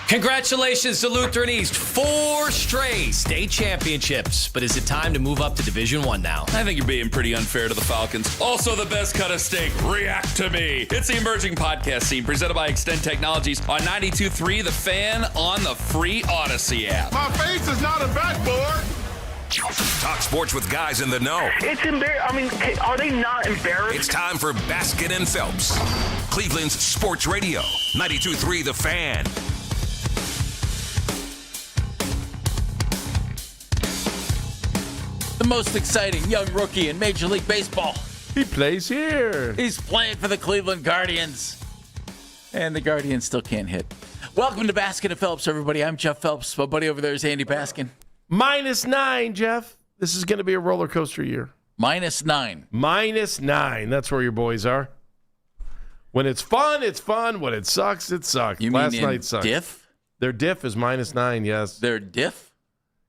Congratulations to Lutheran East. 4 straight state championships. But is it time to move up to Division I now? I think you're being pretty unfair to the Falcons. Also, the best cut of steak, React to Me. It's the emerging podcast scene presented by Extend Technologies on 92.3 The Fan on the free Odyssey app. My face is not a backboard. Talk sports with guys in the know. It's embarrassing. I mean, are they not embarrassed? It's time for Baskin and Phelps, Cleveland's sports radio, 92.3 The Fan. The most exciting young rookie in Major League Baseball. He plays here. He's playing for the Cleveland Guardians. And the Guardians still can't hit. Welcome to Baskin and Phelps, everybody. I'm Jeff Phelps. My buddy over there is Andy Baskin. -9, Jeff. This is going to be a roller coaster year. -9. -9. That's where your boys are. When it's fun, it's fun. When it sucks, it sucks. You Last mean night sucked. diff? Their diff is -9, yes. Their diff?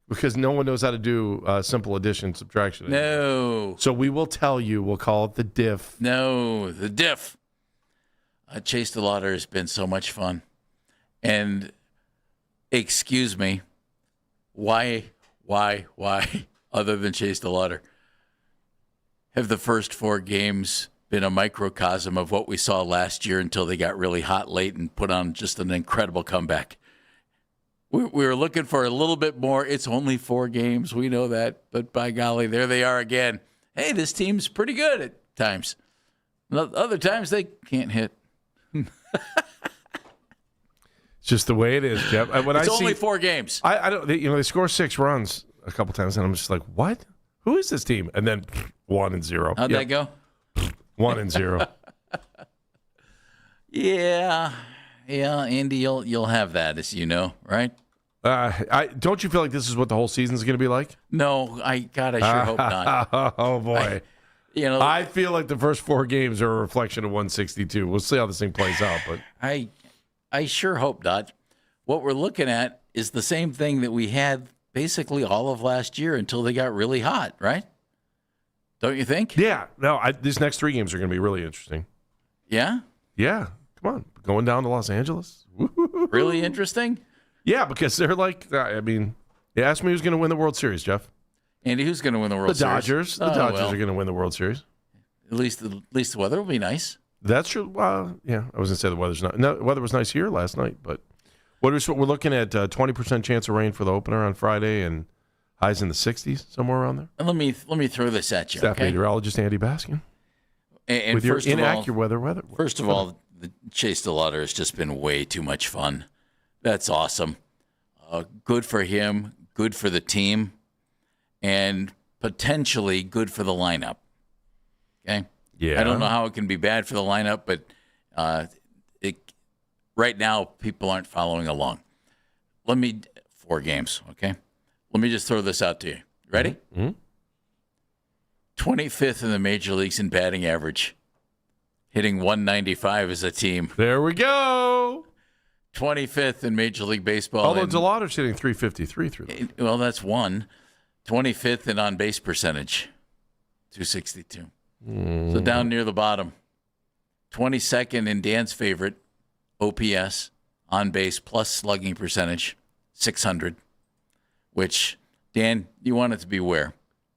Because no one knows how to do simple addition, subtraction. No. So we will tell you. We'll call it the diff. No, the diff. Chase DeLauter has been so much fun. And excuse me, why, other than Chase DeLauter, have the first 4 games been a microcosm of what we saw last year until they got really hot late and put on just an incredible comeback? We were looking for a little bit more. It's only 4 games. We know that. But by golly, there they are again. Hey, this team's pretty good at times. Other times they can't hit. It's just the way it is, Jeff. It's only 4 games. I don't. They score 6 runs a couple times, and I'm just like, what? Who is this team? And then 1-0. How'd that go? 1-0. Yeah, Andy, you'll have that, as you know, right? Don't you feel like this is what the whole season's going to be like? No, I sure hope not. Oh boy, I feel like the first 4 games are a reflection of 162. We'll see how this thing plays out, but I sure hope not. What we're looking at is the same thing that we had basically all of last year until they got really hot, right? Don't you think? Yeah. No, these next 3 games are going to be really interesting. Yeah? Yeah. Come on. Going down to Los Angeles. Woo-hoo-hoo. Really interesting? Yeah, because they're like, you ask me who's going to win the World Series, Jeff. Andy, who's going to win the World Series? The Dodgers. The Dodgers are going to win the World Series. At least the weather will be nice. That's true. Yeah, I was going to say the weather's not. No, weather was nice here last night, but we're looking at 20% chance of rain for the opener on Friday and highs in the 60s, somewhere around there. And let me throw this at you. Staff okay? meteorologist Andy Baskin. And with your inaccurate weather. First of all, the Chase DeLauter has just been way too much fun. That's awesome. Good for him, good for the team, and potentially good for the lineup. Okay? Yeah. I don't know how it can be bad for the lineup, but right now people aren't following along. 4 games, okay? Let me just throw this out to you. Ready? Mm-hmm. 25th in the major leagues in batting average. Hitting 195 as a team. There we go. 25th in Major League Baseball. Although DeLauter's hitting 353 through those. Well, that's one. 25th in on-base percentage. 262. So down near the bottom. 22nd in Dan's favorite, OPS, on-base plus slugging percentage, 600. Which, Dan, you want it to be where?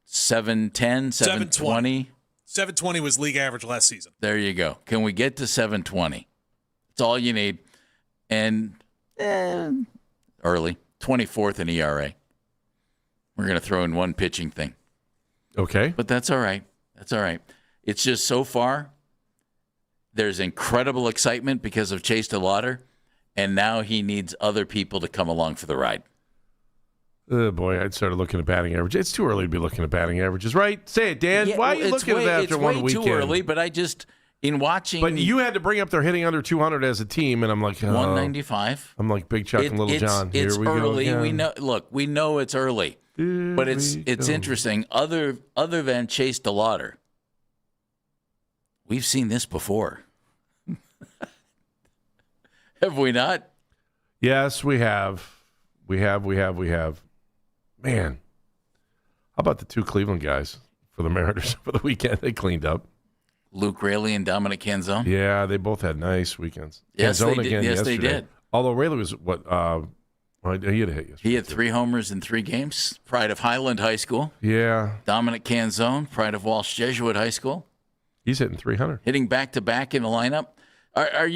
710, 720? 720 was league average last season. There you go. Can we get to 720? That's all you need. And early, 24th in ERA. We're going to throw in one pitching thing. Okay. But that's all right. That's all right. It's just so far, there's incredible excitement because of Chase DeLauter, and now he needs other people to come along for the ride. Oh, boy, I'd started looking at batting average. It's too early to be looking at batting averages, right? Say it, Dan. Yeah, why are you looking at that after one weekend? It's way too early, but I just, in watching... But you had to bring up their hitting under 200 as a team, and I'm like... 195. I'm like Big Chuck and Little John. It's Here we early. go again. We know it's early. But it's interesting. Other than Chase DeLauter, we've seen this before. Have we not? Yes, we have. We have. Man, how about the 2 Cleveland guys for the Mariners for the weekend? They cleaned up. Luke Raley and Dominic Canzone. Yeah, they both had nice weekends. Yes, Canzone they did. again Yes, yesterday. they did. Although Rayleigh was what? He had a hit yesterday. He had 3 homers in 3 games. Pride of Highland High School. Yeah. Dominic Canzone, pride of Walsh Jesuit High School. He's hitting 300. Hitting back-to-back in the lineup. Are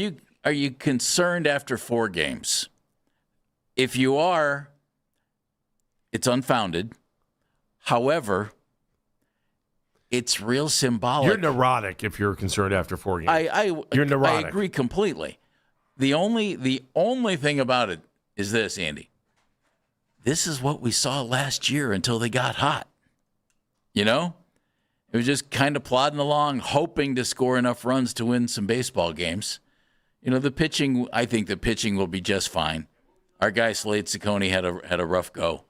you concerned after 4 games? If you are, it's unfounded. However, it's real symbolic. You're neurotic if you're concerned after 4 games. You're neurotic. I agree completely. The only thing about it is this, Andy. This is what we saw last year until they got hot. You know? It was just kind of plodding along, hoping to score enough runs to win some baseball games. You know, the pitching, I think the pitching will be just fine. Our guy Slade Ciccone had a rough go.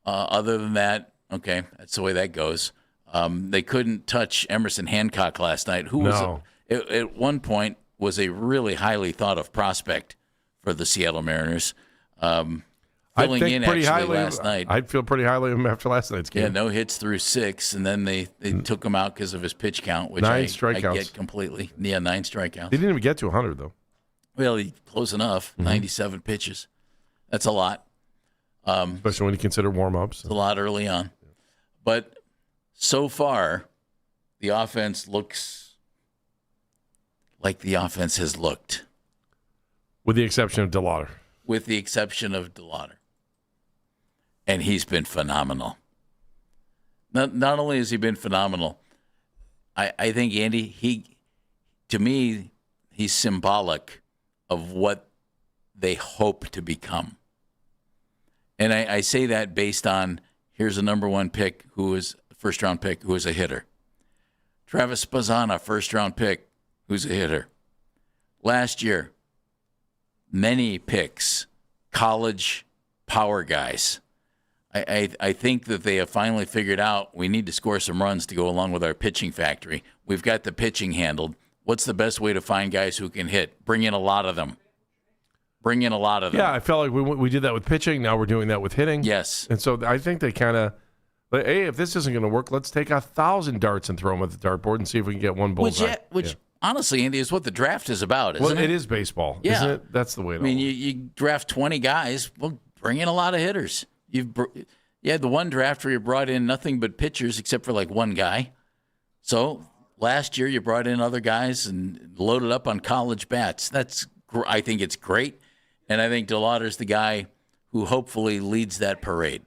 Other than that, okay, that's the way that goes. They couldn't touch Emerson Hancock last night, who was at one point was a really highly thought of prospect for the Seattle Mariners. Filling in actually last night. I'd feel pretty highly of him after last night's game. Yeah, no hits through 6, and then they took him out because of his pitch count, which 9 I strikeouts. get completely. Yeah, 9 strikeouts. He didn't even get to 100, though. Well, close enough. 97 pitches. That's a lot. Especially when you consider warm-ups. It's a lot early on. But so far, the offense looks like the offense has looked. With the exception of DeLauter. With the exception of DeLauter. And he's been phenomenal. Not only has he been phenomenal, I think, Andy, to me, he's symbolic of what they hope to become. And I say that based on, here's a number 1 pick first-round pick who is a hitter. Travis Bazzana, first-round pick, who's a hitter. Last year, many picks, college power guys. I think that they have finally figured out we need to score some runs to go along with our pitching factory. We've got the pitching handled. What's the best way to find guys who can hit? Bring in a lot of them. Yeah, I felt like we did that with pitching. Now we're doing that with hitting. Yes. And so I think they kind of, hey, if this isn't going to work, let's take 1,000 darts and throw them at the dartboard and see if we can get one bullseye. Which honestly, Andy, is what the draft is about, isn't it? Well, it is baseball, isn't it? That's the way it is. You draft 20 guys, well, bring in a lot of hitters. You had the one draft where you brought in nothing but pitchers except for like one guy. So last year you brought in other guys and loaded up on college bats. I think it's great. And I think DeLauter's the guy who hopefully leads that parade.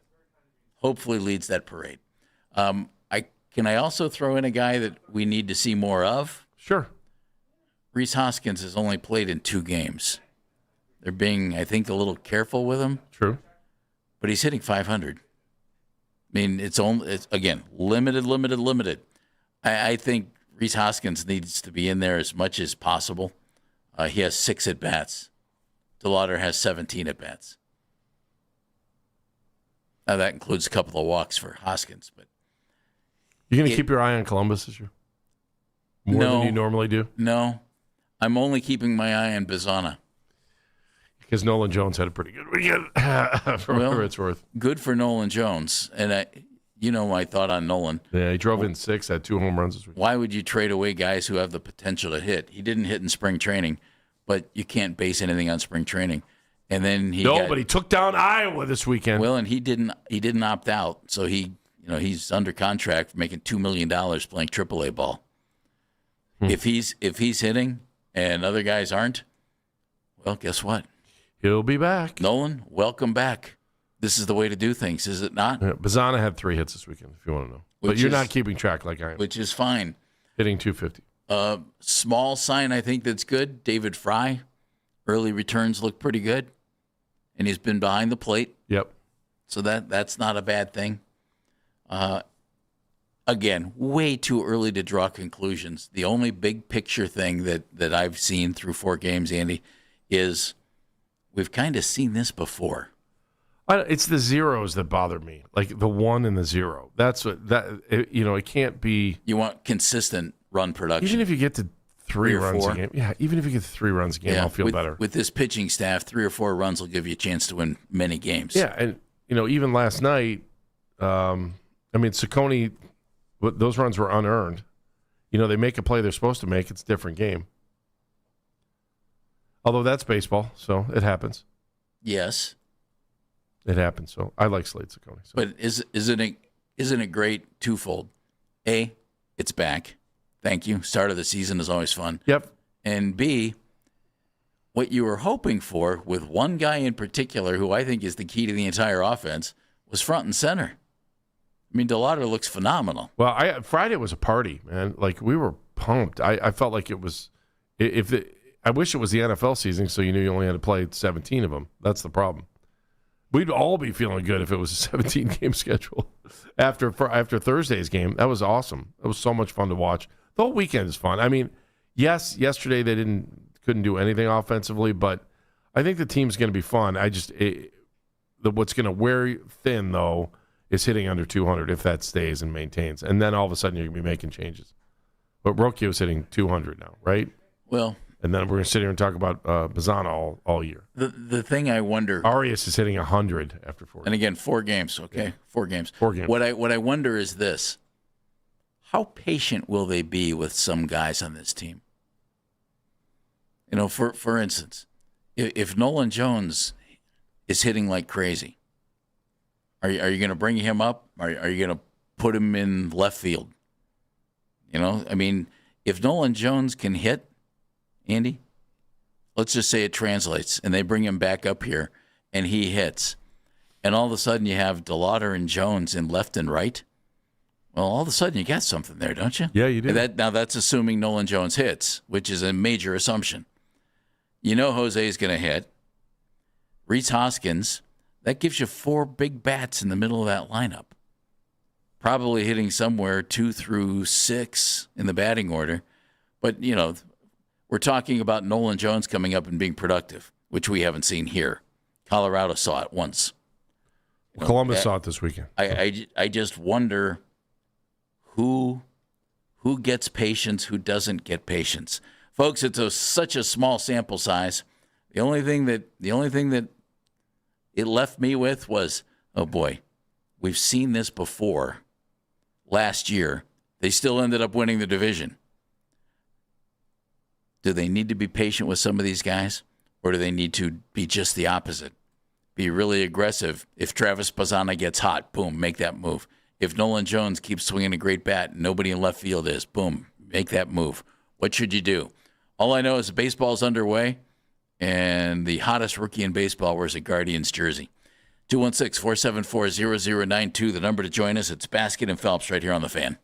Can I also throw in a guy that we need to see more of? Sure. Rhys Hoskins has only played in 2 games. They're being, I think, a little careful with him. True. But he's hitting 500. I mean, it's again, limited. I think Rhys Hoskins needs to be in there as much as possible. He has 6 at-bats. DeLauter has 17 at-bats. Now, that includes a couple of walks for Hoskins. But you're going to keep your eye on Columbus this year? More than you normally do? No. I'm only keeping my eye on Bazzana. Because Nolan Jones had a pretty good weekend, for whatever it's worth. Good for Nolan Jones. And my thought on Nolan. Yeah, he drove in 6, had 2 home runs this week. Why would you trade away guys who have the potential to hit? He didn't hit in spring training, but you can't base anything on spring training. And then but he took down Iowa this weekend. Well, and he didn't opt out, so he's under contract for making $2 million playing AAA ball. If he's hitting and other guys aren't, well, guess what? He'll be back. Nolan, welcome back. This is the way to do things, is it not? Yeah, Bazzana had 3 hits this weekend, if you want to know. But you're not keeping track like I am. Which is fine. Hitting 250. Small sign, I think that's good. David Fry, early returns look pretty good. And he's been behind the plate. Yep. So that's not a bad thing. Again, way too early to draw conclusions. The only big picture thing that I've seen through 4 games, Andy, is we've kind of seen this before. It's the zeros that bother me, like the 1 and the 0. It can't be. You want consistent run production. Even if you get to 3 runs 4. a game. Yeah, even if you get to 3 runs a game, I'll feel better. With this pitching staff, 3 or 4 runs will give you a chance to win many games. Yeah, and even last night, Ciccone, those runs were unearned. They make a play they're supposed to make. It's a different game. Although that's baseball, so it happens. Yes. It happens. So I like Slade Ciccone. So. But isn't it great twofold? A, it's back. Thank you. Start of the season is always fun. Yep. And B, what you were hoping for with one guy in particular, who I think is the key to the entire offense, was front and center. I mean, DeLauter looks phenomenal. Well, Friday was a party, man. Like, we were pumped. I felt like it was I wish it was the NFL season, so you knew you only had to play 17 of them. That's the problem. We'd all be feeling good if it was a 17-game schedule after Thursday's game. That was awesome. It was so much fun to watch. The whole weekend is fun. I mean, yes, yesterday they couldn't do anything offensively, but I think the team's going to be fun. What's going to wear you thin, though, is hitting under 200 if that stays and maintains. And then all of a sudden you're going to be making changes. But Rocchio's hitting 200 now, right? Well, and then we're going to sit here and talk about Bazzana all year. The thing I wonder... Arias is hitting 100 after 4 games. And again, 4 games, okay? Yeah. 4 games. 4 games. What I wonder is this. How patient will they be with some guys on this team? You know, for instance, if Nolan Jones is hitting like crazy, are you going to bring him up? Are you going to put him in left field? You know, I mean, if Nolan Jones can hit, Andy, let's just say it translates, and they bring him back up here, and he hits, and all of a sudden you have DeLauter and Jones in left and right. Well, all of a sudden you got something there, don't you? Yeah, you do. Now that's assuming Nolan Jones hits, which is a major assumption. You know Jose's going to hit. Rhys Hoskins, that gives you 4 big bats in the middle of that lineup. Probably hitting somewhere 2 through 6 in the batting order. But, you know, we're talking about Nolan Jones coming up and being productive, which we haven't seen here. Colorado saw it once. Well, Columbus saw it this weekend. I just wonder who gets patience, who doesn't get patience. Folks, it's such a small sample size. The only thing that it left me with was, oh boy, we've seen this before. Last year, they still ended up winning the division. Do they need to be patient with some of these guys, or do they need to be just the opposite? Be really aggressive. If Travis Bazzana gets hot, boom, make that move. If Nolan Jones keeps swinging a great bat and nobody in left field is, boom, make that move. What should you do? All I know is baseball's underway, and the hottest rookie in baseball wears a Guardians jersey. 216-474-0092, the number to join us. It's Basket and Phelps right here on The Fan.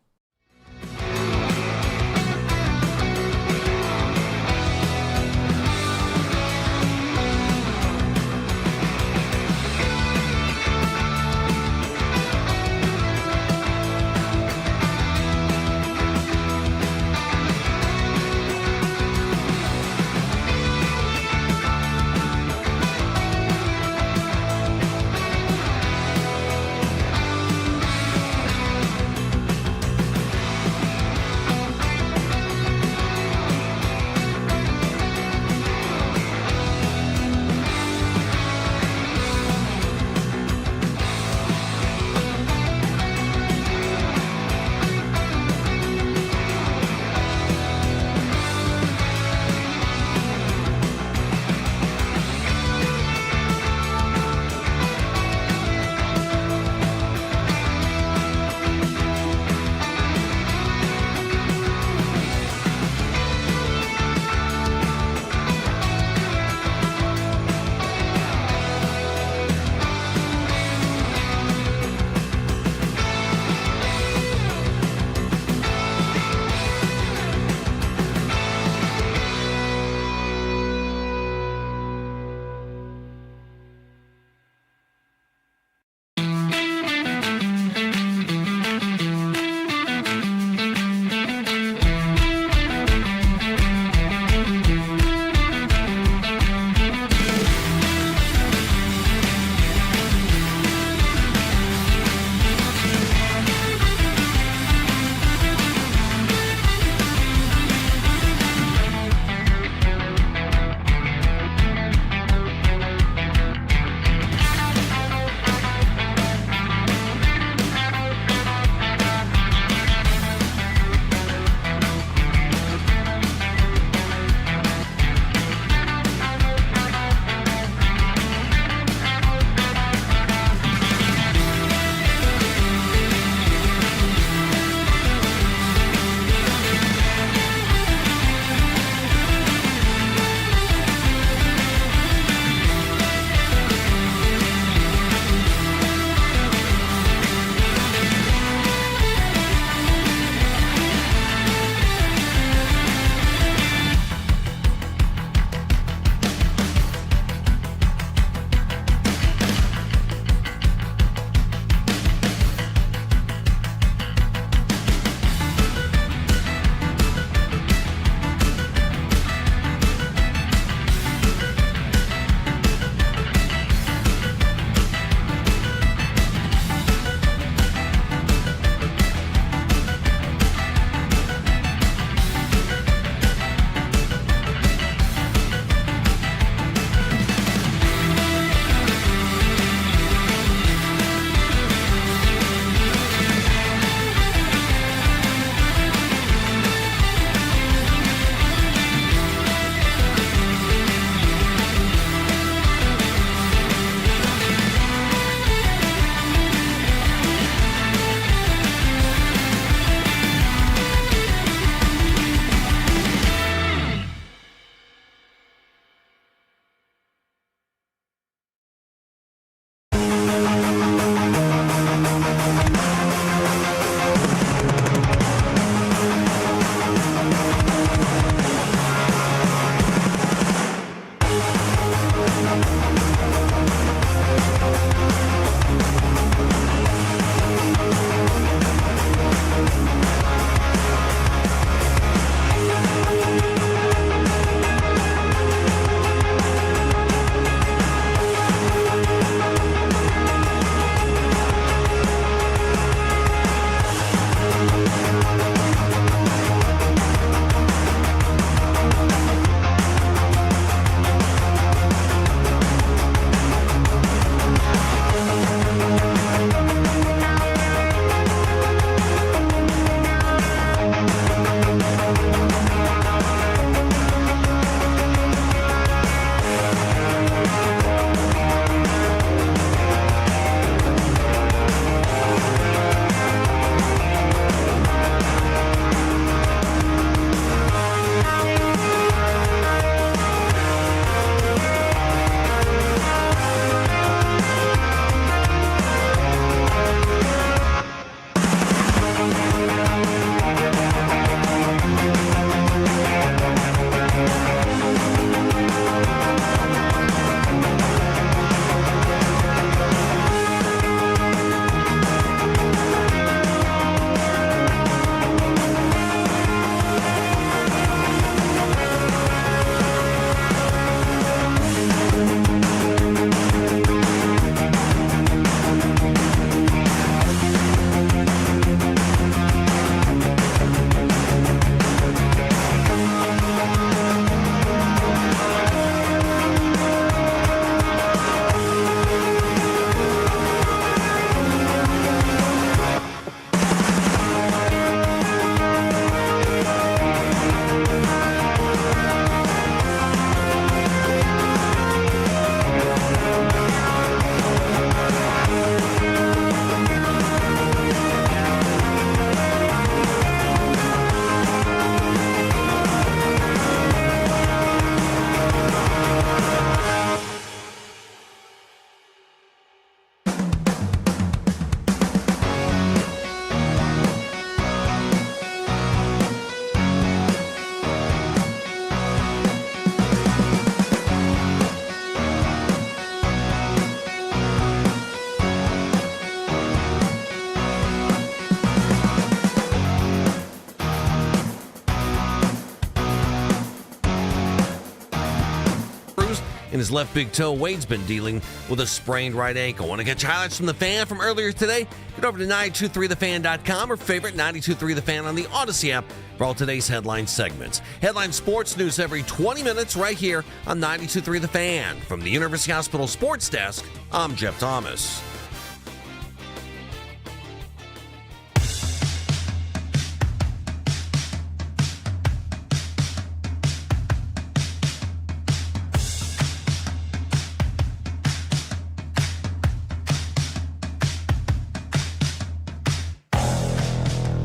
his left big toe. Wade's been dealing with a sprained right ankle. Want to catch highlights from the Fan from earlier today? Get over to 923thefan.com or favorite 923 The Fan on the Odyssey app for all today's headline segments. Headline sports news every 20 minutes right here on 923 The Fan. From the University Hospital Sports Desk, I'm Jeff Thomas.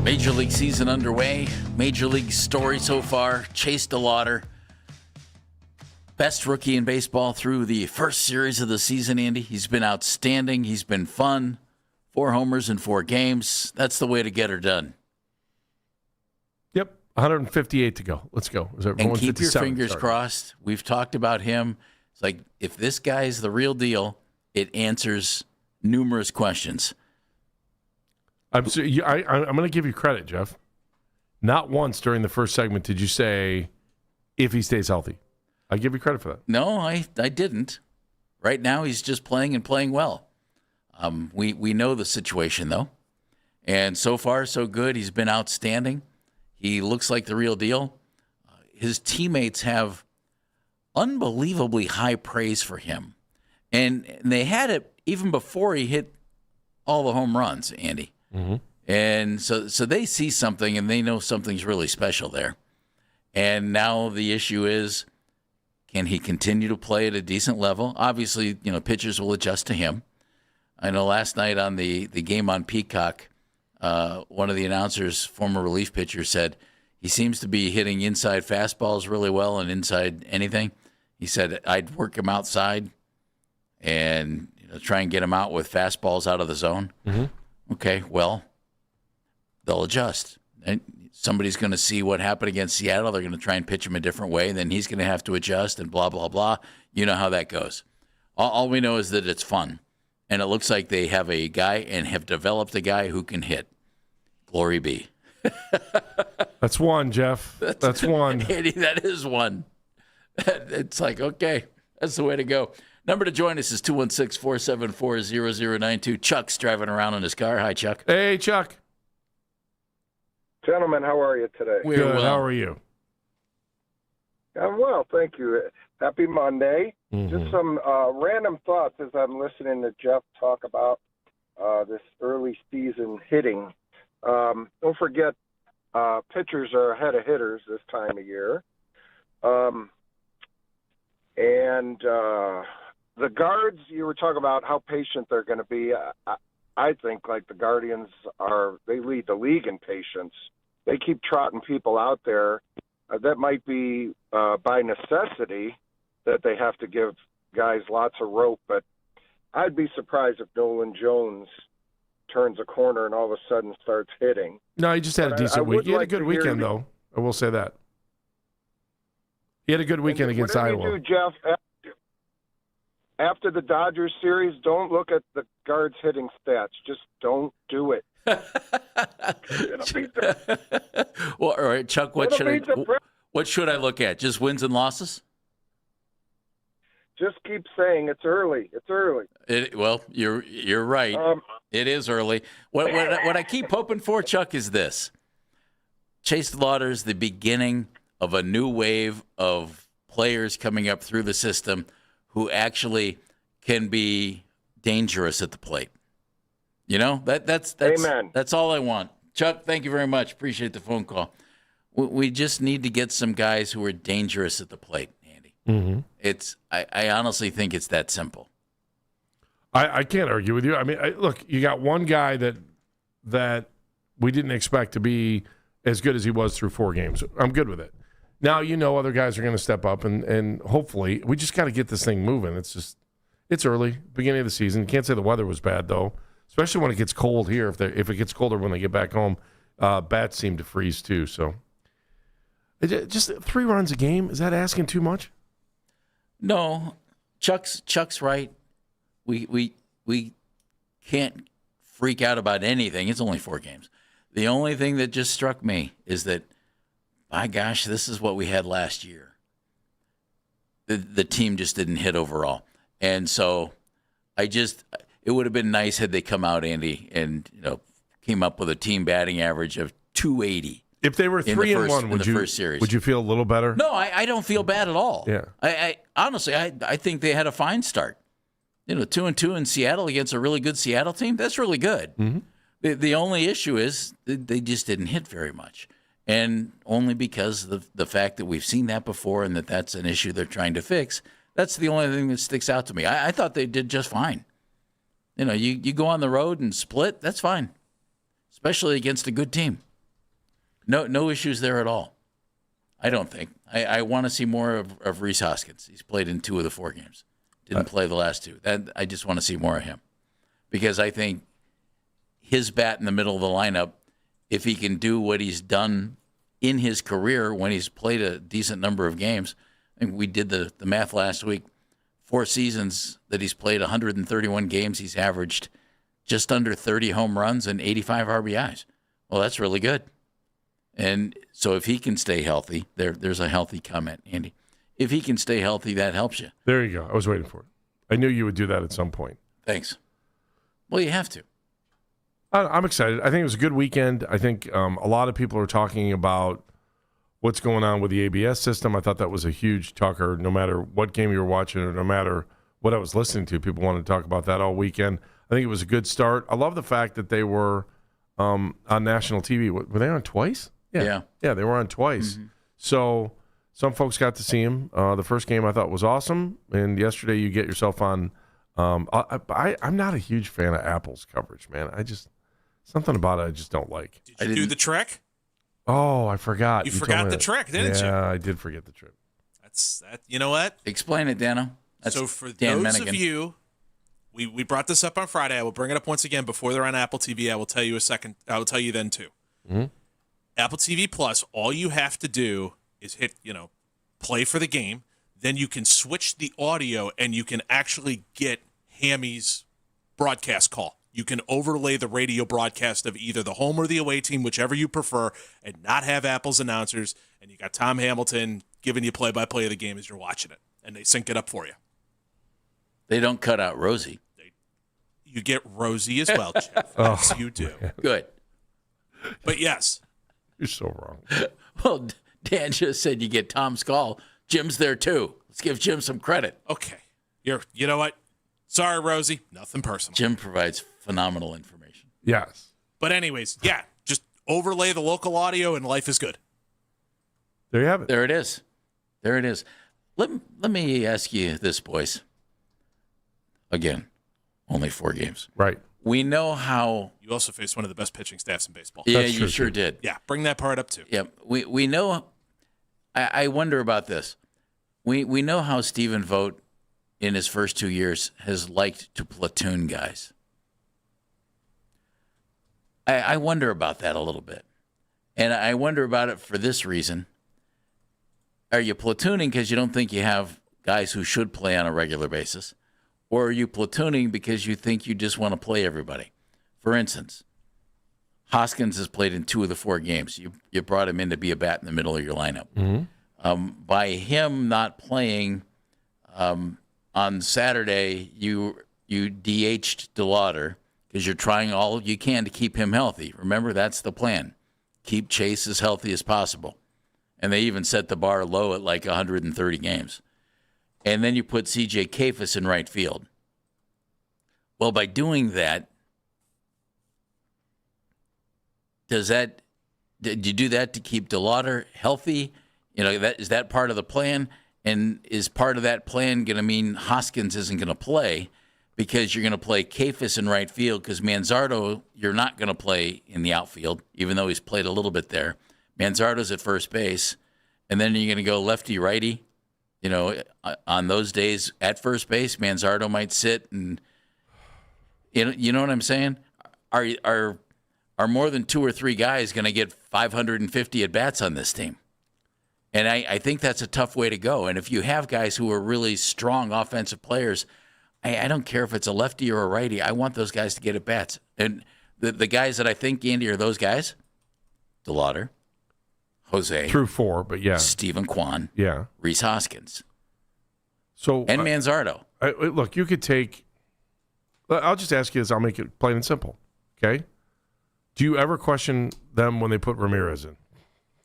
Major League season underway. Major League story so far. Chase DeLauter, best rookie in baseball through the first series of the season, Andy. He's been outstanding. He's been fun. 4 homers in 4 games. That's the way to get her done. Yep, 158 to go. Let's go. And keep your fingers crossed. We've talked about him. It's like, if this guy's the real deal, it answers numerous questions. I'm going to give you credit, Jeff. Not once during the first segment did you say, if he stays healthy. I give you credit for that. No, I didn't. Right now, he's just playing and playing well. We know the situation, though. And so far, so good. He's been outstanding. He looks like the real deal. His teammates have unbelievably high praise for him. And they had it even before he hit all the home runs, Andy. Mm-hmm. And so they see something, and they know something's really special there. And now the issue is, can he continue to play at a decent level? Obviously, pitchers will adjust to him. I know last night on the game on Peacock, one of the announcers, former relief pitcher, said he seems to be hitting inside fastballs really well and inside anything. He said, I'd work him outside and try and get him out with fastballs out of the zone. Mm-hmm. Okay, well, they'll adjust. And somebody's going to see what happened against Seattle. They're going to try and pitch him a different way. Then he's going to have to adjust and blah, blah, blah. You know how that goes. All we know is that it's fun. And it looks like they have a guy and have developed a guy who can hit. Glory be. That's one, Jeff. That's one. Andy, that is one. It's like, okay, that's the way to go. Number to join us is 216-474-0092. Chuck's driving around in his car. Hi, Chuck. Hey, Chuck. Gentlemen, how are you today? Good. Well. How are you? I'm well, thank you. Happy Monday. Mm-hmm. Just some random thoughts as I'm listening to Jeff talk about this early season hitting. Don't forget, pitchers are ahead of hitters this time of year. And the guards, you were talking about how patient they're going to be. I think, like, the Guardians they lead the league in patience. They keep trotting people out there. That might be by necessity that they have to give guys lots of rope, but I'd be surprised if Nolan Jones turns a corner and all of a sudden starts hitting. No, he just had a decent week. He had a good weekend, though. I will say that. He had a good weekend against Iowa. Whatever you do, Jeff, after the Dodgers series, don't look at the guards' hitting stats. Just don't do it. Well, all right, Chuck, what should I look at? Just wins and losses? Just keep saying it's early. It's early. Well, you're right. It is early. What I keep hoping for, Chuck, is this. Chase DeLauter is the beginning of a new wave of players coming up through the system who actually can be dangerous at the plate. That's Amen. That's all I want. Chuck, thank you very much. Appreciate the phone call. We just need to get some guys who are dangerous at the plate, Andy. Mm-hmm. I honestly think it's that simple. I can't argue with you. I mean, look, you got one guy that we didn't expect to be as good as he was through 4 games. I'm good with it. Now, other guys are going to step up, and hopefully we just got to get this thing moving. It's early, beginning of the season. Can't say the weather was bad, though, especially when it gets cold here. If it gets colder when they get back home, bats seem to freeze too. So just 3 runs a game, is that asking too much? No, Chuck's right. We can't freak out about anything. It's only 4 games. The only thing that just struck me is that, my gosh, this is what we had last year. the team just didn't hit overall. And so it would have been nice had they come out, Andy, and came up with a team batting average of 280. If they were 3-1, would you feel a little better? No, I don't feel bad at all. Yeah. I honestly, I think they had a fine start. 2-2 in Seattle against a really good Seattle team. That's really good. Mm-hmm. The only issue is they just didn't hit very much, and only because of the fact that we've seen that before and that's an issue they're trying to fix. That's the only thing that sticks out to me. I thought they did just fine. You go on the road and split. That's fine, especially against a good team. No issues there at all. I don't think. I want to see more of Rhys Hoskins. He's played in 2 of the 4 games. Didn't play the last 2. I just want to see more of him, because I think his bat in the middle of the lineup, if he can do what he's done in his career when he's played a decent number of games. I think we did the math last week. 4 seasons that he's played 131 games, he's averaged just under 30 home runs and 85 RBIs. Well, that's really good. And so if he can stay healthy, there's a healthy comment, Andy. If he can stay healthy, that helps you. There you go. I was waiting for it. I knew you would do that at some point. Thanks. Well, you have to. I'm excited. I think it was a good weekend. I think a lot of people are talking about what's going on with the ABS system. I thought that was a huge talker. No matter what game you were watching or no matter what I was listening to, people wanted to talk about that all weekend. I think it was a good start. I love the fact that they were on national TV. Were they on twice? Yeah, they were on twice. Mm-hmm. So some folks got to see him. The first game I thought was awesome, and yesterday you get yourself on. I'm not a huge fan of Apple's coverage, man. Something about it I just don't like. Did you do the trek? Oh, I forgot. You forgot the trick, didn't you? Yeah, I did forget the trick. That's that. You know what? Explain it, Dano. So for those of you, we brought this up on Friday. I will bring it up once again before they're on Apple TV. I will tell you a second. I will tell you then too. Mm-hmm. Apple TV Plus. All you have to do is hit play for the game. Then you can switch the audio and you can actually get Hammy's broadcast call. You can overlay the radio broadcast of either the home or the away team, whichever you prefer, and not have Apple's announcers. And you got Tom Hamilton giving you play-by-play of the game as you're watching it, and they sync it up for you. They don't cut out Rosie. You get Rosie as well, Jeff. Yes, you do. Man. Good. But yes. You're so wrong. Well, Dan just said you get Tom's call. Jim's there too. Let's give Jim some credit. Okay. You know what? Sorry, Rosie. Nothing personal. Jim provides phenomenal information. Yes. But anyways, yeah, just overlay the local audio and life is good. There you have it. There it is. There it is. Let me ask you this, boys. Again, only 4 games. Right. We know how... You also faced one of the best pitching staffs in baseball. Yeah, That's you true, sure too. did. Yeah, bring that part up too. Yeah, we know... I wonder about this. We know how Stephen Vogt in his first 2 years has liked to platoon guys. I wonder about that a little bit. And I wonder about it for this reason. Are you platooning because you don't think you have guys who should play on a regular basis? Or are you platooning because you think you just want to play everybody? For instance, Hoskins has played in 2 of the 4 games. You brought him in to be a bat in the middle of your lineup. Mm-hmm. By him not playing on Saturday, you DH'd DeLauter because you're trying all you can to keep him healthy. Remember, that's the plan. Keep Chase as healthy as possible. And they even set the bar low at like 130 games. And then you put C.J. Kafis in right field. Well, by doing that, did you do that to keep DeLauter healthy? Is that part of the plan? And is part of that plan going to mean Hoskins isn't going to play because you're going to play Kafis in right field because Manzardo, you're not going to play in the outfield, even though he's played a little bit there. Manzardo's at first base. And then you're going to go lefty-righty. On those days at first base, Manzardo might sit and you know what I'm saying? Are more than 2 or 3 guys going to get 550 at bats on this team? And I think that's a tough way to go. And if you have guys who are really strong offensive players, I don't care if it's a lefty or a righty. I want those guys to get at bats. And the guys that I think, Andy, are those guys: DeLauter, Jose. Through 4, but yeah. Stephen Kwan. Yeah. Rhys Hoskins. So And Manzardo. Look, you could take. I'll just ask you this. I'll make it plain and simple. Okay. Do you ever question them when they put Ramirez in?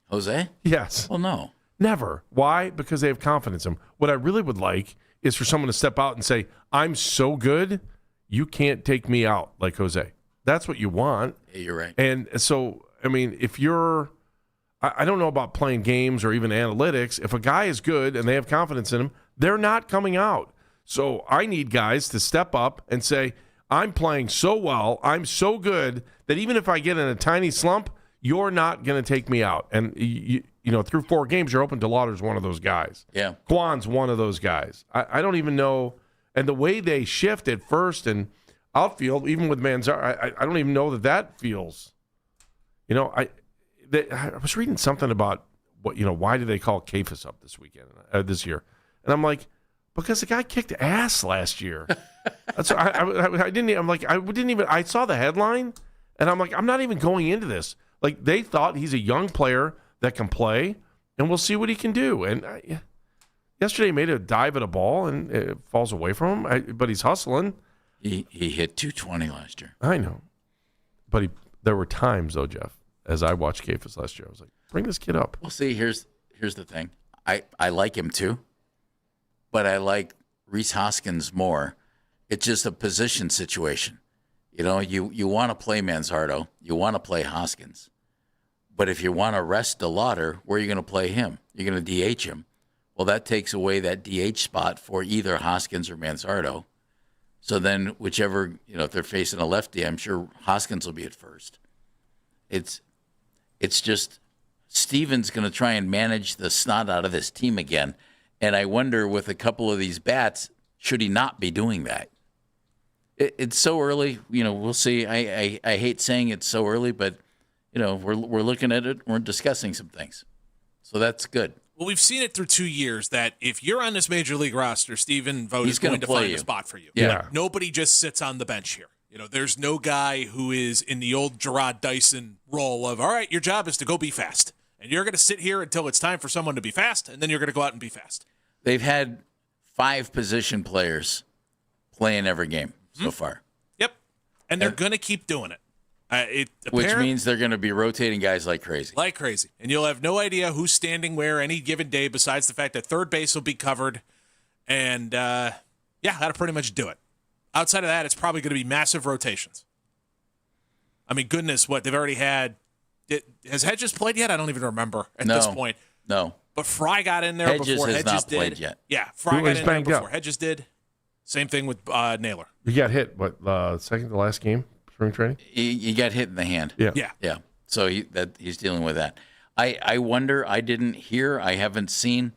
Jose? Yes. Well, no. Never. Why? Because they have confidence in him. What I really would like is for someone to step out and say, I'm so good, you can't take me out like Jose. That's what you want. Yeah, you're right. And so, I mean, if you're, I don't know about playing games or even analytics. If a guy is good and they have confidence in him, they're not coming out. So I need guys to step up and say, I'm playing so well, I'm so good that even if I get in a tiny slump, you're not going to take me out. And, you know, through 4 games, you're open. DeLauter's one of those guys. Yeah. Kwan's one of those guys. I don't even know. And the way they shift at first and outfield, even with Manzar, I don't even know that feels. You know, I was reading something about why did they call Kafis up this year? And I'm like, because the guy kicked ass last year. That's I didn't. I'm like, I didn't even. I saw the headline, and I'm like, I'm not even going into this. Like, they thought he's a young player that can play, and we'll see what he can do. And yesterday he made a dive at a ball, and it falls away from him. But he's hustling. He hit 220 last year. I know. But there were times, though, Jeff, as I watched Kafis last year, I was like, bring this kid up. Well, see, here's the thing. I like him too, but I like Rhys Hoskins more. It's just a position situation. You know, you want to play Manzardo, you want to play Hoskins. But if you want to rest DeLauter, where are you going to play him? You're going to DH him. Well, that takes away that DH spot for either Hoskins or Manzardo. So then whichever, if they're facing a lefty, I'm sure Hoskins will be at first. It's just Steven's going to try and manage the snot out of this team again. And I wonder, with a couple of these bats, should he not be doing that? It's so early. We'll see. I hate saying it's so early, but we're looking at it. We're discussing some things, so that's good. Well, we've seen it through 2 years that if you're on this major league roster, Steven Vogt is going to find a spot for you. Yeah. Nobody just sits on the bench here. There's no guy who is in the old Gerard Dyson role of, all right, your job is to go be fast. And you're going to sit here until it's time for someone to be fast, and then you're going to go out and be fast. They've had 5 position players playing every game so far. Yep. And they're going to keep doing it. Which means they're going to be rotating guys like crazy. Like crazy. And you'll have no idea who's standing where any given day besides the fact that third base will be covered. And, that'll pretty much do it. Outside of that, it's probably going to be massive rotations. I mean, goodness, they've already had. Has Hedges played yet? I don't even remember at this point. No. But Fry got in there before Hedges not did. Played yet. Yeah, Fry got in there before up. Hedges did. Same thing with Naylor. He got hit, second to last game, spring training? He got hit in the hand. Yeah. So he's dealing with that. I wonder, I didn't hear, I haven't seen,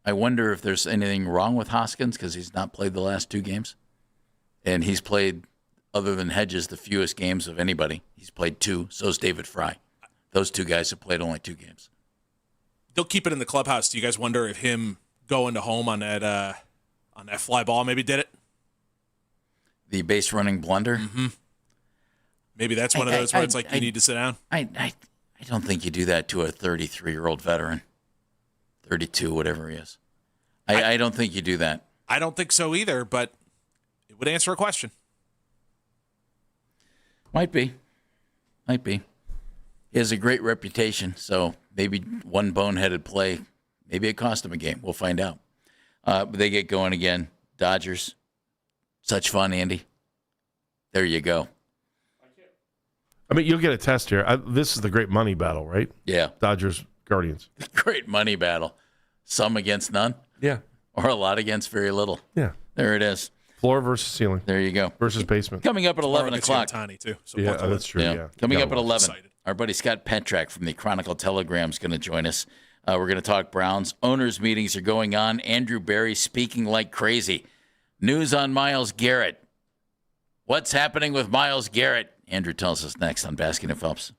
I wonder if there's anything wrong with Hoskins because he's not played the last 2 games. And he's played, other than Hedges, the fewest games of anybody. He's played 2. So's David Fry. Those 2 guys have played only 2 games. They'll keep it in the clubhouse. Do you guys wonder if him going to home on that fly ball maybe did it? The base running blunder? Mm-hmm. Maybe that's one of those where it's like you need to sit down? I don't think you do that to a 33-year-old veteran. 32, whatever he is. I don't think you do that. I don't think so either, but it would answer a question. Might be. He has a great reputation, so maybe one boneheaded play, maybe it cost him a game. We'll find out. But they get going again. Dodgers. Such fun, Andy. There you go. I mean, you'll get a test here. This is the great money battle, right? Yeah. Dodgers, Guardians. Great money battle. Some against none. Yeah. Or a lot against very little. Yeah. There it is. Floor versus ceiling. There you go. Versus basement. Coming up at 11 o'clock. Tiny too. So Yeah, that's true. Yeah. Coming up at 11. Excited. Our buddy Scott Petrak from the Chronicle Telegram is going to join us. We're going to talk Browns. Owners' meetings are going on. Andrew Berry speaking like crazy. News on Myles Garrett. What's happening with Myles Garrett? Andrew tells us next on Baskin and Phelps.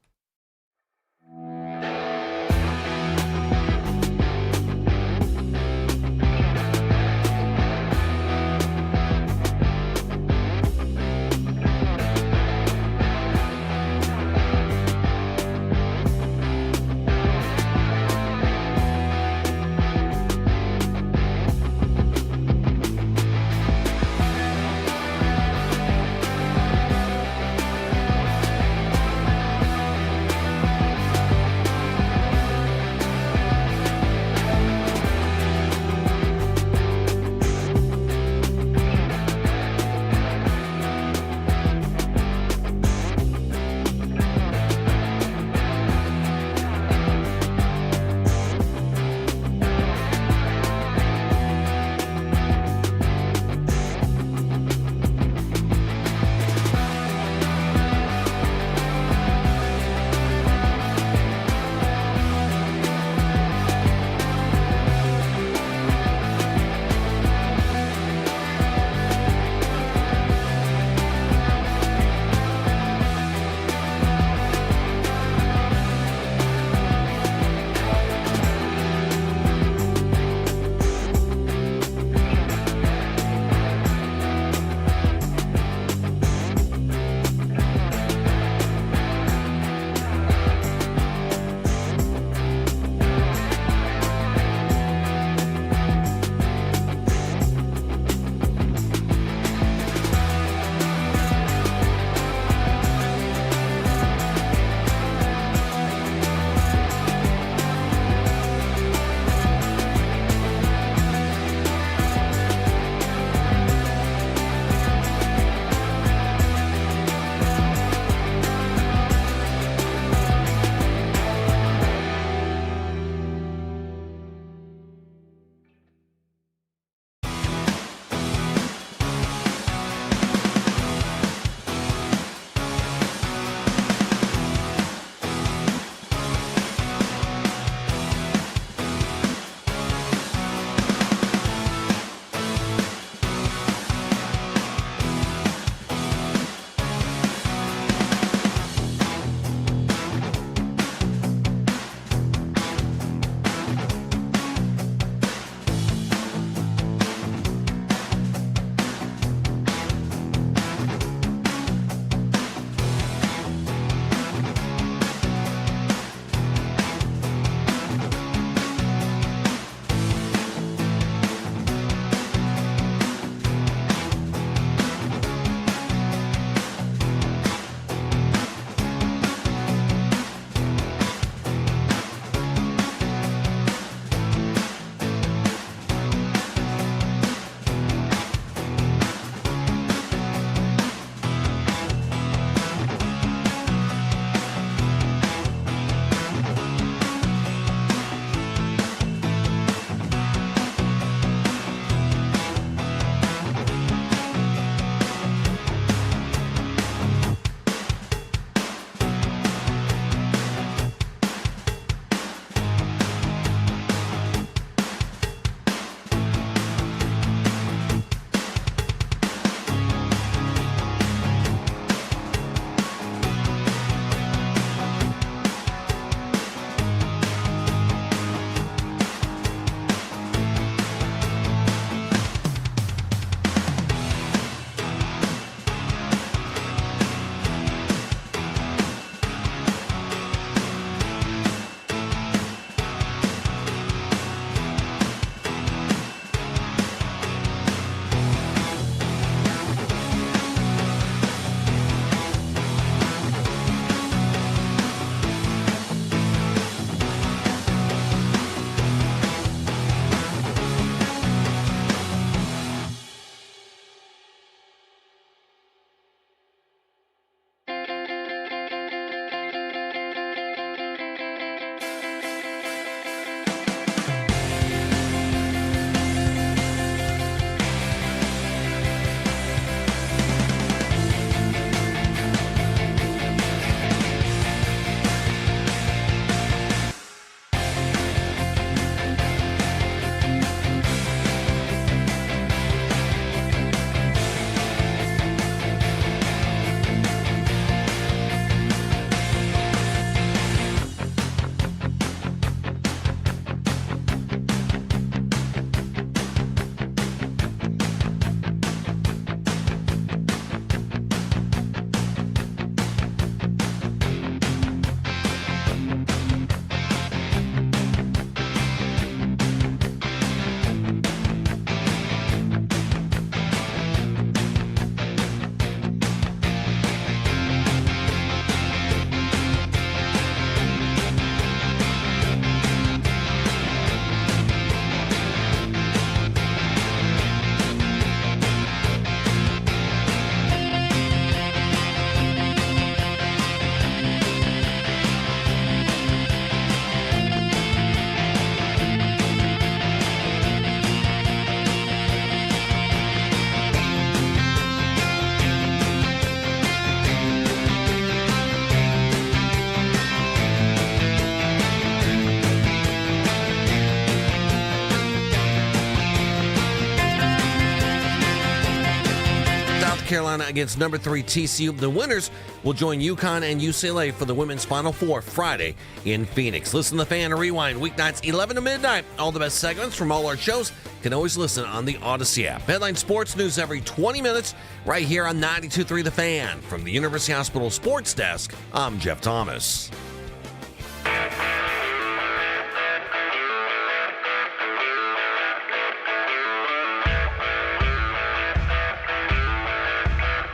South Carolina against number 3 TCU. The winners will join UConn and UCLA for the women's Final Four Friday in Phoenix. Listen to The Fan and Rewind weeknights 11 to midnight. All the best segments from all our shows can always listen on the Odyssey app. Headline sports news every 20 minutes right here on 92.3 The Fan. From the University Hospital Sports Desk, I'm Jeff Thomas.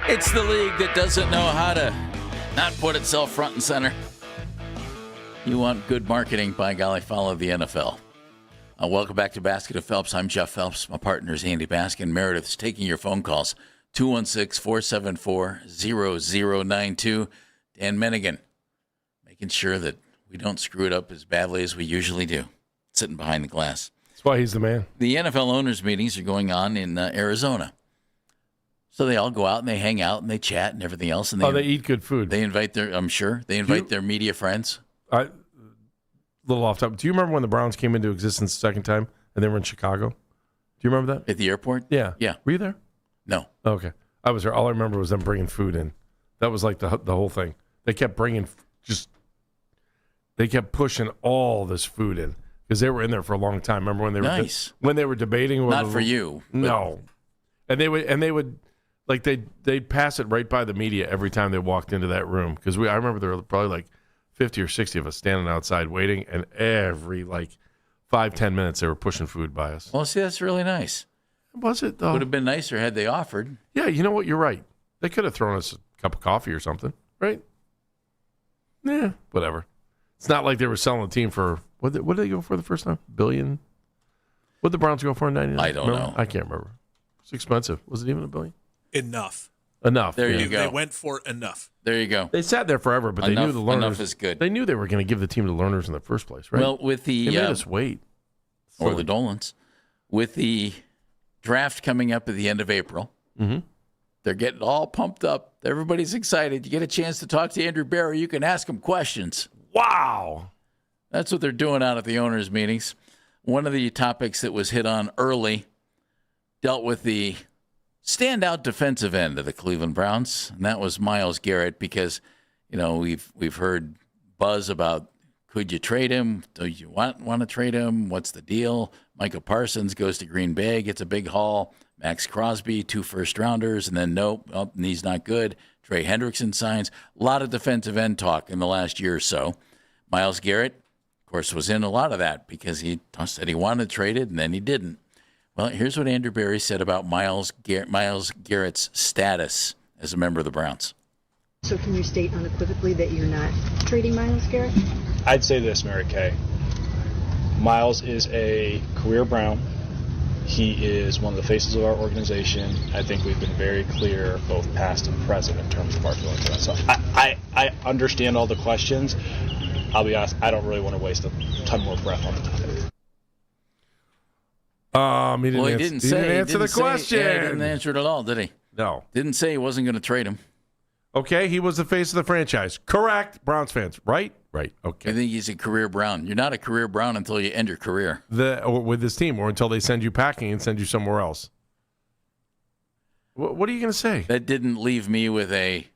It's the league that doesn't know how to not put itself front and center. You want good marketing, by golly, follow the NFL. Welcome back to Basket of Phelps. I'm Jeff Phelps. My partner is Andy Baskin. Meredith's taking your phone calls. 216-474-0092. Dan Mennigan, making sure that we don't screw it up as badly as we usually do, sitting behind the glass. That's why he's the man. The NFL owners' meetings are going on in Arizona. So they all go out and they hang out and they chat and everything else. And they eat good food. They invite their their media friends. Little off topic. Do you remember when the Browns came into existence the second time and they were in Chicago? Do you remember that? At the airport? Yeah. Yeah. Were you there? No. Okay. I was there. All I remember was them bringing food in. That was like the whole thing. They kept they kept pushing all this food in because they were in there for a long time. Remember when they were when they were debating? Not for you. No. And they would like they'd pass it right by the media every time they walked into that room because I remember there were probably like 50 or 60 of us standing outside waiting, and every 5-10 minutes they were pushing food by us. Well, see, that's really nice. Was it though? Would have been nicer had they offered. Yeah, you know what? You're right. They could have thrown us a cup of coffee or something, right? Yeah, whatever. It's not like they were selling the team for what did they go for the first time? $1 billion. What did the Browns go for in '99? I don't know. I can't remember. It's expensive. Was it even $1 billion? Enough. There you go. They went for enough. There you go. They sat there forever, but they knew the learners. Enough is good. They knew they were going to give the team to learners in the first place, right? Well, with the they made us wait, or the Dolans, with the draft coming up at the end of April, they're getting all pumped up. Everybody's excited. You get a chance to talk to Andrew Barry. You can ask him questions. Wow, that's what they're doing out at the owners' meetings. One of the topics that was hit on early dealt with the standout defensive end of the Cleveland Browns, and that was Myles Garrett because, we've heard buzz about could you trade him? Do you want to trade him? What's the deal? Micah Parsons goes to Green Bay, gets a big haul. Max Crosby, 2 first-rounders, and then nope, he's not good. Trey Hendrickson signs. A lot of defensive end talk in the last year or so. Myles Garrett, of course, was in a lot of that because he said he wanted traded, and then he didn't. Well, here's what Andrew Barry said about Myles Garrett's status as a member of the Browns. So can you state unequivocally that you're not trading Myles Garrett? I'd say this, Mary Kay. Myles is a career Brown. He is one of the faces of our organization. I think we've been very clear, both past and present, in terms of our feelings on that. So I understand all the questions. I'll be honest, I don't really want to waste a ton more breath on the topic. He didn't answer the question. Yeah, he didn't answer it at all, did he? No. Didn't say he wasn't going to trade him. Okay, he was the face of the franchise. Correct, Browns fans. Right? Right. Okay. I think he's a career Brown. You're not a career Brown until you end your career. Or with this team, or until they send you packing and send you somewhere else. What are you going to say? That didn't leave me with a,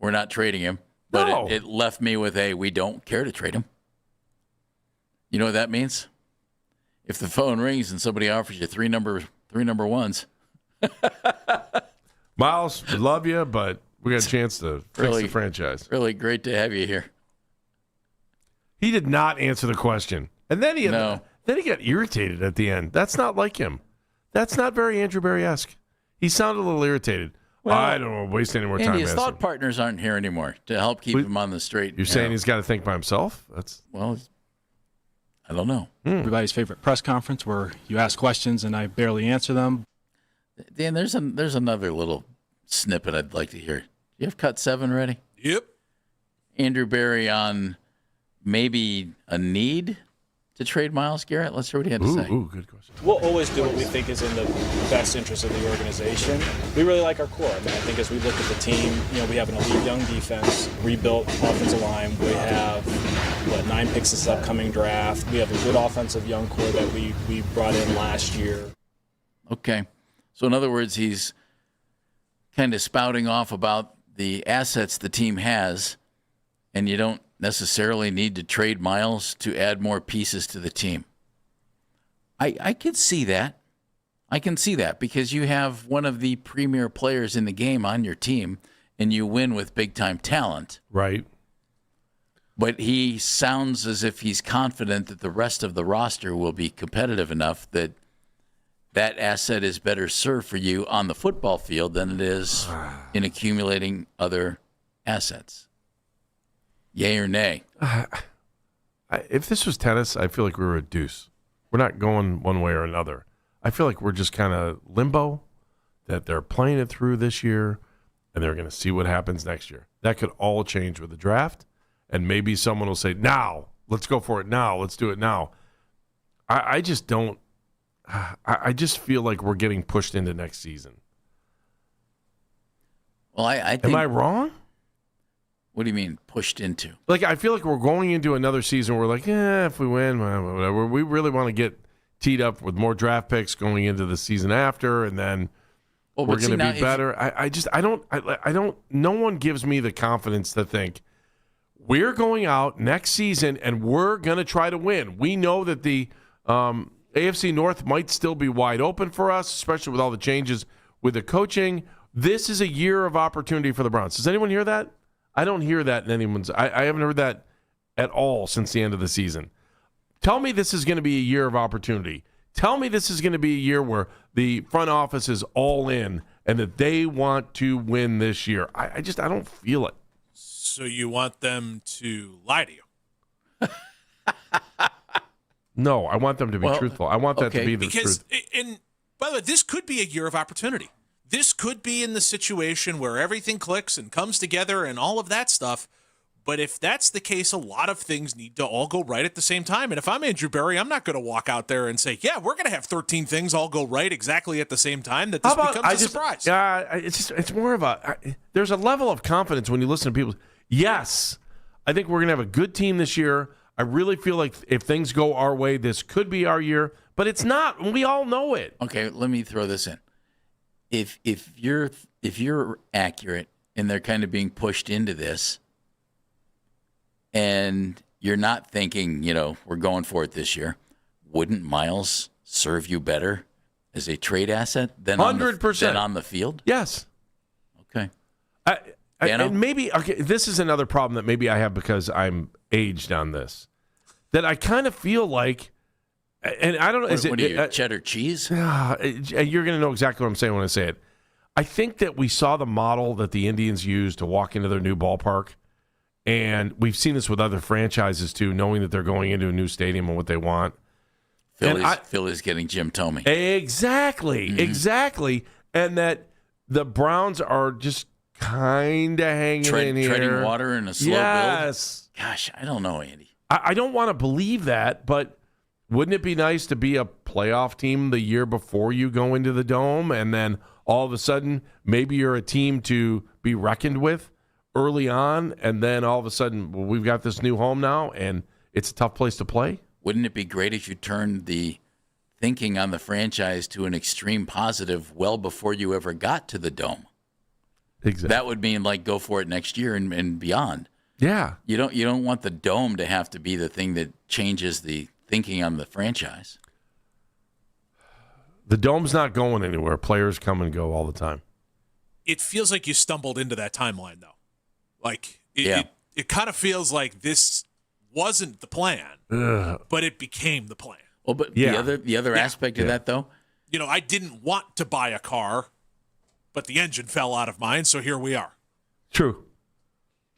we're not trading him. But it left me with a, we don't care to trade him. You know what that means? If the phone rings and somebody offers you three number ones. Myles, we love you, but we got a chance to fix the franchise. Really great to have you here. He did not answer the question. And then he got irritated at the end. That's not like him. That's not very Andrew Barry-esque. He sounded a little irritated. Well, I don't want to waste any more time. His thought partners aren't here anymore to help keep him on the straight. You're saying he's got to think by himself? Well, I don't know. Everybody's favorite press conference where you ask questions and I barely answer them. Dan, there's another little snippet I'd like to hear. You have cut 7 ready? Yep. Andrew Barry on maybe a need to trade Myles Garrett. Let's hear what he had to say. Good question. We'll always do what we think is in the best interest of the organization. We really like our core. I think as we look at the team, we have an elite young defense, rebuilt offensive line. We have 9 picks this upcoming draft. We have a good offensive young core that we brought in last year. Okay. So in other words, he's kind of spouting off about the assets the team has, and you don't necessarily need to trade Myles to add more pieces to the team. I could see that. I can see that because you have one of the premier players in the game on your team, and you win with big-time talent. Right. But he sounds as if he's confident that the rest of the roster will be competitive enough that that asset is better served for you on the football field than it is in accumulating other assets. Yay or nay? If this was tennis, I feel like we were a deuce. We're not going one way or another. I feel like we're just kind of limbo, that they're playing it through this year, and they're going to see what happens next year. That could all change with the draft, and maybe someone will say, now, let's go for it now. Let's do it now. I just don't. I just feel like we're getting pushed into next season. Well, I think. Am I wrong? What do you mean pushed into? Like, I feel like we're going into another season where we're like, if we win, whatever. We really want to get teed up with more draft picks going into the season after, and then we're going to be better. I don't. No one gives me the confidence to think we're going out next season and we're going to try to win. We know that the AFC North might still be wide open for us, especially with all the changes with the coaching. This is a year of opportunity for the Browns. Does anyone hear that? I don't hear that in anyone's. I haven't heard that at all since the end of the season. Tell me this is going to be a year of opportunity. Tell me this is going to be a year where the front office is all in and that they want to win this year. I don't feel it. So you want them to lie to you? No, I want them to be truthful. I want that to be the truth. And by the way, this could be a year of opportunity. This could be in the situation where everything clicks and comes together and all of that stuff. But if that's the case, a lot of things need to all go right at the same time. And if I'm Andrew Berry, I'm not going to walk out there and say, yeah, we're going to have 13 things all go right exactly at the same time, that this becomes a surprise. It's more of there's a level of confidence when you listen to people. Yes, I think we're going to have a good team this year. I really feel like if things go our way, this could be our year. But it's not. We all know it. Okay, let me throw this in. If you're accurate and they're kind of being pushed into this, and you're not thinking, we're going for it this year, wouldn't Myles serve you better as a trade asset than 100% on the field? Yes. Okay. And maybe this is another problem that maybe I have because I'm aged on this. That I kind of feel like, and I don't know, what are you, cheddar cheese? You're going to know exactly what I'm saying when I say it. I think that we saw the model that the Indians used to walk into their new ballpark. And we've seen this with other franchises, too, knowing that they're going into a new stadium and what they want. Philly's getting Jim Thome. Exactly. And that the Browns are just kind of hanging in here. Treading water in a slow build? Gosh, I don't know, Andy. I don't want to believe that, but wouldn't it be nice to be a playoff team the year before you go into the Dome, and then all of a sudden maybe you're a team to be reckoned with early on, and then all of a sudden we've got this new home now, and it's a tough place to play? Wouldn't it be great if you turned the thinking on the franchise to an extreme positive well before you ever got to the Dome? Exactly. That would mean go for it next year and beyond. Yeah. You don't want the Dome to have to be the thing that changes the thinking on the franchise. The Dome's not going anywhere. Players come and go all the time. It feels like you stumbled into that timeline, though. It kind of feels like this wasn't the plan, but it became the plan. Well, but the other aspect of that, though, I didn't want to buy a car, but the engine fell out of mine, so here we are. True.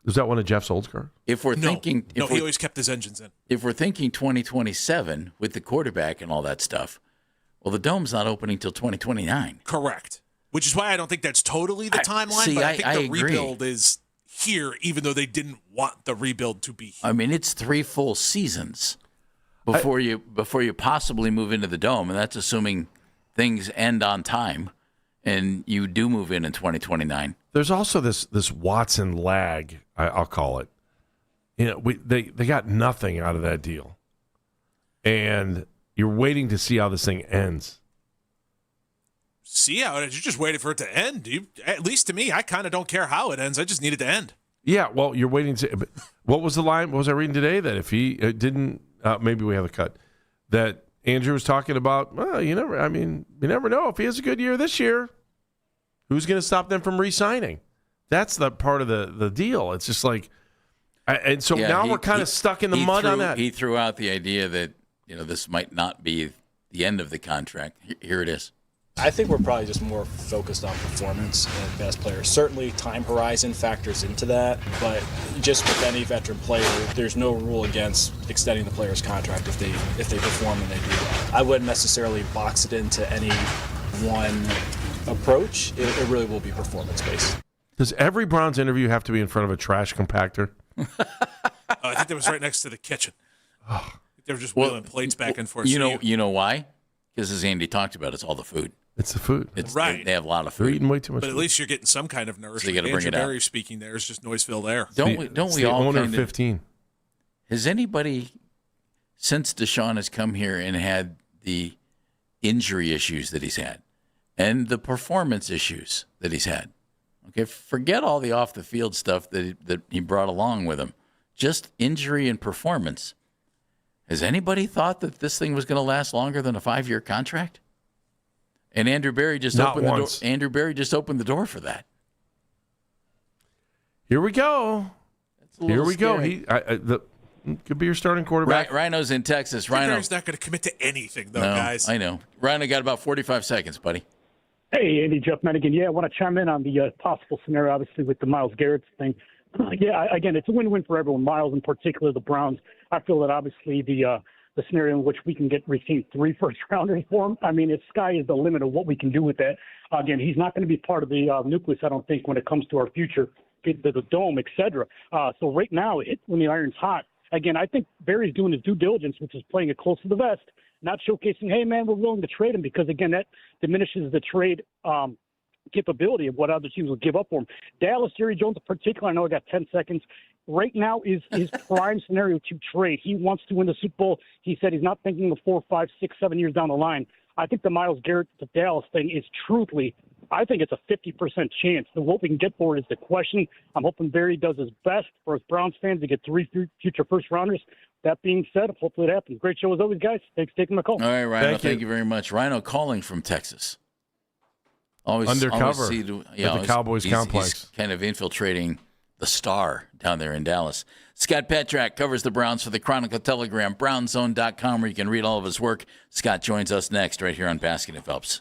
Is that one of Jeff's old cars? If we're thinking, he always kept his engines in. If we're thinking 2027 with the quarterback and all that stuff, well, the Dome's not opening till 2029. Correct. Which is why I don't think that's totally the timeline. But I think the rebuild is here, even though they didn't want the rebuild to be here. I mean, it's 3 full seasons before you possibly move into the Dome, and that's assuming things end on time and you do move in 2029. There's also this Watson lag, I'll call it. They got nothing out of that deal, and you're waiting to see how this thing ends. see how it is. You're just waiting for it to end. At least to me, I kind of don't care how it ends. I just need it to end. Yeah, well, you're waiting to. What was the line? What was I reading today? That if he didn't, maybe we have a cut. That Andrew was talking about. Well, you never know if he has a good year this year. Who's going to stop them from re-signing? That's the part of the deal. It's just like, and so now we're kind of stuck in the mud on that. He threw out the idea that this might not be the end of the contract. Here it is. I think we're probably just more focused on performance and best players. Certainly time horizon factors into that, but just with any veteran player, there's no rule against extending the player's contract if they perform and they do well. I wouldn't necessarily box it into any one approach. It really will be performance-based. Does every Browns interview have to be in front of a trash compactor? I think that was right next to the kitchen. They were just wheeling plates back and forth. You know why? Because as Andy talked about, it's all the food. It's the food. Right. They have a lot of They're food. eating way too much But at food. least you're getting some kind of nourishment. So you got to bring Andrew it out. Berry speaking there is just noise-filled air. Don't we all owner kind of 15. Has anybody, since Deshaun has come here and had the injury issues that he's had and the performance issues that he's had, okay, forget all the off-the-field stuff that he brought along with him, just injury and performance. Has anybody thought that this thing was going to last longer than a 5-year contract? And Andrew Berry just opened the door. Andrew Berry just opened the door for that. Here we go. Here we go. Could be your starting quarterback. Rhino's in Texas. Rhino. Berry's not going to commit to anything, though, guys. I know. Rhino got about 45 seconds, buddy. Hey, Andy, Jeff Medigan. Yeah, I want to chime in on the possible scenario, obviously, with the Myles Garrett thing. Again, it's a win-win for everyone. Myles, in particular, the Browns. I feel that obviously the scenario in which we can receive 3 first-rounders for him. I mean, the sky is the limit of what we can do with that. Again, he's not going to be part of the nucleus, I don't think, when it comes to our future, the dome, et cetera. So right now, when the iron's hot, again, I think Barry's doing his due diligence, which is playing it close to the vest, not showcasing, hey, man, we're willing to trade him, because, again, that diminishes the trade capability of what other teams will give up for him. Dallas, Jerry Jones in particular, I know I got 10 seconds. Right now is his prime scenario to trade. He wants to win the Super Bowl. He said he's not thinking of 4, 5, 6, 7 years down the line. I think the Myles Garrett to Dallas thing is truthfully, I think it's a 50% chance. What we can get for it is the question. I'm hoping Barry does his best for his Browns fans to get 3 future first-rounders. That being said, hopefully it happens. Great show as always, guys. Thanks for taking my call. All right, Rhino, thank you very much. Rhino calling from Texas. Undercover at the Cowboys complex. He's kind of infiltrating the Star down there in Dallas. Scott Petrak covers the Browns for the Chronicle Telegram, brownzone.com, where you can read all of his work. Scott joins us next right here on Basket and Phelps.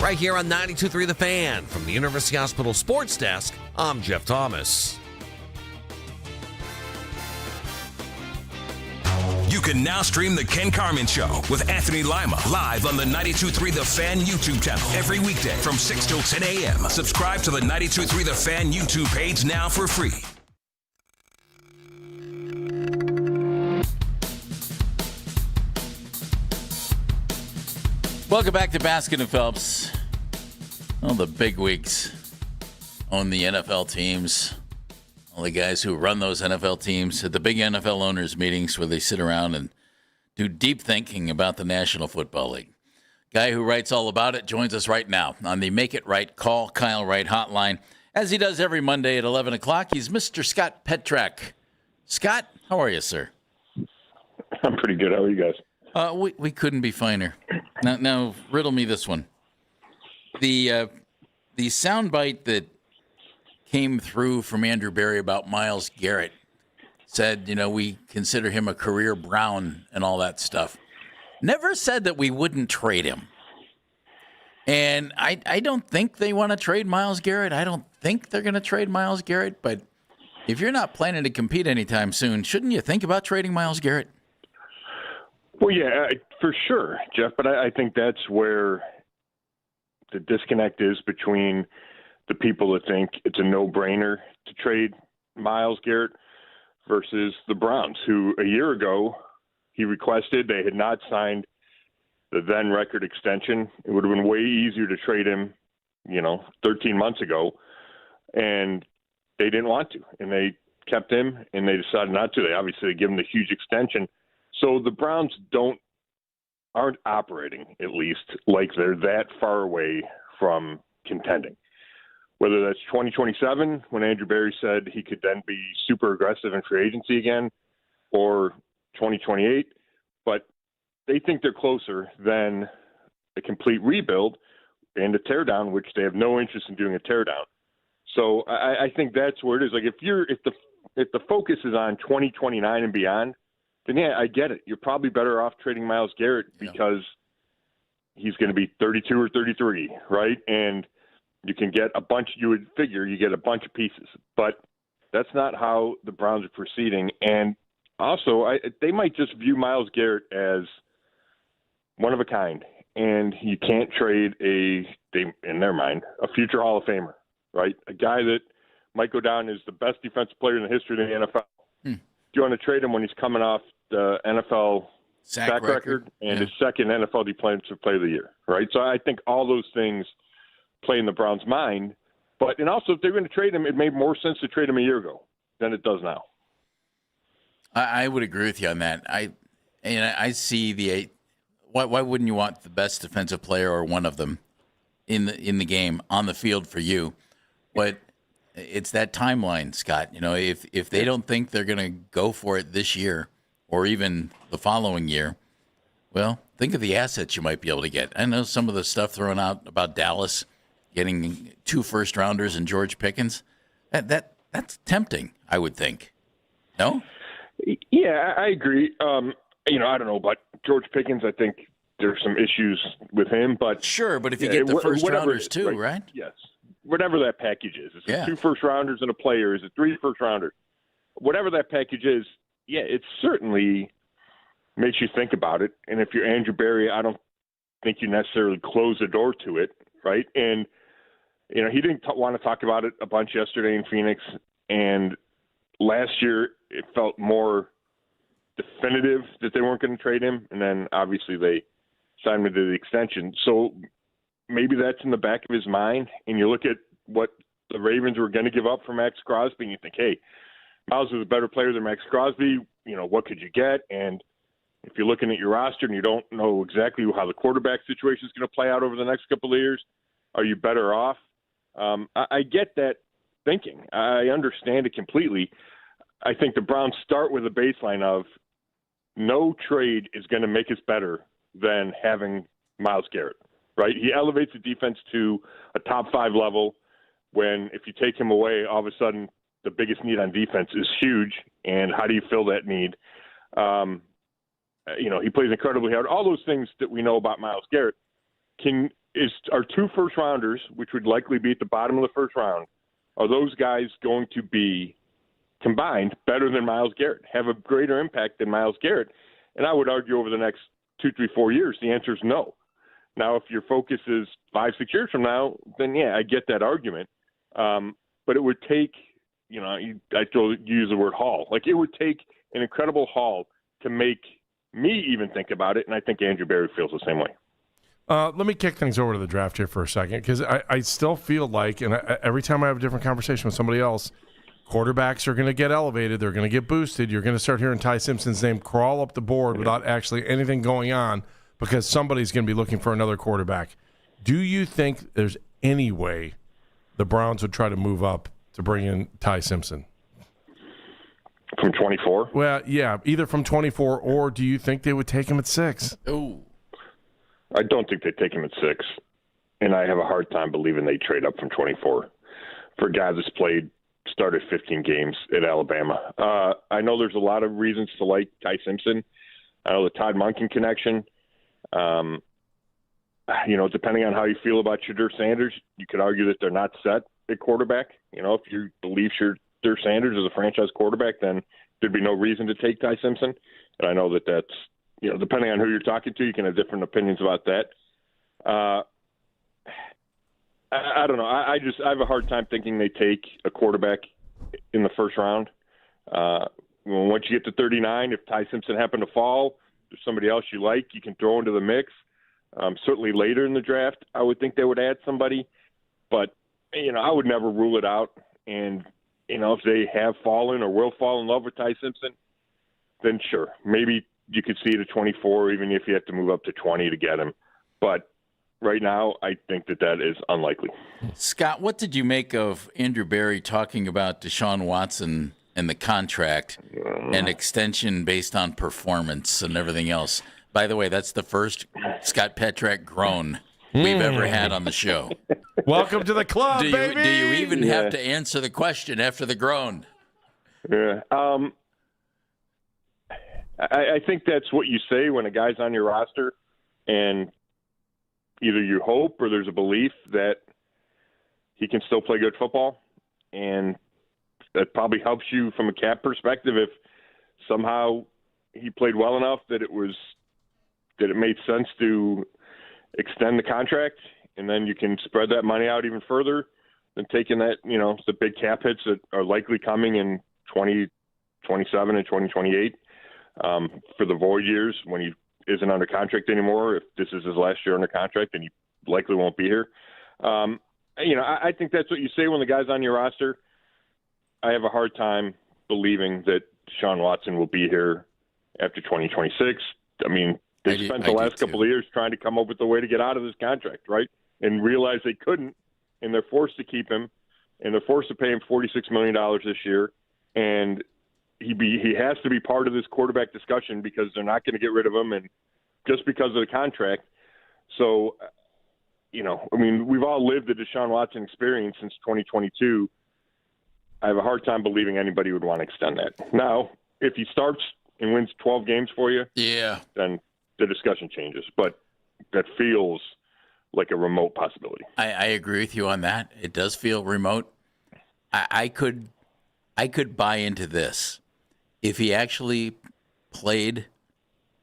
right here on 92.3 The Fan. From the University Hospital Sports Desk, I'm Jeff Thomas. You can now stream The Ken Carman Show with Anthony Lima live on the 92.3 The Fan YouTube channel every weekday from 6 till 10 a.m. Subscribe to the 92.3 The Fan YouTube page now for free. Welcome back to Baskin and Phelps. Well, the big wigs own the NFL teams. All the guys who run those NFL teams at the big NFL owners meetings where they sit around and do deep thinking about the National Football League. Guy who writes all about it joins us right now on the Make It Right Call Kyle Wright hotline. As he does every Monday at 11 o'clock, he's Mr. Scott Petrak. Scott, how are you, sir? I'm pretty good. How are you guys? We couldn't be finer. Now, riddle me this one. The soundbite that came through from Andrew Berry about Myles Garrett said, we consider him a career Brown and all that stuff. Never said that we wouldn't trade him. And I don't think they want to trade Myles Garrett. I don't think they're going to trade Myles Garrett. But if you're not planning to compete anytime soon, shouldn't you think about trading Myles Garrett? Well, yeah, for sure, Jeff. But I think that's where the disconnect is between the people that think it's a no-brainer to trade Myles Garrett versus the Browns, who a year ago he requested. They had not signed the then record extension. It would have been way easier to trade him, 13 months ago, and they didn't want to, and they kept him, and they decided not to. They obviously gave him the huge extension. So the Browns aren't operating, at least, like they're that far away from contending. Whether that's 2027, when Andrew Berry said he could then be super aggressive in free agency again, or 2028, but they think they're closer than a complete rebuild and a teardown, which they have no interest in doing a teardown. So I think that's where it is. Like if the focus is on 2029 and beyond, then yeah, I get it. You're probably better off trading Myles Garrett because he's going to be 32 or 33, right? And you can get a bunch. You would figure you get a bunch of pieces, but that's not how the Browns are proceeding. And also, they might just view Myles Garrett as one of a kind, and you can't trade in their mind, a future Hall of Famer, right? A guy that might go down as the best defensive player in the history of the NFL. Do you want to trade him when he's coming off the NFL sack record and his second NFL Defensive Player of the Year, right? So I think all those things play in the Browns' mind. And also, if they're going to trade him, it made more sense to trade him a year ago than it does now. I would agree with you on that. I see why wouldn't you want the best defensive player or one of them in the game on the field for you? But it's that timeline, Scott. If they don't think they're going to go for it this year or even the following year, well, think of the assets you might be able to get. I know some of the stuff thrown out about Dallas getting 2 first-rounders and George Pickens. That's tempting, I would think. No? Yeah, I agree. I don't know about George Pickens. I think there's some issues with him, but sure. But if you get the first-rounders too, right? Yes. Whatever that package is. Is it 2 first-rounders and a player? Is it 3 first-rounders? Whatever that package is, yeah, it certainly makes you think about it. And if you're Andrew Berry, I don't think you necessarily close the door to it, right? And, he didn't want to talk about it a bunch yesterday in Phoenix. And last year it felt more definitive that they weren't going to trade him. And then obviously they signed him to the extension. So maybe that's in the back of his mind. And you look at what the Ravens were going to give up for Max Crosby and you think, hey, Myles is a better player than Max Crosby. What could you get? And if you're looking at your roster and you don't know exactly how the quarterback situation is going to play out over the next couple of years, are you better off? I get that thinking. I understand it completely. I think the Browns start with a baseline of no trade is going to make us better than having Myles Garrett, right? He elevates the defense to a top 5 level when if you take him away, all of a sudden the biggest need on defense is huge. And how do you fill that need? He plays incredibly hard. All those things that we know about Myles Garrett is our 2 first-rounders, which would likely be at the bottom of the first round, are those guys going to be combined better than Myles Garrett, have a greater impact than Myles Garrett? And I would argue over the next 2, 3, 4 years, the answer is no. Now, if your focus is 5, 6 years from now, then yeah, I get that argument. But it would take, I use the word haul. Like, it would take an incredible haul to make me even think about it, and I think Andrew Berry feels the same way. Let me kick things over to the draft here for a second, because I still feel like, and every time I have a different conversation with somebody else, quarterbacks are going to get elevated. They're going to get boosted. You're going to start hearing Ty Simpson's name crawl up the board without actually anything going on, because somebody's going to be looking for another quarterback. Do you think there's any way the Browns would try to move up to bring in Ty Simpson? From 24? Well, yeah, either from 24, or do you think they would take him at 6? Oh, I don't think they'd take him at 6, and I have a hard time believing they trade up from 24 for a guy that's started 15 games at Alabama. I know there's a lot of reasons to like Ty Simpson. I know the Todd Monken connection. Depending on how you feel about Shadur Sanders, you could argue that they're not set at quarterback. If you believe Shadur Sanders is a franchise quarterback, then there'd be no reason to take Ty Simpson. And I know that that's, depending on who you're talking to, you can have different opinions about that. I don't know. I have a hard time thinking they take a quarterback in the first round. Once you get to 39, if Ty Simpson happened to fall, there's somebody else you like, you can throw into the mix. Certainly later in the draft, I would think they would add somebody. But, I would never rule it out. And, if they have fallen or will fall in love with Ty Simpson, then sure, maybe you could see it at 24, even if you have to move up to 20 to get him. But right now, I think that is unlikely. Scott, what did you make of Andrew Berry talking about Deshaun Watson and the contract and extension based on performance and everything else? By the way, that's the first Scott Petrak groan we've ever had on the show. Welcome to the club, baby! Do you even have to answer the question after the groan? Yeah. I think that's what you say when a guy's on your roster, and either you hope or there's a belief that he can still play good football, and that probably helps you from a cap perspective if somehow he played well enough that it made sense to extend the contract, and then you can spread that money out even further than taking that, the big cap hits that are likely coming in 2027 and 2028 for the void years when he isn't under contract anymore. If this is his last year under contract, then he likely won't be here. I think that's what you say when the guy's on your roster. I have a hard time believing that Deshaun Watson will be here after 2026. I mean, they spent the last couple of years trying to come up with a way to get out of this contract, right? And realize they couldn't, and they're forced to keep him, and they're forced to pay him $46 million this year. And he has to be part of this quarterback discussion because they're not going to get rid of him, and just because of the contract. So, we've all lived the Deshaun Watson experience since 2022. I have a hard time believing anybody would want to extend that. Now, if he starts and wins 12 games for you, then the discussion changes. But that feels like a remote possibility. I agree with you on that. It does feel remote. I could buy into this. If he actually played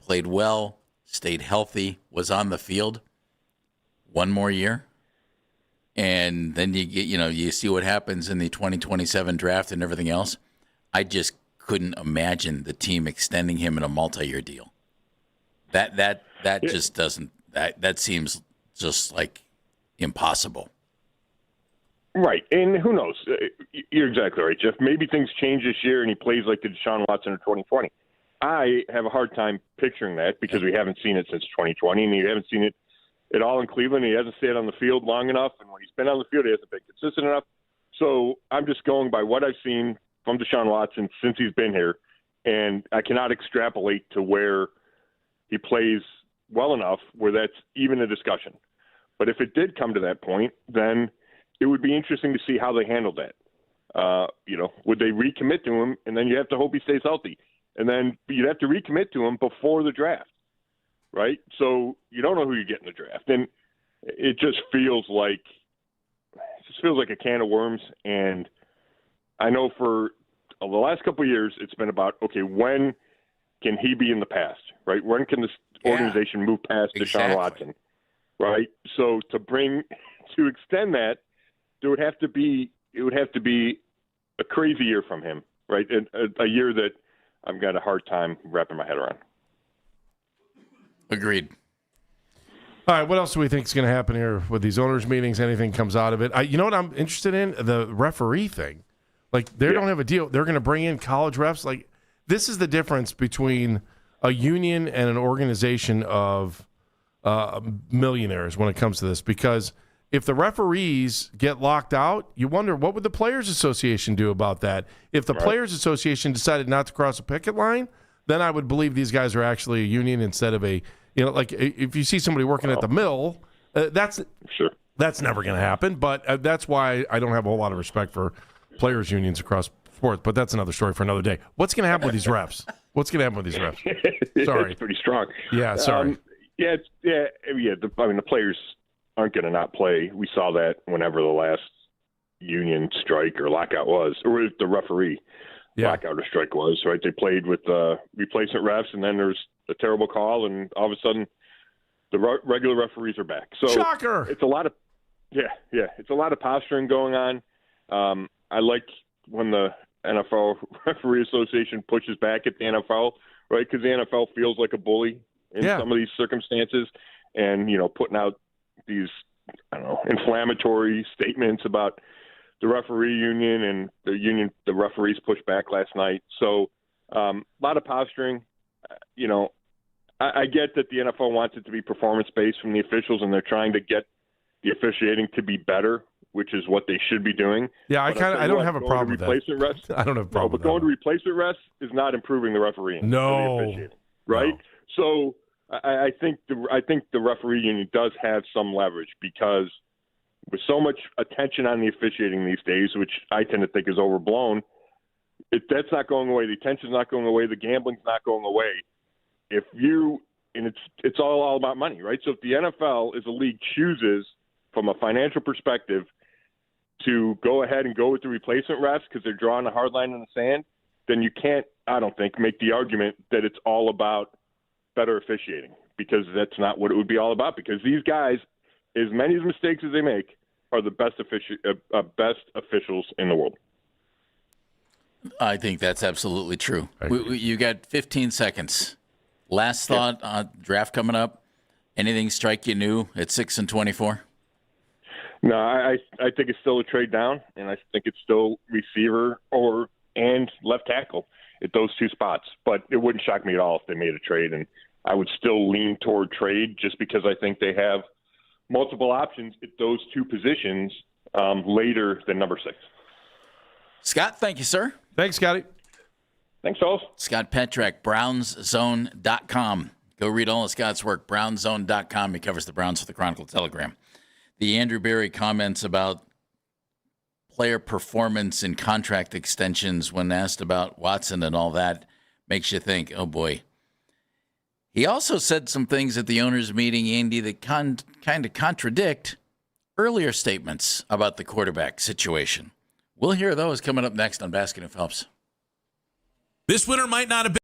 well, stayed healthy, was on the field one more year, and then you see what happens in the 2027 draft and everything else, I just couldn't imagine the team extending him in a multi-year deal. That just doesn't that seems just like impossible. Right, and who knows? You're exactly right, Jeff. Maybe things change this year and he plays like the Deshaun Watson of 2020. I have a hard time picturing that because we haven't seen it since 2020, and you haven't seen it at all in Cleveland. He hasn't stayed on the field long enough, and when he's been on the field, he hasn't been consistent enough. So I'm just going by what I've seen from Deshaun Watson since he's been here, and I cannot extrapolate to where he plays well enough where that's even a discussion. But if it did come to that point, then it would be interesting to see how they handled that. Would they recommit to him, and then you have to hope he stays healthy. And then you'd have to recommit to him before the draft, right? So you don't know who you get in the draft. And it just feels like a can of worms. And I know for the last couple of years, it's been about, okay, when can he be in the past, right? When can this organization move past Deshaun Watson, right? So to extend that, it would have to be a crazy year from him, right? A year that I've got a hard time wrapping my head around. Agreed. All right, what else do we think is going to happen here with these owners' meetings? Anything comes out of it? You know what I'm interested in? The referee thing. Like, they don't have a deal. They're going to bring in college refs. Like, this is the difference between a union and an organization of millionaires when it comes to this. Because if the referees get locked out, you wonder, what would the Players Association do about that? If the Players Association decided not to cross a picket line, then I would believe these guys are actually a union instead of a, like if you see somebody working at the mill, that's never going to happen. But that's why I don't have a whole lot of respect for players' unions across sports. But that's another story for another day. What's going to happen with these refs? What's going to happen with these refs? Sorry. It's pretty strong. Yeah, sorry. The players aren't going to not play. We saw that whenever the last union strike or lockout was, or the referee lockout or strike was, right? They played with replacement refs, and then there's a terrible call, and all of a sudden the regular referees are back. So shocker! It's a lot of it's a lot of posturing going on. I like when the NFL Referee Association pushes back at the NFL, right? Because the NFL feels like a bully in some of these circumstances, and putting out these inflammatory statements about the referee union, and the referees pushed back last night. So a lot of posturing. I get that the NFL wants it to be performance-based from the officials, and they're trying to get the officiating to be better, which is what they should be doing. Yeah, I don't have a problem with that. I don't have a problem with that. But going to replacement refs is not improving the refereeing. No. The officiating, right? No. So I think the referee union does have some leverage, because with so much attention on the officiating these days, which I tend to think is overblown, that's not going away. The attention's not going away. The gambling's not going away. It's all about money, right? So if the NFL, as a league, chooses from a financial perspective to go ahead and go with the replacement refs because they're drawing a hard line in the sand, then you can't, I don't think, make the argument that it's all about better officiating, because that's not what it would be all about. Because these guys, as many mistakes as they make, are the best officials in the world. I think that's absolutely true. You got 15 seconds. Last thought on draft coming up. Anything strike you new at 6-24? No, I think it's still a trade down, and I think it's still receiver and left tackle at those two spots. But it wouldn't shock me at all if they made a trade, and I would still lean toward trade just because I think they have multiple options at those two positions later than number 6. Scott, thank you, sir. Thanks, Scotty. Thanks, fellas. Scott Petrak, BrownsZone.com. Go read all of Scott's work, BrownsZone.com. He covers the Browns for the Chronicle-Telegram. The Andrew Berry comments about player performance and contract extensions when asked about Watson and all that makes you think, oh, boy. He also said some things at the owners' meeting, Andy, that kind of contradict earlier statements about the quarterback situation. We'll hear those coming up next on Baskin and Phelps. This winter might not have been.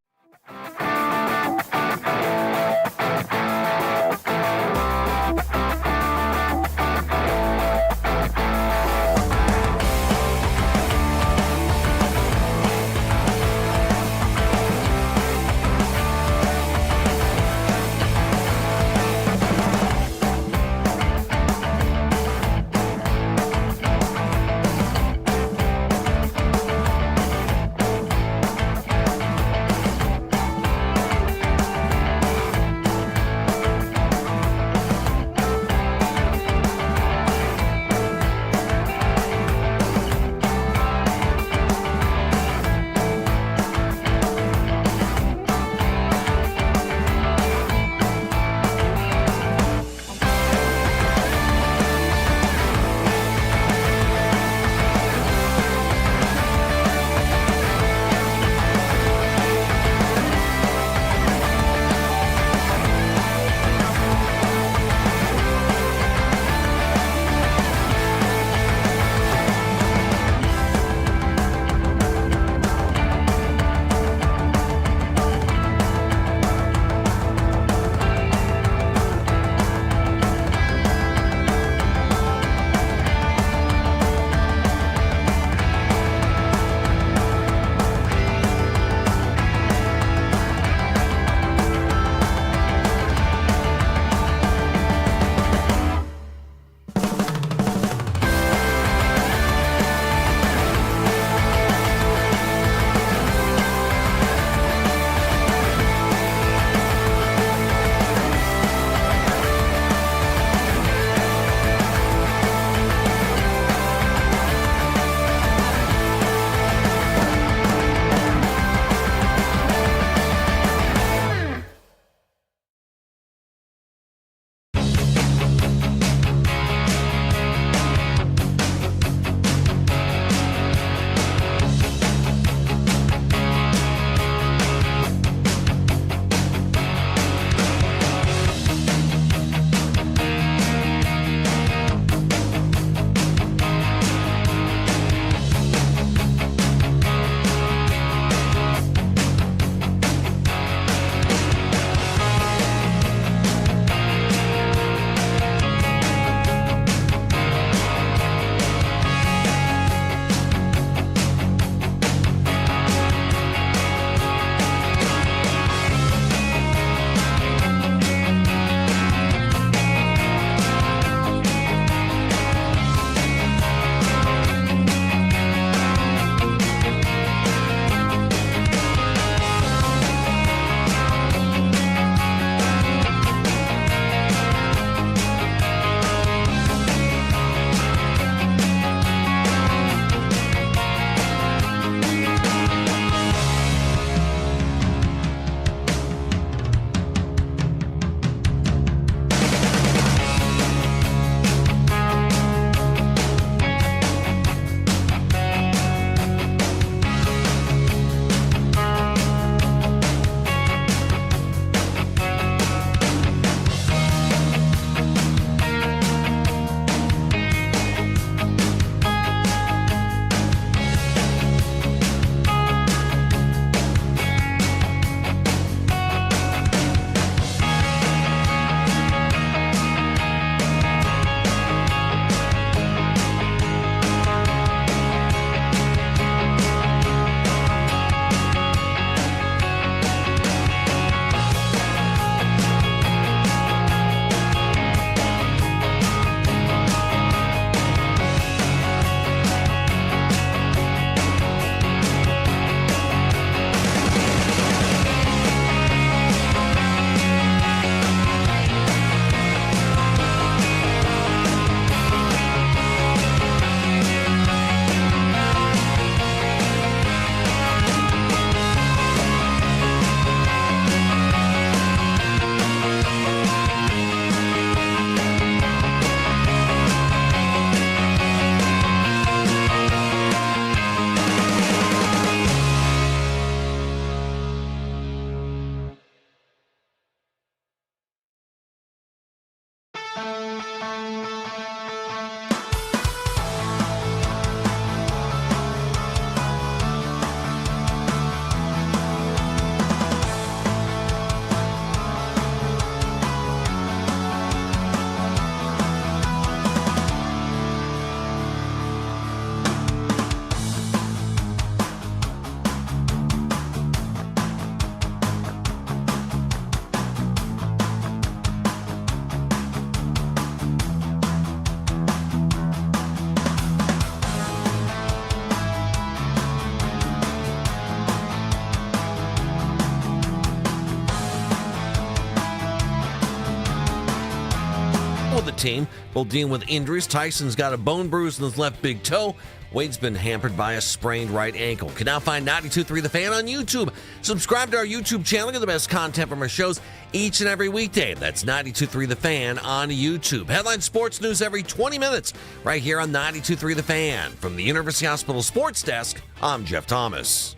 team. Both dealing with injuries. Tyson's got a bone bruise in his left big toe. Wade's been hampered by a sprained right ankle. Can now find 92.3 The Fan on YouTube. Subscribe to our YouTube channel. Get the best content from our shows each and every weekday. That's 92.3 The Fan on YouTube. Headline sports news every 20 minutes right here on 92.3 The Fan. From the University Hospital Sports Desk, I'm Jeff Thomas.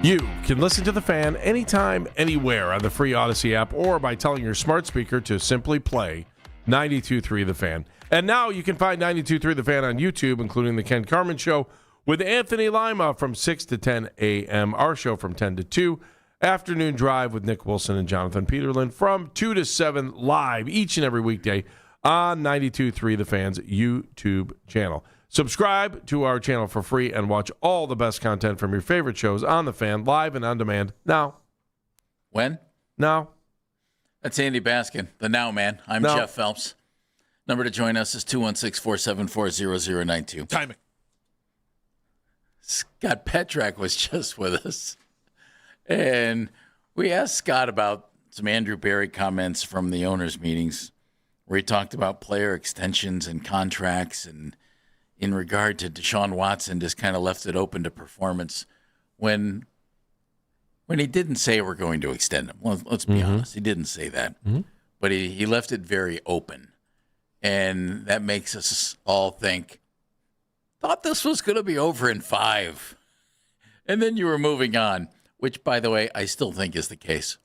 You can listen to The Fan anytime, anywhere on the free Odyssey app or by telling your smart speaker to simply play 92.3 The Fan. And now you can find 92.3 The Fan on YouTube, including The Ken Carman Show with Anthony Lima from 6 to 10 a.m., our show from 10 to 2, Afternoon Drive with Nick Wilson and Jonathan Peterlin from 2 to 7 live each and every weekday on 92.3 The Fan's YouTube channel. Subscribe to our channel for free and watch all the best content from your favorite shows on The Fan, live and on demand now. When? Now. That's Andy Baskin, the Now Man. I'm Jeff Phelps. Number to join us is 216-474-0092. Timing. Scott Petrak was just with us. And we asked Scott about some Andrew Berry comments from the owners' meetings where he talked about player extensions and contracts, and in regard to Deshaun Watson, just kind of left it open to performance when he didn't say we're going to extend him. Well, let's be honest. He didn't say that. But he left it very open. And that makes us all think, thought this was going to be over in 5. And then you were moving on, which, by the way, I still think is the case.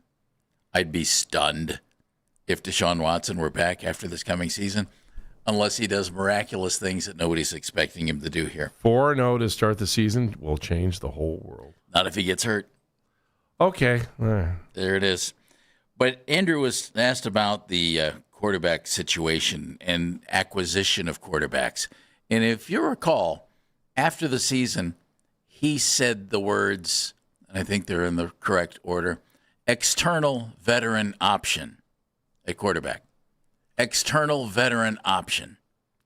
I'd be stunned if Deshaun Watson were back after this coming season, unless he does miraculous things that nobody's expecting him to do here. 4-0 to start the season will change the whole world. Not if he gets hurt. Okay. There it is. But Andrew was asked about the quarterback situation and acquisition of quarterbacks. And if you recall, after the season, he said the words, and I think they're in the correct order, external veteran option at quarterback. External veteran option.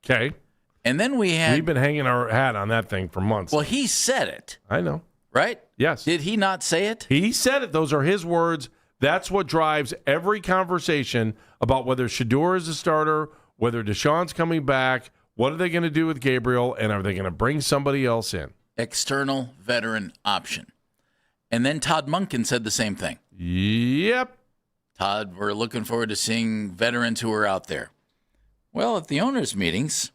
Okay. And then we've been hanging our hat on that thing for months. Well, he said it. I know. Right? Yes. Did he not say it? He said it. Those are his words. That's what drives every conversation about whether Shedeur is a starter, whether Deshaun's coming back, what are they going to do with Gabriel, and are they going to bring somebody else in? External veteran option. And then Todd Monken said the same thing. Yep. Todd, we're looking forward to seeing veterans who are out there. Well, at the owners' meetings,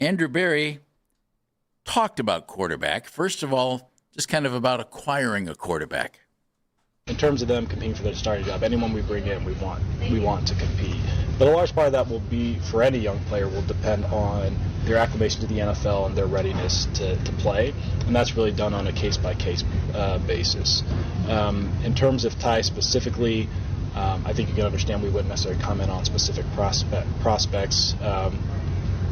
Andrew Berry talked about quarterback. First of all, just kind of about acquiring a quarterback. In terms of them competing for their starting job, anyone we bring in, we want to compete. But a large part of that will be, for any young player, will depend on their acclimation to the NFL and their readiness to play. And that's really done on a case-by-case basis. In terms of Ty specifically, I think you can understand we wouldn't necessarily comment on specific prospects.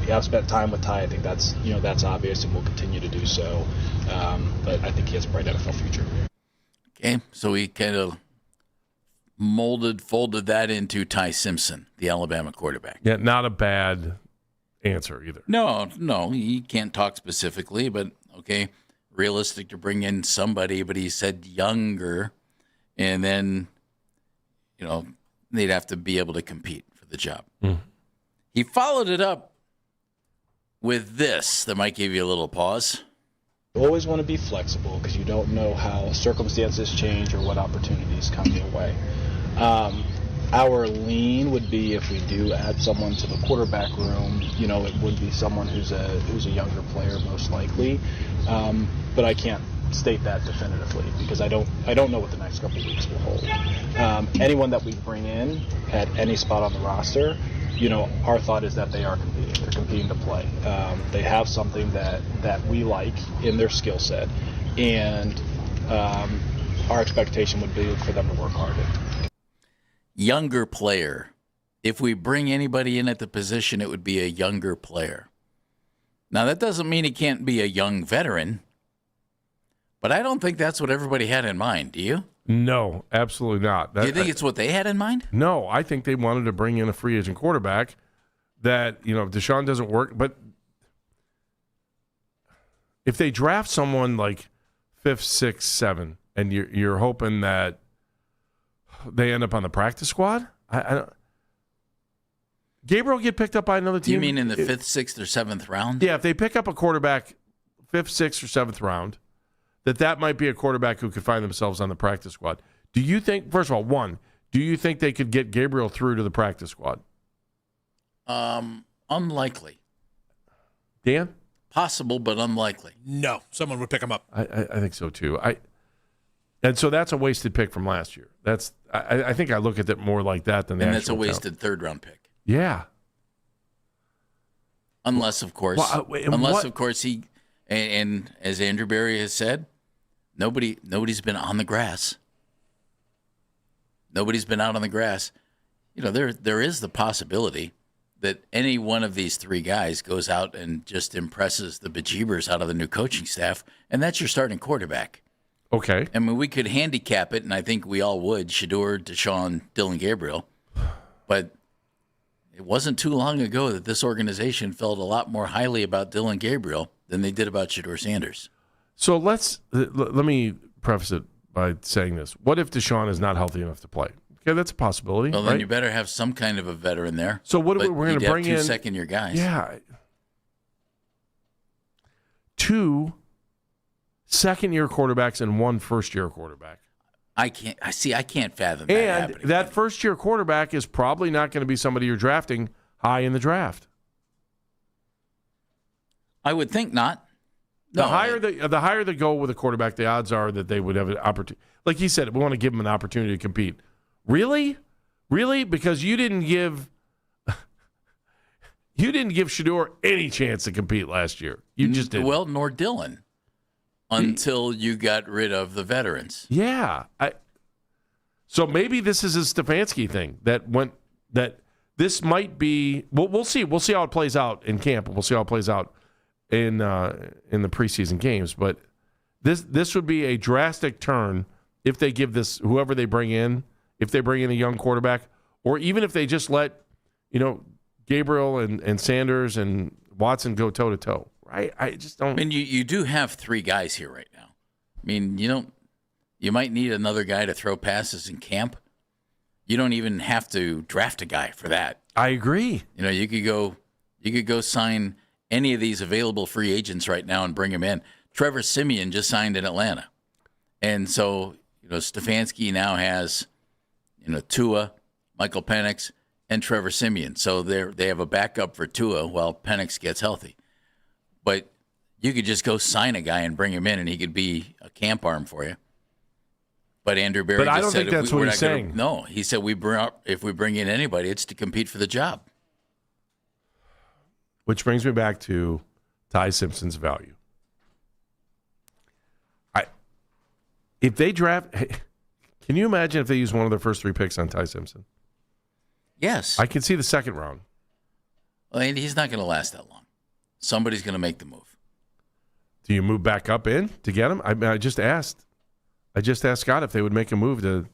We have spent time with Ty. I think that's obvious, and we'll continue to do so. But I think he has a bright NFL future. Okay, so we kind of folded that into Ty Simpson, the Alabama quarterback. Yeah, not a bad answer either. No, he can't talk specifically, but okay, realistic to bring in somebody, but he said younger, and then, they'd have to be able to compete for the job. He followed it up with this that might give you a little pause. You always want to be flexible because you don't know how circumstances change or what opportunities come your way. Our lean would be, if we do add someone to the quarterback room, it would be someone who's a younger player most likely. But I can't state that definitively because I don't know what the next couple of weeks will hold. Anyone that we bring in at any spot on the roster, our thought is that they are competing. They're competing to play. They have something that we like in their skill set, and our expectation would be for them to work hard. Younger player. If we bring anybody in at the position, it would be a younger player. Now, that doesn't mean he can't be a young veteran, but I don't think that's what everybody had in mind. Do you? No, absolutely not. Do you think it's what they had in mind? No, I think they wanted to bring in a free agent quarterback that, if Deshaun doesn't work, but if they draft someone like 5th, 6th, 7th, and you're hoping that they end up on the practice squad. I don't. Gabriel get picked up by another team? You mean in the 5th, 6th, or 7th round? Yeah, if they pick up a quarterback 5th, 6th, or 7th round, that might be a quarterback who could find themselves on the practice squad. Do you think, first of all, do you think they could get Gabriel through to the practice squad? Unlikely. Dan? Possible, but unlikely. No, someone would pick him up. I think so too. And so that's a wasted pick from last year. I think I look at it more like that than the and actual that's a wasted 3rd-round pick. Yeah. Unless, of course, of course he, and as Andrew Berry has said, nobody's been on the grass. Nobody's been out on the grass. You know, there is the possibility that any one of these 3 guys goes out and just impresses the bejeebers out of the new coaching staff, and that's your starting quarterback. Okay. I mean, we could handicap it, and I think we all would, Shedeur, Deshaun, Dylan Gabriel. But it wasn't too long ago that this organization felt a lot more highly about Dylan Gabriel than they did about Shedeur Sanders. So let me preface it by saying this. What if Deshaun is not healthy enough to play? Okay, that's a possibility. Well, then right? you better have some kind of a veteran there. So we're going to bring 2 in second-year guys. Yeah. 2 second-year quarterbacks and 1 first-year quarterback. I can't fathom that and happening. that first-year quarterback is probably not going to be somebody you're drafting high in the draft. I would think not. The higher they go with a quarterback, the odds are that they would have an opportunity. Like he said, we want to give them an opportunity to compete. Really? Because you didn't give Shedeur any chance to compete last year. You just didn't. Well, nor Dylan. Until you got rid of the veterans. Yeah. So maybe this is a Stefanski thing that this might be. We'll see. We'll see how it plays out in camp. We'll see how it plays out in the preseason games. But this would be a drastic turn if they give this whoever they bring in, if they bring in a young quarterback, or even if they just let Gabriel and Sanders and Watson go toe to toe. I just don't. I mean, you do have 3 guys here right now. I mean, you might need another guy to throw passes in camp. You don't even have to draft a guy for that. I agree. You could go sign any of these available free agents right now and bring him in. Trevor Siemian just signed in Atlanta. And so, Stefanski now has, Tua, Michael Penix, and Trevor Siemian. So they have a backup for Tua while Penix gets healthy. But you could just go sign a guy and bring him in, and he could be a camp arm for you. But Andrew Berry I don't think that's what he's saying. No, he said if we bring in anybody, it's to compete for the job. Which brings me back to Ty Simpson's value. If they draft, can you imagine if they use one of their first 3 picks on Ty Simpson? Yes. I can see the second round. Well, and he's not going to last that long. Somebody's going to make the move. Do you move back up in to get him? I just asked Scott if they would make a move to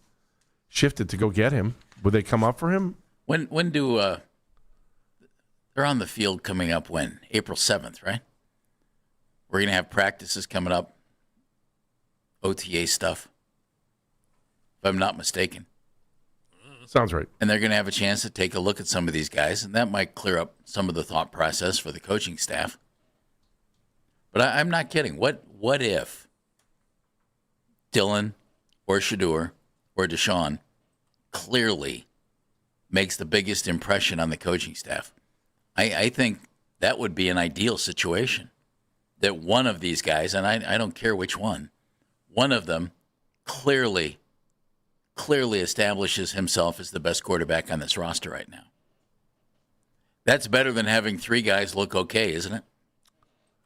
shift it to go get him. Would they come up for him? When do they're on the field coming up when? April 7th, right? We're going to have practices coming up, OTA stuff, if I'm not mistaken. Sounds right. And they're going to have a chance to take a look at some of these guys, and that might clear up some of the thought process for the coaching staff. But I'm not kidding. What if Dylan or Shedeur or Deshaun clearly makes the biggest impression on the coaching staff? I think that would be an ideal situation, that one of these guys, and I don't care which one of them clearly establishes himself as the best quarterback on this roster right now. That's better than having 3 guys look okay, isn't it?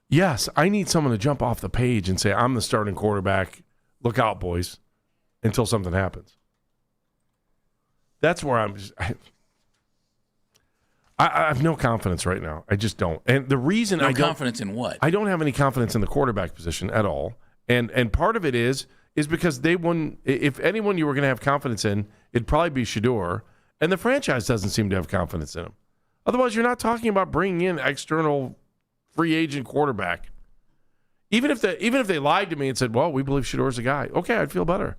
Yes, I need someone to jump off the page and say, I'm the starting quarterback. Look out, boys, until something happens. That's where I have no confidence right now. I just don't. And the reason confidence in what? I don't have any confidence in the quarterback position at all. And part of it is because they wouldn't. If anyone you were going to have confidence in, it'd probably be Shedeur, and the franchise doesn't seem to have confidence in him. Otherwise, you're not talking about bringing in external free agent quarterback. Even if they lied to me and said, "Well, we believe Shedeur's a guy," okay, I'd feel better.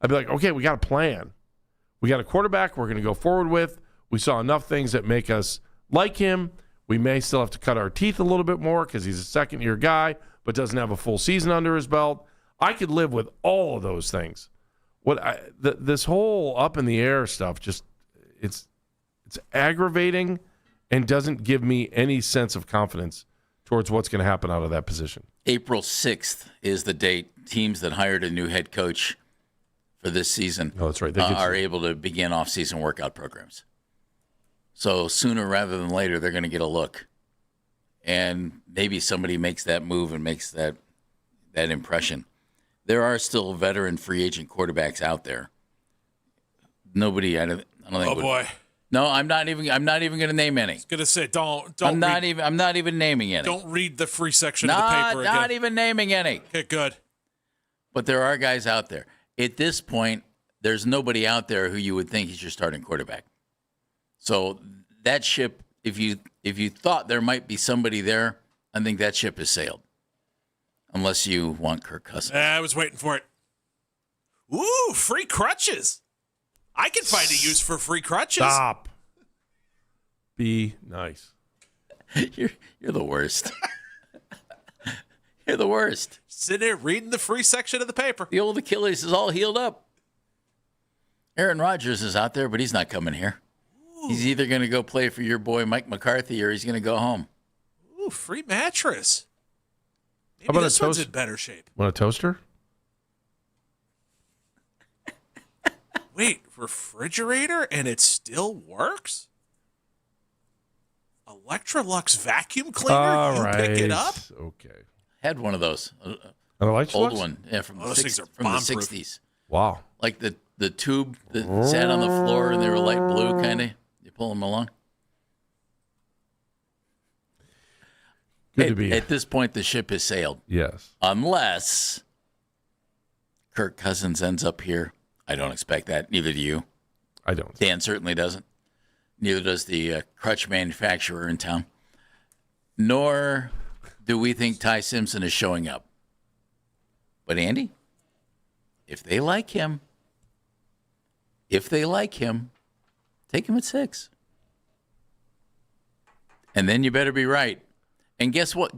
I'd be like, "Okay, we got a plan." We got a quarterback we're going to go forward with. We saw enough things that make us like him. We may still have to cut our teeth a little bit more because he's a second-year guy but doesn't have a full season under his belt. I could live with all of those things. This whole up-in-the-air stuff, just it's aggravating and doesn't give me any sense of confidence towards what's going to happen out of that position. April 6th is the date teams that hired a new head coach for this season that's right. Are able to begin off-season workout programs. So sooner rather than later, they're going to get a look. And maybe somebody makes that move and makes that impression. There are still veteran free agent quarterbacks out there. Nobody, I don't think. Oh, boy. No, I'm not even going to name any. I was going to say, don't. I'm not even naming any. Don't read the free section of the paper again. Not even naming any. Okay, good. But there are guys out there. At this point, there's nobody out there who you would think is your starting quarterback. So that ship, if you thought there might be somebody there, I think that ship has sailed. Unless you want Kirk Cousins. I was waiting for it. Ooh, free crutches. I can find a use for free crutches. Stop. Be nice. You're the worst. You're the worst. Sitting there reading the free section of the paper. The old Achilles is all healed up. Aaron Rodgers is out there, but he's not coming here. Ooh. He's either going to go play for your boy Mike McCarthy or he's going to go home. Ooh, free mattress. Maybe How about this a one's toast? in better shape. Want a toaster? Wait, refrigerator and it still works? Electrolux vacuum cleaner? All you right. pick it up? Okay. Had one of those. An Electrolux? Old one. Yeah, from those things are from the bomb-proof. 60s. Wow. Like the tube that sat on the floor and they were light blue, kind of. You pull them along. Good to be. At this point, the ship has sailed. Yes. Unless Kirk Cousins ends up here. I don't expect that. Neither do you. I don't. Dan certainly doesn't. Neither does the crutch manufacturer in town. Nor do we think Ty Simpson is showing up. But Andy, if they like him, take him at 6. And then you better be right. And guess what?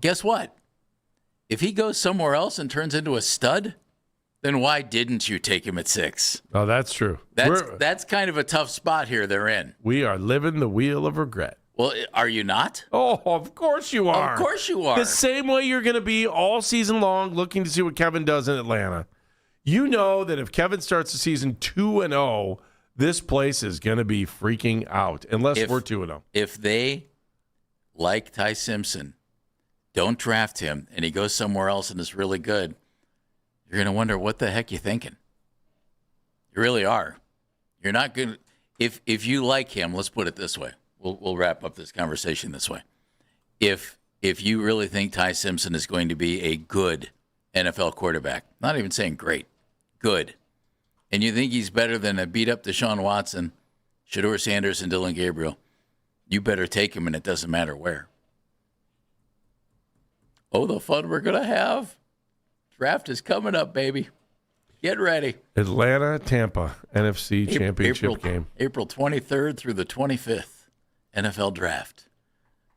If he goes somewhere else and turns into a stud, then why didn't you take him at 6? Oh, that's true. That's kind of a tough spot here they're in. We are living the wheel of regret. Well, are you not? Oh, of course you are. Of course you are. The same way you're going to be all season long looking to see what Kevin does in Atlanta. You know that if Kevin starts the season 2-0, this place is going to be freaking out unless we're 2-0. If they, like Ty Simpson, don't draft him and he goes somewhere else and is really good, you're going to wonder what the heck you're thinking. You really are. You're not going to – if you like him, let's put it this way. We'll wrap up this conversation this way. If you really think Ty Simpson is going to be a good NFL quarterback, not even saying great, good, and you think he's better than a beat-up Deshaun Watson, Shedeur Sanders, and Dylan Gabriel, you better take him, and it doesn't matter where. Oh, the fun we're going to have. Draft is coming up, baby. Get ready. Atlanta, Tampa, NFC Championship game. April 23rd through the 25th. NFL Draft.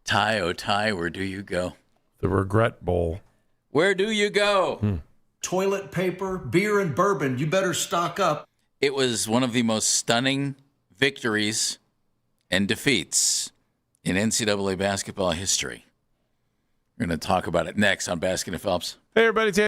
Ty, oh Ty, where do you go? The Regret Bowl. Where do you go? Toilet paper, beer, and bourbon. You better stock up. It was one of the most stunning victories and defeats in NCAA basketball history. We're going to talk about it next on Baskin and Phelps. Hey, everybody.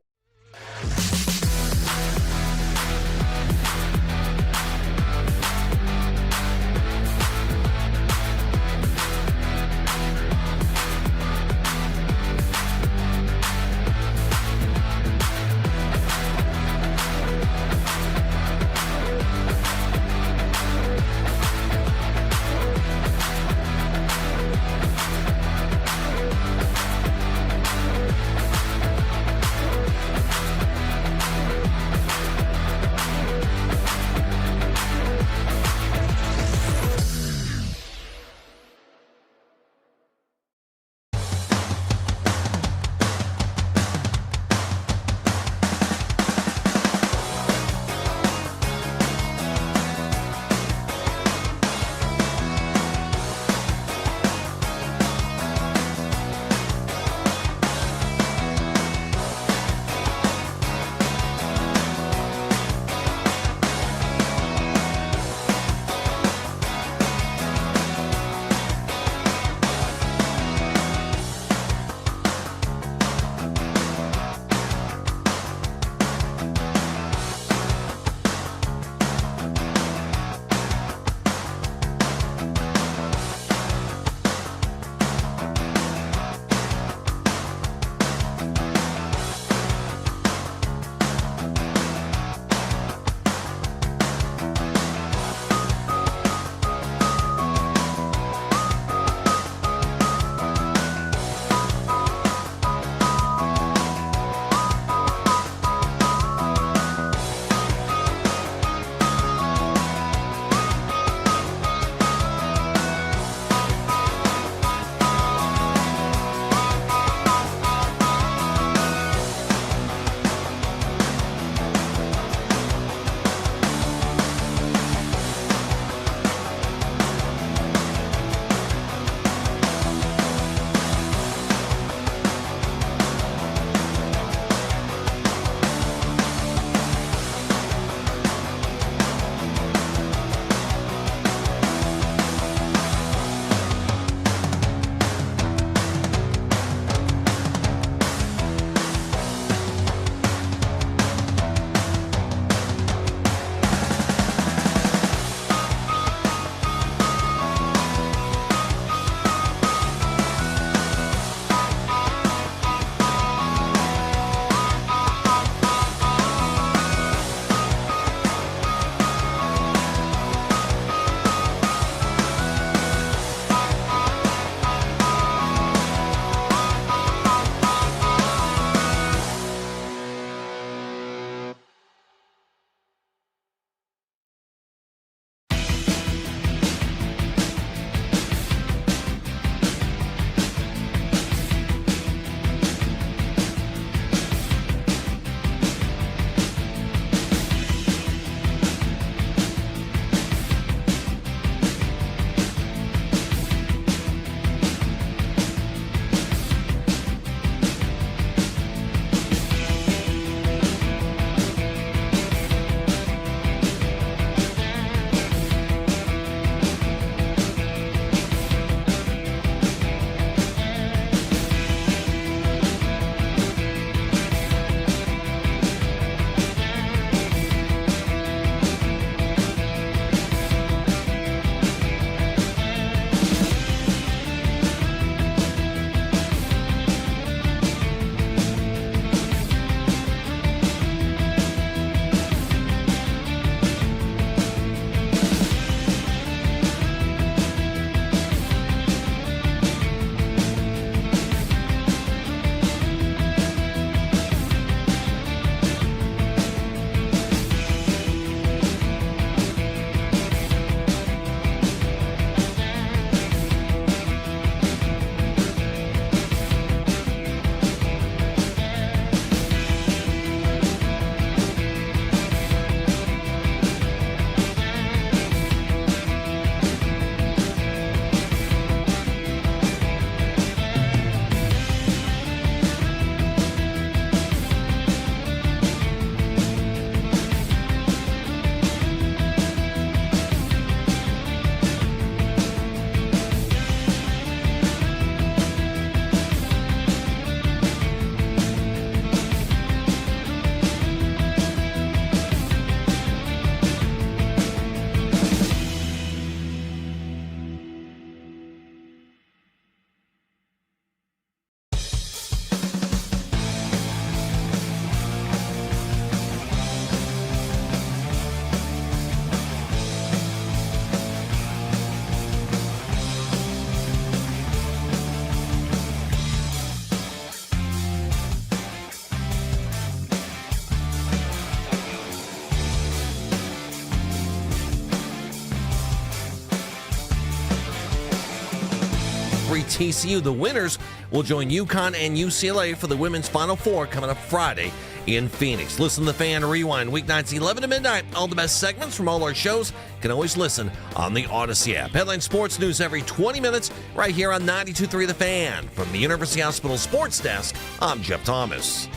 TCU. The winners will join UConn and UCLA for the women's Final Four coming up Friday in Phoenix. Listen to the Fan Rewind weeknights 11 to midnight. All the best segments from all our shows you can always listen on the Odyssey app. Headline sports news every 20 minutes right here on 92.3 The Fan. From the University Hospital Sports Desk, I'm Jeff Thomas.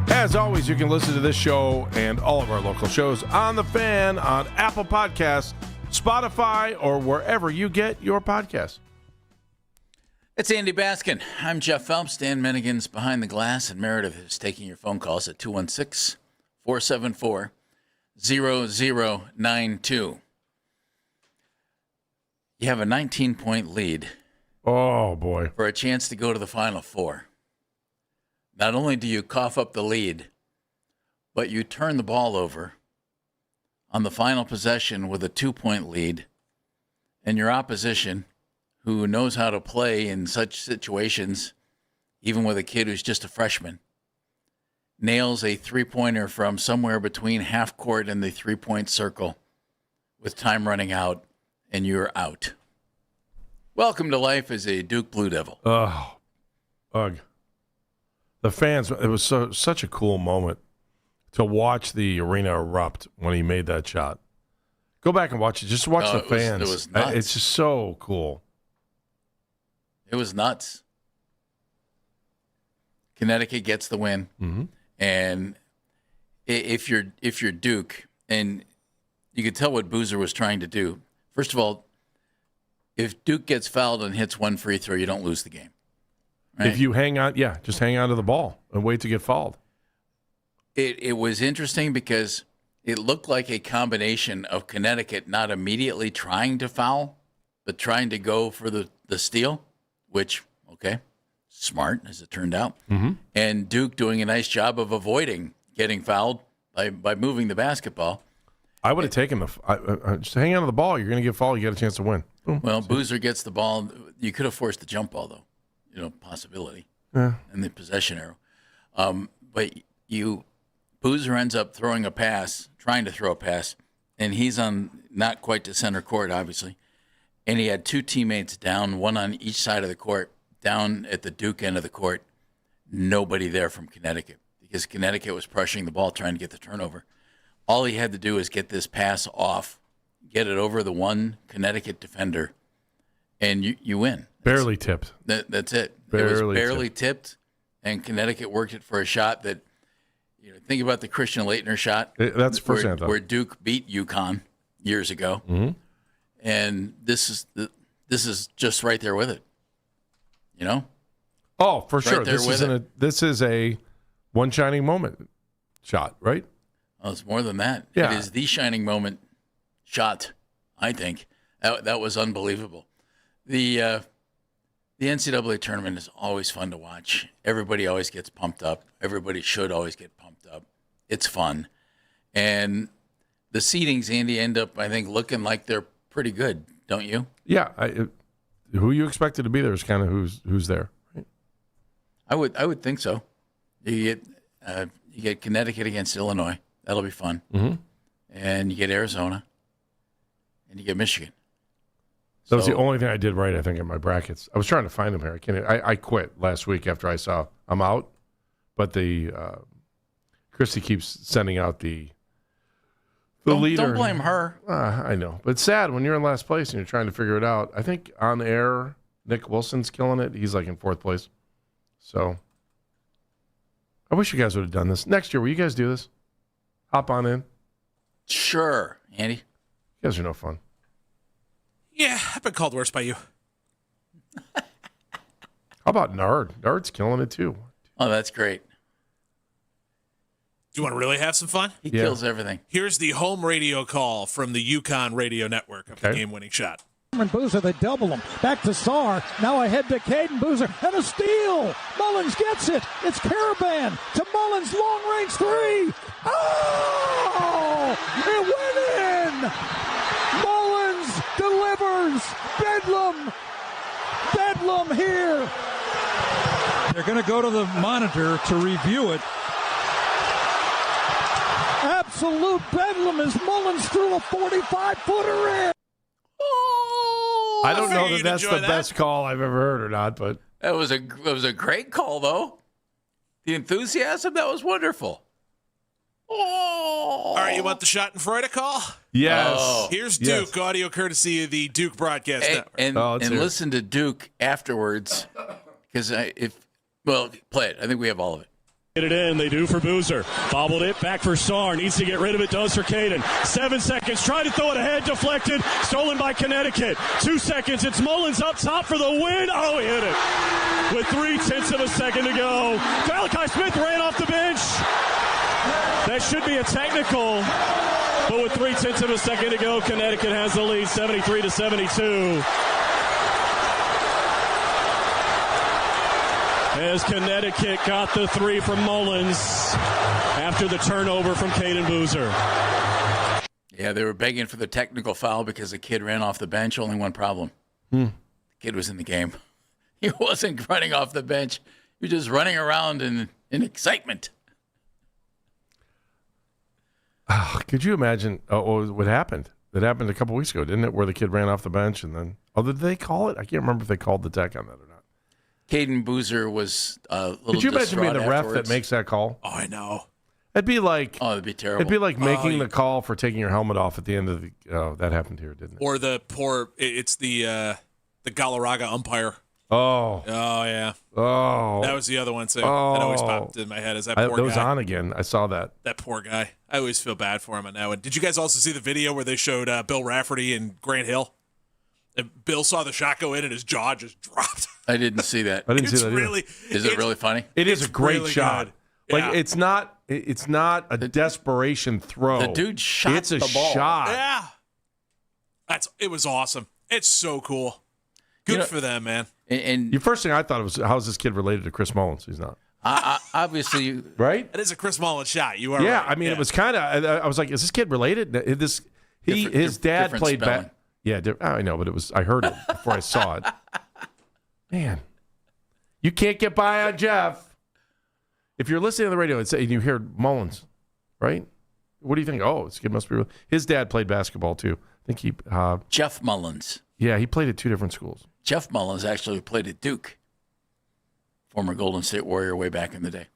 As always, you can listen to this show and all of our local shows on The Fan, on Apple Podcasts, Spotify, or wherever you get your podcasts. It's Andy Baskin. I'm Jeff Phelps. Dan Menigan's behind the glass, and Meredith is taking your phone calls at 216-474-0092. You have a 19-point lead. Oh, boy. For a chance to go to the Final Four. Not only do you cough up the lead, but you turn the ball over on the final possession with a 2-point lead, and your opposition, who knows how to play in such situations, even with a kid who's just a freshman, nails a three-pointer from somewhere between half court and the three-point circle with time running out, and you're out. Welcome to life as a Duke Blue Devil. Oh, ugh. The fans, it was such a cool moment to watch the arena erupt when he made that shot. Go back and watch it. Just watch the fans. It was nuts. It's just so cool. It was nuts. Connecticut gets the win. Mm-hmm. And if you're Duke, and you could tell what Boozer was trying to do. First of all, if Duke gets fouled and hits one free throw, you don't lose the game. Right? If you hang on, just hang on to the ball and wait to get fouled. It was interesting because it looked like a combination of Connecticut not immediately trying to foul, but trying to go for the steal, which, okay, smart as it turned out. Mm-hmm. And Duke doing a nice job of avoiding getting fouled by moving the basketball. I would have taken just hang on to the ball. You're going to get fouled. You got a chance to win. Boom. Well, Boozer gets the ball. You could have forced the jump ball, though. Possibility. Yeah. And the possession arrow. But Boozer ends up trying to throw a pass, and he's on not quite to center court, obviously. And he had two teammates down, one on each side of the court, down at the Duke end of the court. Nobody there from Connecticut because Connecticut was pressuring the ball, trying to get the turnover. All he had to do is get this pass off, get it over the one Connecticut defender, and you win. Barely tipped. That's it. It was barely tipped, and Connecticut worked it for a shot that, think about the Christian Laettner shot. That's the first time. Where Duke beat UConn years ago. Mm-hmm. And this is just right there with it. Oh, for sure. Right this is a one shining moment shot, right? Oh, it's more than that. Yeah. It is the shining moment shot, I think. That was unbelievable. The NCAA tournament is always fun to watch. Everybody always gets pumped up. Everybody should always get pumped up. It's fun. And the seedings, Andy, end up, I think, looking like they're pretty good, don't you? Yeah. Who you expected to be there is kind of who's there. Right? I would think so. You get Connecticut against Illinois. That'll be fun. Mm-hmm. And you get Arizona. And you get Michigan. That was the only thing I did right, I think, in my brackets. I was trying to find them here. I quit last week after I saw I'm out. But Christy keeps sending out the leader. Don't blame her. I know. But it's sad when you're in last place and you're trying to figure it out. I think on air, Nick Wilson's killing it. He's like in fourth place. So I wish you guys would have done this. Next year, will you guys do this? Hop on in. Sure, Andy. You guys are no fun. Yeah, I've been called worse by you. How about Nard? Nard's killing it too. Oh, that's great. Do you want to really have some fun? He kills everything. Here's the home radio call from the UConn radio network of the game-winning shot. Boozer, they double him. Back to Sarr. Now ahead to Caden Boozer. And a steal. Mullins gets it. It's Caravan to Mullins. Long-range three. Oh! It went in! Mullins delivers. Bedlam here. They're going to go to the monitor to review it. absolute bedlam as Mullins threw a 45-footer in. I don't know that that's the best call I've ever heard or not, but it was a great call, though. The enthusiasm, that was wonderful. All right, you want the Schadenfreude call? Yes. Here's Duke, audio courtesy of the Duke Broadcast Network. And listen to Duke afterwards, because play it. I think we have all of it. Get it in. They do for Boozer. Bobbled it. Back for Sarr. Needs to get rid of it. Does for Caden. 7 seconds. Trying to throw it ahead. Deflected. Stolen by Connecticut. 2 seconds. It's Mullins up top for the win. Oh, he hit it. With 0.3 of a second to go. Malachi Smith ran off the bench. That should be a technical. But with 0.3 of a second to go, Connecticut has the lead 73-72. As Connecticut got the 3 from Mullins after the turnover from Caden Boozer. Yeah, they were begging for the technical foul because the kid ran off the bench. Only one problem. The kid was in the game. He wasn't running off the bench. He was just running around in excitement. Could you imagine what happened? That happened a couple weeks ago, didn't it? Where the kid ran off the bench and then... did they call it? I can't remember if they called the tech on that or not. Caden Boozer was a little Could you imagine being the ref afterwards. that makes that call? Oh, I know. It'd be like... Oh, it'd be terrible. It'd be like making the call for taking your helmet off at the end of the... Oh, that happened here, didn't it? Or it's the Galarraga umpire. Oh, yeah. Oh. That was the other one, too. That always popped in my head. Is that poor That was guy. on again. I saw that. That poor guy. I always feel bad for him on that one. Did you guys also see the video where they showed Bill Rafferty and Grant Hill? And Bill saw the shot go in and his jaw just dropped. I didn't see that. I didn't see that really, Is it really funny? It is a great really shot. good. Like it's not a desperation throw. The dude shot It's a the ball. shot. Yeah. It was awesome. It's so cool. Good for them, man. And the first thing I thought was, how's this kid related to Chris Mullins? He's not. Obviously, right? It is a Chris Mullins shot. You are Yeah, right. I mean, it was kind of. I was like, is this kid related? His dad different played spelling. back. Yeah, I know, but it was. I heard it before I saw it. Man, you can't get by on Jeff. If you're listening to the radio and you hear Mullins, right? What do you think? Oh, this kid must be real. His dad played basketball too. I think he. Jeff Mullins. Yeah, he played at 2 different schools. Jeff Mullins actually played at Duke. Former Golden State Warrior way back in the day.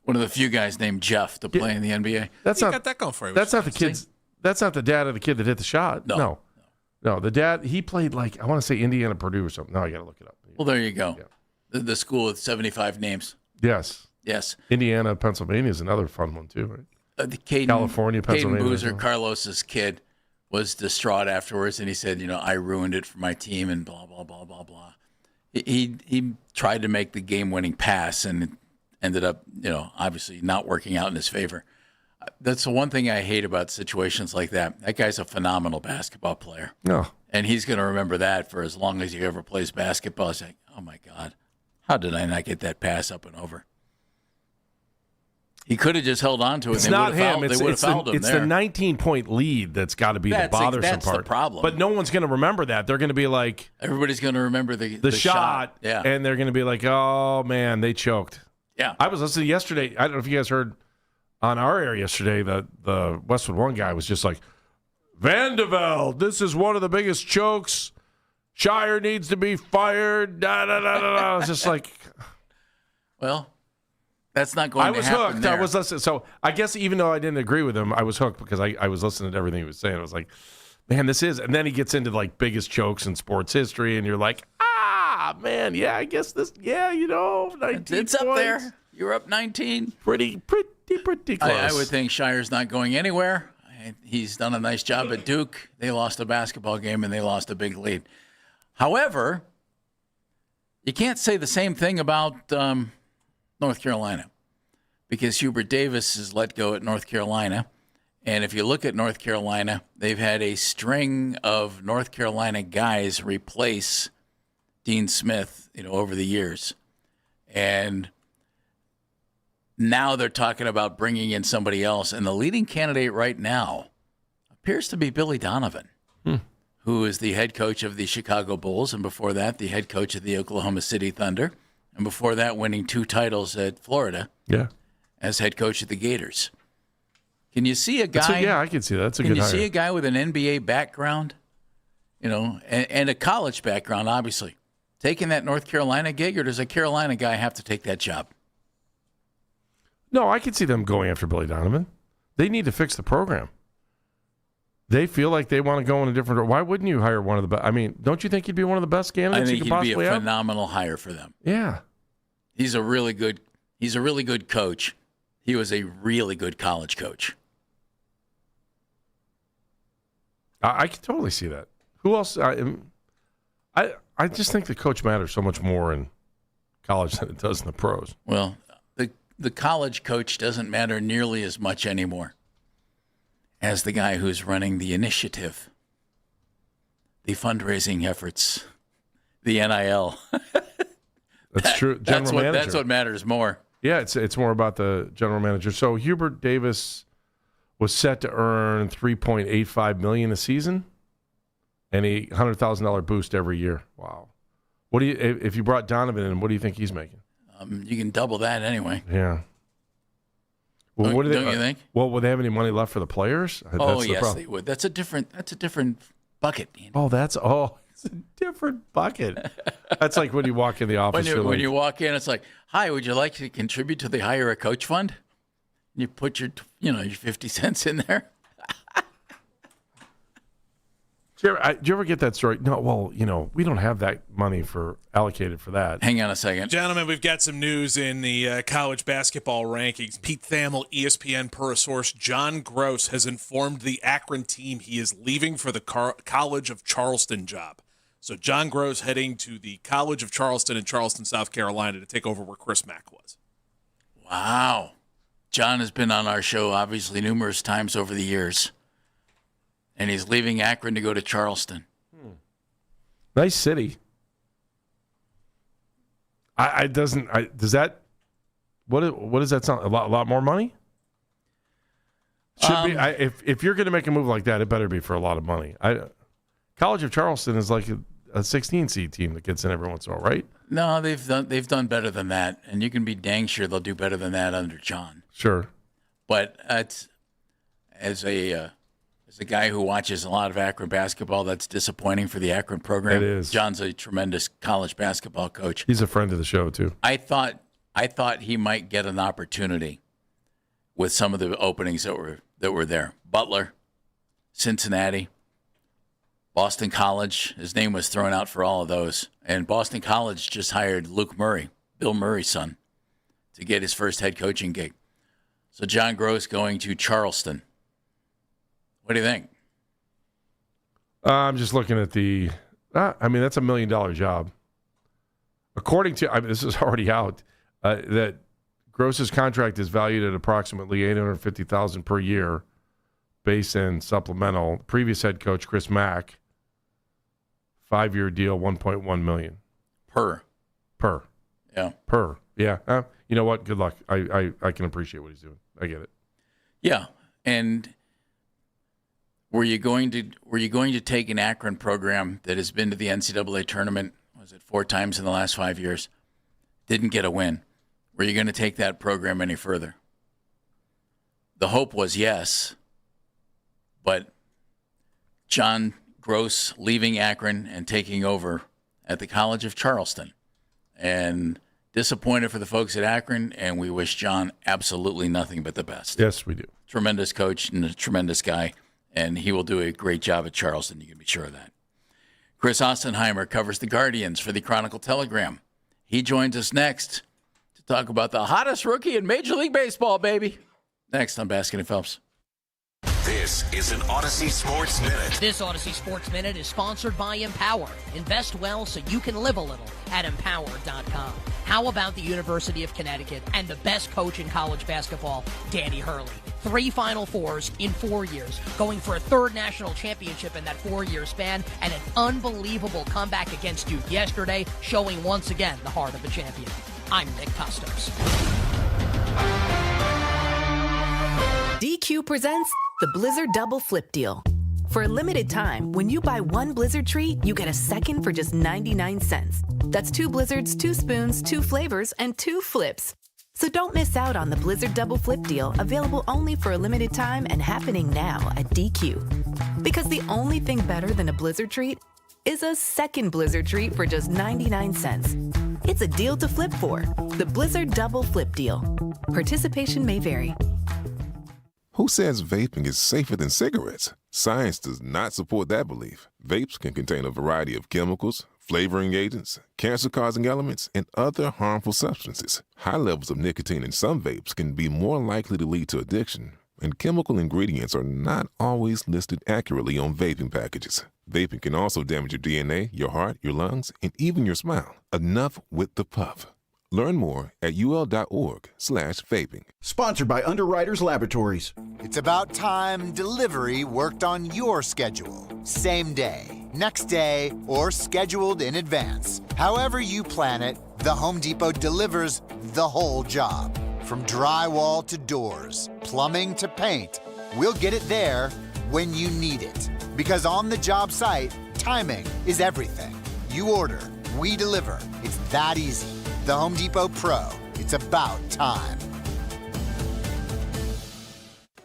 One of the few guys named Jeff to play in the NBA. That's got that going for you. That's not the kids. That's not the dad of the kid that hit the shot. No. The dad. He played I want to say Indiana, Purdue, or something. No, I got to look it up. Well, there you go. Yeah. The school with 75 names. Yes. Indiana, Pennsylvania is another fun one too, right? California, Pennsylvania. Caden Boozer, Carlos's kid, was distraught afterwards, and he said, I ruined it for my team, and blah blah blah blah blah. He tried to make the game-winning pass, and it ended up, obviously not working out in his favor. That's the one thing I hate about situations like that. That guy's a phenomenal basketball player. No. And he's going to remember that for as long as he ever plays basketball. It's like, oh, my God, how did I not get that pass up and over? He could have just held on to it. It's not him. It's the 19-point lead that's got to be the bothersome that's part. The problem. But no one's going to remember that. They're going to be like... Everybody's going to remember the shot. Yeah. And they're going to be like, oh, man, they choked. Yeah. I was listening yesterday. I don't know if you guys heard on our air yesterday, the Westwood One guy was just like, Vandeveld, this is one of the biggest chokes. Shire needs to be fired. Da, da, da, da, da. I was just like... Well... That's not going to happen. I was hooked. There. I was listening. So I guess even though I didn't agree with him, I was hooked because I was listening to everything he was saying. I was like, man, this is. And then he gets into biggest chokes in sports history, and you're like, man, yeah, I guess this, 19 it's up there. You're up 19. Pretty close. I would think Shire's not going anywhere. He's done a nice job at Duke. They lost a basketball game, and they lost a big lead. However, you can't say the same thing about North Carolina, because Hubert Davis is let go at North Carolina. And if you look at North Carolina, they've had a string of North Carolina guys replace Dean Smith, over the years. And now they're talking about bringing in somebody else. And the leading candidate right now appears to be Billy Donovan, who is the head coach of the Chicago Bulls. And before that, the head coach of the Oklahoma City Thunder. And before that, winning 2 titles at Florida as head coach of the Gators. Can you see a guy? I can see that. That's a good Can you hire. see a guy with an NBA background, and a college background, obviously, taking that North Carolina gig, or does a Carolina guy have to take that job? No, I can see them going after Billy Donovan. They need to fix the program. They feel like they want to go in a different. Why wouldn't you hire one of the best? I mean, don't you think he'd be one of the best candidates I you think could he'd be possibly a have? phenomenal hire for them. Yeah, he's a really good coach. He was a really good college coach. I can totally see that. Who else? I just think the coach matters so much more in college than it does in the pros. Well, the college coach doesn't matter nearly as much anymore as the guy who's running the initiative, the fundraising efforts, the NIL. That's true. General manager. That's what matters more. Yeah, it's more about the general manager. So Hubert Davis was set to earn $3.85 million a season and a $100,000 boost every year. Wow. What do you if you brought Donovan in? What do you think he's making? You can double that anyway. Yeah. Well, Don't you think? Well, would they have any money left for the players? Yes, they would. That's a different bucket. Andy. It's a different bucket. That's like when you walk in the office. When you walk in, it's like, "Hi, would you like to contribute to the Hire a Coach Fund?" And you put your 50 cents in there. Do you ever get that story? No, well, we don't have that money allocated for that. Hang on a second. Gentlemen, we've got some news in the college basketball rankings. Pete Thamel, ESPN per source. John Gross has informed the Akron team he is leaving for the College of Charleston job. So John Gross heading to the College of Charleston in Charleston, South Carolina to take over where Chris Mack was. Wow. John has been on our show, obviously, numerous times over the years. And he's leaving Akron to go to Charleston. Nice city. What does that sound? A lot more money? Should be. If you're going to make a move like that, it better be for a lot of money. College of Charleston is like a 16 seed team that gets in every once in a while, right? No, they've done better than that, and you can be dang sure they'll do better than that under John. Sure. But as a guy who watches a lot of Akron basketball, that's disappointing for the Akron program. It is. John's a tremendous college basketball coach. He's a friend of the show too. I thought he might get an opportunity with some of the openings that were there. Butler, Cincinnati, Boston College. His name was thrown out for all of those. And Boston College just hired Luke Murray, Bill Murray's son, to get his first head coaching gig. So John Gross going to Charleston. What do you think? I'm just looking at the. That's $1 million job. According to, this is already out, that Gross's contract is valued at approximately $850,000 per year, base and supplemental. Previous head coach Chris Mack, 5-year deal, $1.1 million per. Yeah. Per. Yeah. You know what? Good luck. I can appreciate what he's doing. I get it. Yeah, and. Were you going to take an Akron program that has been to the NCAA tournament, was it 4 times in the last 5 years, didn't get a win? Were you going to take that program any further? The hope was yes, but John Gross leaving Akron and taking over at the College of Charleston. And disappointed for the folks at Akron, and we wish John absolutely nothing but the best. Yes, we do. Tremendous coach and a tremendous guy. And he will do a great job at Charleston. You can be sure of that. Chris Ostenheimer covers the Guardians for the Chronicle Telegram. He joins us next to talk about the hottest rookie in Major League Baseball, baby. Next on Baskin and Phelps. This is an Odyssey Sports Minute. This Odyssey Sports Minute is sponsored by Empower. Invest well so you can live a little at Empower.com. How about the University of Connecticut and the best coach in college basketball, Danny Hurley? 3 Final Fours in 4 years, going for a 3rd national championship in that 4-year span, and an unbelievable comeback against Duke yesterday, showing once again the heart of a champion. I'm Nick Costos. DQ presents the Blizzard Double Flip Deal. For a limited time, when you buy 1 Blizzard treat, you get a second for just 99 cents. That's 2 Blizzards, 2 spoons, 2 flavors, and 2 flips. So don't miss out on the Blizzard Double Flip deal, available only for a limited time and happening now at DQ. Because the only thing better than a Blizzard treat is a second Blizzard treat for just 99 cents. It's a deal to flip for. The Blizzard Double Flip deal. Participation may vary. Who says vaping is safer than cigarettes? Science does not support that belief. Vapes can contain a variety of chemicals, flavoring agents, cancer-causing elements, and other harmful substances. High levels of nicotine in some vapes can be more likely to lead to addiction, and chemical ingredients are not always listed accurately on vaping packages. Vaping can also damage your DNA, your heart, your lungs, and even your smile. Enough with the puff. Learn more at ul.org/vaping. Sponsored by Underwriters Laboratories. It's about time delivery worked on your schedule. Same day, next day, or scheduled in advance. However you plan it, the Home Depot delivers the whole job. From drywall to doors, plumbing to paint, we'll get it there when you need it. Because on the job site, timing is everything. You order, we deliver. It's that easy. The Home Depot Pro. It's about time.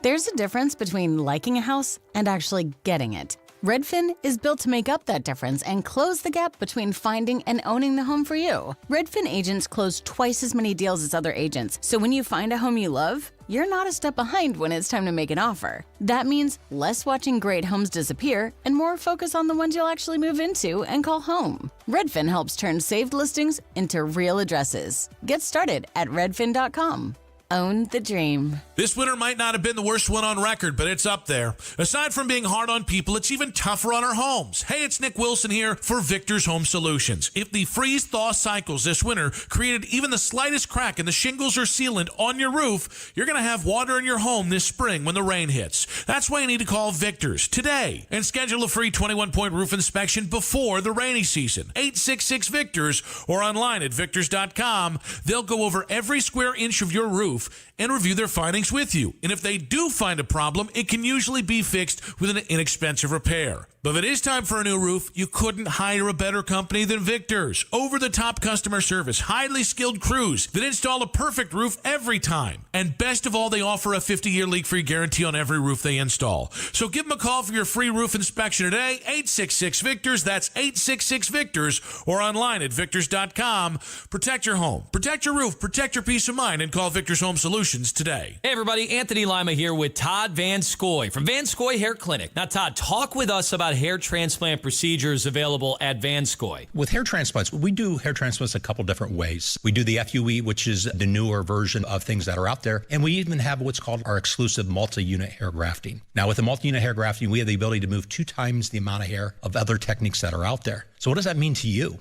There's a difference between liking a house and actually getting it. Redfin is built to make up that difference and close the gap between finding and owning the home for you. Redfin agents close twice as many deals as other agents, so when you find a home you love, you're not a step behind when it's time to make an offer. That means less watching great homes disappear and more focus on the ones you'll actually move into and call home. Redfin helps turn saved listings into real addresses. Get started at redfin.com. Own the dream. This winter might not have been the worst one on record, but it's up there. Aside from being hard on people, it's even tougher on our homes. Hey, it's Nick Wilson here for Victor's Home Solutions. If the freeze-thaw cycles this winter created even the slightest crack in the shingles or sealant on your roof, you're going to have water in your home this spring when the rain hits. That's why you need to call Victor's today and schedule a free 21-point roof inspection before the rainy season. 866-VICTORS or online at victors.com. They'll go over every square inch of your roof and review their findings with you. And if they do find a problem, it can usually be fixed with an inexpensive repair. But if it is time for a new roof, you couldn't hire a better company than Victor's. Over-the-top customer service, highly skilled crews that install a perfect roof every time. And best of all, they offer a 50-year leak-free guarantee on every roof they install. So give them a call for your free roof inspection today, 866-VICTORS. That's 866-VICTORS, or online at victors.com. Protect your home, protect your roof, protect your peace of mind, and call Victor's Home Solutions today. Hey, everybody. Anthony Lima here with Todd Van Scoy from Van Scoy Hair Clinic. Now, Todd, talk with us about hair transplant procedures available at Van Scoy. With hair transplants, we do hair transplants a couple different ways. We do the FUE, which is the newer version of things that are out there, and we even have what's called our exclusive multi-unit hair grafting. Now, with the multi-unit hair grafting, we have the ability to move 2 times the amount of hair of other techniques that are out there. So what does that mean to you?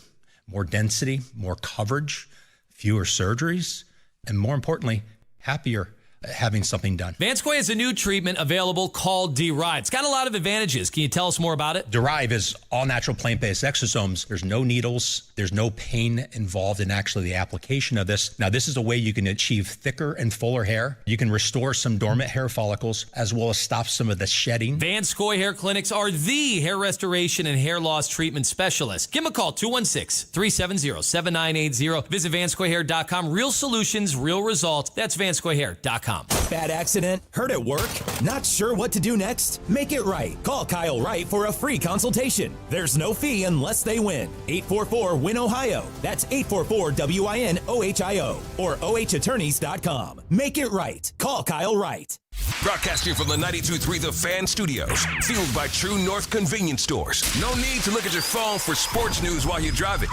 More density, more coverage, fewer surgeries, and more importantly, happier having something done. Van Scoy has a new treatment available called Derive. It's got a lot of advantages. Can you tell us more about it? Derive is all natural plant-based exosomes. There's no needles. There's no pain involved in actually the application of this. Now, this is a way you can achieve thicker and fuller hair. You can restore some dormant hair follicles, as well as stop some of the shedding. Van Scoy Hair Clinics are the hair restoration and hair loss treatment specialists. Give them a call, 216-370-7980. Visit vanscoyhair.com. Real solutions, real results. That's vanscoyhair.com. Bad accident? Hurt at work? Not sure what to do next? Make it right. Call Kyle Wright for a free consultation. There's no fee unless they win. 844-WIN-OHIO. That's 844-WIN-OHIO. Or OHattorneys.com. Make it right. Call Kyle Wright. Broadcasting from the 92.3 The Fan Studios. Fueled by True North Convenience Stores. No need to look at your phone for sports news while you're driving.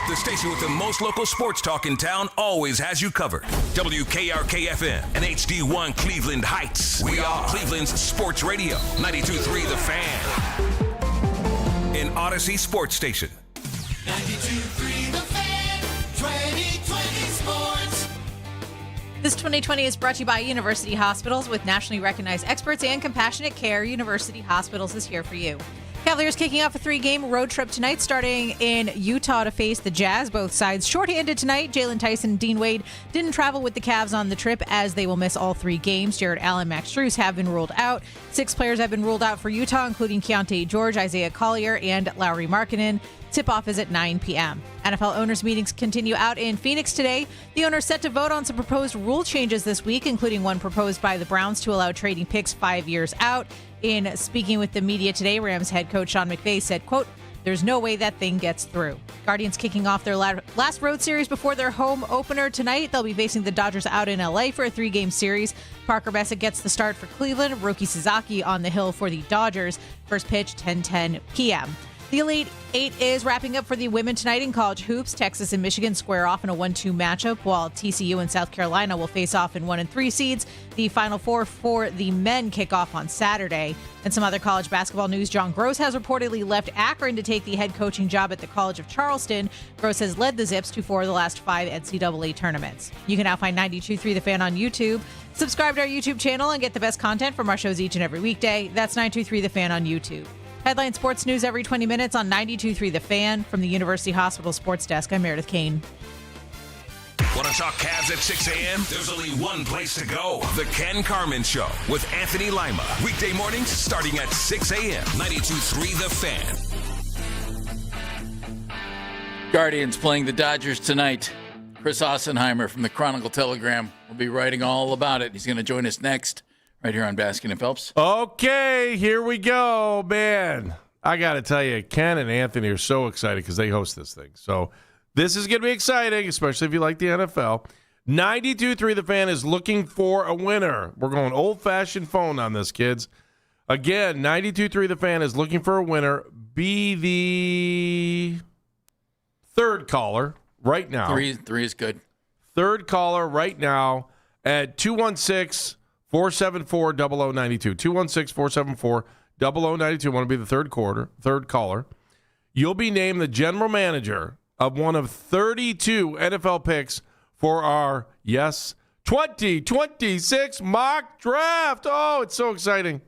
The station with the most local sports talk in town always has you covered. WKRK-FM and HD1 Cleveland Heights. We are Cleveland's sports radio. 92.3 The Fan. An Odyssey sports station. 92.3 The Fan. 2020 Sports. This 2020 is brought to you by University Hospitals. With nationally recognized experts and compassionate care, University Hospitals is here for you. Cavaliers kicking off a 3-game road trip tonight, starting in Utah to face the Jazz. Both sides shorthanded tonight. Jalen Tyson and Dean Wade didn't travel with the Cavs on the trip, as they will miss all 3 games. Jared Allen, Max Strus have been ruled out. 6 players have been ruled out for Utah, including Keontae George, Isaiah Collier, and Lauri Markkanen. Tip-off is at 9 p.m. NFL owners' meetings continue out in Phoenix today. The owners set to vote on some proposed rule changes this week, including one proposed by the Browns to allow trading picks 5 years out. In speaking with the media today, Rams head coach Sean McVay said, quote, "There's no way that thing gets through." Guardians kicking off their last road series before their home opener tonight. They'll be facing the Dodgers out in L.A. for a 3-game series. Parker Bassett gets the start for Cleveland. Roki Sasaki on the hill for the Dodgers. First pitch, 10:10 p.m. The Elite Eight is wrapping up for the women tonight in college hoops. Texas and Michigan square off in a 1-2 matchup, while TCU and South Carolina will face off in 1 and 3 seeds. The Final Four for the men kick off on Saturday. And some other college basketball news. John Gross has reportedly left Akron to take the head coaching job at the College of Charleston. Gross has led the Zips to 4 of the last 5 NCAA tournaments. You can now find 92.3 The Fan on YouTube. Subscribe to our YouTube channel and get the best content from our shows each and every weekday. That's 92.3 The Fan on YouTube. Headline sports news every 20 minutes on 92.3 The Fan. From the University Hospital Sports Desk, I'm Meredith Kane. Want to talk Cavs at 6 a.m.? There's only one place to go. The Ken Carmen Show with Anthony Lima. Weekday mornings starting at 6 a.m. 92.3 The Fan. Guardians playing the Dodgers tonight. Chris Ossenheimer from the Chronicle Telegram will be writing all about it. He's going to join us next right here on Baskin and Phelps. Okay, here we go, man. I got to tell you, Ken and Anthony are so excited because they host this thing. So this is going to be exciting, especially if you like the NFL. 92.3 The Fan is looking for a winner. We're going old-fashioned phone on this, kids. Again, 92.3 The Fan is looking for a winner. Be the third caller right now. Three is good. Third caller right now at 216-474-0092. 216-474-0092. Want to be the third caller. You'll be named the general manager of one of 32 NFL picks for our, 2026 mock draft. Oh, it's so exciting.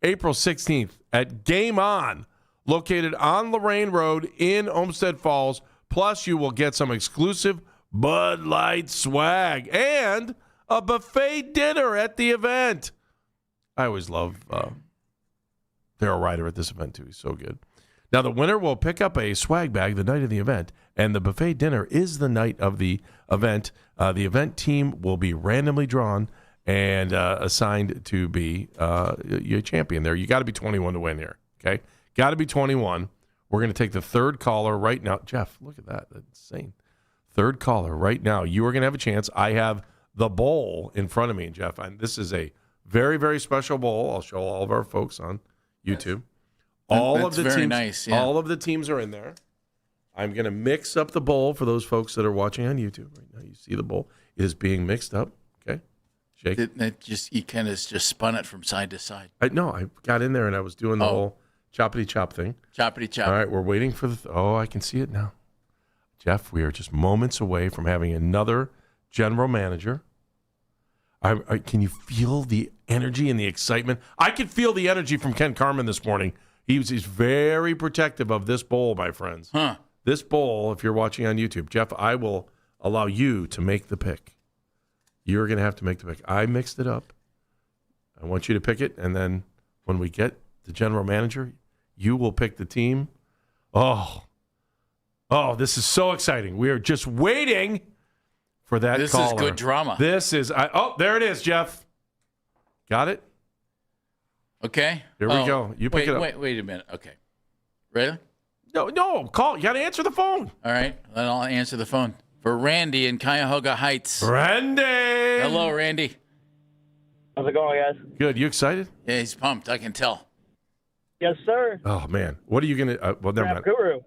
April 16th at Game On, located on Lorraine Road in Olmsted Falls. Plus, you will get some exclusive Bud Light swag and a buffet dinner at the event. I always love Daryl Ryder at this event, too. He's so good. Now, the winner will pick up a swag bag the night of the event, and the buffet dinner is the night of the event. The event team will be randomly drawn and assigned to be your champion there. You got to be 21 to win here, okay? Got to be 21. We're going to take the third caller right now. Jeff, look at that. That's insane. Third caller right now. You are going to have a chance. I have the bowl in front of me, Jeff. This is a very, very special bowl. I'll show all of our folks on YouTube. All of the very teams, nice. Yeah. All of the teams are in there. I'm going to mix up the bowl for those folks that are watching on YouTube right now. You see the bowl is being mixed up. Okay, shake. You kind of just spun it from side to side. I got in there and I was doing the whole choppity chop thing. Choppity chop. All right, we're waiting for the. I can see it now. Jeff, we are just moments away from having another general manager. Can you feel the energy and the excitement? I could feel the energy from Ken Carmen this morning. He's very protective of this bowl, my friends. Huh. This bowl, if you're watching on YouTube, Jeff, I will allow you to make the pick. You're going to have to make the pick. I mixed it up. I want you to pick it, and then when we get the general manager, you will pick the team. Oh, this is so exciting. We are just waiting for that This caller. is good drama. This is there it is, Jeff. Got it? Okay. Here we go. You pick it up. Wait a minute. Okay. Ready? No, call. You got to answer the phone. All right. Then I'll answer the phone. For Randy in Cuyahoga Heights. Randy. Hello, Randy. How's it going, guys? Good. You excited? Yeah, he's pumped. I can tell. Yes, sir. Oh, man. What are you going to well, never mind. Guru.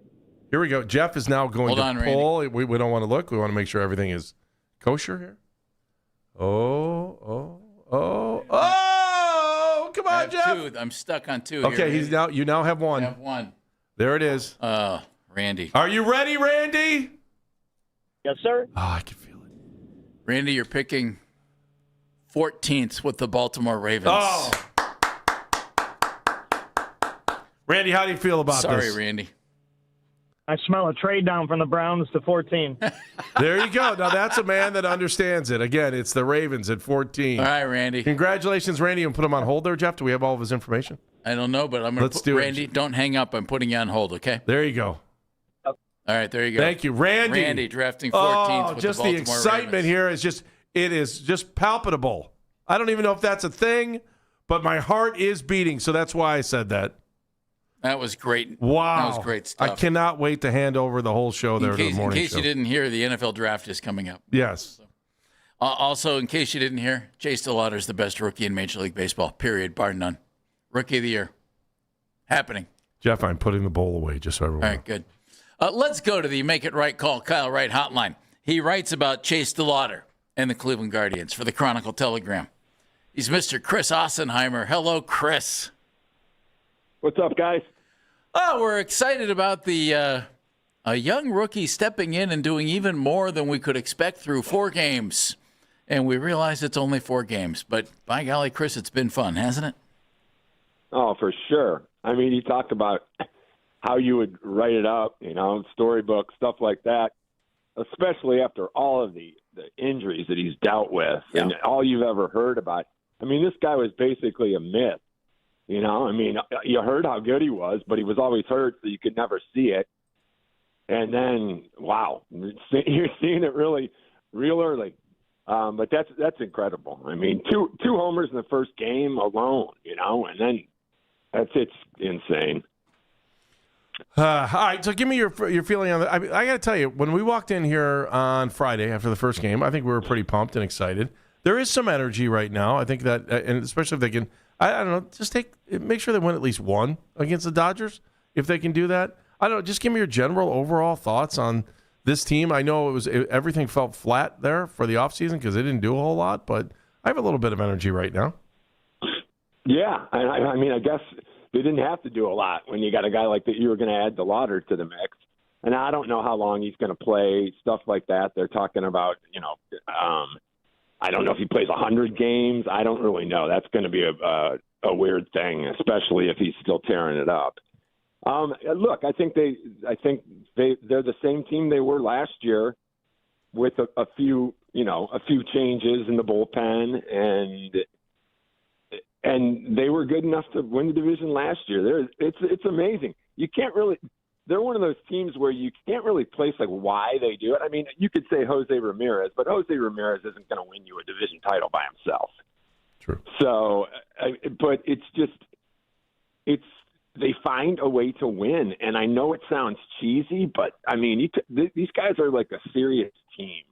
Here we go. Jeff is now going Hold to on, pull. We don't want to look. We want to make sure everything is kosher here. Oh. Come on, Jeff. Two. I'm stuck on two. Okay, here, you now have one. I have one. There it is. Randy. Are you ready, Randy? Yes, sir. Oh, I can feel it. Randy, you're picking 14th with the Baltimore Ravens. Oh. Randy, how do you feel about this? Sorry, Randy. I smell a trade down from the Browns to 14. There you go. Now, that's a man that understands it. Again, it's the Ravens at 14. All right, Randy. Congratulations, Randy. And put him on hold there, Jeff. Do we have all of his information? I don't know, but I'm going to put Randy, don't hang up. I'm putting you on hold, okay? There you go. All right, there you go. Thank you, Randy. Randy drafting 14th with just the the Baltimore excitement Ravens. here is just palpable. I don't even know if that's a thing, but my heart is beating, so that's why I said that. That was great. Wow. That was great stuff. I cannot wait to hand over the whole show there to the morning in case show. you didn't hear, the NFL draft is coming up. Yes. Also, in case you didn't hear, Chase DeLauter is the best rookie in Major League Baseball, period, bar none. Rookie of the year. Happening. Jeff, I'm putting the bowl away just so everyone All right, good. Let's go to the Make It Right Call Kyle Wright hotline. He writes about Chase DeLauter and the Cleveland Guardians for the Chronicle Telegram. He's Mr. Chris Ossenheimer. Hello, Chris. What's up, guys? Oh, we're excited about the a young rookie stepping in and doing even more than we could expect through 4 games. And we realize it's only 4 games. But by golly, Chris, it's been fun, hasn't it? Oh, for sure. I mean, you talked about how you would write it up, storybook, stuff like that, especially after all of the injuries that he's dealt with and all you've ever heard about. I mean, this guy was basically a myth. You heard how good he was, but he was always hurt, so you could never see it. And then, wow, you're seeing it really real early. But that's incredible. I mean, two homers in the first game alone, and then it's insane. All right, so give me your feeling on that. I got to tell you, when we walked in here on Friday after the first game, I think we were pretty pumped and excited. There is some energy right now. I think that, and especially if they can, I don't know, just make sure they win at least one against the Dodgers. If they can do that, I don't know. Just give me your general overall thoughts on this team. I know everything felt flat there for the offseason because they didn't do a whole lot, but I have a little bit of energy right now. Yeah, I mean, I guess they didn't have to do a lot when you got a guy like that. You were going to add DeLauter to the mix, and I don't know how long he's going to play, stuff like that. They're talking about, I don't know if he plays 100 games. I don't really know. That's going to be a weird thing, especially if he's still tearing it up. Look, I think they're the same team they were last year, with a few changes in the bullpen, and they were good enough to win the division last year. It's amazing. You can't really. They're one of those teams where you can't really place why they do it. I mean, you could say Jose Ramirez, but Jose Ramirez isn't going to win you a division title by himself. True. So, but they find a way to win, and I know it sounds cheesy, but I mean, these guys are like a serious team.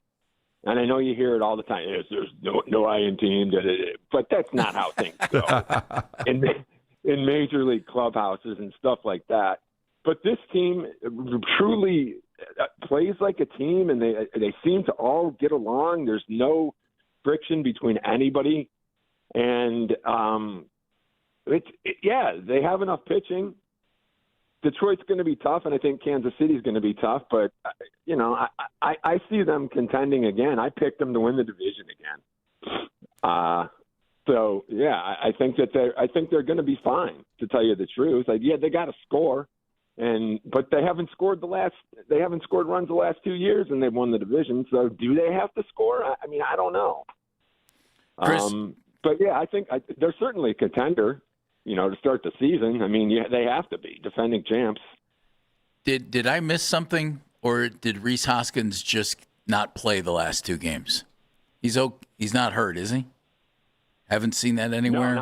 And I know you hear it all the time. There's no I in team, but that's not how things go in major league clubhouses and stuff like that. But this team truly plays like a team, and they seem to all get along. There's no friction between anybody, and they have enough pitching. Detroit's going to be tough, and I think Kansas City's going to be tough. But I see them contending again. I picked them to win the division again. So yeah, I think they're going to be fine. To tell you the truth, they got to score, but they haven't scored runs the last 2 years, and they've won the division. So do they have to score? I mean, I don't know. Chris, but yeah, I think they're certainly a contender. To start the season, I mean, they have to be defending champs. Did I miss something, or did Rhys Hoskins just not play the last 2 games? He's not hurt, is he? Haven't seen that anywhere.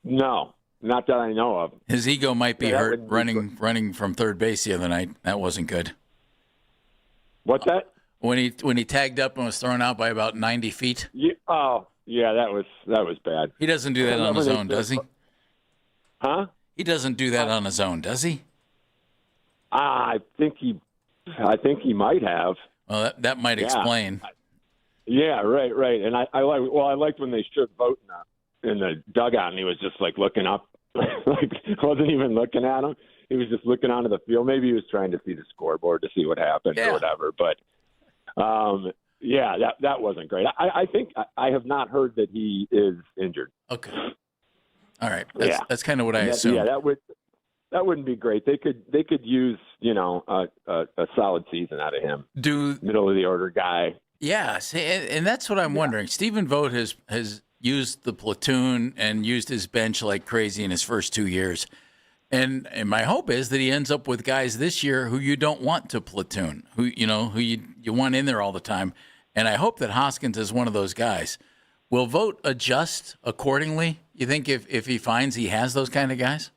No, not that I know of. His ego might be hurt running from third base the other night. That wasn't good. What's that? When he tagged up and was thrown out by about 90 feet. Yeah, that was bad. He doesn't do that on his own, does he? Huh? He doesn't do that on his own, does he? I think he might have. Well, that might explain. Yeah, right. And I liked when they shook Vogt in the dugout, and he was just looking up, wasn't even looking at him. He was just looking onto the field. Maybe he was trying to see the scoreboard to see what happened or whatever. But that wasn't great. I think I have not heard that he is injured. Okay. All right, that's kind of what I assumed. Yeah, that wouldn't be great. They could use a solid season out of him. Middle of the order guy. Yeah, and that's what I'm wondering. Stephen Vogt has used the platoon and used his bench like crazy in his first 2 years. And my hope is that he ends up with guys this year who you don't want to platoon, who you want in there all the time. And I hope that Hoskins is one of those guys. Will Vogt adjust accordingly? You think if he finds he has those kind of guys?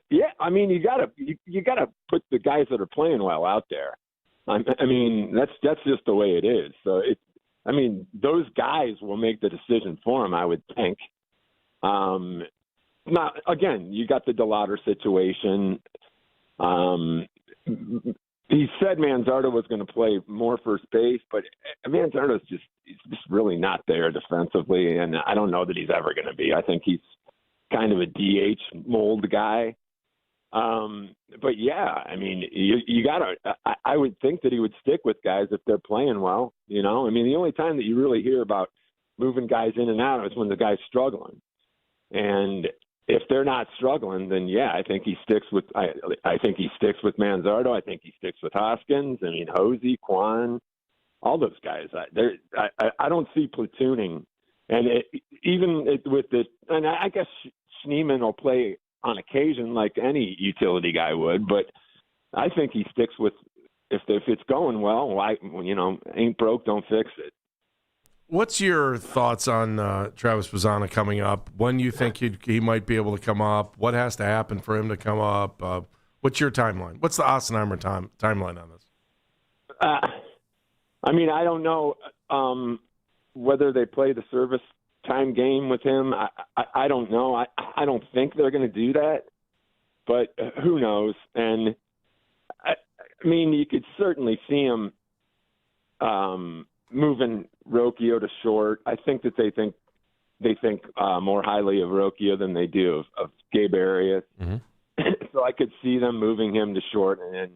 Yeah, I mean, you gotta put the guys that are playing well out there. I mean, that's just the way it is. So those guys will make the decision for him, I would think. Now, again, you got the DeLauter situation. He said Manzardo was going to play more first base, but Manzardo's just really not there defensively, and I don't know that he's ever going to be. I think he's kind of a DH mold guy. But yeah, I mean, you gotta. I would think that he would stick with guys if they're playing well. You know, I mean, the only time that you really hear about moving guys in and out is when the guy's struggling, and if they're not struggling, then yeah, I think he sticks with. I think he sticks with Manzardo. I think he sticks with Hoskins. I mean, Hosey, Kwan, all those guys. I don't see platooning, and with this, and I guess Schneemann will play on occasion like any utility guy would, but I think he sticks with if it's going well. Why, ain't broke, don't fix it. What's your thoughts on Travis Bazzana coming up? When you think he might be able to come up? What has to happen for him to come up? What's your timeline? What's the Ossenheimer timeline on this? I mean, I don't know whether they play the service time game with him. I don't know. I don't think they're going to do that, but who knows? And I mean, you could certainly see him moving Rocchio to short. I think that they think more highly of Rocchio than they do of Gabe Arias. Mm-hmm. So I could see them moving him to short and then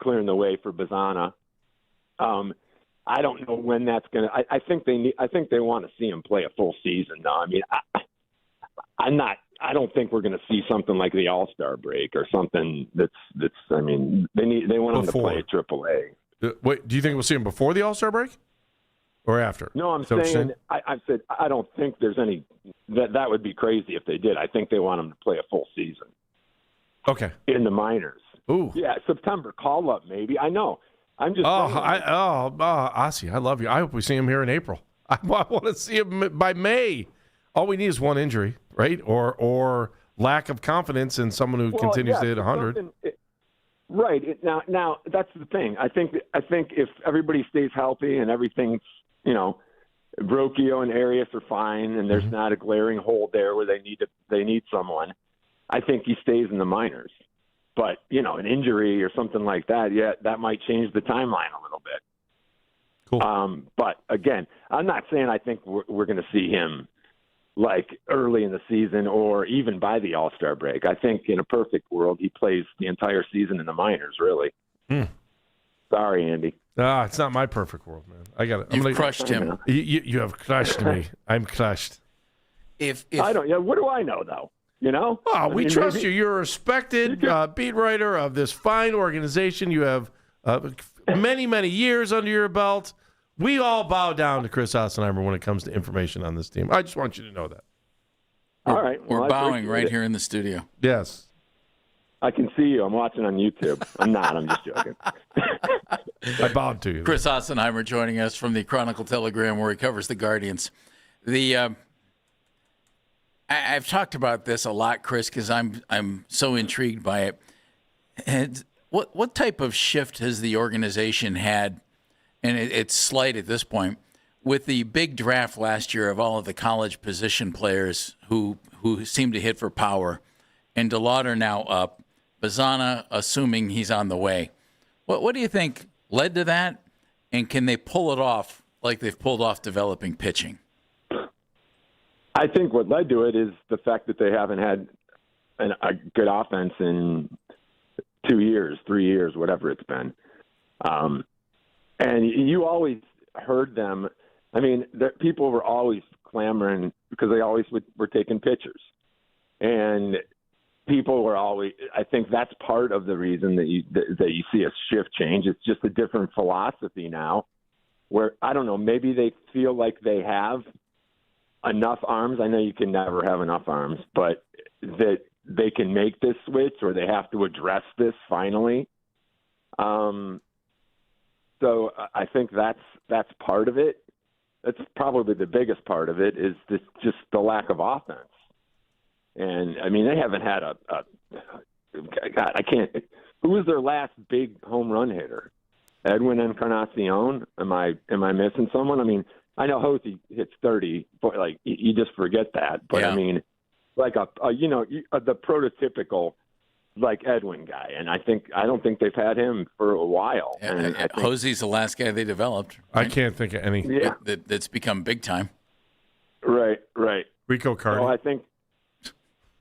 clearing the way for Bazzana. I don't know when that's going to. I think they want to see him play a full season. Though. I mean, I don't think we're going to see something like the All-Star break or something that's. I mean, they want him to play at AAA. Wait, do you think we'll see him before the All-Star break or after? No, I'm saying I said I don't think there's any. That would be crazy if they did. I think they want him to play a full season. Okay. In the minors. Ooh. Yeah, September call up maybe. I know. I'm just. Ossie, I love you. I hope we see him here in April. I want to see him by May. All we need is one injury, right? Or lack of confidence in someone who continues to hit 100. Right. Now that's the thing. I think if everybody stays healthy and everything's, Rocchio and Arias are fine, and there's not a glaring hole there where they need someone, I think he stays in the minors. But, an injury or something like that, yeah, that might change the timeline a little bit. Cool. But, again, I'm not saying I think we're going to see him, like, early in the season or even by the All-Star break. I think in a perfect world, he plays the entire season in the minors, really. Sorry, Andy. It's not my perfect world, man. I got it. You've crushed him. You have crushed me. I'm crushed. If I don't. Yeah. What do I know, though? Oh, we trust you. You're a respected beat writer of this fine organization. You have many, many years under your belt. We all bow down to Chris Ossenheimer when it comes to information on this team. I just want you to know that. All right. We're bowing right here in the studio. Yes. I can see you. I'm watching on YouTube. I'm not. I'm just joking. I bowed to you. Chris Ossenheimer joining us from the Chronicle Telegram, where he covers the Guardians. I've talked about this a lot, Chris, because I'm so intrigued by it. And what type of shift has the organization had, and it's slight at this point, with the big draft last year of all of the college position players who seem to hit for power, and DeLauter now up, Bazzana assuming he's on the way. What do you think led to that, and can they pull it off like they've pulled off developing pitching? I think what led to it is the fact that they haven't had a good offense in 2 years, 3 years, whatever it's been. And you always heard them. I mean, people were always clamoring because they always were taking pitchers. And people were always – I think that's part of the reason that you see a shift change. It's just a different philosophy now where, I don't know, maybe they feel like they have – enough arms. I know you can never have enough arms, but that they can make this switch, or they have to address this finally. So I think that's part of it. That's probably the biggest part of it, is just the lack of offense. And I mean, they haven't had God, I can't. Who was their last big home run hitter? Edwin Encarnacion? Am I missing someone? I mean, I know Hosey hits 30, but like you just forget that. But I mean, like the prototypical like Edwin guy, and I don't think they've had him for a while. Yeah, and I think, Hosey's the last guy they developed. Right? I can't think of any. Yeah. That's become big time. Right. Rico Cardi. So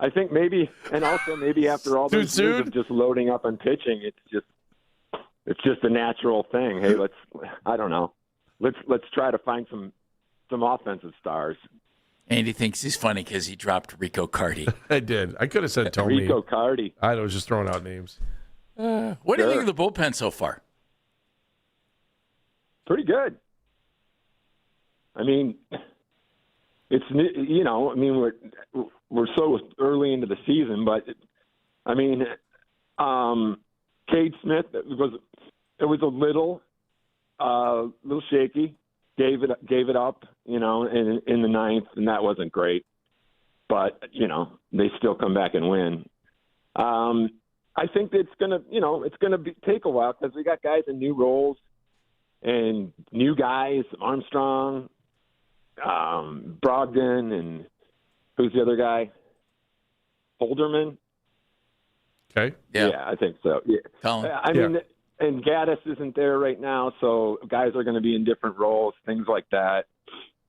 I think maybe, and also maybe after all those years of just loading up and pitching, it's just a natural thing. Hey, I don't know. Let's try to find some offensive stars. Andy thinks he's funny because he dropped Rico Cardi. I did. I could have said Tony. Rico Cardi. I was just throwing out names. What do you think of the bullpen so far? Pretty good. I mean, it's, I mean, we're so early into the season, but I mean, Cade Smith, it was a little shaky. Gave it up, in the ninth, and that wasn't great. But they still come back and win. I think it's gonna take a while because we got guys in new roles and new guys, Armstrong, Brogdon, and who's the other guy? Holderman. Okay. Yeah, I think so. Yeah. I mean, and Gaddis isn't there right now, so guys are going to be in different roles, things like that.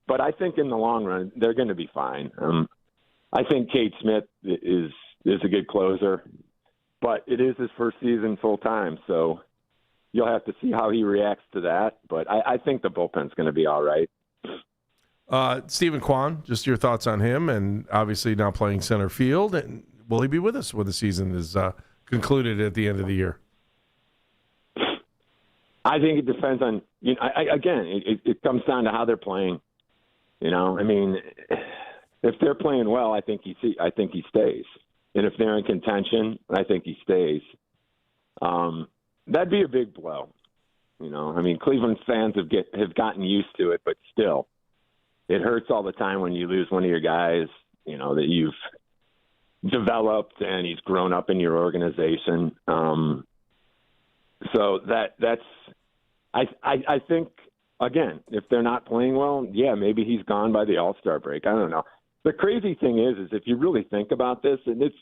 But I think in the long run, they're going to be fine. I think Cade Smith is a good closer, but it is his first season full time, so you'll have to see how he reacts to that. But I think the bullpen's going to be all right. Stephen Kwan, just your thoughts on him, and obviously now playing center field. And will he be with us when the season is concluded at the end of the year? I think it depends on, it comes down to how they're playing. I mean, if they're playing well, I think he stays. And if they're in contention, I think he stays. That'd be a big blow. I mean, Cleveland fans have gotten used to it, but still, it hurts all the time when you lose one of your guys, that you've developed and he's grown up in your organization. So that's I think, again, if they're not playing well, maybe he's gone by the All-Star break. I don't know. The crazy thing is if you really think about this, and it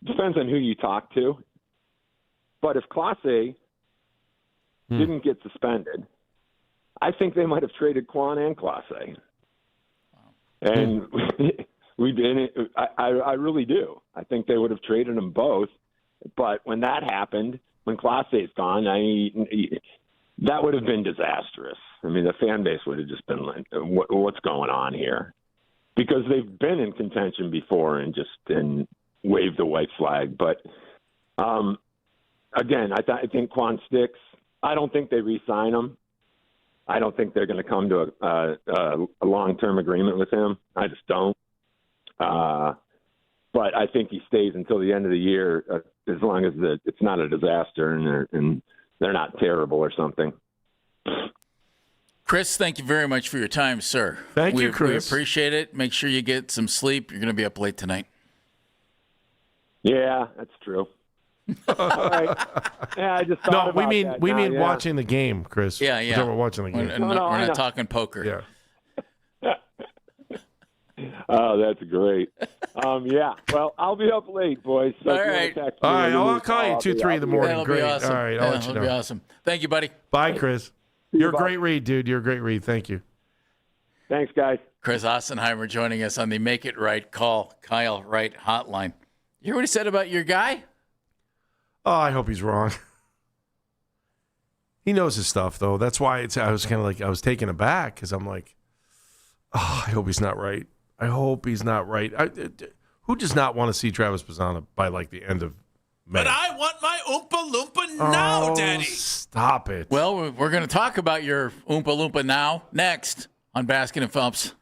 depends on who you talk to, but if Clase didn't get suspended, I think they might have traded Kwan and Clase. And I really do. I think they would have traded them both. But when that happened, when Clase's gone, that would have been disastrous. I mean, the fan base would have just been like, what's going on here? Because they've been in contention before and waved the white flag. But, again, I think Quan sticks. I don't think they re-sign him. I don't think they're going to come to a long-term agreement with him. I just don't. But I think he stays until the end of the year, as long as it's not a disaster and they're not terrible or something. Chris, thank you very much for your time, sir. Thank you, Chris. We appreciate it. Make sure you get some sleep. You're going to be up late tonight. Yeah, that's true. All right. Yeah, I just thought about that. We mean watching the game, Chris. Yeah. We're watching the game. We're not talking poker. Yeah. Oh, that's great. Yeah. Well, I'll be up late, boys. So all right. I'll call you 2-3 in the morning. That'll Great. be awesome. All right. I'll let you know. That'll be awesome. Thank you, buddy. Bye, Chris. You're a great read, dude. You're a great read. Thank you. Thanks, guys. Chris Ossenheimer joining us on the Make It Right Call Kyle Wright hotline. You hear what he said about your guy? Oh, I hope he's wrong. He knows his stuff, though. That's why I was kind of like, I was taken aback because I'm like, oh, I hope he's not right. I hope he's not right. Who does not want to see Travis Bazzana by like the end of May? But I want my Oompa Loompa now, Daddy. Stop it. Well, we're going to talk about your Oompa Loompa now next on Baskin and Phelps.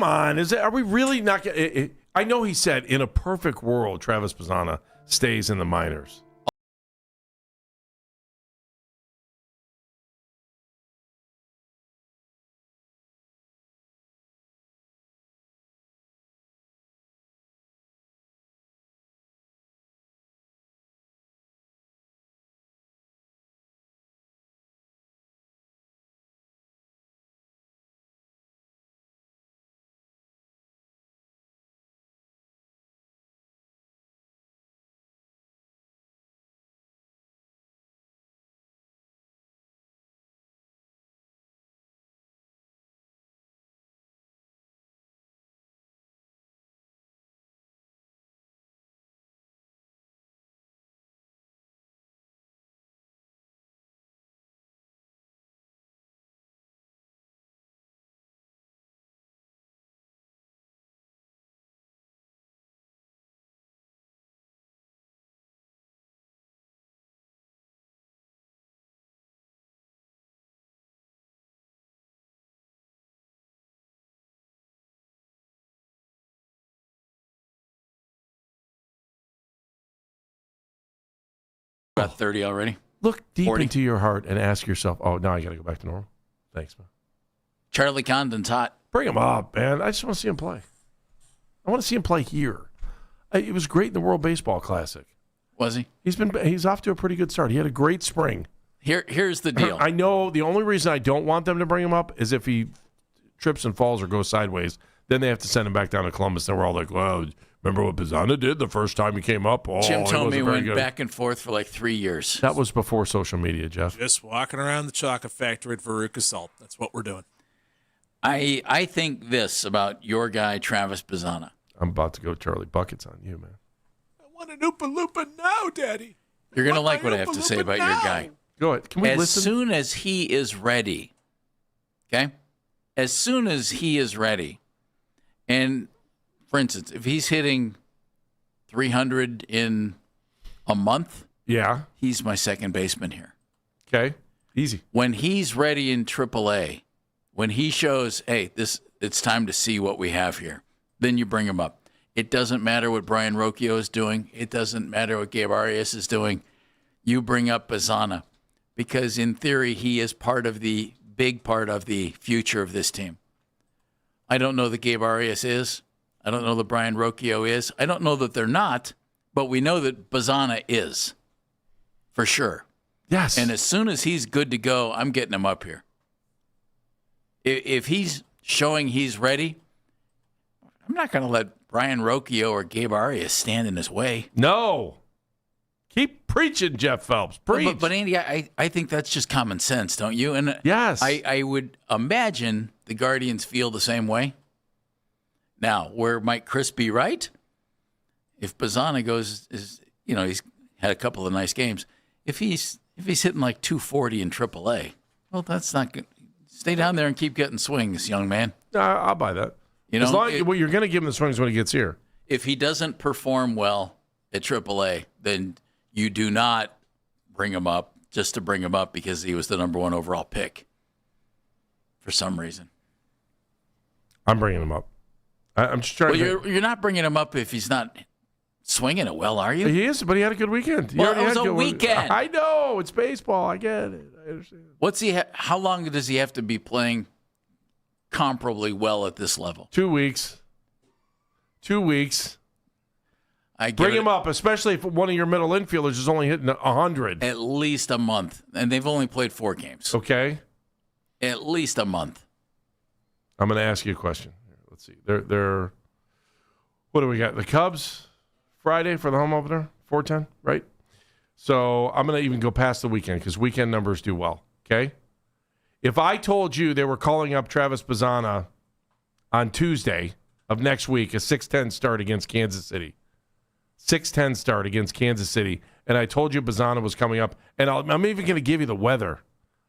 on. Are we really not going I know he said in a perfect world, Travis Bazzana stays in the minors. About 30 already. Look deep 40. into your heart and ask yourself, oh, now I got to go back to normal. Thanks, man. Charlie Condon's hot. Bring him up, man. I just want to see him play. I want to see him play here. It was great in the World Baseball Classic. Was he? He's off to a pretty good start. He had a great spring. Here's the deal. I know the only reason I don't want them to bring him up is if he trips and falls or goes sideways. Then they have to send him back down to Columbus. And we're all like, well, remember what Bazzana did the first time he came up? Oh, Jim told me he went back and forth for like 3 years. That was before social media, Jeff. Just walking around the chocolate factory at Veruca Salt. That's what we're doing. I think this about your guy, Travis Bazzana. I'm about to go Charlie Buckets on you, man. I want an Oompa Loompa now, Daddy. You're going to like what I have to say about your guy. Go ahead. Can we listen? As soon as he is ready, okay? As soon as he is ready, and for instance, if he's hitting 300 in a month, yeah, he's my second baseman here. Okay, easy. When he's ready in AAA, when he shows, hey, it's time to see what we have here, then you bring him up. It doesn't matter what Brian Rocchio is doing. It doesn't matter what Gabe Arias is doing. You bring up Bazzana because, in theory, he is big part of the future of this team. I don't know that Gabe Arias is. I don't know that Brian Rocchio is. I don't know that they're not, but we know that Bazzana is, for sure. Yes. And as soon as he's good to go, I'm getting him up here. If he's showing he's ready, I'm not going to let Brian Rocchio or Gabe Arias stand in his way. No. Keep preaching, Jeff Phelps. Preach. But Andy, I think that's just common sense, don't you? And yes. I would imagine the Guardians feel the same way. Now, where might Chris be right? If Bazzana he's had a couple of nice games. If he's hitting like 240 in AAA, well, that's not good. Stay down there and keep getting swings, young man. I'll buy that. As long as you're going to give him the swings when he gets here. If he doesn't perform well at AAA, then you do not bring him up just to bring him up because he was the number 1 overall pick for some reason. I'm bringing him up. I'm just trying to. You're not bringing him up if he's not swinging it well, are you? He is, but he had a good weekend. Well, it was a weekend. I know. It's baseball. I get it. I understand. How long does he have to be playing comparably well at this level? 2 weeks. 2 weeks. Bring him up, especially if one of your middle infielders is only hitting 100. At least a month. And they've only played 4 games. Okay. At least a month. I'm going to ask you a question. Let's see. They're what do we got? The Cubs Friday for the home opener, 4:10, right? So I'm going to even go past the weekend because weekend numbers do well, okay? If I told you they were calling up Travis Bazzana on Tuesday of next week, a 6:10 start against Kansas City, 6:10 start against Kansas City, and I told you Bazzana was coming up, and I'm even going to give you the weather.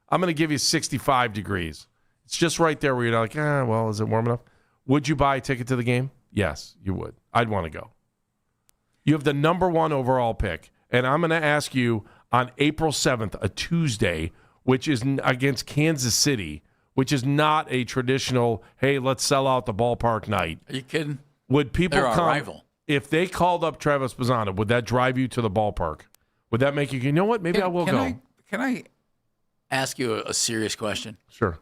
I'm going to give you 65 degrees. It's just right there where you're like, well, is it warm enough? Would you buy a ticket to the game? Yes, you would. I'd want to go. You have the number 1 overall pick, and I'm going to ask you on April 7th, a Tuesday, which is against Kansas City, which is not a traditional, hey, let's sell out the ballpark night. Are you kidding? Would people They're our come? rival. If they called up Travis Bazzana, would that drive you to the ballpark? Would that make you know what? Maybe I will go. Can I ask you a serious question? Sure.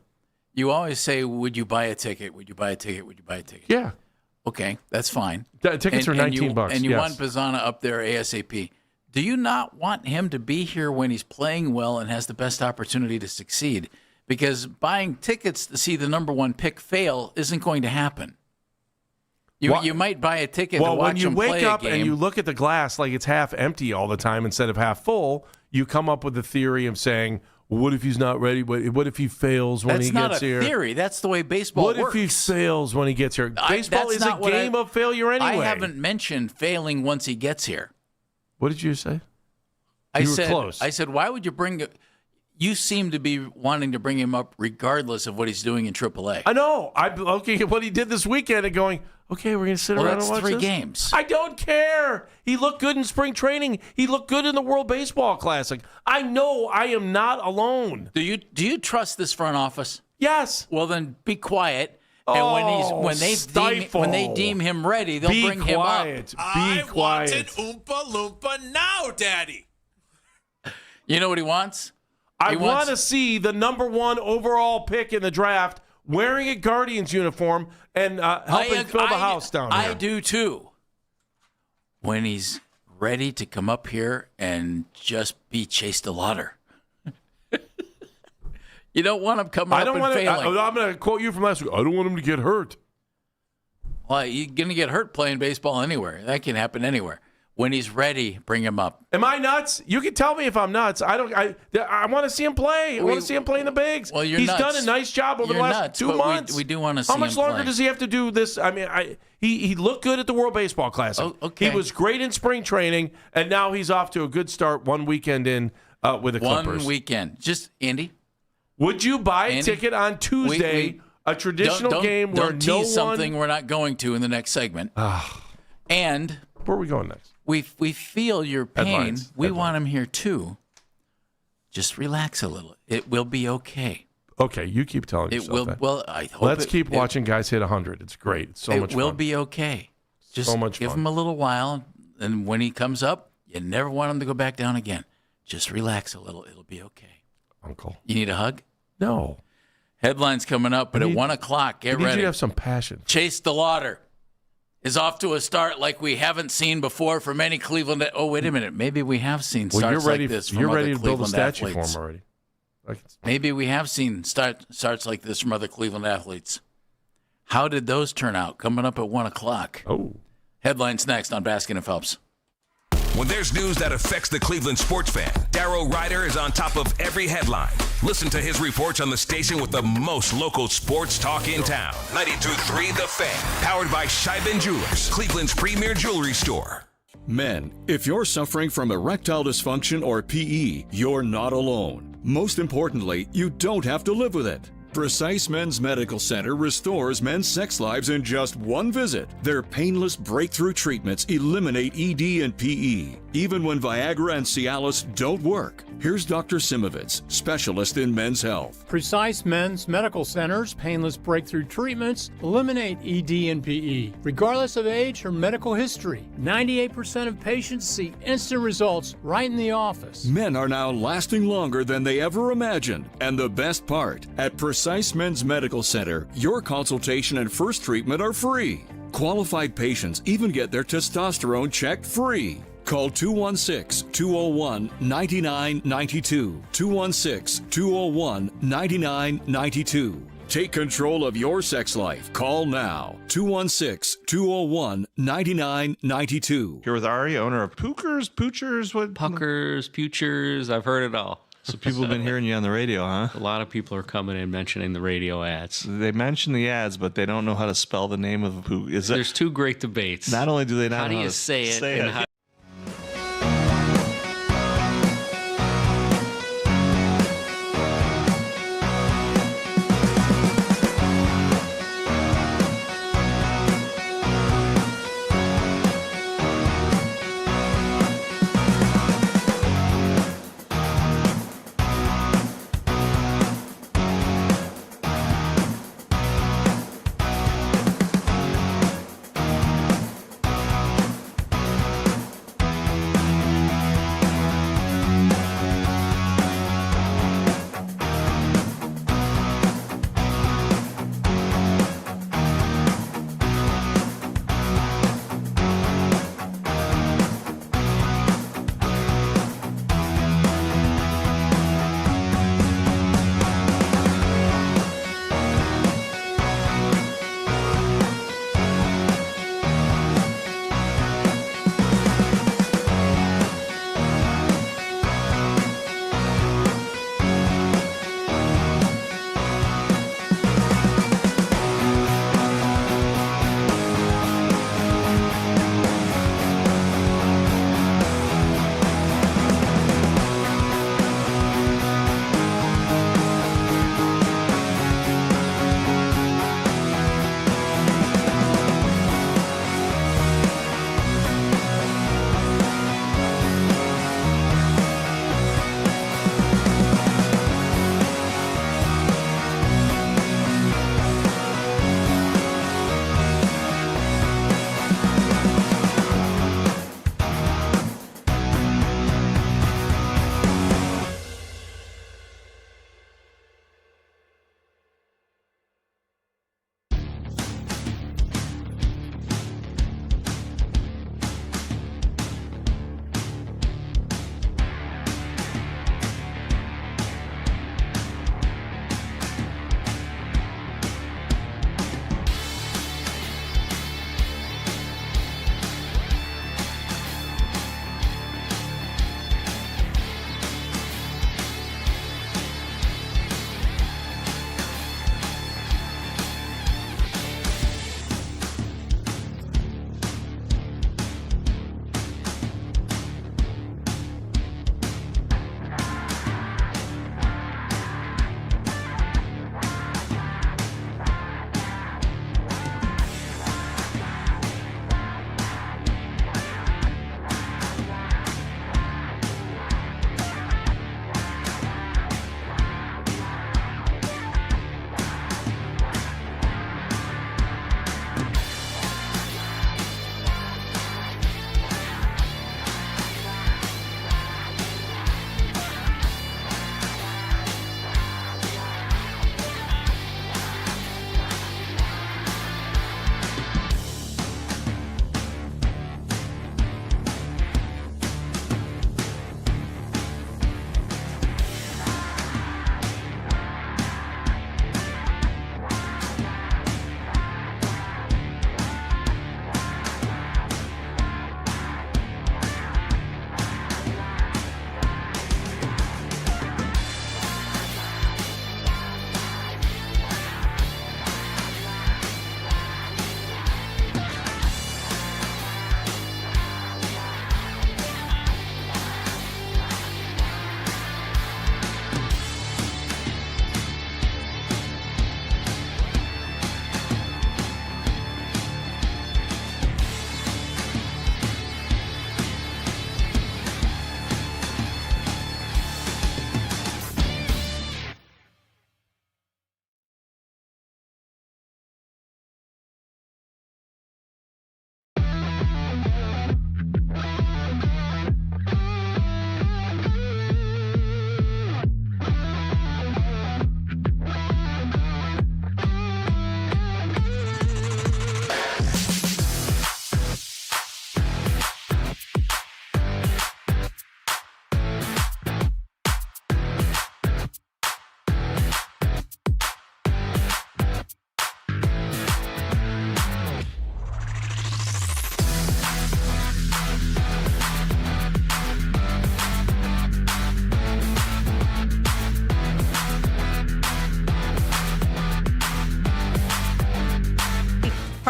You always say, would you buy a ticket? Would you buy a ticket? Would you buy a ticket? Yeah. Okay, that's fine. Tickets are $19. And you yes. want Bazzana up there ASAP. Do you not want him to be here when he's playing well and has the best opportunity to succeed? Because buying tickets to see the number one pick fail isn't going to happen. You might buy a ticket to watch him play a game. Well, when you wake up and you look at the glass like it's half empty all the time instead of half full, you come up with the theory of saying, what if he's not ready? What if he fails when he gets here? That's not a theory. That's the way baseball works. What if he fails when he gets here? Baseball is a game of failure anyway. I haven't mentioned failing once he gets here. What did you say? I said, why would you bring – you seem to be wanting to bring him up regardless of what he's doing in AAA. I know. I'm looking at what he did this weekend and going, okay, we're going to sit around and watch that's 3 this? games. I don't care. He looked good in spring training. He looked good in the World Baseball Classic. I know I am not alone. Do you trust this front office? Yes. Well, then be quiet. And when they deem him ready, they'll bring him up. Be quiet. Want an Oompa Loompa now, Daddy. You know what he wants? I want to see the number 1 overall pick in the draft wearing a Guardians uniform and helping fill the house down here. I do too. When he's ready to come up here and just be Chase DeLauter. You don't want him coming up and failing. I'm going to quote you from last week. I don't want him to get hurt. Well, you're going to get hurt playing baseball anywhere. That can happen anywhere. When he's ready, bring him up. Am I nuts? You can tell me if I'm nuts. I want to see him play. I want to see him play in the bigs. Well, He's done a nice job over the last 2 months. We do want to see him How much longer does he have to do this? I mean, he looked good at the World Baseball Classic. Oh, okay. He was great in spring training, and now he's off to a good start 1 weekend in with the Clippers. 1 weekend. Just, Andy. Would you buy a ticket on Tuesday, a traditional game where don't tease something we're not going to in the next segment. And where are we going next? We feel your pain. Headlines. We want him here too. Just relax a little. It will be okay. Okay, you keep telling yourself that. Well, I hope Let's keep watching guys hit 100. It's great. It's so much fun. It will be okay. Just so much give fun. him a little while, and when he comes up, you never want him to go back down again. Just relax a little. It'll be okay. Uncle. You need a hug? No. Headlines coming up, but at 1 o'clock, get ready. I need you to have some passion. Chase DeLauter is off to a start like we haven't seen before for many Cleveland. Oh, wait a minute. Maybe we have seen starts like this from You're other ready to build a Cleveland statue athletes. for him already. Maybe we have seen starts like this from other Cleveland athletes. How did those turn out? Coming up at 1 o'clock. Oh. Headlines next on Baskin and Phelps. When there's news that affects the Cleveland sports fan, Darrow Ryder is on top of every headline. Listen to his reports on the station with the most local sports talk in town. 92.3 The Fan, powered by Scheiben Jewelers, Cleveland's premier jewelry store. Men, if you're suffering from erectile dysfunction or PE, you're not alone. Most importantly, you don't have to live with it. Precise Men's Medical Center restores men's sex lives in just 1 visit. Their painless breakthrough treatments eliminate ED and PE, even when Viagra and Cialis don't work. Here's Dr. Simovitz, specialist in men's health. Precise Men's Medical Center's painless breakthrough treatments eliminate ED and PE, regardless of age or medical history. 98% of patients see instant results right in the office. Men are now lasting longer than they ever imagined. And the best part, at Precise Men's Medical Center, your consultation and first treatment are free. Qualified patients even get their testosterone checked free. Call 216-201-9992. 216-201-9992. Take control of your sex life. Call now. 216-201-9992. Here with Ari, owner of Poochers, Putchers. I've heard it all. So people have been hearing you on the radio, huh? A lot of people are coming in mentioning the radio ads. They mention the ads, but they don't know how to spell the name of who is it. There's 2 great debates. Not only do they not how know do you how to say it, and how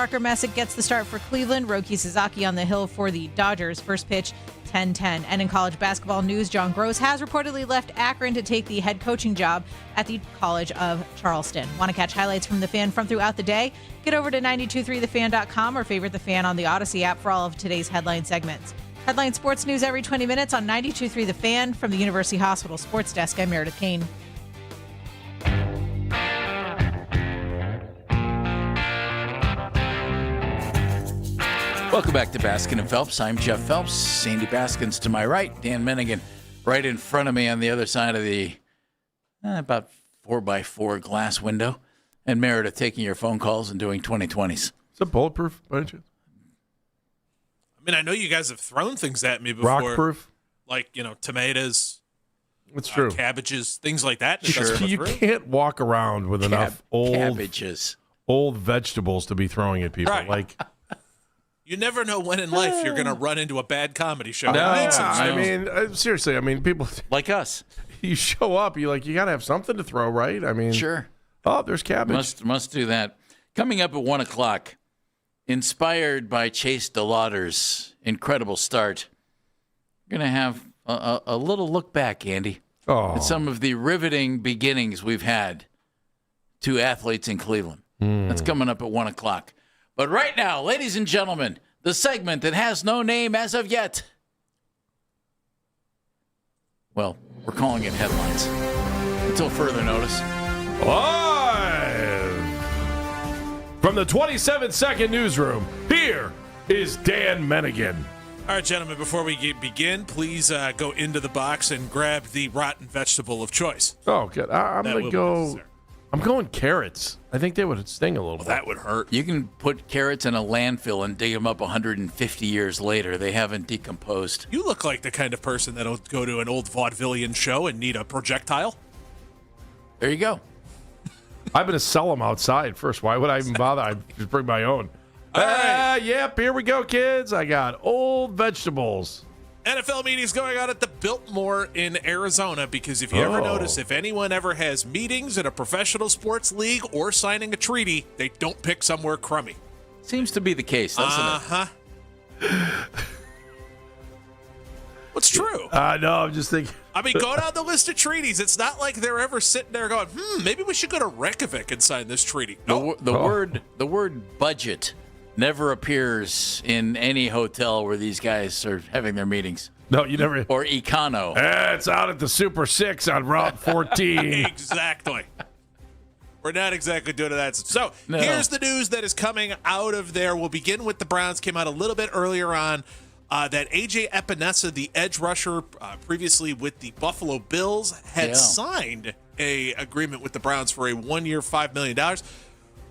Parker Messick gets the start for Cleveland. Roki Sasaki on the hill for the Dodgers. First pitch, 10-10. And in college basketball news, John Gross has reportedly left Akron to take the head coaching job at the College of Charleston. Want to catch highlights from The Fan from throughout the day? Get over to 923thefan.com or favorite The Fan on the Odyssey app for all of today's headline segments. Headline sports news every 20 minutes on 92.3 The Fan. From the University Hospital Sports Desk, I'm Meredith Kane. Welcome back to Baskin and Phelps. I'm Jeff Phelps. Sandy Baskins to my right. Dan Mennigan right in front of me on the other side of the about 4x4 glass window. And Meredith taking your phone calls and doing 2020s. Is it bulletproof by any chance? I mean, I know you guys have thrown things at me before. Rock-proof? Like, tomatoes. It's true. Cabbages, things like that. You can't walk around with enough old vegetables to be throwing at people. Right. Like, you never know when in life you're going to run into a bad comedy show. Seriously, people like us. You show up, you got to have something to throw, right? Sure. Oh, there's cabbage. Must do that. Coming up at 1 o'clock, inspired by Chase DeLauter's incredible start, we're going to have a little look back, Andy, at some of the riveting beginnings we've had to athletes in Cleveland. That's coming up at 1 o'clock. But right now, ladies and gentlemen, the segment that has no name as of yet. Well, we're calling it headlines. Until further notice. Live from the 27-second newsroom, here is Dan Mennigan. All right, gentlemen, before we begin, please go into the box and grab the rotten vegetable of choice. Oh, good. I'm going to go. I'm going carrots. I think they would sting a little bit. That would hurt. You can put carrots in a landfill and dig them up 150 years later. They haven't decomposed. You look like the kind of person that'll go to an old vaudevillian show and need a projectile. There you go. I'm going to sell them outside first. Why would I even bother? I just bring my own. All right. Yep, here we go, kids. I got old vegetables. NFL meetings going on at the Biltmore in Arizona, because if you ever notice, if anyone ever has meetings in a professional sports league or signing a treaty, they don't pick somewhere crummy. Seems to be the case, doesn't it? What's true? No, I'm just thinking. Go down the list of treaties. It's not like they're ever sitting there going, maybe we should go to Reykjavik and sign this treaty. No. The word budget never appears in any hotel where these guys are having their meetings. No, you never. Or Econo. It's out at the Super 6 on Route 14. Exactly. We're not exactly doing that. So here's the news that is coming out of there. We'll begin with the Browns. Came out a little bit earlier on that A.J. Epinesa, the edge rusher, previously with the Buffalo Bills, had signed a agreement with the Browns for a 1-year, $5 million.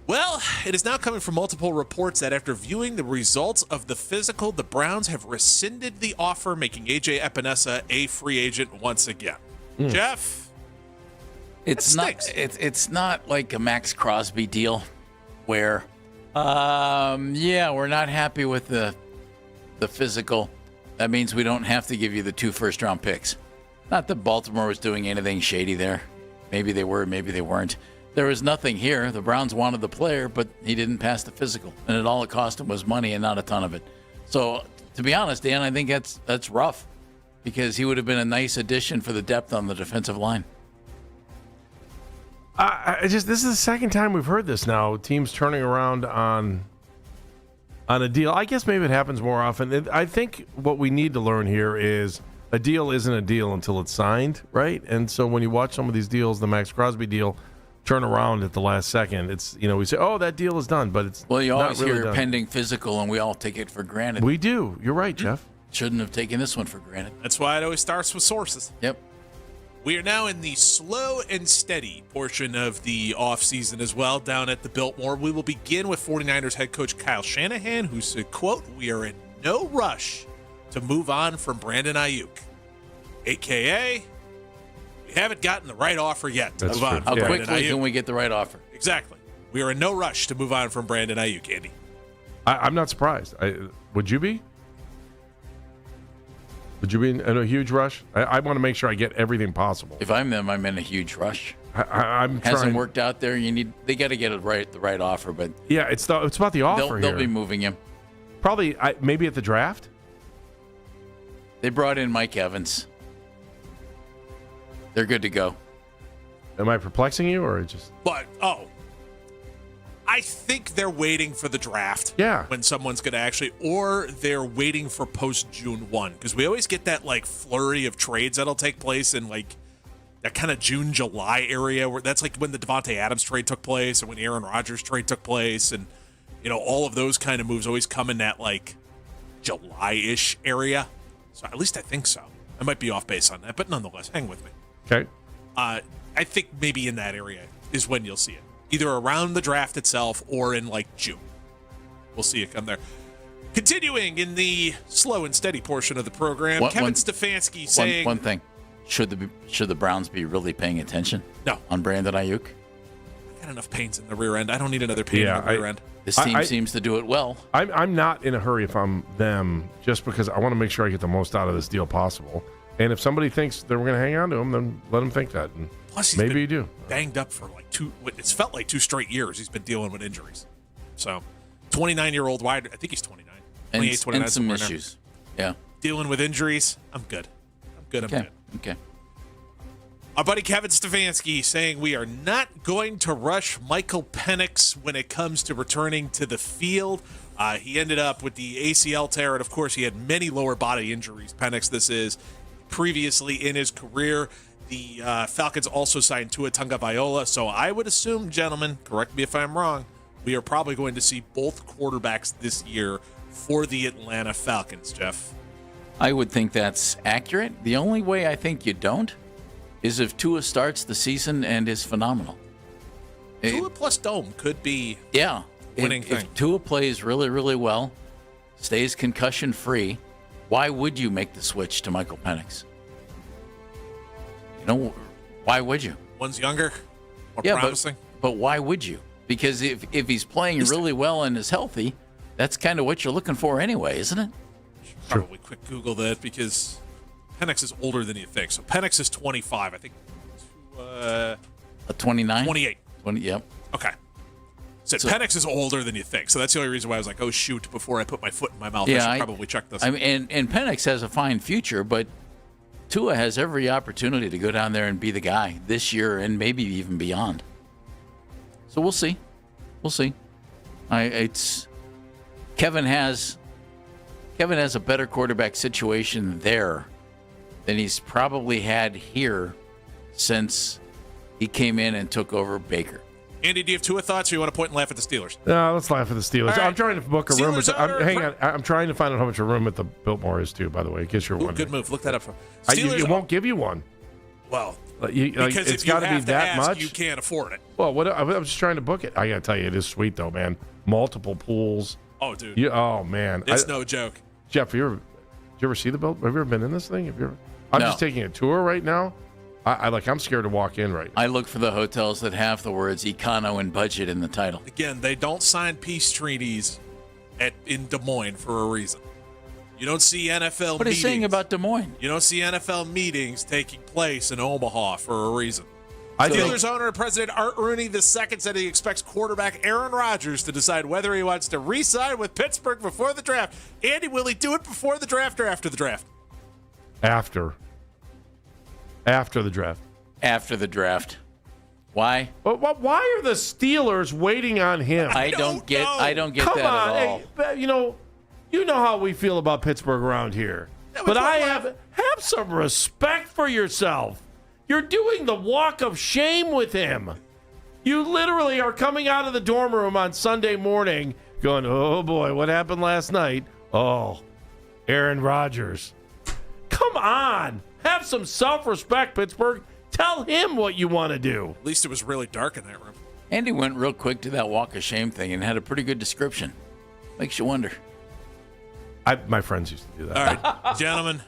Well, it is now coming from multiple reports that after viewing the results of the physical, the Browns have rescinded the offer, making A.J. Epinesa a free agent once again. Jeff? It's not like a Max Crosby deal where, we're not happy with the physical. That means we don't have to give you the 2 first-round picks. Not that Baltimore was doing anything shady there. Maybe they were, maybe they weren't. There was nothing here. The Browns wanted the player, but he didn't pass the physical. And all it cost him was money and not a ton of it. So, to be honest, Dan, I think that's rough because he would have been a nice addition for the depth on the defensive line. This is the second time we've heard this now. Teams turning around on a deal. I guess maybe it happens more often. I think what we need to learn here is a deal isn't a deal until it's signed, right? And so when you watch some of these deals, the Max Crosby deal, turn around at the last second. It's we say, that deal is done, but it's you always not really hear done. Pending physical, and we all take it for granted. We do. You're right, Jeff. Shouldn't have taken this one for granted. That's why it always starts with sources. Yep. We are now in the slow and steady portion of the offseason as well down at the Biltmore. We will begin with 49ers head coach Kyle Shanahan, who said, quote, "We are in no rush to move on from Brandon Ayuk." AKA, we haven't gotten the right offer yet to move on. How quickly can we get the right offer? Exactly. We are in no rush to move on from Brandon Ayuk, Andy. I'm not surprised. Would you be? Would you be in a huge rush? I want to make sure I get everything possible. If I'm them, I'm in a huge rush. I'm Hasn't trying. worked out there. They got to get the right offer, but Yeah, it's about the offer they'll here. be moving him. Probably maybe at the draft. They brought in Mike Evans. They're good to go. Am I perplexing you, or just? I think they're waiting for the draft. Yeah. When someone's going to actually, or they're waiting for post June 1, because we always get that like flurry of trades that'll take place in like that kind of June, July area, where that's like when the Devontae Adams trade took place, or when Aaron Rodgers trade took place, and all of those kind of moves always come in that like July-ish area. So at least I think so. I might be off base on that, but nonetheless, hang with me. Okay. I think maybe in that area is when you'll see it, either around the draft itself or in like June. We'll see it come there. Continuing in the slow and steady portion of the program, Kevin Stefanski saying one thing: should the Browns be really paying attention? No. On Brandon Ayuk. I got enough pains in the rear end. I don't need another pain in the rear end. This team seems to do it well. I'm not in a hurry if I'm them, just because I want to make sure I get the most out of this deal possible. And if somebody thinks that we're going to hang on to him, then let them think that. And Plus, he's maybe been you do. banged up for like it's felt like 2 straight years he's been dealing with injuries. So, 29-year-old wide, I think he's 29. 28, 29. And some issues. Yeah. Dealing with injuries. I'm good. I'm good. Okay. Our buddy Kevin Stefanski saying we are not going to rush Michael Penix when it comes to returning to the field. He ended up with the ACL tear, and of course he had many lower body injuries. Penix, this is previously in his career. The Falcons also signed Tua Tagovailoa, so I would assume, gentlemen, correct me if I'm wrong, we are probably going to see both quarterbacks this year for the Atlanta Falcons, Jeff. I would think that's accurate. The only way I think you don't is if Tua starts the season and is phenomenal. Tua plus Dome could be winning thing. If Tua plays really, really well, stays concussion-free, why would you make the switch to Michael Penix? Why would you? One's younger, more promising. But why would you? Because if he's playing really well and is healthy, that's kind of what you're looking for anyway, isn't it? Probably quick Google that because Penix is older than you think. So Penix is 25, I think. 29? 28. 20, yep. Okay. So Penix is older than you think. So that's the only reason why I was like, oh, shoot, before I put my foot in my mouth, I should probably check this. I mean, and Penix has a fine future, but Tua has every opportunity to go down there and be the guy this year and maybe even beyond. So we'll see. We'll see. Kevin has a better quarterback situation there than he's probably had here since he came in and took over Baker. Andy, do you have Tua thoughts, or you want to point and laugh at the Steelers? No, let's laugh at the Steelers. Right. I'm trying to book a room. Hang on. I'm trying to find out how much a room at the Biltmore is, too, by the way, in case you're wondering. Good move. Look that up. It won't give you one. Well, because it's got to be that much. You can't afford it. Well, I'm just trying to book it. I got to tell you, it is sweet, though, man. Multiple pools. Oh, dude. Oh, man. It's no joke. Jeff, did you ever see the Biltmore? Have you ever been in this thing? I'm just taking a tour right now. I'm scared to walk in right now. I look for the hotels that have the words econo and budget in the title. Again, they don't sign peace treaties in Des Moines for a reason. You don't see NFL meetings. What are you saying about Des Moines? You don't see NFL meetings taking place in Omaha for a reason. Steelers owner and president Art Rooney II said he expects quarterback Aaron Rodgers to decide whether he wants to re-sign with Pittsburgh before the draft. Andy, will he do it before the draft or after the draft? After the draft. After the draft. Why? But why are the Steelers waiting on him? I don't get Come that on, at all. Hey, you know how we feel about Pittsburgh around here. But have some respect for yourself. You're doing the walk of shame with him. You literally are coming out of the dorm room on Sunday morning going, oh boy, what happened last night? Oh, Aaron Rodgers. Come on. Have some self-respect, Pittsburgh. Tell him what you want to do. At least it was really dark in that room. Andy went real quick to that walk of shame thing and had a pretty good description. Makes you wonder. My friends used to do that. All right, gentlemen.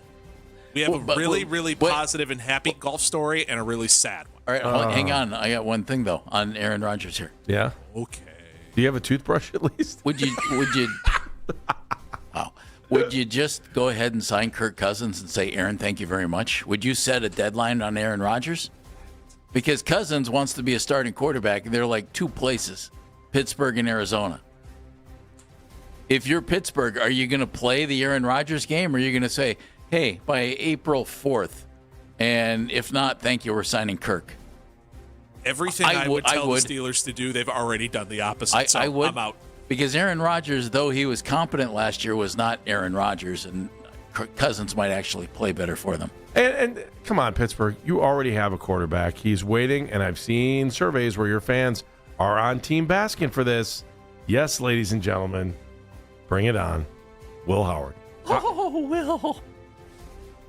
We have a really positive and happy golf story and a really sad one. All right, hang on. I got one thing, though, on Aaron Rodgers here. Yeah? Okay. Do you have a toothbrush at least? Would you Would you just go ahead and sign Kirk Cousins and say, Aaron, thank you very much? Would you set a deadline on Aaron Rodgers? Because Cousins wants to be a starting quarterback, and they're like two places, Pittsburgh and Arizona. If you're Pittsburgh, are you going to play the Aaron Rodgers game, or are you going to say, hey, by April 4th, and if not, thank you, we're signing Kirk? Everything I would tell the Steelers to do, they've already done the opposite, so I'm out. Because Aaron Rodgers, though he was competent last year, was not Aaron Rodgers, and Cousins might actually play better for them. And come on, Pittsburgh, you already have a quarterback. He's waiting, and I've seen surveys where your fans are on Team Baskin for this. Yes, ladies and gentlemen, bring it on. Will Howard. Oh, Will.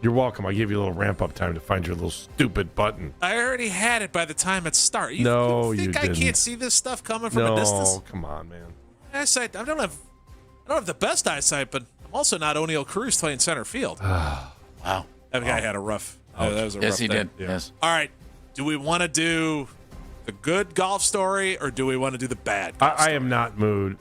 You're welcome. I gave you a little ramp-up time to find your little stupid button. I already had it by the time it started. You think I can't see this stuff coming from a distance? No, come on, man. Eyesight. I don't have the best eyesight, but I'm also not O'Neal Cruz playing center field. Wow. That guy had a rough. That was a rough he day. did. Yeah. Yes. All right. Do we want to do the good golf story, or do we want to do the bad? I am not in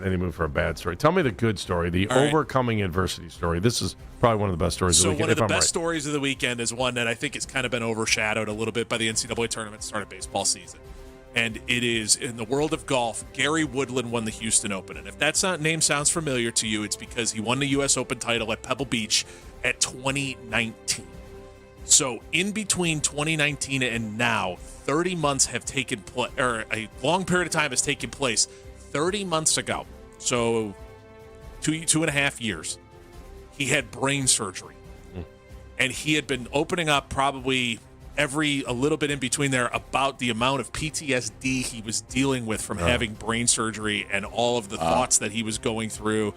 any mood for a bad story. Tell me the good story, the overcoming adversity story. This is probably one of the best stories of the weekend. So one of the best stories of the weekend is one that I think has kind of been overshadowed a little bit by the NCAA tournament start of baseball season. And it is in the world of golf. Gary Woodland won the Houston Open. And if that name sounds familiar to you, it's because he won the U.S. Open title at Pebble Beach at 2019. So in between 2019 and now, 30 months have taken place, or a long period of time has taken place. 30 months ago, so two and a half years, he had brain surgery. And he had been opening up probably a little bit in between there about the amount of PTSD he was dealing with from having brain surgery and all of the thoughts that he was going through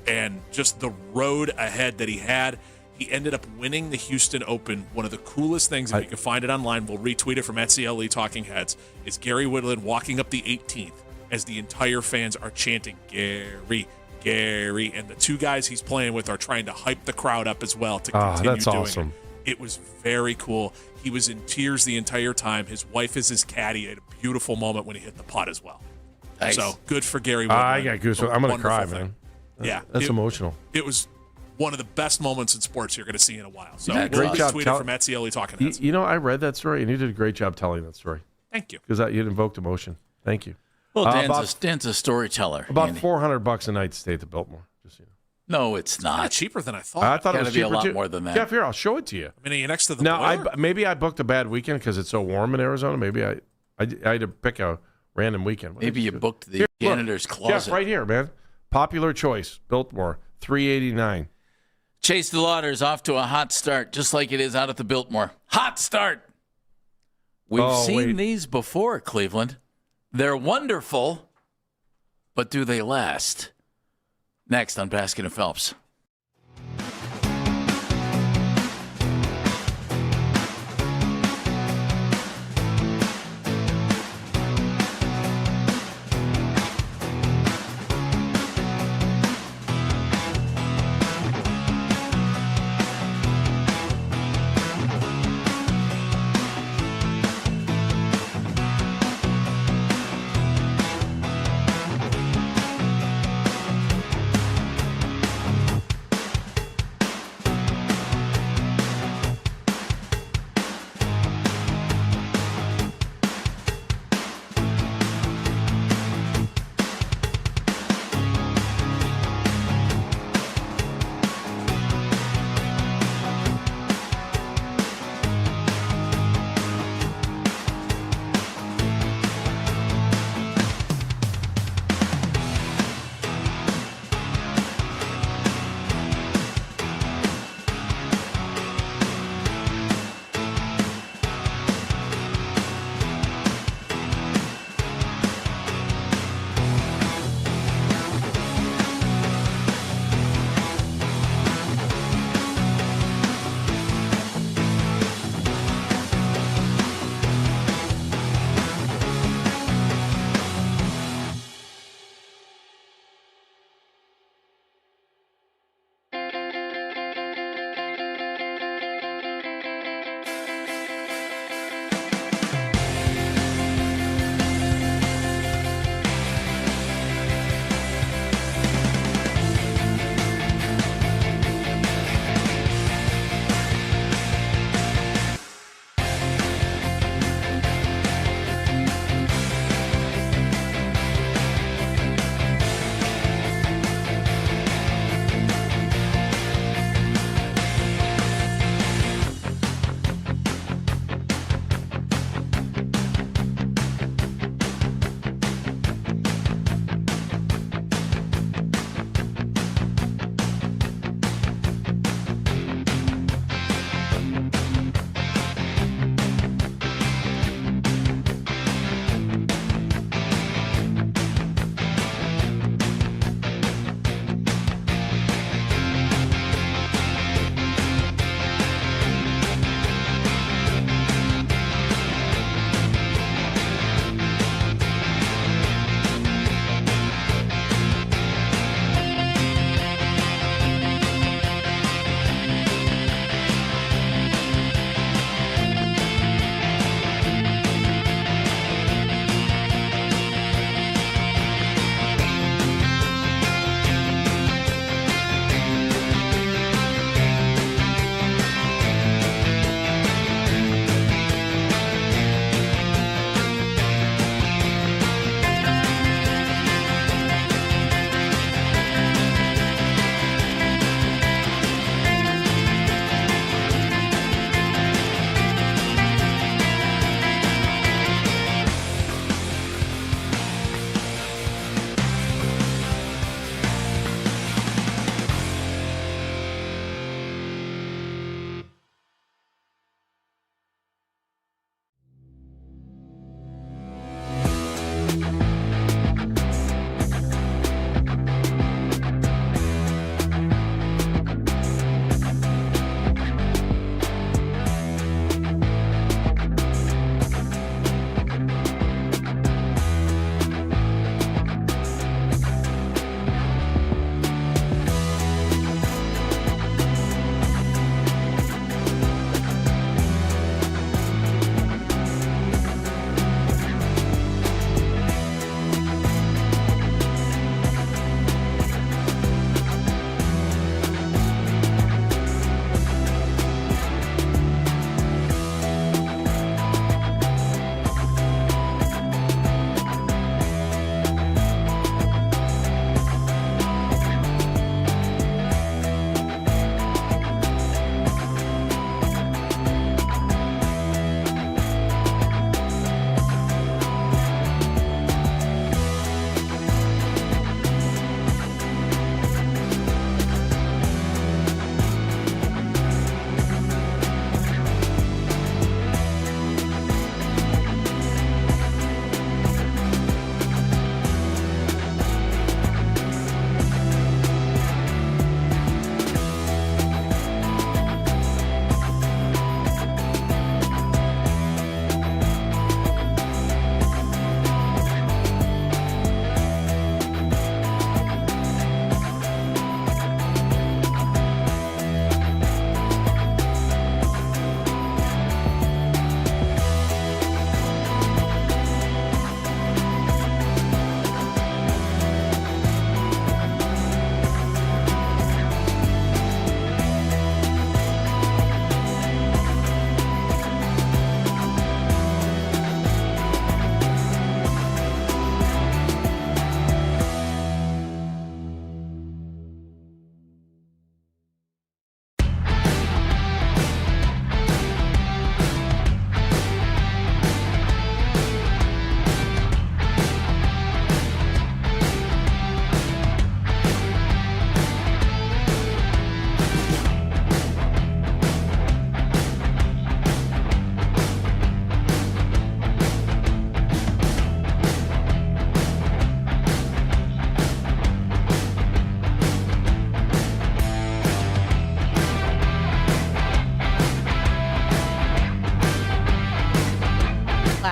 and just the road ahead that he had. He ended up winning the Houston Open. One of the coolest things, if you can find it online, we'll retweet it from @CLE Talking Heads, is Gary Woodland walking up the 18th as the entire fans are chanting, Gary, Gary. And the two guys he's playing with are trying to hype the crowd up as well to continue that's doing awesome. it. It was very cool. He was in tears the entire time. His wife is his caddy. He had a beautiful moment when he hit the putt as well. Nice. So good for Gary Woodland. I got goosebumps. I'm going to cry, man. Yeah. That's emotional. It was one of the best moments in sports you're going to see in a while. So great job. Tweet it from @CLE Talking Heads. You know, I read that story, and you did a great job telling that story. Thank you. Because you invoked emotion. Thank you. Well, Dan's a storyteller. About Andy. $400 a night to stay at the Biltmore. Just you know. No, it's not. Cheaper than I thought. I thought it was Gotta be cheaper a lot too. more than that. Jeff, here, I'll show it to you. I mean, are you next to the Now, boiler? maybe I booked a bad weekend because it's so warm in Arizona. Maybe I had to pick a random weekend. Maybe you booked the janitor's closet. Jeff, right here, man. Popular choice, Biltmore, $389. Chase DeLauter is off to a hot start, just like it is out at the Biltmore. Hot start. We've seen these before, Cleveland. They're wonderful, but do they last? Next on Baskin and Phelps.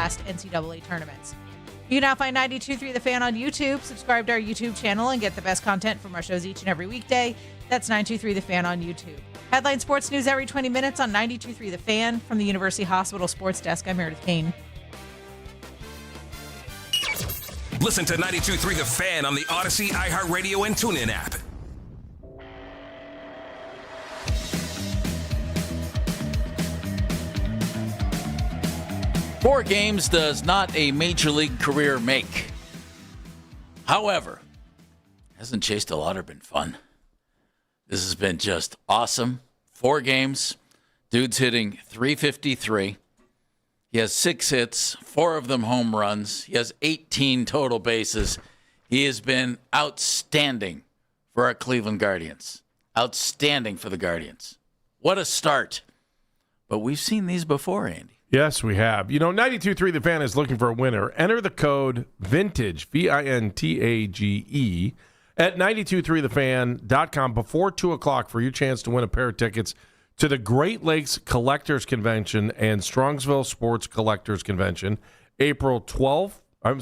last NCAA tournaments. You can now find 92.3 The Fan on YouTube. Subscribe to our YouTube channel and get the best content from our shows each and every weekday. That's 92.3 The Fan on YouTube. Headline sports news every 20 minutes on 92.3 The Fan. From the University Hospital Sports Desk, I'm Meredith Kane. Listen to 92.3 The Fan on the Odyssey, iHeartRadio, and TuneIn app. Four games does not a major league career make. However, hasn't Chase DeLauter been fun? This has been just awesome. 4 games. Dude's hitting .353. He has 6 hits, 4 of them home runs. He has 18 total bases. He has been outstanding for our Cleveland Guardians. Outstanding for the Guardians. What a start. But we've seen these before, Andy. Yes, we have. 92.3 The Fan is looking for a winner. Enter the code VINTAGE, VINTAGE, at 923thefan.com before 2 o'clock for your chance to win a pair of tickets to the Great Lakes Collectors Convention and Strongsville Sports Collectors Convention, April 10 through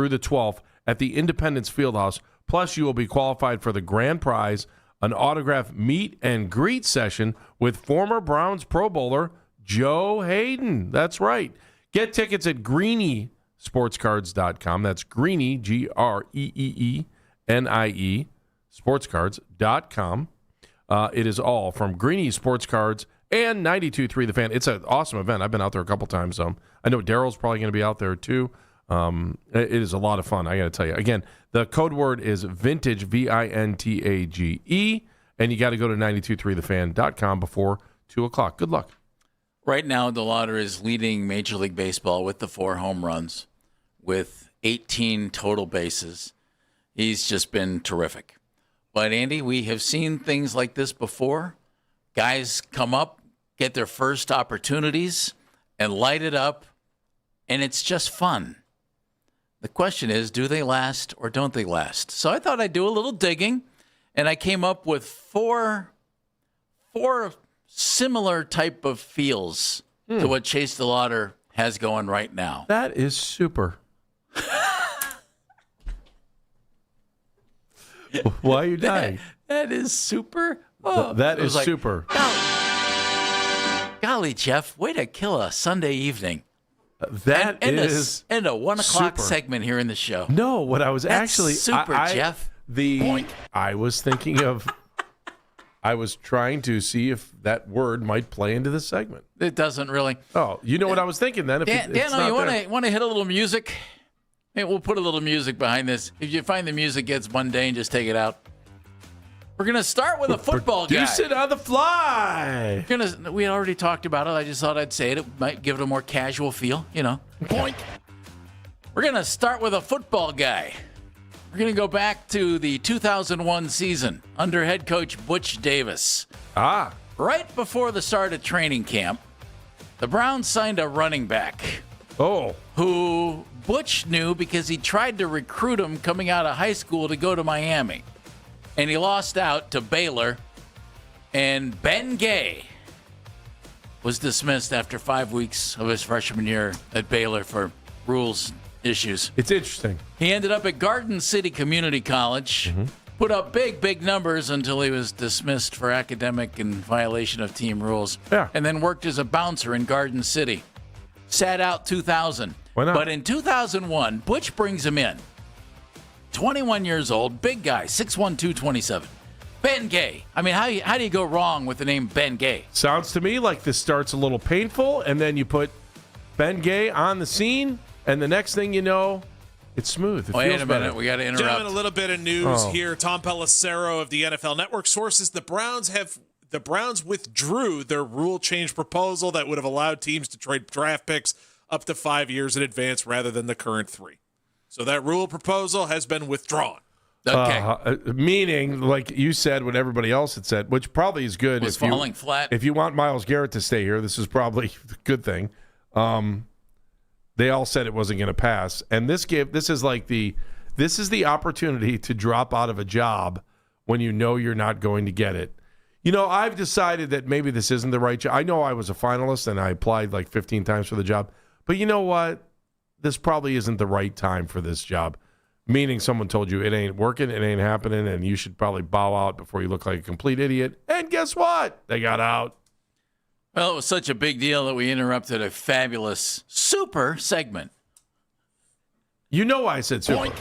the 12th at the Independence Fieldhouse. Plus, you will be qualified for the grand prize, an autograph meet and greet session with former Browns Pro Bowler Joe Hayden. That's right. Get tickets at greeniesportscards.com. That's Greenie, Greenie, sportscards.com. It is all from Greenie Sports Cards and 92.3 The Fan. It's an awesome event. I've been out there a couple times. I know Daryl's probably going to be out there too. It is a lot of fun, I got to tell you. Again, the code word is VINTAGE, VINTAGE, and you got to go to 923thefan.com before 2 o'clock. Good luck. Right now, DeLauter is leading Major League Baseball with the 4 home runs, with 18 total bases. He's just been terrific. But, Andy, we have seen things like this before. Guys come up, get their first opportunities, and light it up, and it's just fun. The question is, do they last or don't they last? So I thought I'd do a little digging, and I came up with four similar type of feels to what Chase DeLauter has going right now. That is super. Why are you dying? That is super. Oh, that is super. Golly, Jeff, way to kill a Sunday evening. That is a 1 o'clock super. segment here in the show. No, what I was That's super, Jeff. I was thinking of. I was trying to see if that word might play into this segment. It doesn't really. Oh, you know what I was thinking then? If Daniel, you want to hit a little music? Hey, we'll put a little music behind this. If you find the music gets mundane, just take it out. We're going to start with a football guy. Produce it on the fly. We had already talked about it. I just thought I'd say it. It might give it a more casual feel, Point. We're going to start with a football guy. We're going to go back to the 2001 season under head coach Butch Davis. Right before the start of training camp, the Browns signed a running back. Who Butch knew because he tried to recruit him coming out of high school to go to Miami. And he lost out to Baylor. And Ben Gay was dismissed after 5 weeks of his freshman year at Baylor for rules issues. It's interesting. He ended up at Garden City Community College, put up big numbers until he was dismissed for academic and violation of team rules. Yeah. And then worked as a bouncer in Garden City. Sat out 2000. Why not? But in 2001, Butch brings him in. 21 years old, big guy, 6'1", 227. Ben Gay. I mean, how do you go wrong with the name Ben Gay? Sounds to me like this starts a little painful, and then you put Ben Gay on the scene, and the next thing you know, it's smooth. It Wait feels a minute. better. We got to interrupt. Gentlemen, a little bit of news here. Tom Pelissero of the NFL Network sources the Browns withdrew their rule change proposal that would have allowed teams to trade draft picks up to 5 years in advance rather than the current 3. So that rule proposal has been withdrawn. Okay. Meaning, like you said, what everybody else had said, which probably is good. Was falling flat. If you want Myles Garrett to stay here, this is probably a good thing. They all said it wasn't going to pass, and this is the opportunity to drop out of a job when you know you're not going to get it. You know, I've decided that maybe this isn't the right job. I know I was a finalist and I applied like 15 times for the job. But you know what? This probably isn't the right time for this job. Meaning someone told you it ain't working, it ain't happening, and you should probably bow out before you look like a complete idiot. And guess what? They got out. Well, it was such a big deal that we interrupted a fabulous super segment. You know why I said super.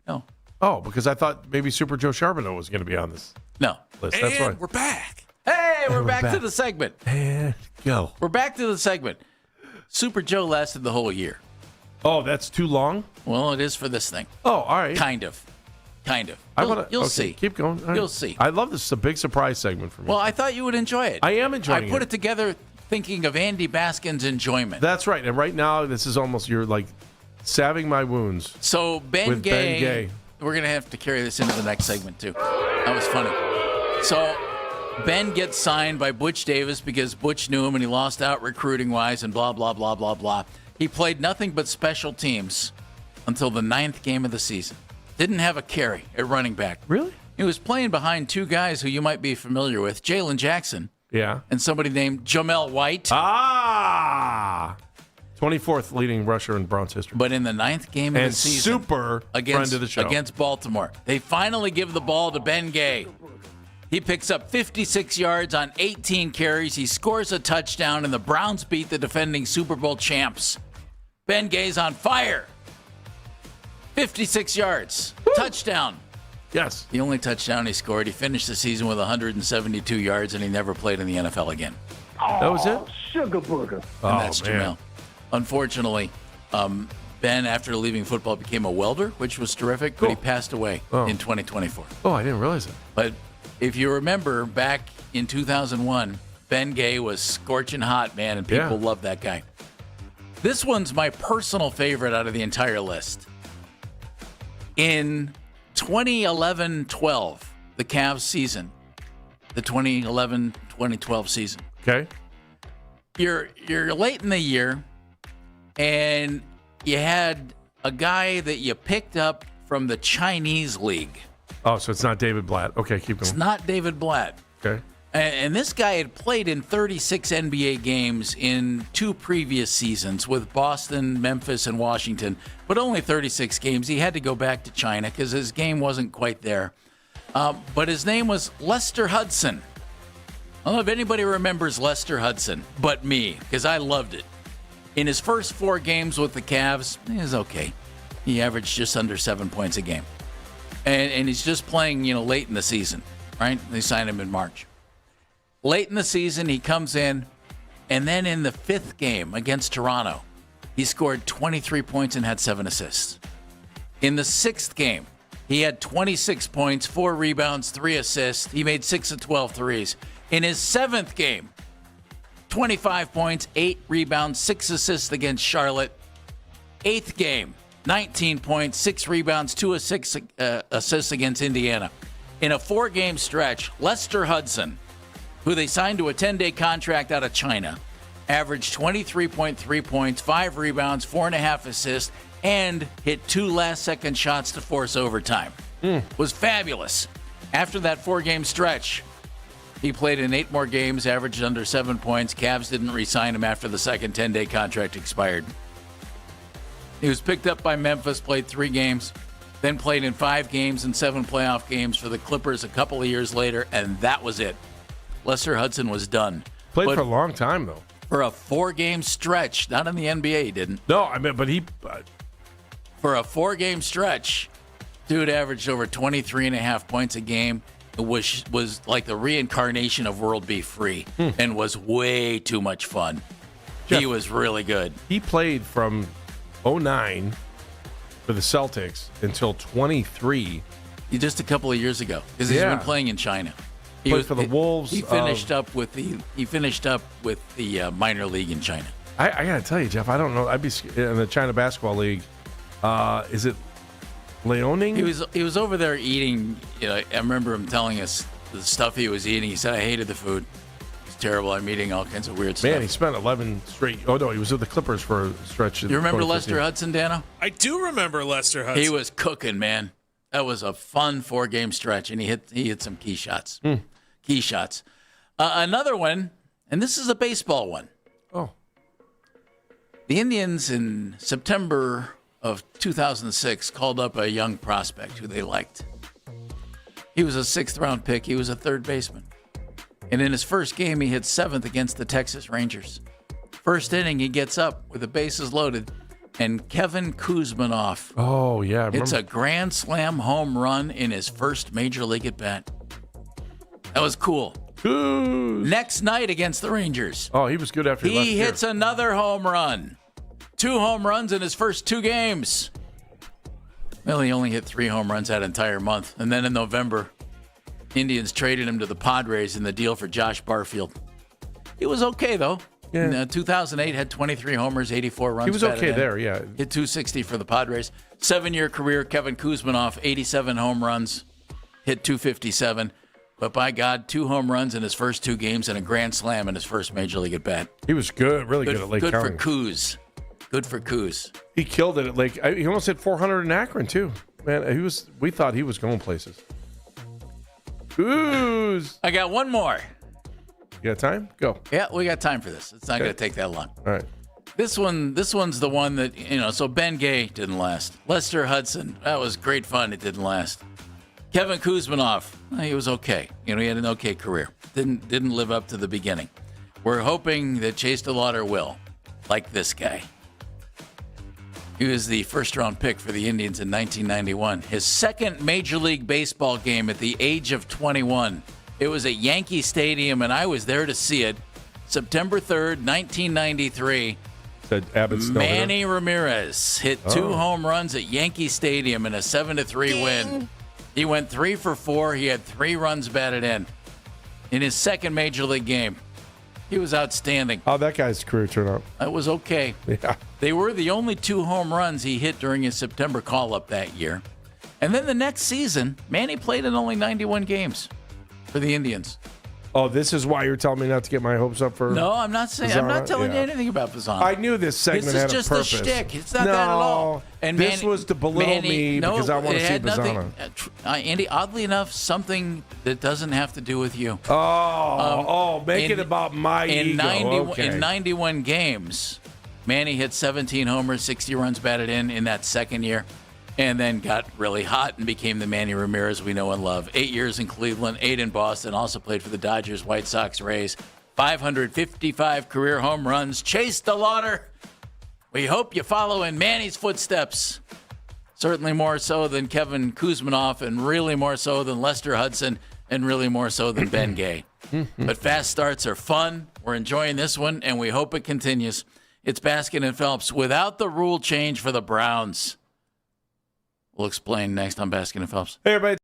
No. Oh, because I thought maybe Super Joe Charbonneau was going to be on this No. list. That's And why. we're back. Hey, we're we're back to back. the segment. And go. We're back to the segment. Super Joe lasted the whole year. Oh, that's too long? Well, it is for this thing. Oh, all right. Kind of. You'll Okay, see. Keep going. All right. You'll see. I love this. It's a big surprise segment for me. Well, I thought you would enjoy it. I am enjoying I put it together thinking of Andy Baskin's enjoyment. That's right. And right now, this is almost, you're like salving my wounds. So Ben with Gay, Ben Gay. We're going to have to carry this into the next segment, too. That was funny. So Ben gets signed by Butch Davis because Butch knew him and he lost out recruiting-wise and blah, blah, blah, blah, blah. He played nothing but special teams until the 9th game of the season. Didn't have a carry at running back. Really? He was playing behind two guys who you might be familiar with, Jalen Jackson Yeah. and somebody named Jamel White. 24th leading rusher in Browns history. But in the 9th game of And the season, super friend of the show. against Baltimore, they finally give the ball to Ben Gay. He picks up 56 yards on 18 carries. He scores a touchdown, and the Browns beat the defending Super Bowl champs. Ben Gay's on fire. 56 yards. Touchdown. Yes. The only touchdown he scored. He finished the season with 172 yards, and he never played in the NFL again. That was it? Sugar booger. And that's man. Jamel. Unfortunately, Ben, after leaving football, became a welder, which was terrific, but he passed away in 2024. Oh, I didn't realize that. But if you remember, back in 2001, Ben Gay was scorching hot, man, and people loved that guy. This one's my personal favorite out of the entire list. In 2011-12, the Cavs season, the 2011-2012 season. Okay. You're late in the year, and you had a guy that you picked up from the Chinese league. Oh, so it's not David Blatt. Okay, keep going. It's not David Blatt. Okay. And this guy had played in 36 NBA games in 2 previous seasons with Boston, Memphis, and Washington, but only 36 games. He had to go back to China because his game wasn't quite there. But his name was Lester Hudson. I don't know if anybody remembers Lester Hudson but me, because I loved it. In his first 4 games with the Cavs, he was okay. He averaged just under 7 points a game. And he's just playing, late in the season, right? They signed him in March. Late in the season, he comes in, and then in the 5th game against Toronto, he scored 23 points and had 7 assists. In the 6th game, he had 26 points, 4 rebounds, 3 assists. He made 6 of 12 threes. In his 7th game, 25 points, 8 rebounds, 6 assists against Charlotte. 8th game, 19 points, 6 rebounds, 2 assists against Indiana. In a 4-game stretch, Lester Hudson, who they signed to a 10-day contract out of China, averaged 23.3 points, 5 rebounds, 4.5 assists, and hit 2 last-second shots to force overtime. Was fabulous. After that 4-game stretch, he played in 8 more games, averaged under 7 points. Cavs didn't re-sign him after the second 10-day contract expired. He was picked up by Memphis, played 3 games, then played in 5 games and 7 playoff games for the Clippers a couple of years later, and that was it. Lester Hudson was done. Played for a long time, though. For a 4-game stretch. Not in the NBA, he didn't. No, I mean, but he... For a 4-game stretch, dude averaged over 23.5 points a game. It was like the reincarnation of World Be Free and was way too much fun. Jeff, he was really good. He played from 09 for the Celtics until 23. Just a couple of years ago, because he's been playing in China. He played for the Wolves. He finished up with the minor league in China. I got to tell you, Jeff, I don't know. I'd be in the China Basketball League. Is it Liaoning? He was over there eating. I remember him telling us the stuff he was eating. He said, "I hated the food. It's terrible. I'm eating all kinds of weird stuff." Man, he spent 11 straight. Oh no, he was with the Clippers for a stretch. You remember Lester Hudson, Dano? I do remember Lester Hudson. He was cooking, man. That was a fun 4-game stretch, and he hit some key shots. key shots. Another one, and this is a baseball one. Oh. The Indians in September of 2006 called up a young prospect who they liked. He was a 6th-round pick. He was a third baseman. And in his first game, he hit 7th against the Texas Rangers. First inning, he gets up with the bases loaded, and Kevin Kuzminoff. Oh, yeah. I remember. It's a grand slam home run in his first major league at bat. That was cool. Next night against the Rangers. Oh, he was good after he left. He hits another home run. 2 home runs in his first 2 games. Well, he only hit 3 home runs that entire month. And then in November, Indians traded him to the Padres in the deal for Josh Barfield. He was okay, though. Yeah. In 2008, had 23 homers, 84 runs. He was okay there, yeah. Hit 260 for the Padres. 7-year career, Kevin Kuzminoff, 87 home runs, hit 257. But by God, 2 home runs in his first 2 games and a grand slam in his first major league at bat. He was good, really good at Lake County. Good for Kuz. Good for Kuz. He killed it at Lake. He almost hit 400 in Akron too. Man, we thought he was going places. Kuz. I got one more. You got time? Go. Yeah, we got time for this. It's not going to take that long. All right. This one's the one that, so Ben Gay didn't last. Lester Hudson, that was great fun. It didn't last. Kevin Kuzminoff, he was okay. He had an okay career. Didn't live up to the beginning. We're hoping that Chase DeLauter will, like this guy. He was the first-round pick for the Indians in 1991. His second Major League Baseball game at the age of 21. It was at Yankee Stadium, and I was there to see it. September 3rd, 1993. Said Abbott's Manny Ramirez hit 2 home runs at Yankee Stadium in a 7-3 win. He went 3 for 4. He had 3 runs batted in his second Major League game. He was outstanding. How'd that guy's career turn out? That was okay. Yeah. They were the only 2 home runs he hit during his September call-up that year. And then the next season, Manny played in only 91 games for the Indians. Oh, this is why you're telling me not to get my hopes up for No, I'm not saying. Bazzana? I'm not telling you Yeah. anything about Bazzana. I knew this segment had a purpose. This is just a shtick. It's not that at all. And this was to belittle me because I want to see Bazzana. Andy, oddly enough, something that doesn't have to do with you. Make it about my ego. In 91 games, Manny hit 17 homers, 60 runs batted in that second year, and then got really hot and became the Manny Ramirez we know and love. 8 years in Cleveland, 8 in Boston, also played for the Dodgers, White Sox, Rays. 555 career home runs. Chase DeLauter, we hope you follow in Manny's footsteps. Certainly more so than Kevin Kuzminoff, and really more so than Lester Hudson, and really more so than Ben Gay. But fast starts are fun. We're enjoying this one, and we hope it continues. It's Baskin and Phelps without the rule change for the Browns. We'll explain next on Baskin and Phelps. Hey, everybody.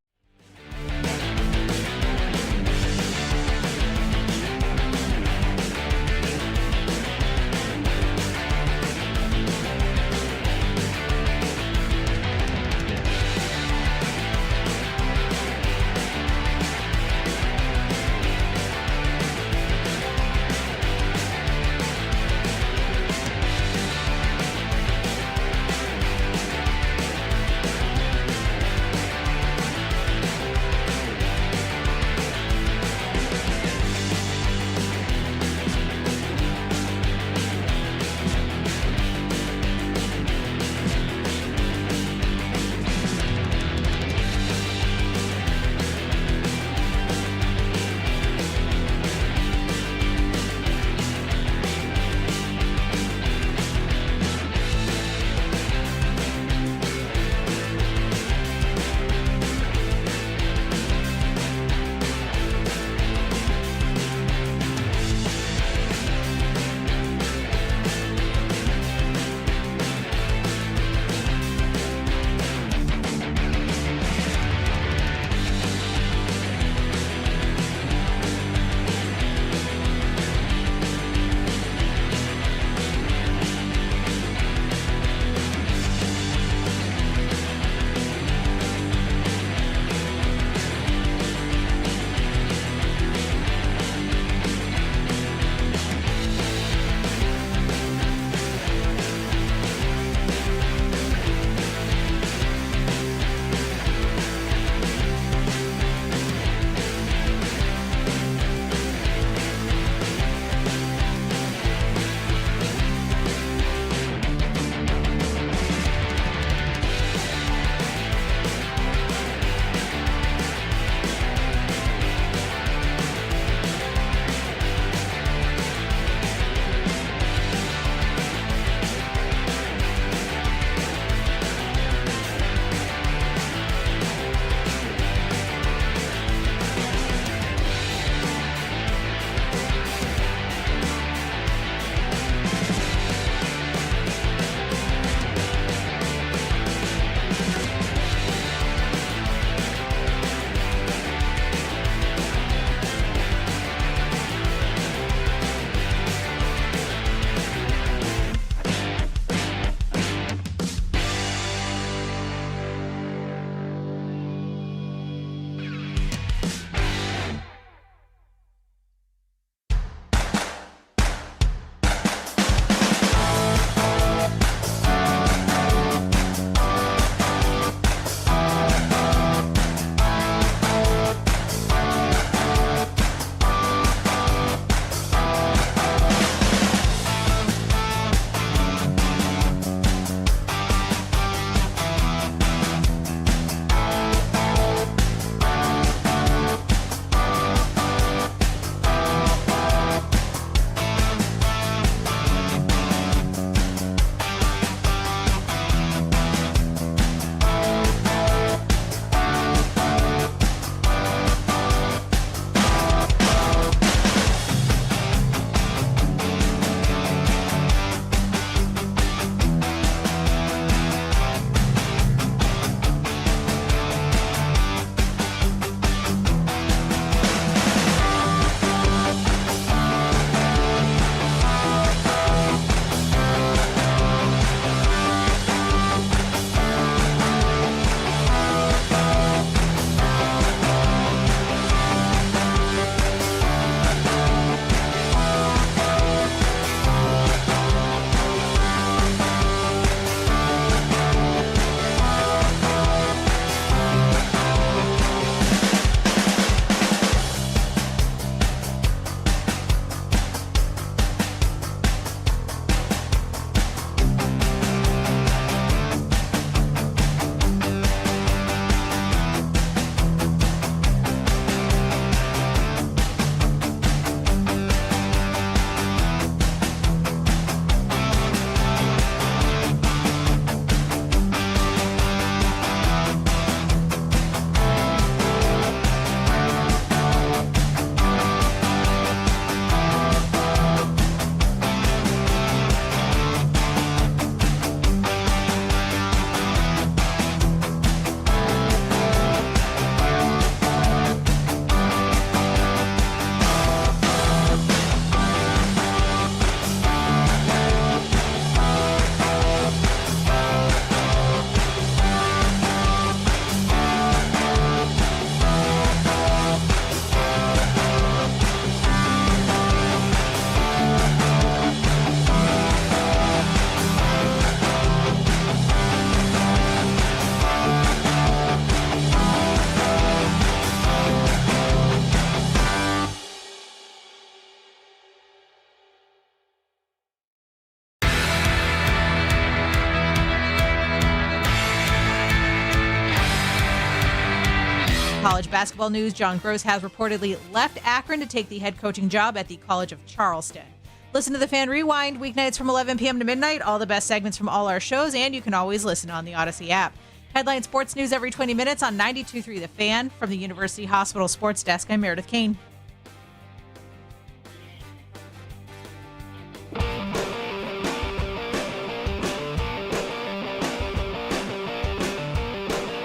college basketball news, John Gross has reportedly left Akron to take the head coaching job at the College of Charleston. Listen to the Fan Rewind weeknights from 11 p.m. to midnight. All the best segments from all our shows, and you can always listen on the Odyssey app. Headline sports news every 20 minutes on 92.3 The Fan. From the University Hospital Sports Desk, I'm Meredith Kane.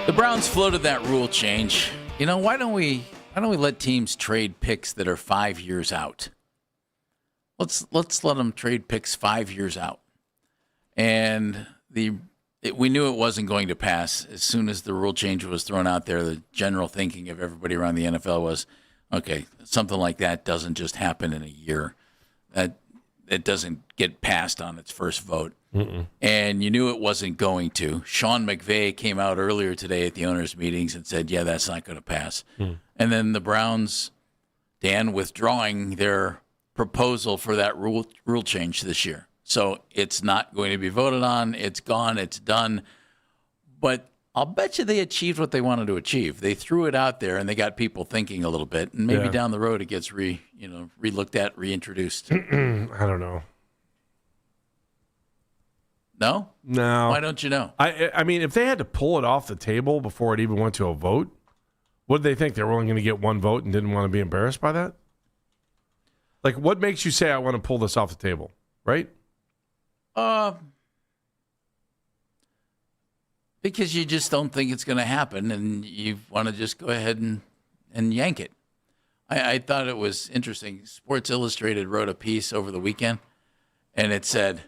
The Browns floated that rule change. You know, why don't we let teams trade picks that are 5 years out? Let's let them trade picks 5 years out. And we knew it wasn't going to pass. As soon as the rule change was thrown out there, the general thinking of everybody around the NFL was, okay, something like that doesn't just happen in a year. That it doesn't get passed on its first vote. Mm-mm. And you knew it wasn't going to. Sean McVay came out earlier today at the owners' meetings and said, yeah, that's not going to pass. Mm. And then the Browns, Dan, withdrawing their proposal for that rule change this year. So it's not going to be voted on. It's gone. It's done. But I'll bet you they achieved what they wanted to achieve. They threw it out there, and they got people thinking a little bit. And maybe down the road it gets re-looked at, reintroduced. I don't know. No? No. Why don't you know? I mean, if they had to pull it off the table before it even went to a vote, what did they think? They were only going to get one vote and didn't want to be embarrassed by that? Like, what makes you say I want to pull this off the table, right? Because you just don't think it's going to happen, and you want to just go ahead and yank it. I thought it was interesting. Sports Illustrated wrote a piece over the weekend, and it said,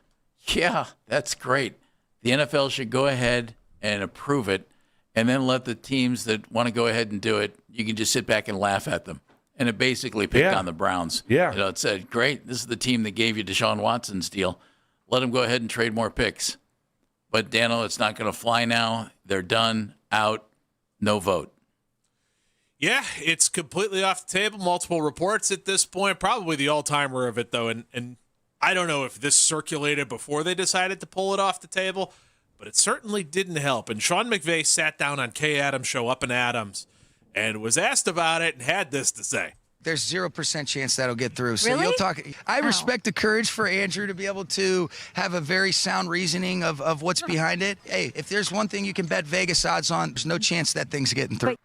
yeah, that's great. The NFL should go ahead and approve it, and then let the teams that want to go ahead and do it, you can just sit back and laugh at them. And it basically picked on the Browns. Yeah. It said, great, this is the team that gave you Deshaun Watson's deal. Let them go ahead and trade more picks. But, Dano, it's not going to fly now. They're done, out, no vote. Yeah, it's completely off the table. Multiple reports at this point. Probably the all-timer of it, though. And I don't know if this circulated before they decided to pull it off the table, but it certainly didn't help. And Sean McVay sat down on Kay Adams' show, Up and Adams, and was asked about it and had this to say. There's 0% chance that'll get through. So Really? you'll talk. I respect the courage for Andrew to be able to have a very sound reasoning of what's behind it. Hey, if there's one thing you can bet Vegas odds on, there's no chance that thing's getting through.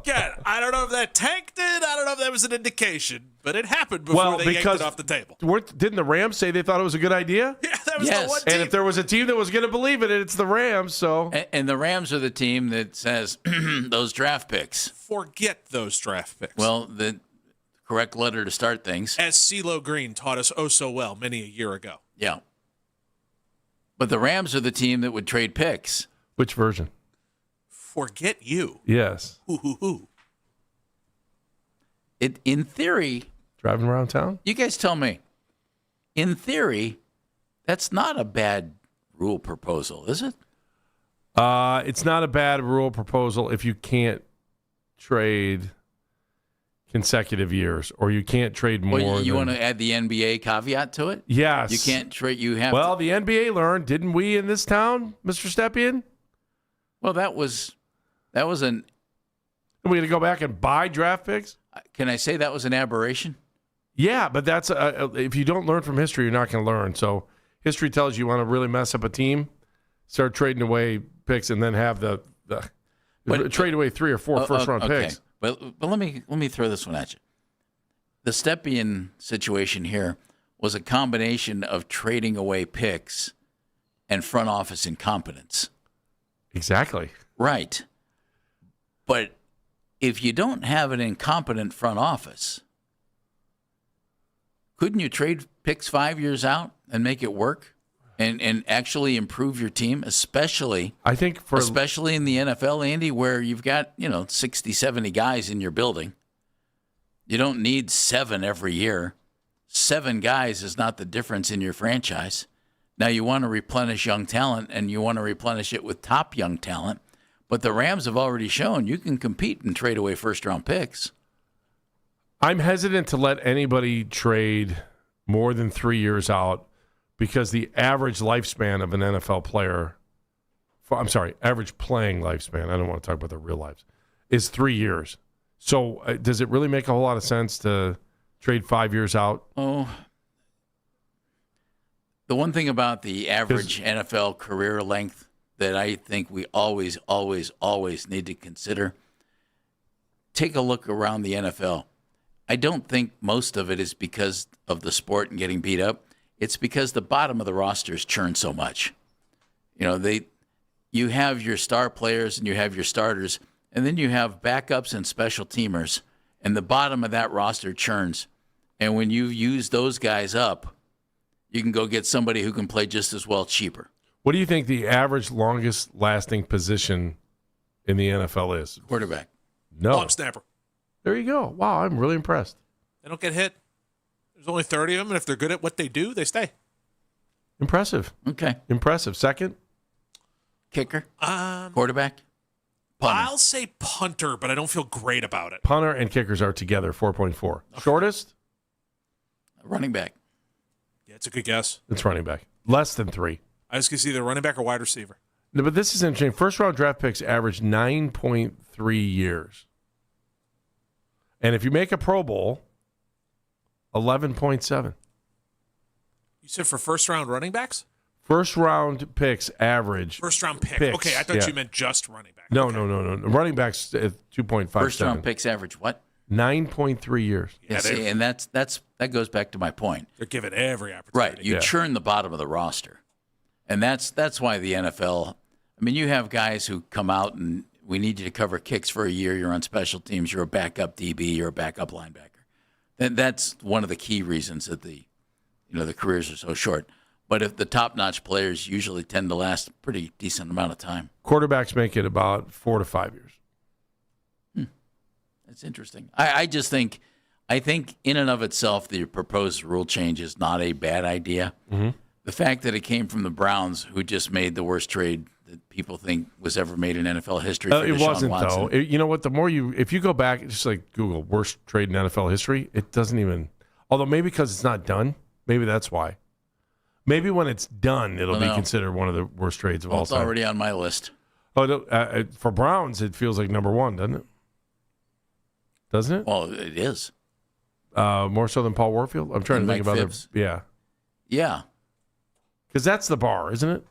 Yeah, I don't know if that tanked it. I don't know if that was an indication, but it happened before they yanked it off the table. Didn't the Rams say they thought it was a good idea? Yeah, that was the one team. And if there was a team that was going to believe it, it's the Rams. So, and the Rams are the team that says those draft picks. Forget those draft picks. Well, the correct letter to start things. As CeeLo Green taught us oh so well many a year ago. Yeah. But the Rams are the team that would trade picks. Which version? Forget you. Yes. In theory. Driving around town? You guys tell me. In theory, that's not a bad rule proposal, is it? It's not a bad rule proposal if you can't trade consecutive years or you can't trade more. Well, you want to add the NBA caveat to it? Yes. You can't trade. You have. Well, the NBA learned, didn't we, in this town, Mr. Stepien? Well, that was an. Are we going to go back and buy draft picks? Can I say that was an aberration? Yeah, but that's if you don't learn from history, you're not going to learn. So history tells you want to really mess up a team, start trading away picks, and then have the trade away 3 or 4 first-round picks. But let me throw this one at you. The Stepien situation here was a combination of trading away picks and front office incompetence. Exactly. Right. But if you don't have an incompetent front office, couldn't you trade picks 5 years out and make it work and actually improve your team, especially in the NFL, Andy, where you've got, 60, 70 guys in your building. You don't need 7 every year. 7 guys is not the difference in your franchise. Now, you want to replenish young talent, and you want to replenish it with top young talent. But the Rams have already shown you can compete and trade away first-round picks. I'm hesitant to let anybody trade more than 3 years out because the average lifespan of an NFL player average playing lifespan, I don't want to talk about their real lives, is 3 years. So does it really make a whole lot of sense to trade 5 years out? Oh, the one thing about the average NFL career length that I think we always need to consider, take a look around the NFL. I don't think most of it is because of the sport and getting beat up. It's because the bottom of the rosters churn so much. You have your star players and you have your starters, and then you have backups and special teamers, and the bottom of that roster churns. And when you use those guys up, you can go get somebody who can play just as well cheaper. What do you think the average longest lasting position in the NFL is? Quarterback. No. Long snapper. There you go. Wow, I'm really impressed. They don't get hit. There's only 30 of them, and if they're good at what they do, they stay. Impressive. Okay. Impressive. Second? Kicker? Quarterback? Punter. I'll say punter, but I don't feel great about it. Punter and kickers are together, 4.4. Okay. Shortest? Running back. Yeah, it's a good guess. It's running back. Less than 3. I was going to see either running back or wide receiver. No, but this is interesting. First-round draft picks average 9.3 years. And if you make a Pro Bowl, 11.7. You said for first-round running backs? First-round picks average. First-round picks. Okay, I thought you meant just running back. No, no. Running backs at 2.57. First-round picks average what? 9.3 years. Yeah, see, and that goes back to my point. They're given every opportunity. Right. You churn the bottom of the roster. And that's why the NFL, I mean, you have guys who come out and we need you to cover kicks for a year. You're on special teams. You're a backup DB. You're a backup linebacker. And that's one of the key reasons that the careers are so short. But if the top-notch players usually tend to last a pretty decent amount of time. Quarterbacks make it about 4 to 5 years. That's interesting. I think in and of itself, the proposed rule change is not a bad idea. Mm-hmm. The fact that it came from the Browns, who just made the worst trade that people think was ever made in NFL history for It Deshaun wasn't, Watson. though. You know what? If you go back, just like Google worst trade in NFL history, it doesn't even, although maybe because it's not done, maybe that's why. Maybe when it's done, it'll be considered one of the worst trades of all It's time. already on my list. Oh, for Browns, it feels like number one, doesn't it? Doesn't it? Well, it is. More so than Paul Warfield? I'm trying to think about it. Yeah. Yeah. Because that's the bar, isn't it?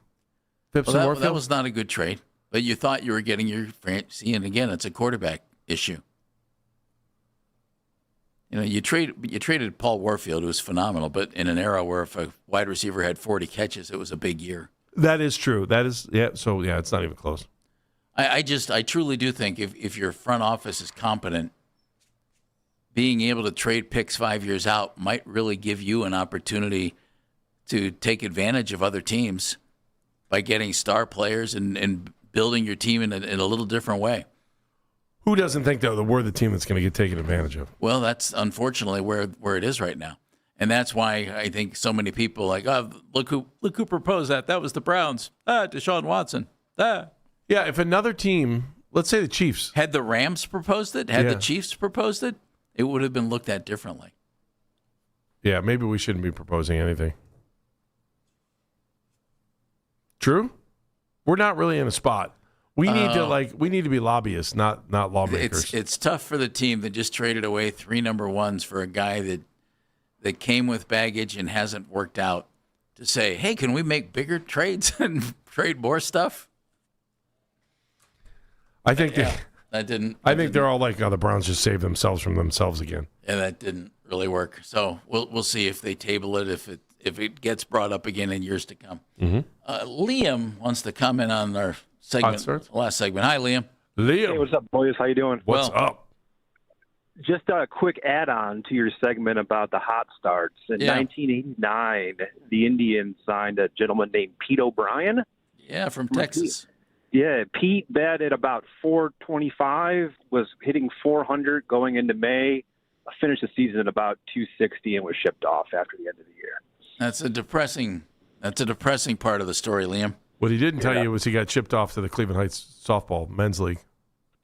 Phipps and Warfield? That was not a good trade, but you thought you were getting your fancy, and again, it's a quarterback issue. You traded Paul Warfield, who was phenomenal, but in an era where if a wide receiver had 40 catches, it was a big year. That is true. That is, yeah. So, yeah, it's not even close. I truly do think if your front office is competent, being able to trade picks 5 years out might really give you an opportunity to take advantage of other teams by getting star players and building your team in a little different way. Who doesn't think, though, that we're the team that's going to get taken advantage of? Well, that's unfortunately where it is right now. And that's why I think so many people look who proposed that. That was the Browns. Deshaun Watson. Yeah, if another team, let's say the Chiefs. Had the Rams proposed it, the Chiefs proposed it, it would have been looked at differently. Yeah, maybe we shouldn't be proposing anything. True? We're not really in a spot. We need to be lobbyists, not lawmakers. It's tough for the team that just traded away 3 number ones for a guy that came with baggage and hasn't worked out to say, hey, can we make bigger trades and trade more stuff? I think they're all like, the Browns just saved themselves from themselves again. And that didn't really work. So we'll see if they table it, if it gets brought up again in years to come. Mm-hmm. Liam wants to comment on our last segment. Hi, Liam. Hey, what's up, boys? How you doing? What's up? Just a quick add-on to your segment about the hot starts. In 1989, the Indians signed a gentleman named Pete O'Brien. Yeah, from Texas. Yeah, Pete batted about .425, was hitting .400 going into May, finished the season at about .260, and was shipped off after the end of the year. That's a depressing part of the story, Liam. What he didn't tell you was he got shipped off to the Cleveland Heights softball men's league.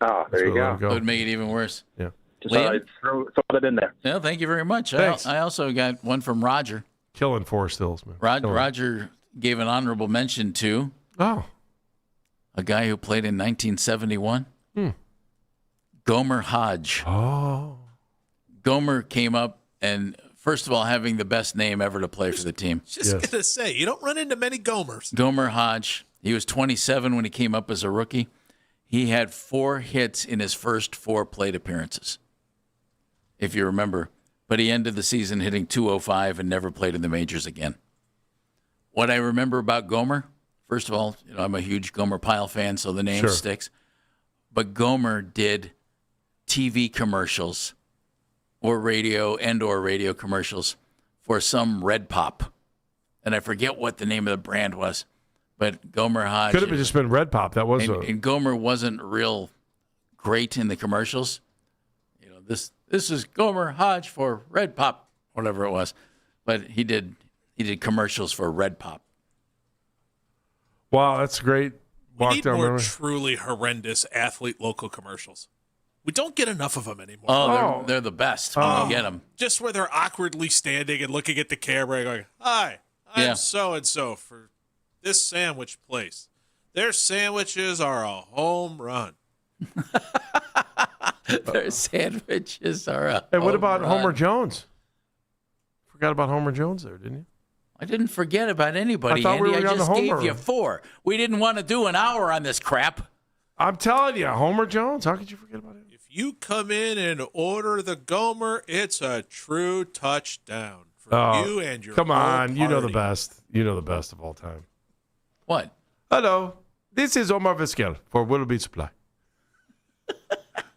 Oh, there you go. That would make it even worse. Yeah. Just thought I'd throw that in there. Yeah, thank you very much. Thanks. I also got one from Roger. Killing Forest Hills, man. Roger gave an honorable mention to A guy who played in 1971. Gomer Hodge. Oh. Gomer came up and, first of all, having the best name ever to play for the team. Just going to say, you don't run into many Gomers. Gomer Hodge. He was 27 when he came up as a rookie. He had 4 hits in his first 4 plate appearances, if you remember. But he ended the season hitting .205 and never played in the majors again. What I remember about Gomer, first of all, I'm a huge Gomer Pyle fan, so the name sticks. But Gomer did TV commercials or radio commercials for some Red Pop. And I forget what the name of the brand was. But Gomer Hodge. Could have just been Red Pop. That was and Gomer wasn't real great in the commercials. This is Gomer Hodge for Red Pop, whatever it was. But he did commercials for Red Pop. Wow, that's great. We need more truly horrendous athlete local commercials. We don't get enough of them anymore. Oh, they're the best when you get them. Just where they're awkwardly standing and looking at the camera and going, "Hi, I'm so-and-so for this sandwich place. Their sandwiches are a home run." Their sandwiches are a Hey, what about Homer Jones? Forgot about Homer Jones there, didn't you? I didn't forget about anybody, I thought Andy. we were I on just the gave Homer. you 4. We didn't want to do an hour on this crap. I'm telling you, Homer Jones. How could you forget about him? If you come in and order the Gomer, it's a true touchdown for you and your Come on, whole you know the party. best. You know the best of all time. What? Hello, this is Omar Vizquel for Willoughby Supply.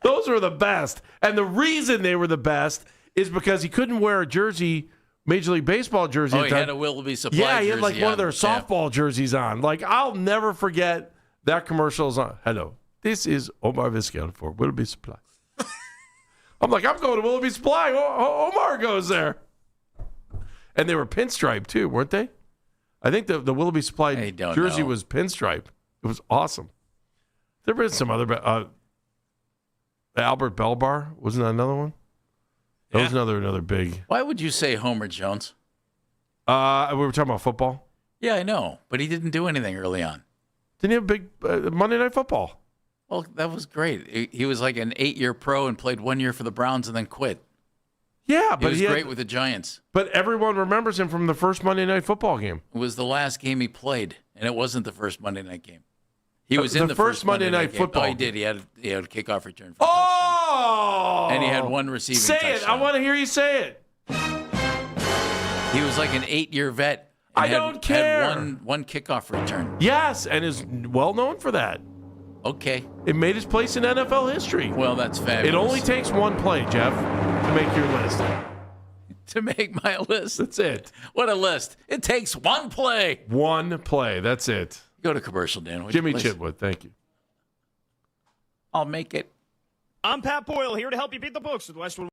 Those were the best. And the reason they were the best is because he couldn't wear a jersey, Major League Baseball jersey. Oh, at he the had time. a Willoughby Supply Yeah, he had jersey like one of their on. softball jerseys on. Like, I'll never forget that commercial's on. Hello, this is Omar Vizquel for Willoughby Supply. I'm like, I'm going to Willoughby Supply. Omar goes there. And they were pinstripe too, weren't they? I think the Willoughby Supply jersey was pinstripe. It was awesome. There been some other Albert Belbar, wasn't that another one? That was another big. Why would you say Homer Jones? We were talking about football. Yeah, I know, but he didn't do anything early on. Didn't he have a big Monday Night Football? Well, that was great. He was like an 8-year pro and played 1 year for the Browns and then quit. Yeah, but he was great with the Giants. But everyone remembers him from the first Monday Night Football game. It was the last game he played, and it wasn't the first Monday night game. He was in the first Monday Night game. Football. Oh, he did. He had a kickoff return for a touchdown. And he had one receiving touchdown. Say it. I want to hear you say it. He was like an 8-year vet. I don't care. Had one kickoff return. Yes, and is well known for that. Okay. It made his place in NFL history. Well, that's fabulous. It only takes one play, Jeff, to make your list. To make my list? That's it. What a list. It takes one play. One play. That's it. Go to commercial, Dan. Jimmy Chitwood, thank you. I'll make it. I'm Pat Boyle, here to help you beat the books with Westwood.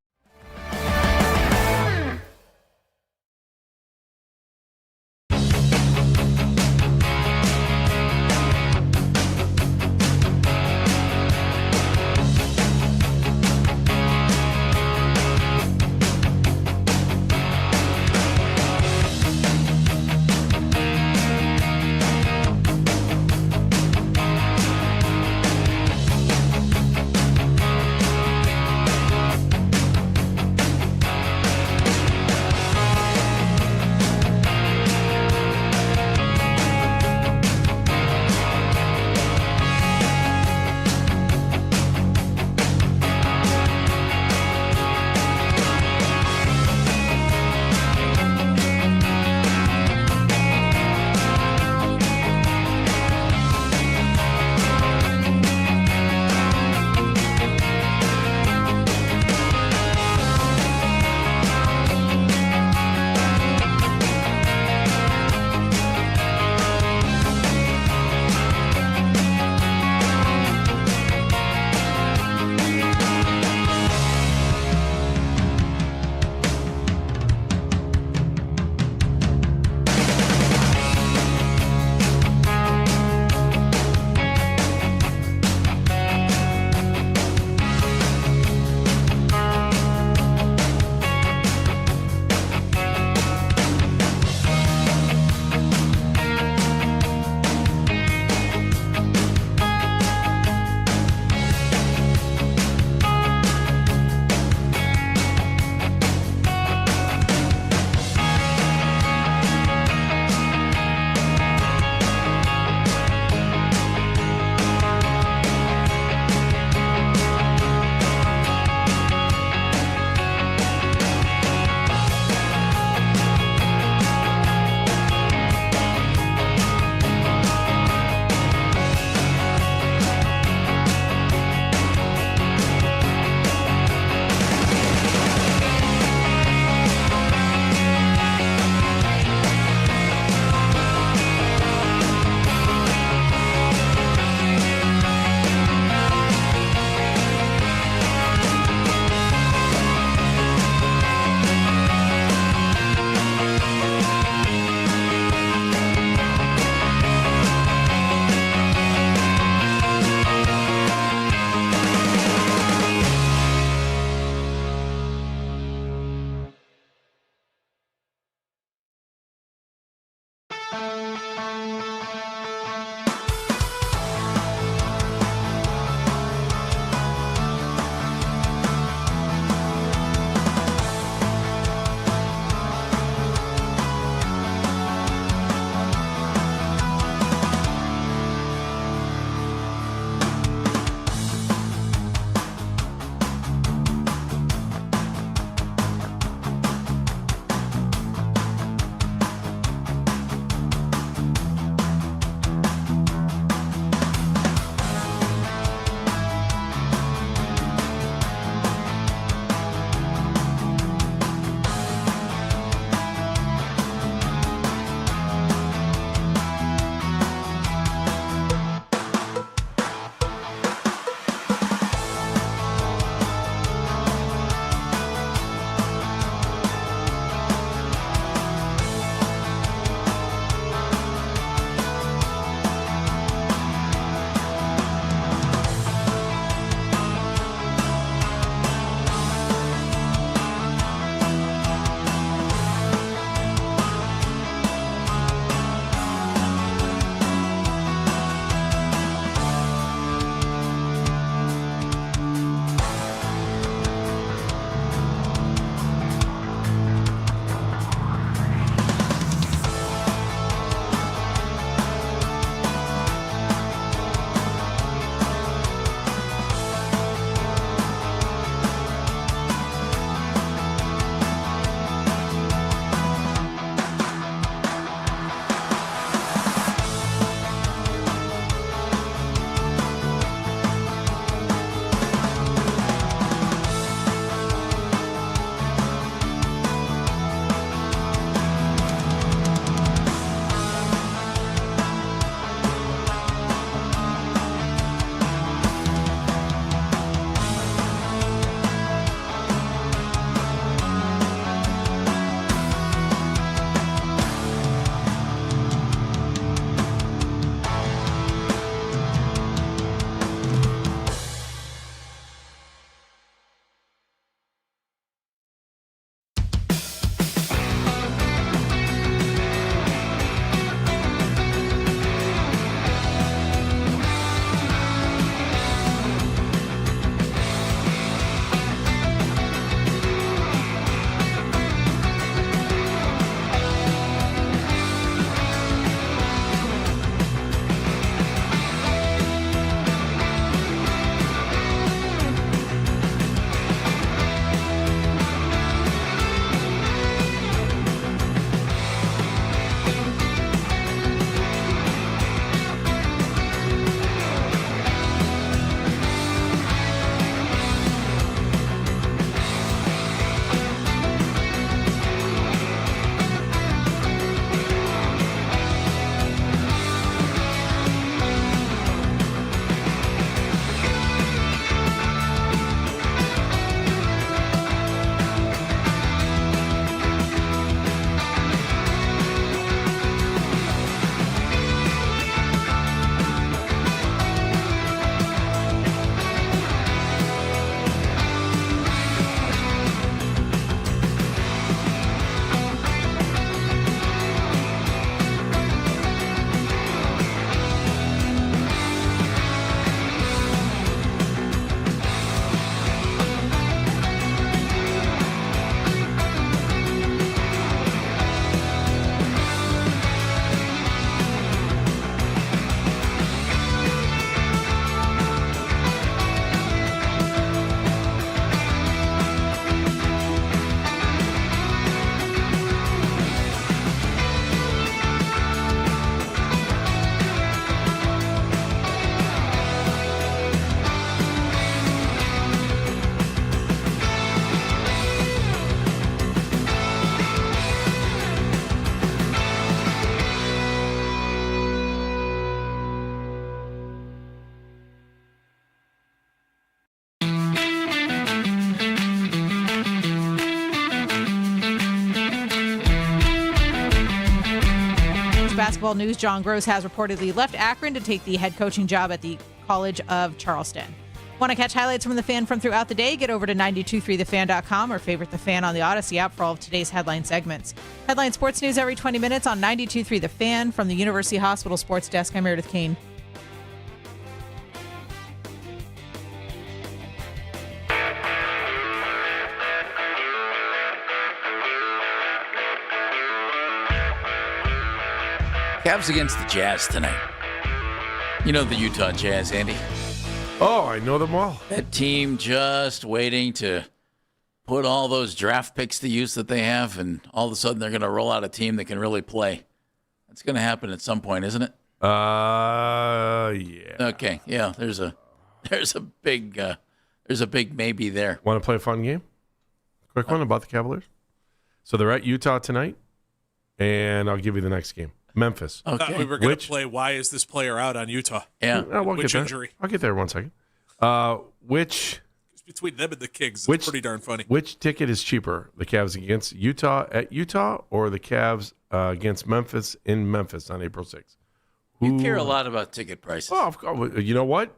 basketball news, John Gross has reportedly left Akron to take the head coaching job at the College of Charleston. Want to catch highlights from The Fan from throughout the day? Get over to 923thefan.com or favorite The Fan on the Odyssey app for all of today's headline segments. Headline sports news every 20 minutes on 923 The Fan. From the University Hospital Sports Desk, I'm Meredith Kane. Cavs against the Jazz tonight. You know the Utah Jazz, Andy. Oh, I know them well. That team just waiting to put all those draft picks to use that they have, and all of a sudden they're going to roll out a team that can really play. That's going to happen at some point, isn't it? Yeah. Okay, yeah. There's a big maybe there. Want to play a fun game? Quick one about the Cavaliers. So they're at Utah tonight, and I'll give you the next game. Memphis. Okay. We were going to play Why Is This Player Out on Utah? Yeah. Which injury? I'll get there in 1 second. Which It's between them and the Kings. It's pretty darn funny. Which ticket is cheaper? The Cavs against Utah at Utah or the Cavs against Memphis in Memphis on April 6th? You care a lot about ticket prices. Oh, of course. You know what?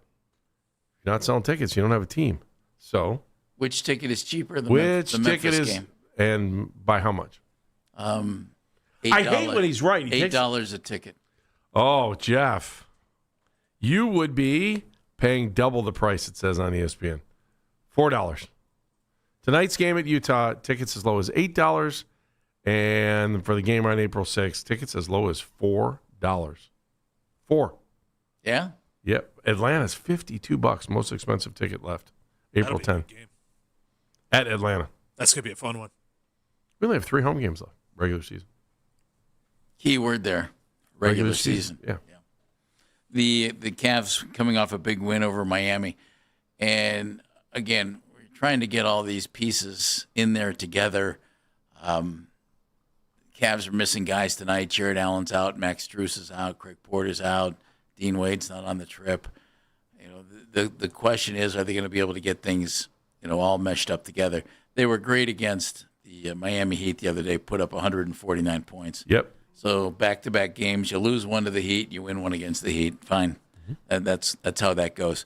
You're not selling tickets. You don't have a team. So which ticket is cheaper? The Which Memphis ticket is game? And by how much? $8, I hate when he's right. $8 a ticket. Oh, Jeff, you would be paying double the price it says on ESPN. $4. Tonight's game at Utah, tickets as low as $8. And for the game on April 6th, tickets as low as $4. $4. Yeah? Yep. Atlanta's $52, most expensive ticket left. April 10th. At Atlanta. That's going to be a fun one. We only have 3 home games left, regular season. Key word there, regular season. Yeah. The Cavs coming off a big win over Miami. And, again, we're trying to get all these pieces in there together. Cavs are missing guys tonight. Jared Allen's out. Max Strus is out. Craig Porter's out. Dean Wade's not on the trip. You know, the question is, are they going to be able to get things, all meshed up together? They were great against the Miami Heat the other day, put up 149 points. Yep. So back-to-back games, you lose one to the Heat, you win one against the Heat. Fine. And that's how that goes.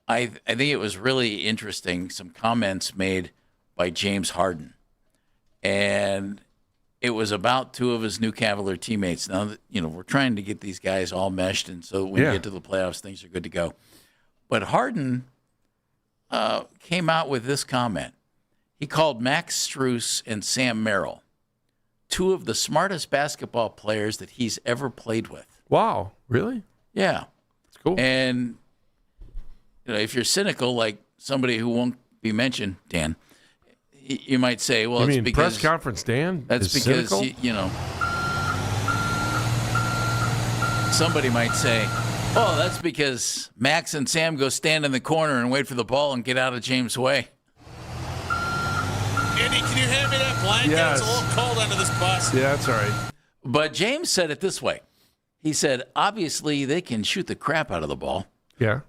I think it was really interesting, some comments made by James Harden. And it was about 2 of his new Cavalier teammates. Now, we're trying to get these guys all meshed, and so when you get to the playoffs, things are good to go. But Harden came out with this comment. He called Max Strus and Sam Merrill 2 of the smartest basketball players that he's ever played with. Wow, really? Yeah. That's cool. And if you're cynical, like somebody who won't be mentioned, Dan, you might say, well, it's because press conference, Dan. That's because somebody might say, oh, that's because Max and Sam go stand in the corner and wait for the ball and get out of James' way. Andy, can you hand me that blanket? Yes. It's a little cold under this bus. Yeah, that's all right. But James said it this way. He said, obviously, they can shoot the crap out of the ball. Yeah.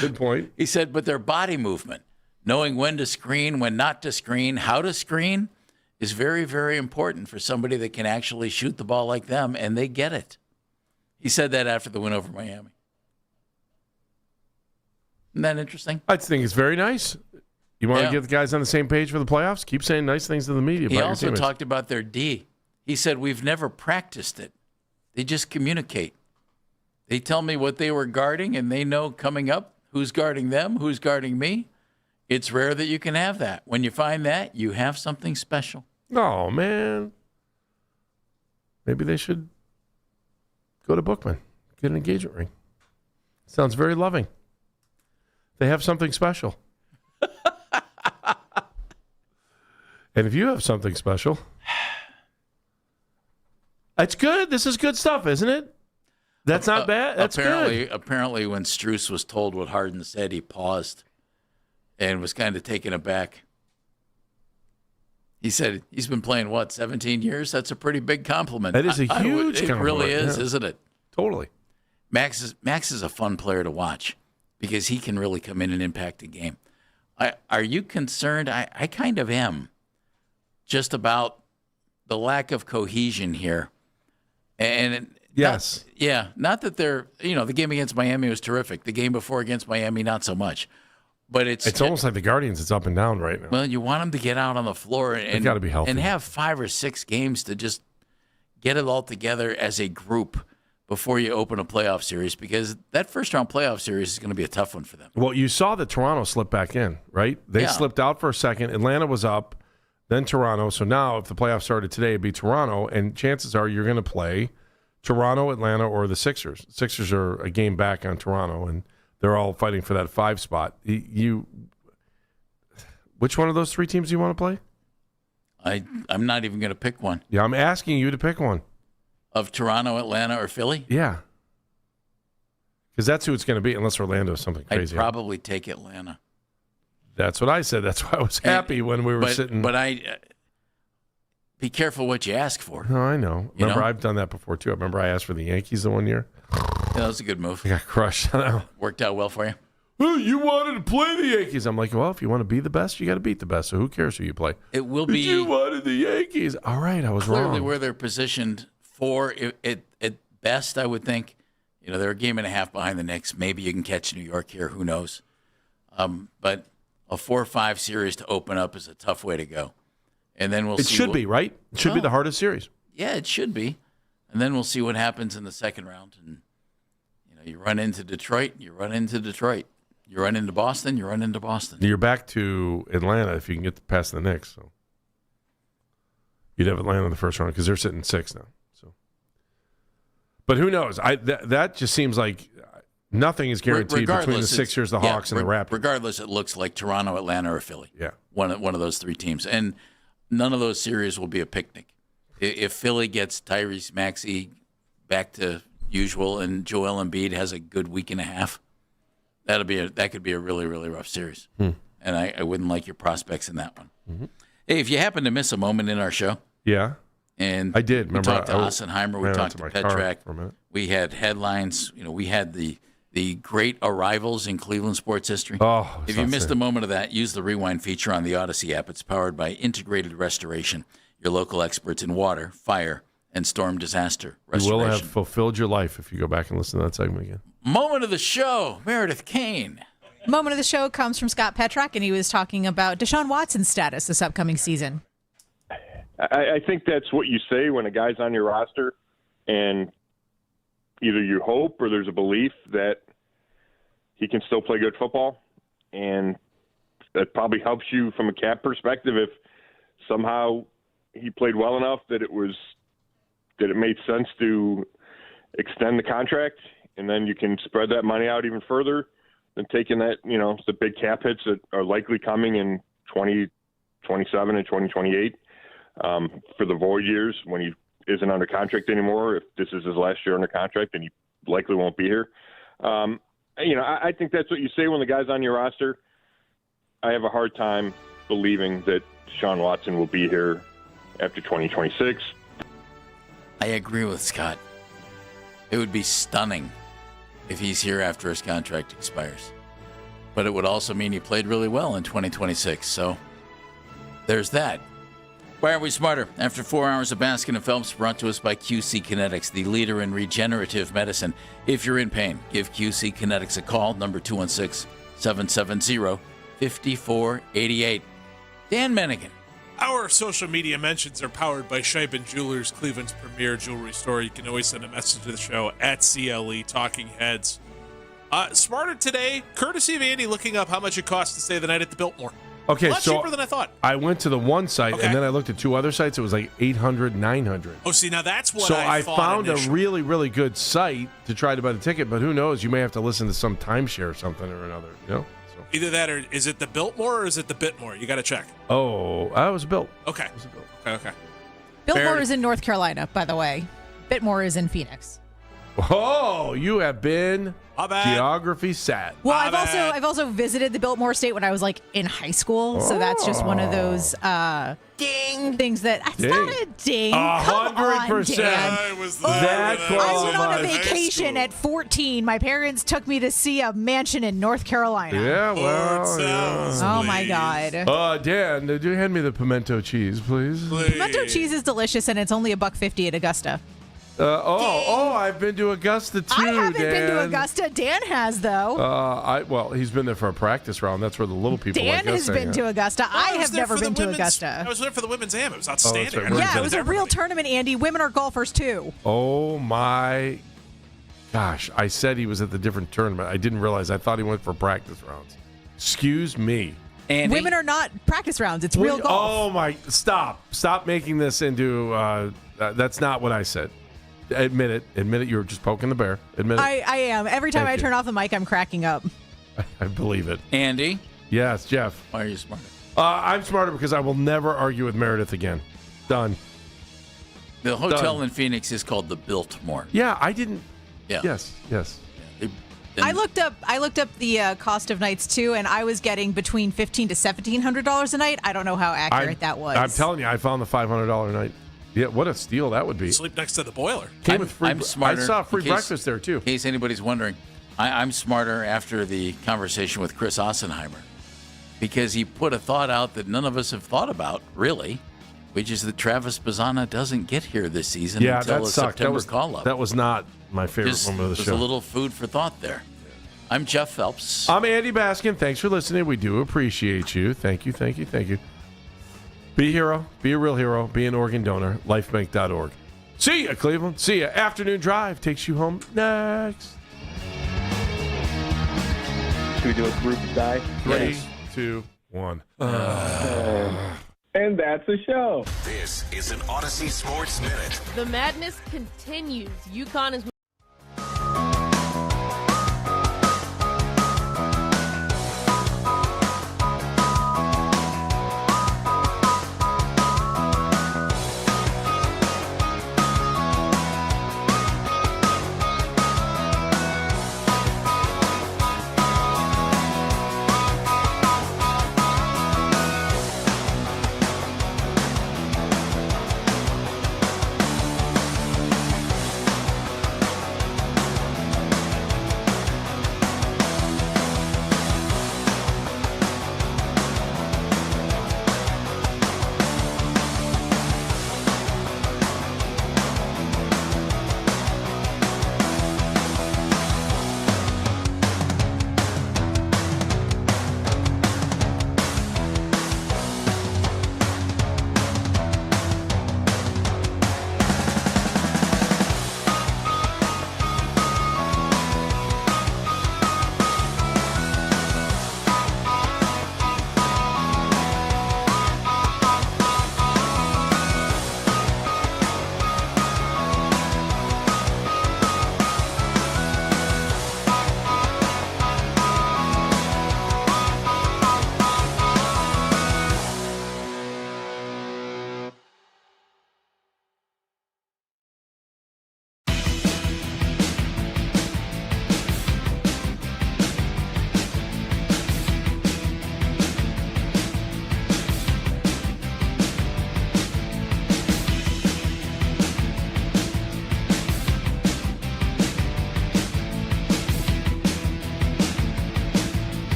Good point. He said, but their body movement, knowing when to screen, when not to screen, how to screen, is very, very important for somebody that can actually shoot the ball like them, and they get it. He said that after the win over Miami. Isn't that interesting? I think it's very nice. You want to get the guys on the same page for the playoffs? Keep saying nice things to the media about your teammates. He also talked about their D. He said, we've never practiced it. They just communicate. They tell me what they were guarding, and they know coming up who's guarding them, who's guarding me. It's rare that you can have that. When you find that, you have something special. Oh, man. Maybe they should go to Bookman, get an engagement ring. Sounds very loving. They have something special. And if you have something special, that's good. This is good stuff, isn't it? That's not bad. That's good. Apparently, when Strus was told what Harden said, he paused and was kind of taken aback. He said he's been playing, 17 years? That's a pretty big compliment. That is a huge compliment. It really is, isn't it? Totally. Max is a fun player to watch because he can really come in and impact a game. Are you concerned? I kind of am. Just about the lack of cohesion here. And Yes. Not that they're, the game against Miami was terrific. The game before against Miami, not so much. But it's almost like the Guardians. It's up and down right now. Well, you want them to get out on the floor and gotta be healthy. and have 5 or 6 games to just get it all together as a group before you open a playoff series, because that first-round playoff series is going to be a tough one for them. Well, you saw that Toronto slip back in, right? They slipped out for a second. Atlanta was up, then Toronto. So now if the playoffs started today, it'd be Toronto, and chances are you're going to play Toronto, Atlanta, or the Sixers. Sixers are a game back on Toronto, and they're all fighting for that 5 spot. Which one of those 3 teams do you want to play? I'm not even going to pick one. Yeah, I'm asking you to pick one. Of Toronto, Atlanta, or Philly? Yeah. Because that's who it's going to be, unless Orlando is something crazy. I'd probably take Atlanta. That's what I said. That's why I was happy when we were sitting. But be careful what you ask for. No, I know. Remember, I've done that before, too. I remember I asked for the Yankees the one year. Yeah, that was a good move. I got crushed. Worked out well for you? Oh, you wanted to play the Yankees. I'm like, well, if you want to be the best, you got to beat the best. So who cares who you play? It will be. You wanted the Yankees. All right, I was wrong. Clearly where they're positioned for, at best, I would think. They're a game and a half behind the Knicks. Maybe you can catch New York here. Who knows? But a 4-5 series to open up is a tough way to go. And then we'll see. It should be, right? It should be the hardest series. Yeah, it should be. And then we'll see what happens in the second round. And, you run into Detroit, you run into Detroit. You run into Boston, you run into Boston. You're back to Atlanta if you can get past the Knicks. So you'd have Atlanta in the first round because they're sitting 6 now. So, but who knows? That just seems like nothing is guaranteed between the Sixers, the Hawks, and the Raptors. Regardless, it looks like Toronto, Atlanta, or Philly. Yeah, one of those 3 teams, and none of those series will be a picnic. If Philly gets Tyrese Maxey back to usual and Joel Embiid has a good week and a half, that could be a really, really rough series. And I wouldn't like your prospects in that one. Mm-hmm. Hey, if you happen to miss a moment in our show, and I did. We talked to Ossenheimer, we talked to Petrak, we had headlines. We had the great arrivals in Cleveland sports history. Oh, if you missed a moment of that, use the Rewind feature on the Odyssey app. It's powered by Integrated Restoration, your local experts in water, fire, and storm disaster restoration. You will have fulfilled your life if you go back and listen to that segment again. Moment of the show, Meredith Kane. Moment of the show comes from Scott Petrak, and he was talking about Deshaun Watson's status this upcoming season. I think that's what you say when a guy's on your roster, and either you hope or there's a belief that he can still play good football, and that probably helps you from a cap perspective if somehow he played well enough that it made sense to extend the contract, and then you can spread that money out even further than taking that, the big cap hits that are likely coming in 2027 and 2028 for the void years when he isn't under contract anymore. If this is his last year under contract, then he likely won't be here. I think that's what you say when the guy's on your roster. I have a hard time believing that Deshaun Watson will be here after 2026. I agree with Scott. It would be stunning if he's here after his contract expires. But it would also mean he played really well in 2026. So there's that. Why are we smarter? After 4 hours of Baskin and Phelps, brought to us by QC Kinetics, the leader in regenerative medicine. If you're in pain, give QC Kinetics a call, number 216-770-5488. Dan Mennigan. Our social media mentions are powered by Scheiben Jewelers, Cleveland's premier jewelry store. You can always send a message to the show at CLE Talking Heads. Smarter today, courtesy of Andy looking up how much it costs to stay the night at the Biltmore. Okay, a lot so cheaper than I thought. I went to the one site, and then I looked at 2 other sites. It was like $800, $900. Oh, see, now that's what So I thought found initially. A really, really good site to try to buy the ticket, but who knows? You may have to listen to some timeshare or something or another, So. Either that or is it the Biltmore or is it the Bitmore? You got to check. Oh, I was built. Okay. Okay. Biltmore is in North Carolina, by the way. Bitmore is in Phoenix. Oh, you have been geography sad. Well, I've also visited the Biltmore State when I was in high school, so that's just one of those ding things that it's not a ding. 100%. I went on a vacation at 14. My parents took me to see a mansion in North Carolina. Yeah, well, oh my God. Dan, do hand me the pimento cheese, please? Pimento cheese is delicious, and it's only $1.50 at Augusta. I've been to Augusta too. I haven't Dan. been to Augusta. Dan has though. He's been there for a practice round. That's where the little people. Dan has been to Augusta. I have never been to I Augusta. was there for the women's AM. It was outstanding. right. Yeah, it was a real tournament, Andy. Women are golfers too. Oh my gosh! I said he was at the different tournament. I didn't realize. I thought he went for practice rounds. Excuse me. Andy? Women are not practice rounds. It's real golf. Oh my! Stop making this into. That's not what I said. Admit it. You were just poking the bear. Admit it. I am. Every time I turn off the mic, I'm cracking up. I believe it. Andy? Yes, Jeff. Why are you smarter? I'm smarter because I will never argue with Meredith again. Done. The hotel in Phoenix is called the Biltmore. Yeah, I didn't. Yeah. Yes. I looked up the cost of nights too, and I was getting between $1,500 to $1,700 a night. I don't know how accurate that was. I'm telling you, I found the $500 night. Yeah, what a steal that would be. Sleep next to the boiler. Came with free. I'm smarter. I saw free breakfast there too. In case anybody's wondering, I'm smarter after the conversation with Chris Ossenheimer, because he put a thought out that none of us have thought about really, which is that Travis Bazzana doesn't get here this season until that a sucked. September call-up. That was not my favorite moment of the show. There's a little food for thought there. I'm Jeff Phelps. I'm Andy Baskin. Thanks for listening. We do appreciate you. Thank you. Be a hero. Be a real hero. Be an organ donor. Lifebank.org. See ya, Cleveland. See ya. Afternoon Drive takes you home next. Should we do a group die? 3, 2, 1. And that's the show. This is an Odyssey Sports Minute. The madness continues. UConn is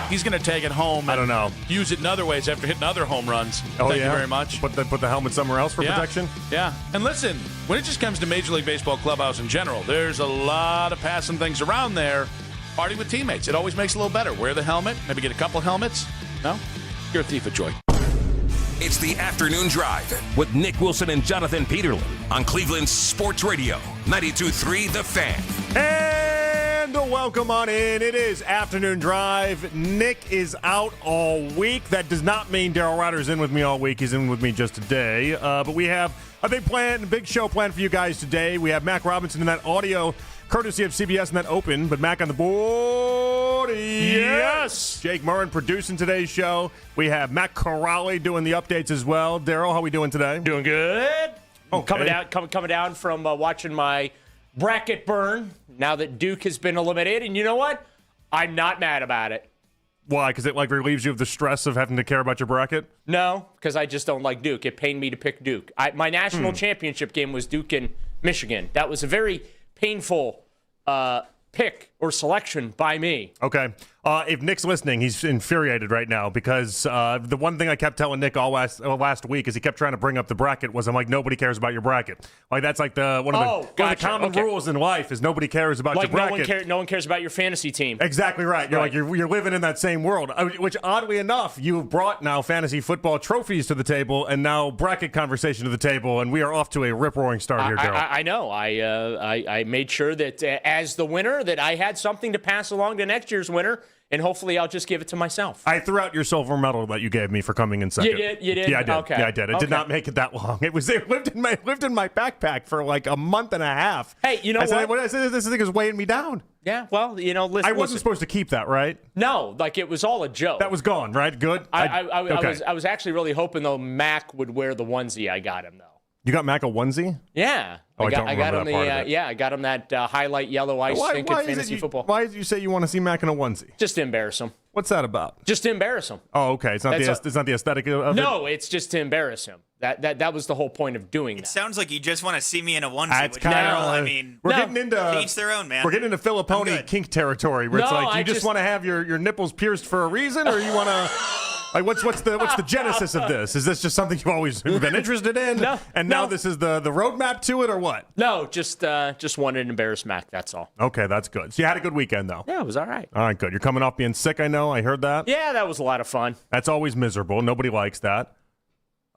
he's going to take it home. I don't know. Use it in other ways after hitting other home runs. Oh, Thank you very much. Put the helmet somewhere else for protection? Yeah. And listen, when it just comes to Major League Baseball clubhouse in general, there's a lot of passing things around there. Party with teammates. It always makes it a little better. Wear the helmet. Maybe get a couple helmets. No? You're a thief of joy. It's the Afternoon Drive with Nick Wilson and Jonathan Peterlin on Cleveland Sports Radio, 92.3 The Fan. And welcome on in. It is Afternoon Drive. Nick is out all week. That does not mean Daryl Ryder's in with me all week. He's in with me just today. But we have a big show planned for you guys today. We have Mac Robinson in that audio courtesy of CBS and that open, but Mac on the board. Yes! Jake Murrin producing today's show. We have Matt Corrali doing the updates as well. Daryl, how are we doing today? Doing good. Okay. Coming down from watching my bracket burn now that Duke has been eliminated. And you know what? I'm not mad about it. Why? Because it relieves you of the stress of having to care about your bracket? No, because I just don't like Duke. It pained me to pick Duke. My national championship game was Duke and Michigan. That was a very painful pick or selection by me. Okay. If Nick's listening, he's infuriated right now because the one thing I kept telling Nick all last week is he kept trying to bring up the bracket was I'm like, nobody cares about your bracket. Like that's like one of the common rules in life is nobody cares about your bracket. No one cares about your fantasy team. Exactly right. You're living in that same world, which oddly enough, you've brought now fantasy football trophies to the table and now bracket conversation to the table, and we are off to a rip-roaring start here, Daryl. I know. I made sure that as the winner that I had something to pass along to next year's winner. And hopefully I'll just give it to myself. I threw out your silver medal that you gave me for coming in second. You did? Yeah, I did. Okay. Yeah, I did. It did not make it that long. It lived in my backpack for like a month and a half. Hey, you know what? I said this thing is weighing me down. Yeah, well, listen. I wasn't supposed to keep that, right? No, it was all a joke. That was gone, right? Good. I was actually really hoping though Mac would wear the onesie I got him though. You got Mac a onesie? Yeah. I got him I got him that highlight yellow ice think in fantasy football. Why did you say you want to see Mac in a onesie? Just to embarrass him. What's that about? Just to embarrass him. Oh, okay. It's not the aesthetic of it? No, it's just to embarrass him. That was the whole point of doing that. It sounds like you just want to see me in a onesie. That's we're getting into each their own, man. We're getting into Filipponi kink territory where it's like you just want to have your nipples pierced for a reason, or you want to what's the genesis of this? Is this just something you've always been interested in? Now this is the roadmap to it, or what? No, just wanted to embarrass Mac. That's all. Okay, that's good. So you had a good weekend though. Yeah, it was all right. All right, good. You're coming off being sick. I know. I heard that. Yeah, that was a lot of fun. That's always miserable. Nobody likes that.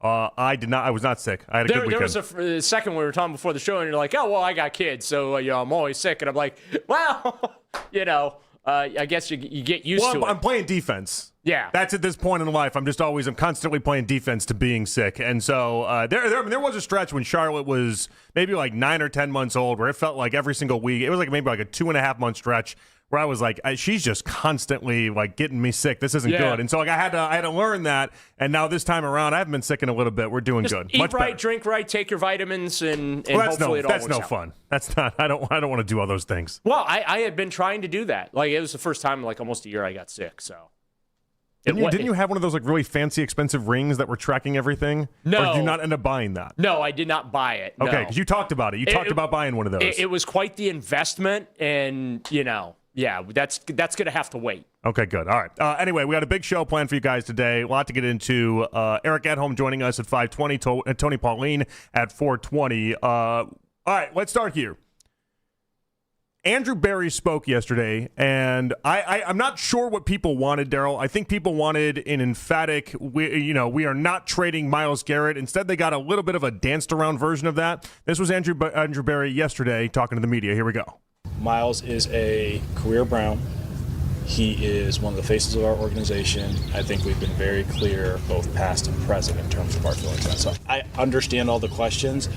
I did not. I was not sick. I had a good weekend. There was a second we were talking before the show, and you're like, "Oh, well, I got kids, so I'm always sick." And I'm like, "Well, I guess you get used to it." I'm playing defense. Yeah, that's at this point in life. I'm constantly playing defense to being sick, and so there was a stretch when Charlotte was maybe like 9 or 10 months old, where it felt like every single week it was like maybe like a 2.5 month stretch. Where I was like, she's just constantly like getting me sick. This isn't good, and so like I had to learn that. And now this time around, I haven't been sick in a little bit. We're doing good. Eat much right, better. Drink right, take your vitamins, and that's hopefully it all works out. That's no fun. That's not. I don't want to do all those things. Well, I had been trying to do that. Like it was the first time in like almost a year I got sick. So didn't you have one of those like really fancy, expensive rings that were tracking everything? No. Or did you not end up buying that? No, I did not buy it. No. Okay, because you talked about it. You talked about buying one of those. It was quite the investment, and yeah, that's going to have to wait. Okay, good. All right. Anyway, we got a big show planned for you guys today. A lot to get into. Eric Edholm joining us at 5:20. Tony Pauline at 4:20. All right, let's start here. Andrew Berry spoke yesterday, and I'm not sure what people wanted, Daryl. I think people wanted an emphatic, we are not trading Myles Garrett. Instead, they got a little bit of a danced-around version of that. This was Andrew Berry yesterday talking to the media. Here we go. Myles is a career Brown. He is one of the faces of our organization. I think we've been very clear, both past and present, in terms of our feelings on it. So I understand all the questions.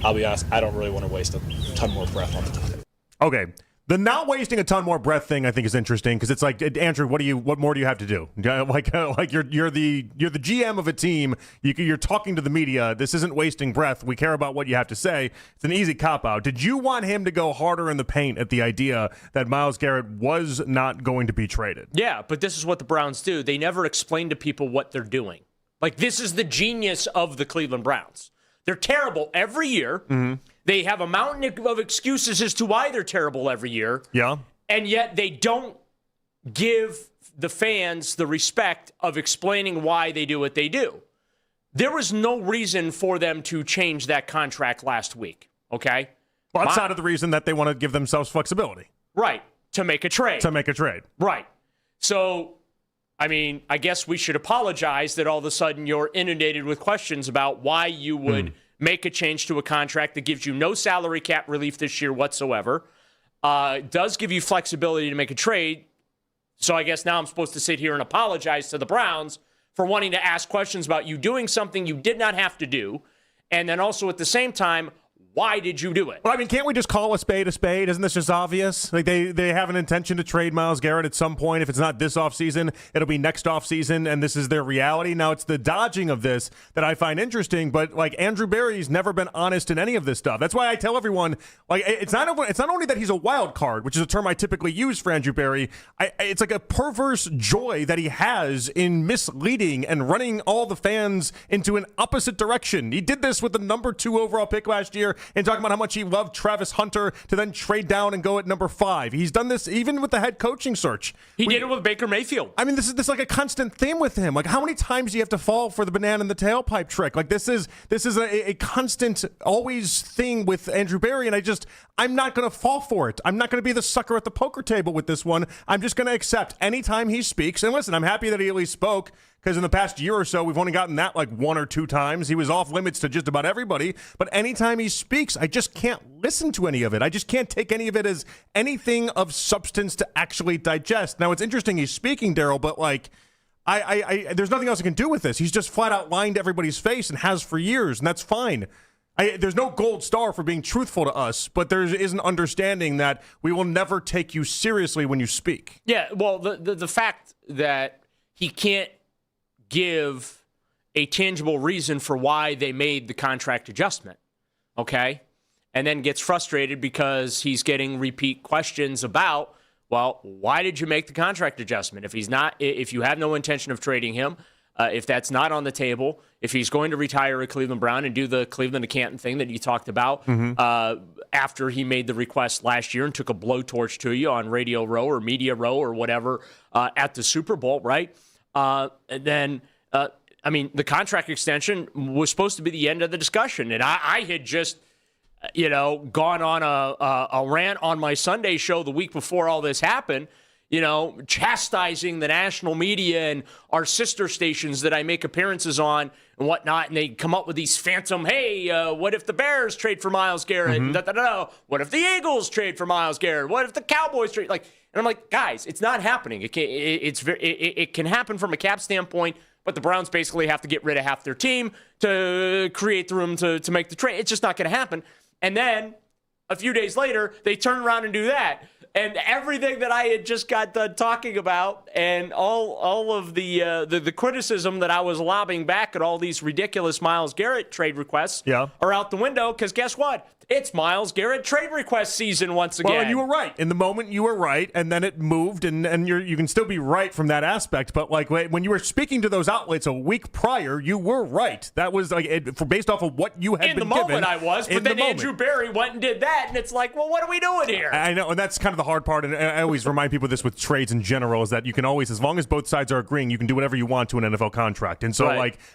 I'll be honest, I don't really want to waste a ton more breath on the topic. Okay. The not wasting a ton more breath thing I think is interesting because it's like, Andrew, what more do you have to do? Like you're the GM of a team. You're talking to the media. This isn't wasting breath. We care about what you have to say. It's an easy cop out. Did you want him to go harder in the paint at the idea that Myles Garrett was not going to be traded? Yeah, but this is what the Browns do. They never explain to people what they're doing. Like this is the genius of the Cleveland Browns. They're terrible every year. Mm-hmm. They have a mountain of excuses as to why they're terrible every year. Yeah. And yet they don't give the fans the respect of explaining why they do what they do. There was no reason for them to change that contract last week, okay? Well, outside of the reason that they want to give themselves flexibility. Right, to make a trade. Right. So, I mean, I guess we should apologize that all of a sudden you're inundated with questions about why you would make a change to a contract that gives you no salary cap relief this year whatsoever, does give you flexibility to make a trade. So I guess now I'm supposed to sit here and apologize to the Browns for wanting to ask questions about you doing something you did not have to do. And then also at the same time, why did you do it? Well, I mean, can't we just call a spade a spade? Isn't this just obvious? Like they have an intention to trade Myles Garrett at some point. If it's not this offseason, it'll be next offseason, and this is their reality. Now, it's the dodging of this that I find interesting, but like Andrew Berry's never been honest in any of this stuff. That's why I tell everyone, like, it's not only that he's a wild card, which is a term I typically use for Andrew Berry. It's like a perverse joy that he has in misleading and running all the fans into an opposite direction. He did this with the number 2 overall pick last year, and talking about how much he loved Travis Hunter to then trade down and go at number 5. He's done this even with the head coaching search. He did it with Baker Mayfield. I mean, this is like a constant theme with him. Like, how many times do you have to fall for the banana in the tailpipe trick? Like, this is a constant, always thing with Andrew Berry, and I'm not going to fall for it. I'm not going to be the sucker at the poker table with this one. I'm just going to accept anytime he speaks. And listen, I'm happy that he at least spoke, because in the past year or so, we've only gotten that like 1 or 2 times. He was off limits to just about everybody. But anytime he speaks, I just can't listen to any of it. I just can't take any of it as anything of substance to actually digest. Now, it's interesting he's speaking, Daryl, but like, there's nothing else I can do with this. He's just flat out lying to everybody's face and has for years, and that's fine. There's no gold star for being truthful to us, but there is an understanding that we will never take you seriously when you speak. Yeah, well, the fact that he can't give a tangible reason for why they made the contract adjustment, okay? And then gets frustrated because he's getting repeat questions about, well, why did you make the contract adjustment? If you have no intention of trading him, if that's not on the table, if he's going to retire a Cleveland Brown and do the Cleveland to Canton thing that you talked about after he made the request last year and took a blowtorch to you on Radio Row or Media Row or whatever at the Super Bowl, right? And then, the contract extension was supposed to be the end of the discussion. And I had just, gone on a rant on my Sunday show the week before all this happened, chastising the national media and our sister stations that I make appearances on and whatnot. And they come up with these phantom, hey, what if the Bears trade for Myles Garrett? What if the Eagles trade for Myles Garrett? What if the Cowboys trade? And I'm like, guys, it's not happening. It can happen from a cap standpoint, but the Browns basically have to get rid of half their team to create the room to make the trade. It's just not going to happen. And then a few days later, they turn around and do that. And everything that I had just got done talking about and all of the criticism that I was lobbing back at all these ridiculous Myles Garrett trade requests are out the window, because guess what? It's Myles Garrett trade request season once again. Well, and you were right. In the moment, you were right, and then it moved, and you can still be right from that aspect. But like when you were speaking to those outlets a week prior, you were right. That was based off of what you had been given. In the moment, I was, but then Andrew Berry went and did that, and it's like, well, what are we doing here? I know, and that's kind of the hard part, and I always remind people this with trades in general, is that you can always, as long as both sides are agreeing, you can do whatever you want to an NFL contract. And so,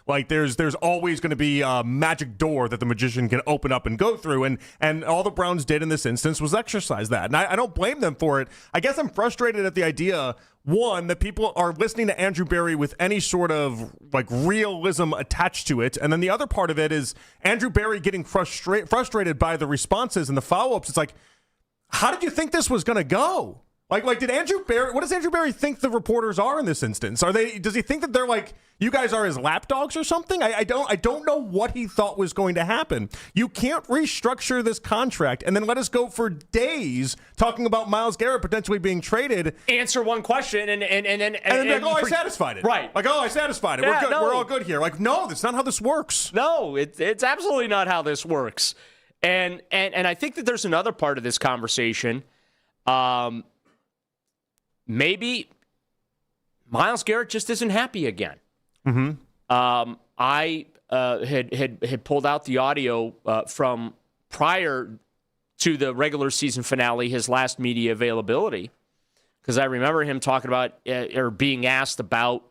like there's always going to be a magic door that the magician can open up and go through, and all the Browns did in this instance was exercise that. And I don't blame them for it. I guess I'm frustrated at the idea, one, that people are listening to Andrew Berry with any sort of like realism attached to it. And then the other part of it is Andrew Berry getting frustrated by the responses and the follow-ups. It's like, how did you think this was going to go? Like, did Andrew Berry? What does Andrew Berry think the reporters are in this instance? Does he think that they're like, you guys are his lapdogs or something? I don't know what he thought was going to happen. You can't restructure this contract and then let us go for days talking about Myles Garrett potentially being traded. Answer one question and then like, I satisfied it. Right. Like, I satisfied it. Yeah, we're good. no. We're all good here. Like, no, that's not how this works. No, it's absolutely not how this works. And I think that there's another part of this conversation. Maybe Myles Garrett just isn't happy again. I had pulled out the audio from prior to the regular season finale, his last media availability, because I remember him talking about or being asked about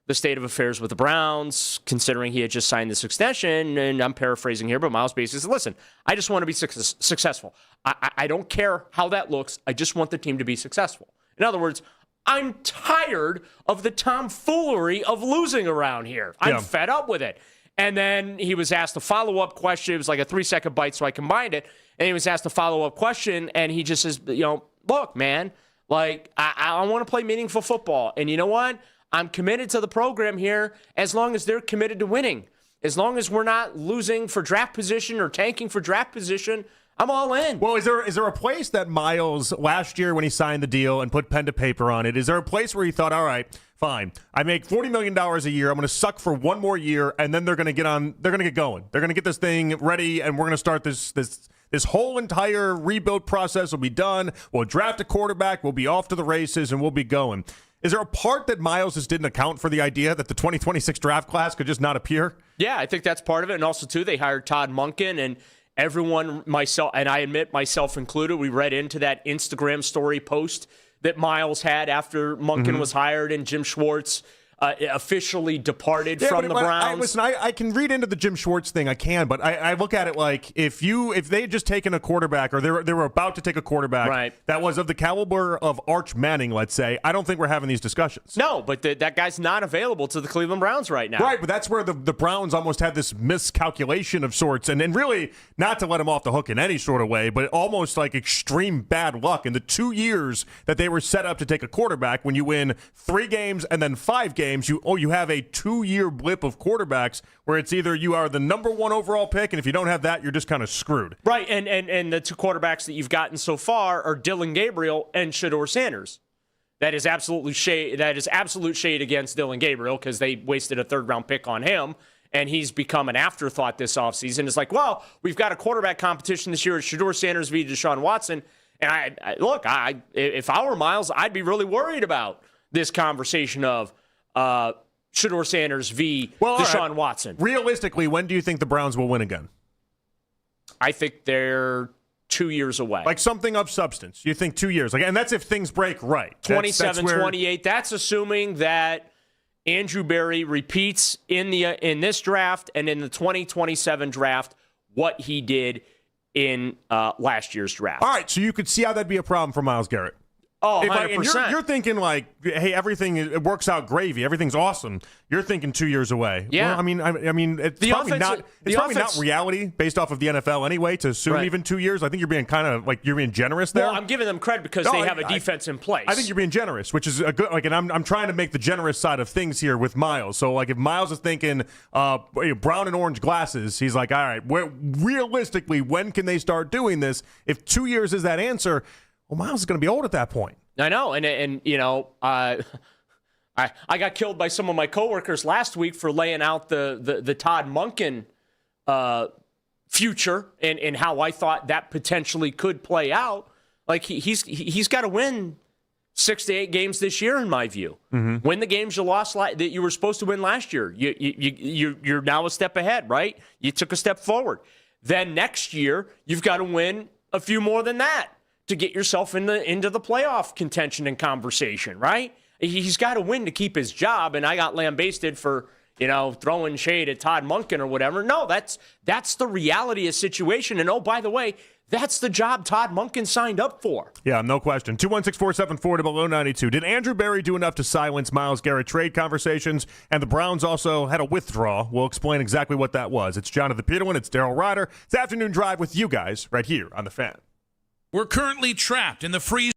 the state of affairs with the Browns, considering he had just signed this extension. And I'm paraphrasing here, but Myles basically said, listen, I just want to be successful. I don't care how that looks. I just want the team to be successful. In other words, I'm tired of the tomfoolery of losing around here. I'm fed up with it. And then he was asked a follow-up question. It was like a 3-second bite, so I combined it. And he was asked a follow-up question, and he just says, look, man, like, I want to play meaningful football. And you know what? I'm committed to the program here as long as they're committed to winning. As long as we're not losing for draft position or tanking for draft position, I'm all in. Well, is there a place that Myles, last year when he signed the deal and put pen to paper on it, is there a place where he thought, all right, fine, I make $40 million a year, I'm going to suck for one more year, and then they're going to get going. They're going to get this thing ready, and we're going to start this whole entire rebuild process will be done. We'll draft a quarterback, we'll be off to the races, and we'll be going. Is there a part that Myles just didn't account for the idea that the 2026 draft class could just not appear? Yeah, I think that's part of it. And also, too, they hired Todd Monken, and everyone, myself, and I admit myself included, we read into that Instagram story post that Myles had after Monken was hired and Jim Schwartz officially departed from the Browns. I can read into the Jim Schwartz thing. I can, but I look at it like if they had just taken a quarterback or they were about to take a quarterback that was of the caliber of Arch Manning, let's say, I don't think we're having these discussions. No, but that guy's not available to the Cleveland Browns right now. Right, but that's where the Browns almost had this miscalculation of sorts, and really not to let him off the hook in any sort of way, but almost like extreme bad luck in the 2 years that they were set up to take a quarterback. When you win 3 games and then 5 games, you have a 2-year blip of quarterbacks where it's either you are the number 1 overall pick, and if you don't have that, you're just kind of screwed. Right, and the 2 quarterbacks that you've gotten so far are Dylan Gabriel and Shedeur Sanders. That is absolute shade against Dylan Gabriel because they wasted a 3rd-round pick on him, and he's become an afterthought this offseason. It's like, well, we've got a quarterback competition this year. It's Shedeur Sanders v. Deshaun Watson. And if I were Myles, I'd be really worried about this conversation of Shedeur Sanders v. Deshaun Watson. Realistically, when do you think the Browns will win again? I think they're 2 years away. Like something of substance. You think 2 years. And that's if things break right. 27, 28. That's assuming that Andrew Berry repeats in this draft and in the 2027 draft what he did in last year's draft. All right, so you could see how that'd be a problem for Myles Garrett. Oh, 100%. You're thinking like, hey, everything it works out gravy. Everything's awesome. You're thinking 2 years away. Yeah. Well, I mean, it's probably not reality based off of the NFL anyway to assume even 2 years. I think you're being you're being generous there. Well, I'm giving them credit because they have a defense in place. I think you're being generous, which is a good. And I'm trying to make the generous side of things here with Myles. So if Myles is thinking brown and orange glasses, he's like, all right, realistically, when can they start doing this? If 2 years is that answer. Well, Myles is going to be old at that point. I know, and I got killed by some of my coworkers last week for laying out the Todd Monken future and how I thought that potentially could play out. Like he's got to win 6 to 8 games this year, in my view. Mm-hmm. Win the games you lost that you were supposed to win last year. You're now a step ahead, right? You took a step forward. Then next year you've got to win a few more than that to get yourself into the playoff contention and conversation, right? He's got to win to keep his job, and I got lambasted for, throwing shade at Todd Monken or whatever. No, that's the reality of the situation. And, oh, by the way, that's the job Todd Monken signed up for. Yeah, no question. 216-474-0092. Did Andrew Berry do enough to silence Myles Garrett trade conversations? And the Browns also had a withdrawal. We'll explain exactly what that was. It's Jonathan Peterlin. It's Daryl Ryder. It's Afternoon Drive with you guys right here on The Fan. We're currently trapped in the freeze.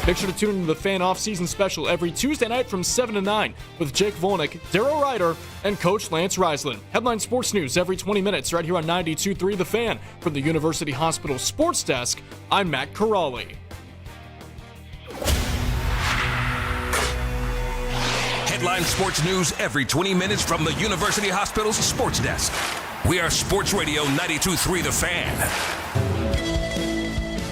Make sure to tune into the Fan Off-Season Special every Tuesday night from 7 to 9 with Jake Volnick, Darryl Ryder, and Coach Lance Reisland. Headline sports news every 20 minutes right here on 92.3 The Fan. From the University Hospital Sports Desk, I'm Matt Corrali. Headline sports news every 20 minutes from the University Hospital's Sports Desk. We are Sports Radio 92.3 The Fan.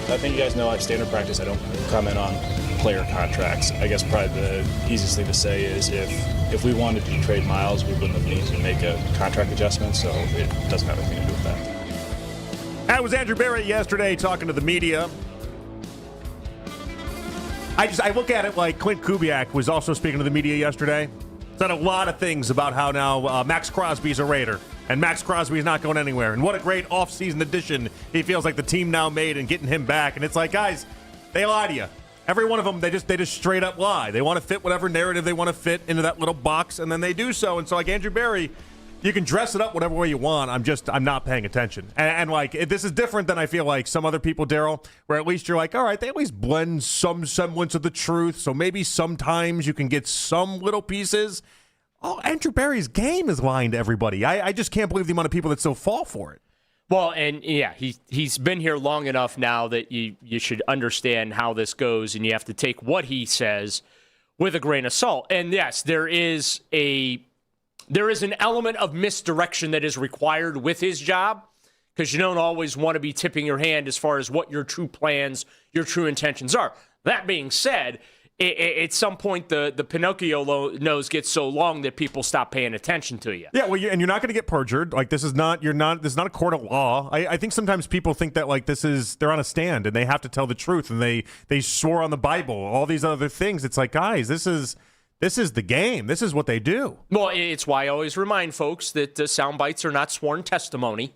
I think you guys know I have standard practice. I don't comment on player contracts. I guess probably the easiest thing to say is if we wanted to trade Myles, we wouldn't have needed to make a contract adjustment, so it doesn't have anything to do with that. That was Andrew Barrett yesterday talking to the media. I look at it like Clint Kubiak was also speaking to the media yesterday. Said a lot of things about how now Max Crosby's a Raider. And Max Crosby's not going anywhere. And what a great offseason addition he feels like the team now made and getting him back. And it's like, guys, they lie to you. Every one of them, they just straight up lie. They want to fit whatever narrative they want to fit into that little box, and then they do so. And so, like Andrew Barry, you can dress it up whatever way you want. I'm not paying attention. And like, this is different than I feel like some other people, Daryl, where at least you're like, all right, they at least blend some semblance of the truth. So maybe sometimes you can get some little pieces. Oh, Andrew Barry's game is lying to everybody. I just can't believe the amount of people that still fall for it. Well, and yeah, he's been here long enough now that you should understand how this goes, and you have to take what he says with a grain of salt. And yes, there is an element of misdirection that is required with his job, because you don't always want to be tipping your hand as far as what your true plans, your true intentions are. That being said, at some point, the Pinocchio nose gets so long that people stop paying attention to you. Yeah, well, and you're not going to get perjured. Like, this is not a court of law. I think sometimes people think that, like, they're on a stand and they have to tell the truth, and they swore on the Bible, all these other things. It's like, guys, this is the game. This is what they do. Well, it's why I always remind folks that sound bites are not sworn testimony.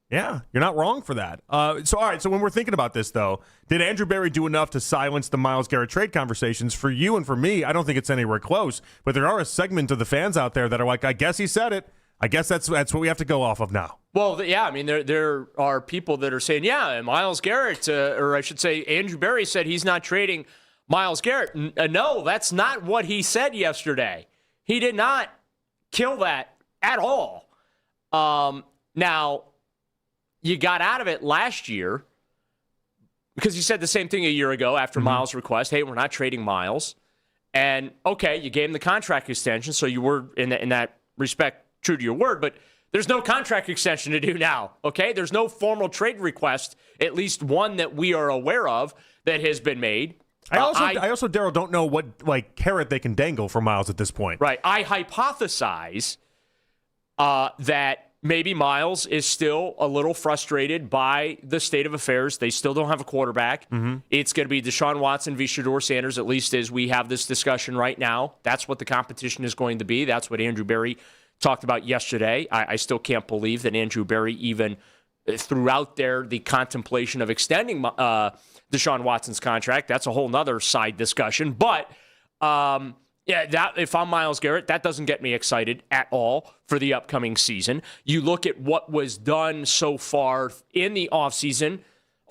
Yeah, you're not wrong for that. So, all right, so when we're thinking about this, though, did Andrew Barry do enough to silence the Myles Garrett trade conversations? For you and for me, I don't think it's anywhere close. But there are a segment of the fans out there that are like, I guess he said it. I guess that's what we have to go off of now. Well, yeah, I mean, there are people that are saying, yeah, Myles Garrett, or I should say Andrew Barry said he's not trading Myles Garrett. No, that's not what he said yesterday. He did not kill that at all. Now, you got out of it last year because you said the same thing a year ago after Myles' request. Hey, we're not trading Myles. And, okay, you gave him the contract extension, so you were, in that respect, true to your word. But there's no contract extension to do now, okay? There's no formal trade request, at least one that we are aware of, that has been made. I also, Daryl, don't know what, like, carrot they can dangle for Myles at this point. Right. I hypothesize that maybe Myles is still a little frustrated by the state of affairs. They still don't have a quarterback. It's going to be Deshaun Watson v. Shedeur Sanders, at least as we have this discussion right now. That's what the competition is going to be. That's what Andrew Barry talked about yesterday. I still can't believe that Andrew Barry even threw out there the contemplation of extending Deshaun Watson's contract. That's a whole nother side discussion. But yeah, if I'm Myles Garrett, that doesn't get me excited at all for the upcoming season. You look at what was done so far in the offseason.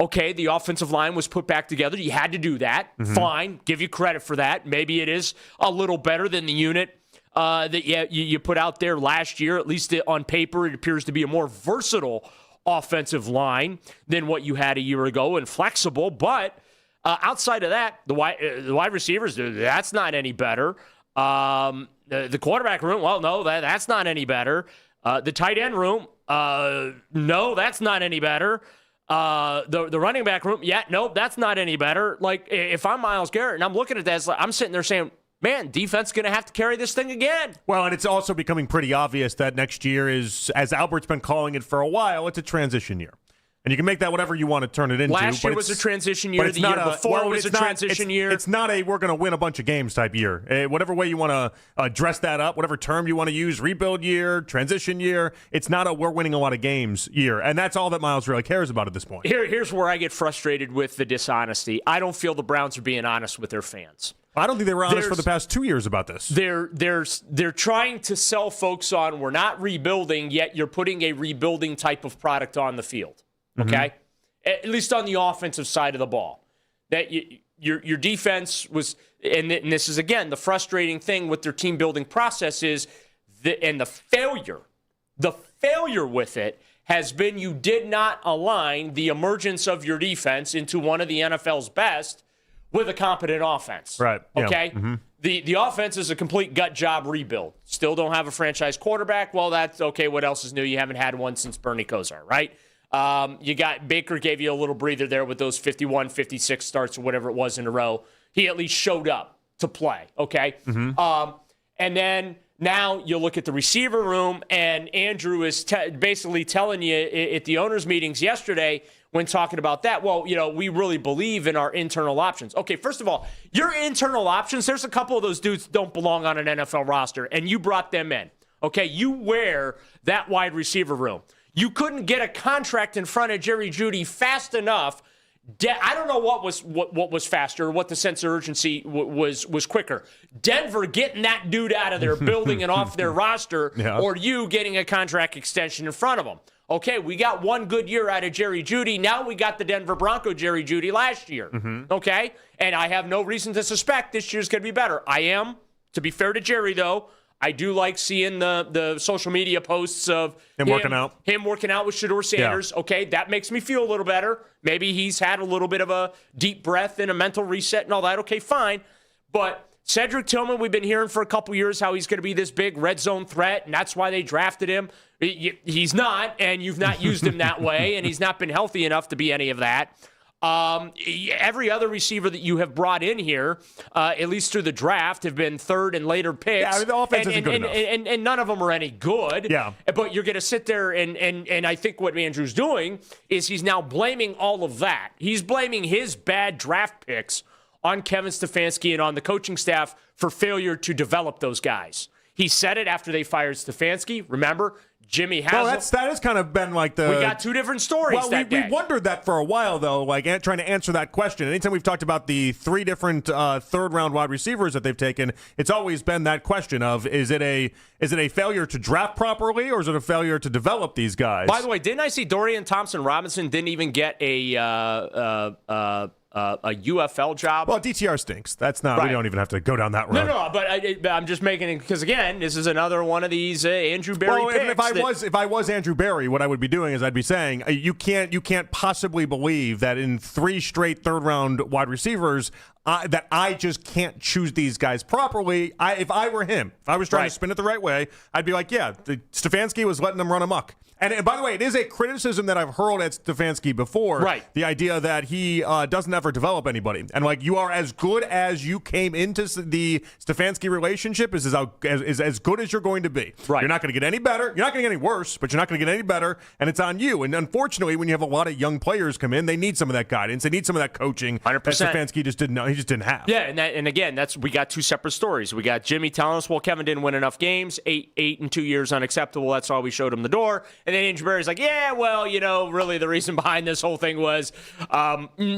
Okay, the offensive line was put back together. You had to do that. Fine. Give you credit for that. Maybe it is a little better than the unit that you put out there last year. At least on paper, it appears to be a more versatile offensive line than what you had a year ago and flexible. But outside of that, the wide receivers, that's not any better. The quarterback room, well, no, that's not any better. The tight end room, no, that's not any better. The running back room, yeah, nope, that's not any better. Like, if I'm Myles Garrett and I'm looking at that, I'm sitting there saying, man, defense going to have to carry this thing again. Well, and it's also becoming pretty obvious that next year is, as Albert's been calling it for a while, it's a transition year. And you can make that whatever you want to turn it into. Last year was a transition year. The year before was a transition year. It's not a we're going to win a bunch of games type year. Whatever way you want to dress that up, whatever term you want to use, rebuild year, transition year, it's not a we're winning a lot of games year. And that's all that Myles really cares about at this point. Here's where I get frustrated with the dishonesty. I don't feel the Browns are being honest with their fans. I don't think they were honest for the past 2 years about this. They're trying to sell folks on we're not rebuilding, yet you're putting a rebuilding type of product on the field. Okay? At least on the offensive side of the ball. That your defense was, and this is again the frustrating thing with their team building process is, the failure with it has been you did not align the emergence of your defense into one of the NFL's best with a competent offense. Right. Yeah. Okay. Mm-hmm. The offense is a complete gut job rebuild. Still don't have a franchise quarterback. Well, that's okay. What else is new? You haven't had one since Bernie Kosar, right? You got Baker gave you a little breather there with those 51, 56 starts or whatever it was in a row. He at least showed up to play. Okay. Mm-hmm. And then now you look at the receiver room, and Andrew is basically telling you at the owners' meetings yesterday when talking about that, well, we really believe in our internal options. Okay, first of all, your internal options, there's a couple of those dudes don't belong on an NFL roster, and you brought them in. Okay, you wear that wide receiver room. You couldn't get a contract in front of Jerry Jeudy fast enough. I don't know what was faster, what the sense of urgency was quicker. Denver getting that dude out of their building and off their roster, or you getting a contract extension in front of him. Okay, we got one good year out of Jerry Jeudy. Now we got the Denver Bronco Jerry Jeudy last year. Mm-hmm. Okay, and I have no reason to suspect this year's going to be better. I am, to be fair to Jerry, though, I do like seeing the social media posts of him working out with Shedeur Sanders. Yeah. Okay, that makes me feel a little better. Maybe he's had a little bit of a deep breath and a mental reset and all that. Okay, fine. But Cedric Tillman, we've been hearing for a couple years how he's going to be this big red zone threat, and that's why they drafted him. He's not, and you've not used him that way, and he's not been healthy enough to be any of that. Every other receiver that you have brought in here, at least through the draft, have been third and later picks. Yeah, I mean, the offense isn't good enough. And none of them are any good. Yeah. But you're going to sit there, and I think what Andrew's doing is he's now blaming all of that. He's blaming his bad draft picks on Kevin Stefanski and on the coaching staff for failure to develop those guys. He said it after they fired Stefanski. Remember? Jimmy Haslam. Well, that has kind of been like the... We got two different stories that day. We wondered that for a while, though, like trying to answer that question. Anytime we've talked about the three different third-round wide receivers that they've taken, it's always been that question of, is it a failure to draft properly, or is it a failure to develop these guys? By the way, didn't I see Dorian Thompson-Robinson didn't even get a UFL job? Well, DTR stinks. That's not. Right. We don't even have to go down that road. No, but I'm just making it because again, this is another one of these Andrew Berry picks. If I was Andrew Berry, what I would be doing is I'd be saying you can't possibly believe that in 3 straight third-round wide receivers that I just can't choose these guys properly. If I were him, if I was trying to spin it the right way, I'd be like, Stefanski was letting them run amok. And by the way, it is a criticism that I've hurled at Stefanski before. Right. The idea that he doesn't ever develop anybody. And like, you are as good as you came into the Stefanski relationship is as good as you're going to be. Right. You're not going to get any better. You're not going to get any worse, but you're not going to get any better. And it's on you. And unfortunately, when you have a lot of young players come in, they need some of that guidance. They need some of that coaching 100%. that Stefanski just didn't know. He just didn't have. Yeah. And again, we got 2 separate stories. We got Jimmy telling us, well, Kevin didn't win enough games. 8 in 2 years, unacceptable. That's why we showed him the door. And then Andrew Berry's like, yeah, well, really the reason behind this whole thing was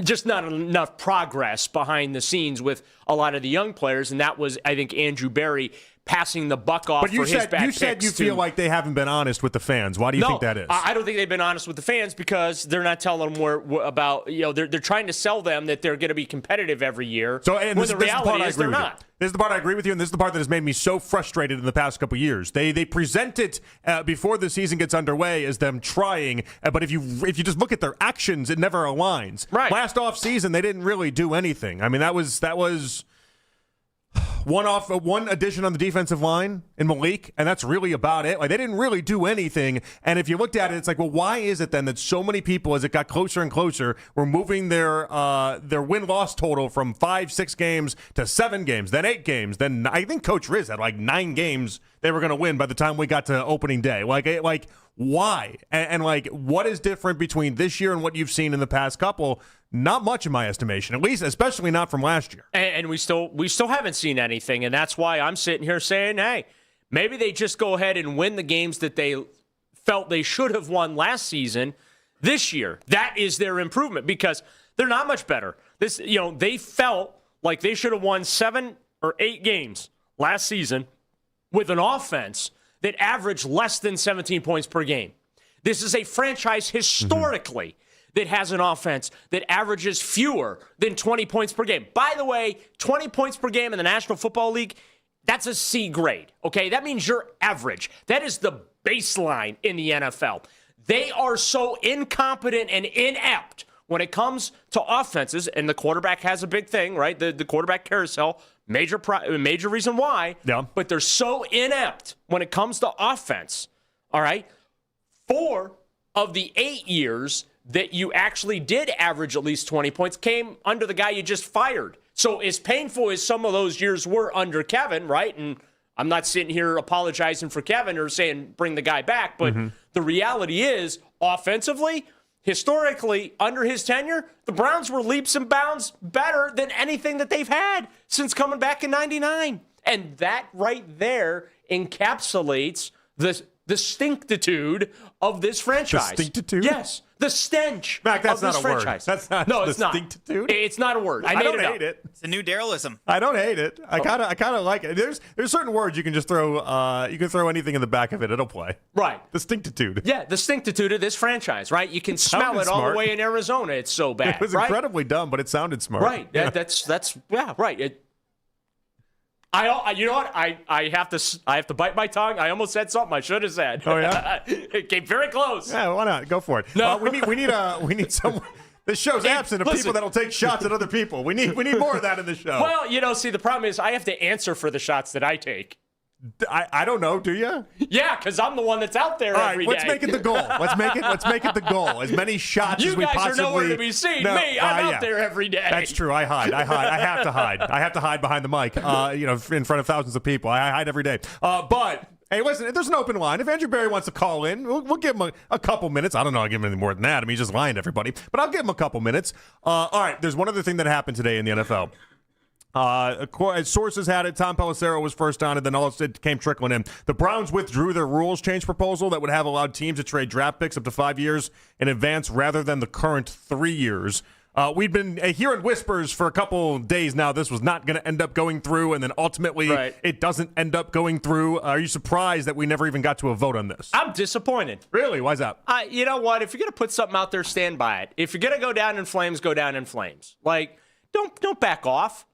just not enough progress behind the scenes with a lot of the young players. And that was, I think, Andrew Berry passing the buck off for his bad picks. You said you feel like they haven't been honest with the fans. Why do you think that is? I don't think they've been honest with the fans because they're not telling them about, they're trying to sell them that they're going to be competitive every year. So, and when the reality is they're not. This is the part I agree with you, and this is the part that has made me so frustrated in the past couple of years. They present it before the season gets underway as them trying, but if you just look at their actions, it never aligns. Right. Last off season, they didn't really do anything. I mean, that was one addition on the defensive line in Malik, and that's really about it. Like, they didn't really do anything. And if you looked at it, it's like, well, why is it then that so many people, as it got closer and closer, were moving their win-loss total from 5-6 games to 7 games, then 8 games, then I think Coach Riz had like 9 games they were going to win by the time we got to opening day. Like why? And like, what is different between this year and what you've seen in the past couple? Not much in my estimation, at least, especially not from last year. And we still haven't seen anything, and that's why I'm sitting here saying, hey, maybe they just go ahead and win the games that they felt they should have won last season this year. That is their improvement because they're not much better. They felt like they should have won 7 or 8 games last season with an offense that averaged less than 17 points per game. This is a franchise historically that has an offense that averages fewer than 20 points per game. By the way, 20 points per game in the National Football League, that's a C grade, okay? That means you're average. That is the baseline in the NFL. They are so incompetent and inept when it comes to offenses, and the quarterback has a big thing, right? The quarterback carousel, major reason why. Yeah. But they're so inept when it comes to offense, all right? 4 of the 8 years that you actually did average at least 20 points came under the guy you just fired. So as painful as some of those years were under Kevin, right? And I'm not sitting here apologizing for Kevin or saying bring the guy back, but the reality is, offensively, historically, under his tenure, the Browns were leaps and bounds better than anything that they've had since coming back in 99. And that right there encapsulates the stinctitude of this franchise. The stinctitude? Yes. The stench Mac, that's of this not a word. franchise. That's not no, the it's not. stinctitude? It's not a word. I don't made hate it. It's a new Darrylism. I don't hate it. I kind of like it. There's certain words you can just throw. You can throw anything in the back of it. It'll play. Right. The stinctitude. Yeah, the stinctitude of this franchise, right? You can smell it all smart. the way in Arizona. It's so bad. It was right? incredibly dumb, but it sounded smart. Right. Yeah. That's right. You know what? I have to bite my tongue. I almost said something I should have said. Oh yeah. It came very close. Yeah, why not? Go for it. No. We need someone. This show's absent of people that'll take shots at other people. We need more of that in the show. Well, see, the problem is I have to answer for the shots that I take. I don't know. Do you? Yeah, because I'm the one that's out there every day. Let's make it the goal. Let's make it the goal. As many shots as we possibly. You guys are nowhere to be seen. Me, I'm out there every day. That's true. I hide. I have to hide. I have to hide behind the mic. In front of thousands of people. I hide every day. But hey, listen. There's an open line. If Andrew Berry wants to call in, we'll give him a couple minutes. I don't know. I'll give him any more than that. I mean, he's just lying to everybody. But I'll give him a couple minutes. All right. There's one other thing that happened today in the NFL. Sources had it. Tom Pelissero was first on it, then all it came trickling in. The Browns withdrew their rules change proposal that would have allowed teams to trade draft picks up to 5 years in advance rather than the current 3 years. We've been hearing whispers for a couple days now this was not going to end up going through, and then ultimately it doesn't end up going through. Are you surprised that we never even got to a vote on this? I'm disappointed. Really? Why's that? You know what? If you're going to put something out there, stand by it. If you're going to go down in flames, go down in flames. Like, don't back off.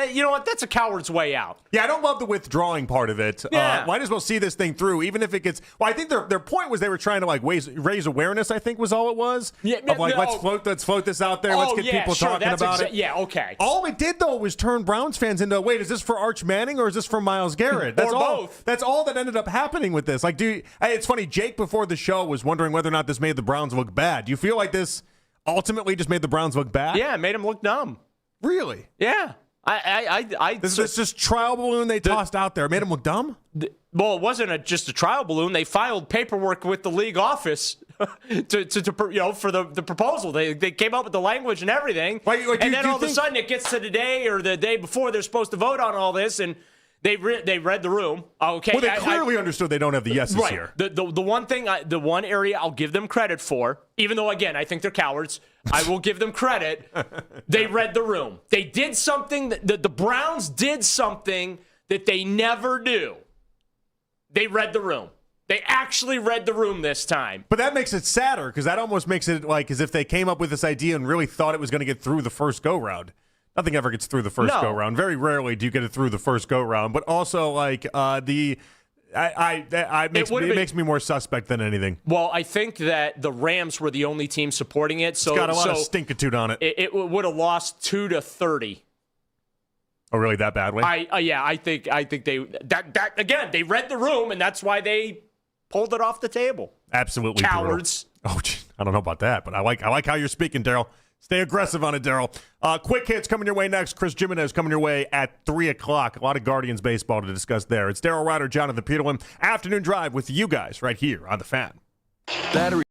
You know what? That's a coward's way out. Yeah, I don't love the withdrawing part of it. Yeah. Might as well see this thing through, even if it gets. Well, I think their point was they were trying to raise awareness. I think was all it was. Yeah, let's float this out there. Let's get people talking about it. Yeah, okay. All it did though was turn Browns fans into wait, is this for Arch Manning or is this for Myles Garrett? That's or both. That's all that ended up happening with this. It's funny. Jake before the show was wondering whether or not this made the Browns look bad. Do you feel like this ultimately just made the Browns look bad? Yeah, it made them look dumb. Really? Yeah. This is just trial balloon they tossed out there. It made them look dumb? Well, it wasn't just a trial balloon. They filed paperwork with the league office for the proposal. They came up with the language and everything. And then all of a sudden it gets to the day or the day before they're supposed to vote on all this, and they read the room. Okay. Well, they clearly understood they don't have the yeses here. The one thing, the one area I'll give them credit for, even though, again, I think they're cowards, I will give them credit. They read the room. They did something, the Browns did something that they never do. They read the room. They actually read the room this time. But that makes it sadder because that almost makes it like as if they came up with this idea and really thought it was going to get through the first go-round. Nothing ever gets through the first go-round. Very rarely do you get it through the first go-round. But also, it makes me more suspect than anything. Well, I think that the Rams were the only team supporting it. So it's got a lot of stinkitude on it. It would have lost 2-30. Oh, really? That badly? I think they again. They read the room, and that's why they pulled it off the table. Absolutely, cowards. Oh, I don't know about that, but I like how you're speaking, Daryl. Stay aggressive on it, Daryl. Quick hits coming your way next. Chris Gimenez coming your way at 3 o'clock. A lot of Guardians baseball to discuss there. It's Daryl Ryder, Jonathan Peterlin. Afternoon Drive with you guys right here on The Fan. Battery.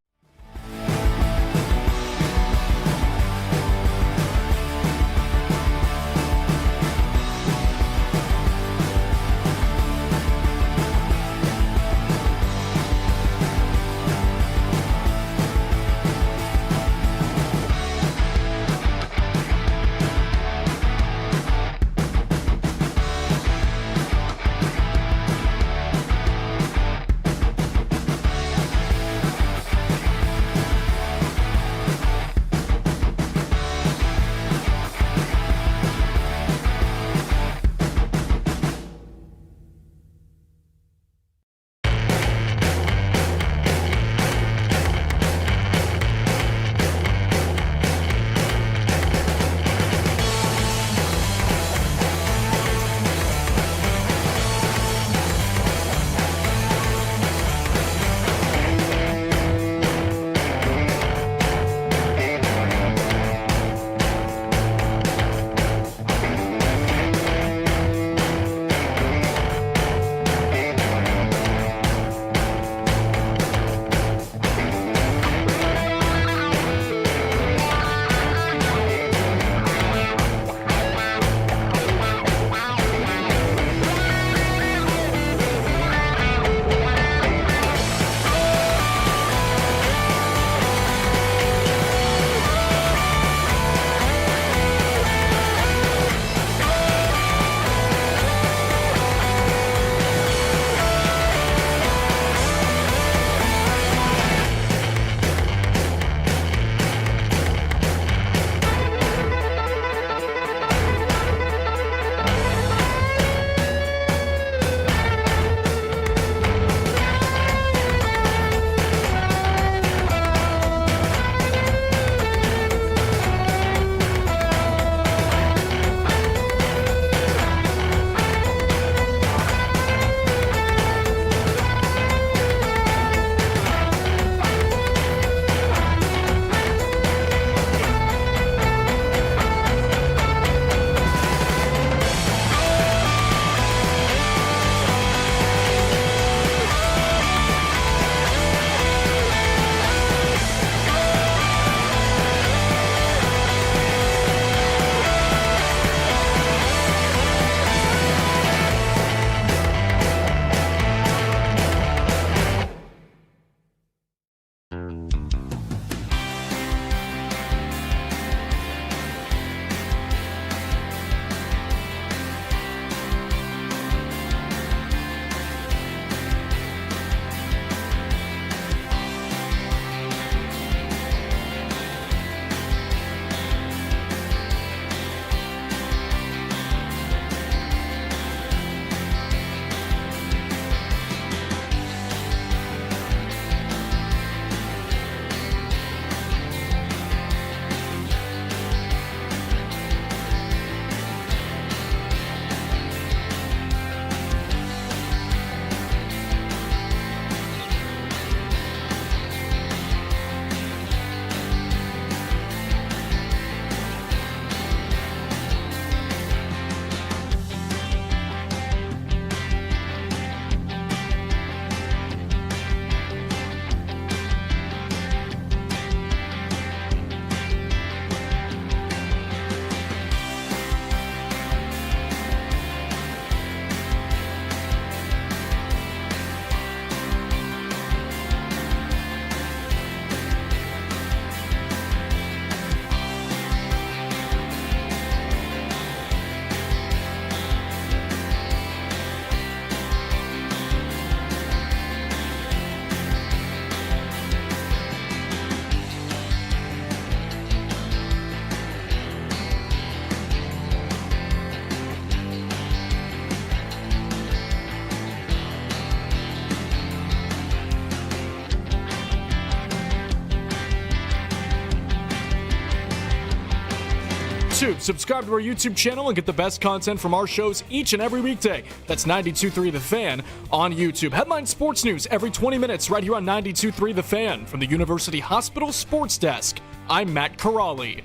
YouTube. Subscribe to our YouTube channel and get the best content from our shows each and every weekday. That's 92.3 The Fan on YouTube. Headline sports news every 20 minutes right here on 92.3 The Fan. From the University Hospital Sports Desk, I'm Matt Corrali.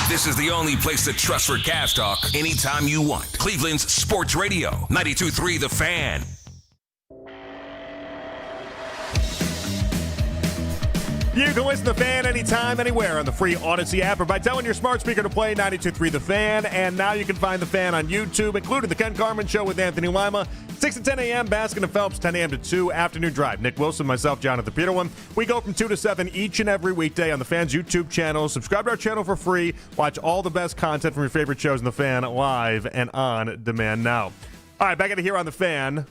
This is the only place to trust for Cavs talk anytime you want. Cleveland's Sports Radio, 92.3 The Fan. You can listen to The Fan anytime, anywhere on the free Odyssey app or by telling your smart speaker to play 92.3 The Fan. And now you can find The Fan on YouTube, including The Ken Carman Show with Anthony Lima, 6 to 10 a.m., Baskin and Phelps, 10 a.m. to 2, Afternoon Drive. Nick Wilson, myself, Jonathan Peterlin. We go from 2 to 7 each and every weekday on The Fan's YouTube channel. Subscribe to our channel for free. Watch all the best content from your favorite shows in The Fan live and on demand now. All right, back at it here on The Fan.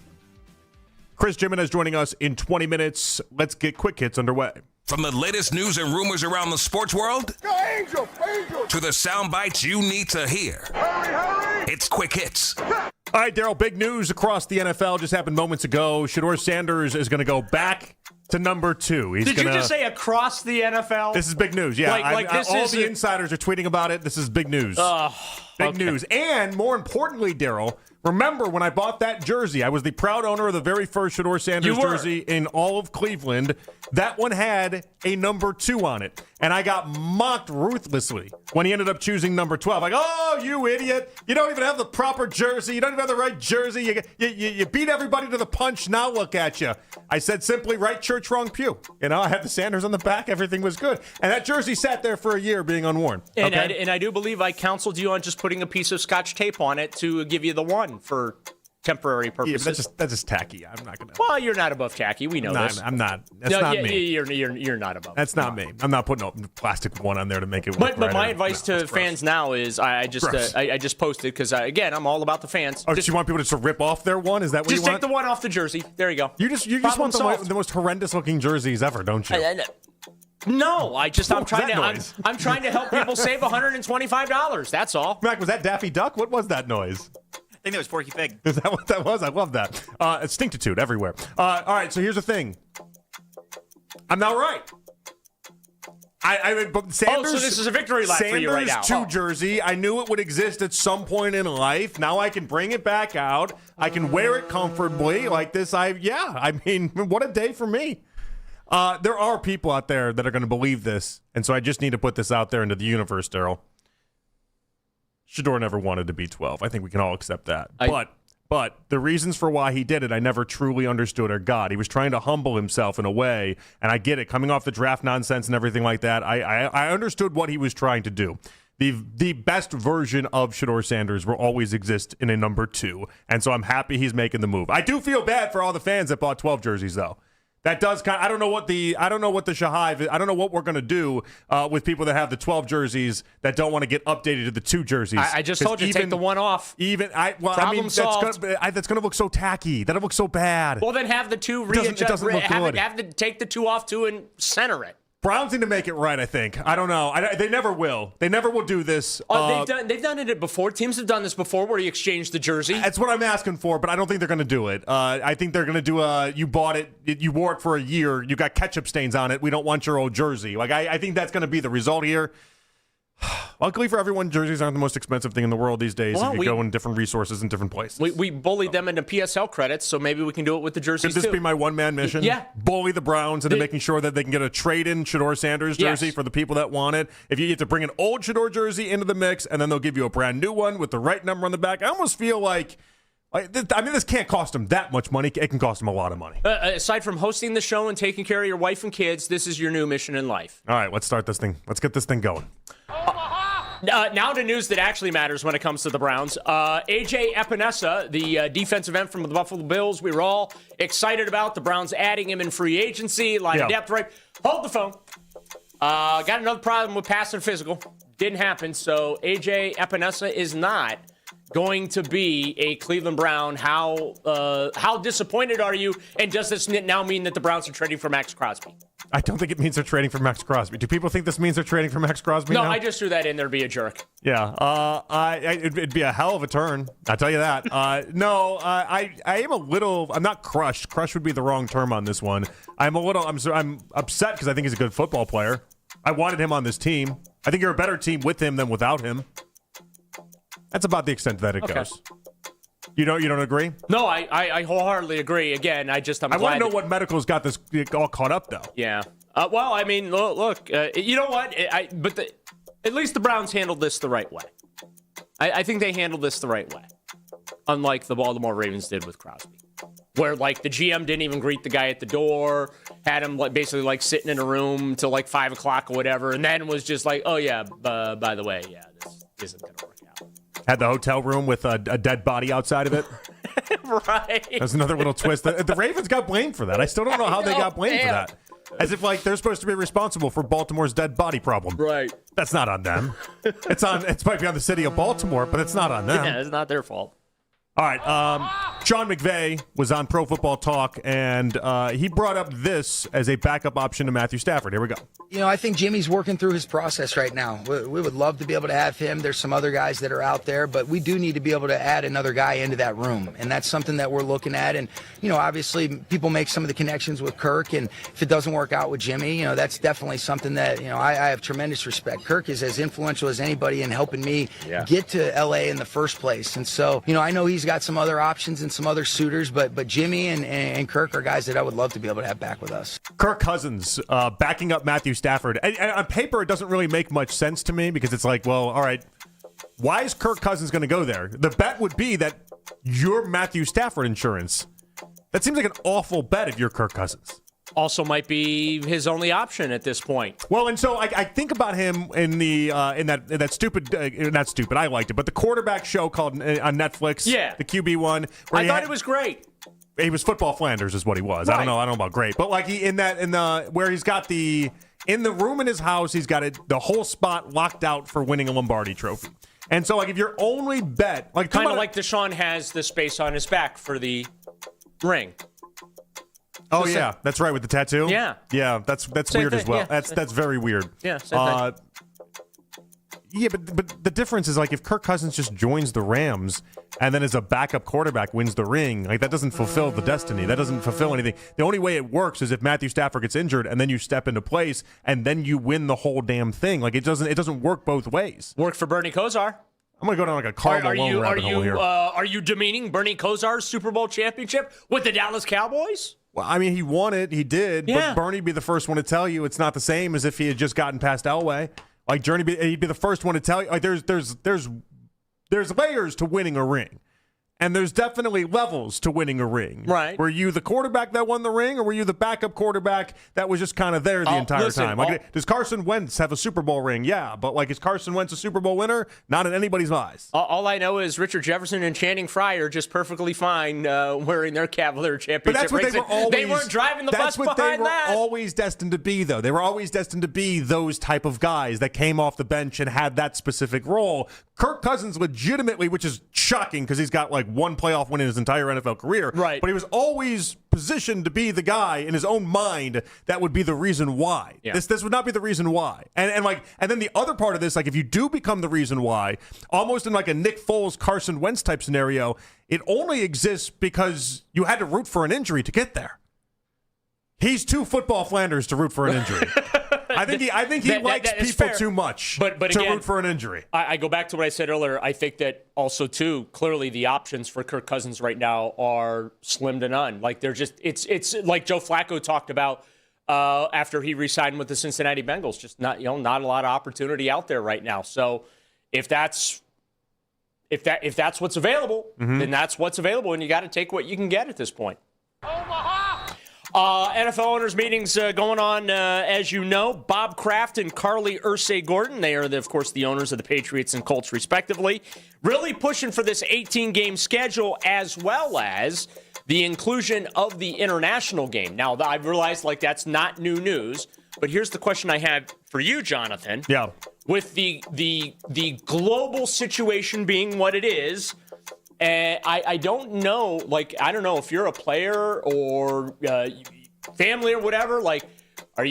Chris Gimenez joining us in 20 minutes. Let's get quick hits underway. From the latest news and rumors around the sports world to the sound bites you need to hear. Hurry. It's Quick Hits. All right, Daryl, big news across the NFL just happened moments ago. Shedeur Sanders is going to go back to number 2. Did you just say across the NFL? This is big news, yeah. All the insiders are tweeting about it. This is big news. Big news. And more importantly, Daryl, remember when I bought that jersey, I was the proud owner of the very first Shedeur Sanders jersey in all of Cleveland. That one had a number 2 on it. And I got mocked ruthlessly when he ended up choosing number 12. Like, oh, you idiot. You don't even have the proper jersey. You don't even have the right jersey. You beat everybody to the punch. Now look at you. I said simply, right church, wrong pew. You know, I had the Sanders on the back. Everything was good. And that jersey sat there for a year being unworn. And, okay? and I do believe I counseled you on just putting a piece of Scotch tape on it to give you the one for temporary purposes. Yeah, but that's just tacky. I'm not gonna. Well, you're not above tacky. We know this. I'm not. That's not me. You're not above. That's not me. I'm not putting a plastic one on there to make it. But my advice to fans now is I just posted because again I'm all about the fans. Oh, you want people to just rip off their one? Is that what you want? Just take the one off the jersey. There you go. You just want the most horrendous looking jerseys ever, don't you? No, I'm trying to help people save $125. That's all. Mac, was that Daffy Duck? What was that noise? I think that was Porky Pig. Is that what that was? I love that. Stinctitude everywhere. All right, so here's the thing. I'm not right. But Sanders, so this is a victory lap for you right now. Sanders 2 jersey. I knew it would exist at some point in life. Now I can bring it back out. I can wear it comfortably like this. I mean, what a day for me. There are people out there that are going to believe this, and so I just need to put this out there into the universe, Daryl. Shedeur never wanted to be 12. I think we can all accept that. But the reasons for why he did it, I never truly understood or got. He was trying to humble himself in a way, and I get it. Coming off the draft nonsense and everything like that, I understood what he was trying to do. The best version of Shedeur Sanders will always exist in a number 2, and so I'm happy he's making the move. I do feel bad for all the fans that bought 12 jerseys, though. That does kind of, I don't know what the Shahive, I don't know what we're going to do with people that have the 12 jerseys that don't want to get updated to the 2 jerseys. I just told you, take the one off. Problem solved. That's going to look so tacky. That'll look so bad. Well, then have the 2 readjust. It doesn't look good. Take the 2 off too and center it. Browns need to make it right, I think. I don't know. They never will. They never will do this. They've done it before. Teams have done this before where you exchange the jersey. That's what I'm asking for, but I don't think they're going to do it. I think they're going to do you bought it, you wore it for a year, you got ketchup stains on it, we don't want your old jersey. I think that's going to be the result here. Luckily for everyone, jerseys aren't the most expensive thing in the world these days if you go in different resources in different places. We bullied them into PSL credits, so maybe we can do it with the jerseys Could this be my one-man mission? Yeah. Bully the Browns into making sure that they can get a trade-in Shedeur Sanders jersey for the people that want it. If you have to bring an old Shedeur jersey into the mix, and then they'll give you a brand new one with the right number on the back. I almost feel like this can't cost them that much money. It can cost them a lot of money. Aside from hosting the show and taking care of your wife and kids, this is your new mission in life. All right, let's start this thing. Let's get this thing going. Now to news that actually matters when it comes to the Browns. A.J. Epinesa, the defensive end from the Buffalo Bills, we were all excited about. The Browns adding him in free agency, line of depth, right? Hold the phone. Got another problem with pass and physical. Didn't happen, so A.J. Epinesa is not going to be a Cleveland Brown. How disappointed are you? And does this now mean that the Browns are trading for Max Crosby? I don't think it means they're trading for Max Crosby. Do people think this means they're trading for Max Crosby No, now? I just threw that in there to be a jerk. Yeah, it'd be a hell of a turn. I'll tell you that. I am a little. I'm not crushed. Crushed would be the wrong term on this one. I'm upset because I think he's a good football player. I wanted him on this team. I think you're a better team with him than without him. That's about the extent that it goes. You don't agree? No, I wholeheartedly agree. Again, I'm I want to know what medical's got this all caught up, though. Yeah. Well, I mean, look, you know what? At least the Browns handled this the right way. I think they handled this the right way, unlike the Baltimore Ravens did with Crosby, where like the GM didn't even greet the guy at the door, had him like basically like sitting in a room till like 5 o'clock or whatever, and then was just like, oh yeah, by the way, yeah, this isn't gonna work out. Had the hotel room with a dead body outside of it. Right. That's another little twist. The Ravens got blamed for that. I still don't know how they got blamed for that. As if like they're supposed to be responsible for Baltimore's dead body problem. Right. That's not on them. It might be on the city of Baltimore, but it's not on them. Yeah, it's not their fault. All right. Sean McVay was on Pro Football Talk, and he brought up this as a backup option to Matthew Stafford. Here we go. You know, I think Jimmy's working through his process right now. We would love to be able to have him. There's some other guys that are out there, but we do need to be able to add another guy into that room, and that's something that we're looking at. And, you know, obviously people make some of the connections with Kirk, and if it doesn't work out with Jimmy, you know, that's definitely something that, you know, I have tremendous respect. Kirk is as influential as anybody in helping me get to L.A. in the first place. And so, you know, I know he's got some other options and some other suitors, but Jimmy and Kirk are guys that I would love to be able to have back with us. Kirk Cousins backing up Matthew Stafford. And on paper, it doesn't really make much sense to me because it's like, well, all right, why is Kirk Cousins going to go there? The bet would be that you're Matthew Stafford insurance. That seems like an awful bet if you're Kirk Cousins. Also might be his only option at this point. Well, and so I think about him in that stupid, not stupid, I liked it, but the quarterback show called on Netflix, the QB one. I thought it was great. He was Football Flanders, is what he was. Right. I don't know about great, but like where he's got in the room in his house, he's got the whole spot locked out for winning a Lombardi trophy. And so like if your only bet, like kind of like Deshaun has the space on his back for the ring. Oh yeah, that's right with the tattoo. Yeah, that's weird as well. Yeah, that's very weird. Yeah, same thing. Yeah, but the difference is like if Kirk Cousins just joins the Rams and then as a backup quarterback wins the ring, like that doesn't fulfill the destiny. That doesn't fulfill anything. The only way it works is if Matthew Stafford gets injured and then you step into place and then you win the whole damn thing. Like it doesn't work both ways. Worked for Bernie Kosar. I'm going to go down like a Karl Malone rabbit hole here. Are you demeaning Bernie Kosar's Super Bowl championship with the Dallas Cowboys? Well, I mean, he won it. He did. Yeah. But Bernie'd be the first one to tell you it's not the same as if he had just gotten past Elway. Like, he'd be the first one to tell you. Like, there's layers to winning a ring. And there's definitely levels to winning a ring. Right. Were you the quarterback that won the ring, or were you the backup quarterback that was just kind of there the entire time? Like, does Carson Wentz have a Super Bowl ring? Yeah. But, like, is Carson Wentz a Super Bowl winner? Not in anybody's eyes. All I know is Richard Jefferson and Channing Frye are just perfectly fine wearing their Cavalier championship but that's what rings. They weren't driving the bus behind that. That's what they were always destined to be, though. They were always destined to be those type of guys that came off the bench and had that specific role. Kirk Cousins legitimately, which is shocking because he's got, like, one playoff win in his entire NFL career. Right. But he was always positioned to be the guy in his own mind that would be the reason why. Yeah. This would not be the reason why. And then the other part of this, like if you do become the reason why, almost in like a Nick Foles, Carson Wentz type scenario, it only exists because you had to root for an injury to get there. He's too Football Flanders to root for an injury. I think he likes people too much but to again, root for an injury. I go back to what I said earlier. I think that also, too, clearly the options for Kirk Cousins right now are slim to none. Like, they're just – it's like Joe Flacco talked about after he re-signed with the Cincinnati Bengals. Just not a lot of opportunity out there right now. So if that's what's available, then that's what's available, and you got to take what you can get at this point. NFL owners meetings going on, as you know. Bob Kraft and Carly Ursay-Gordon, they are, of course, the owners of the Patriots and Colts, respectively, really pushing for this 18-game schedule as well as the inclusion of the international game. Now, I realize, like, that's not new news, but here's the question I have for you, Jonathan. Yeah. With the global situation being what it is, I don't know, like, I don't know if you're a player or family or whatever, like, are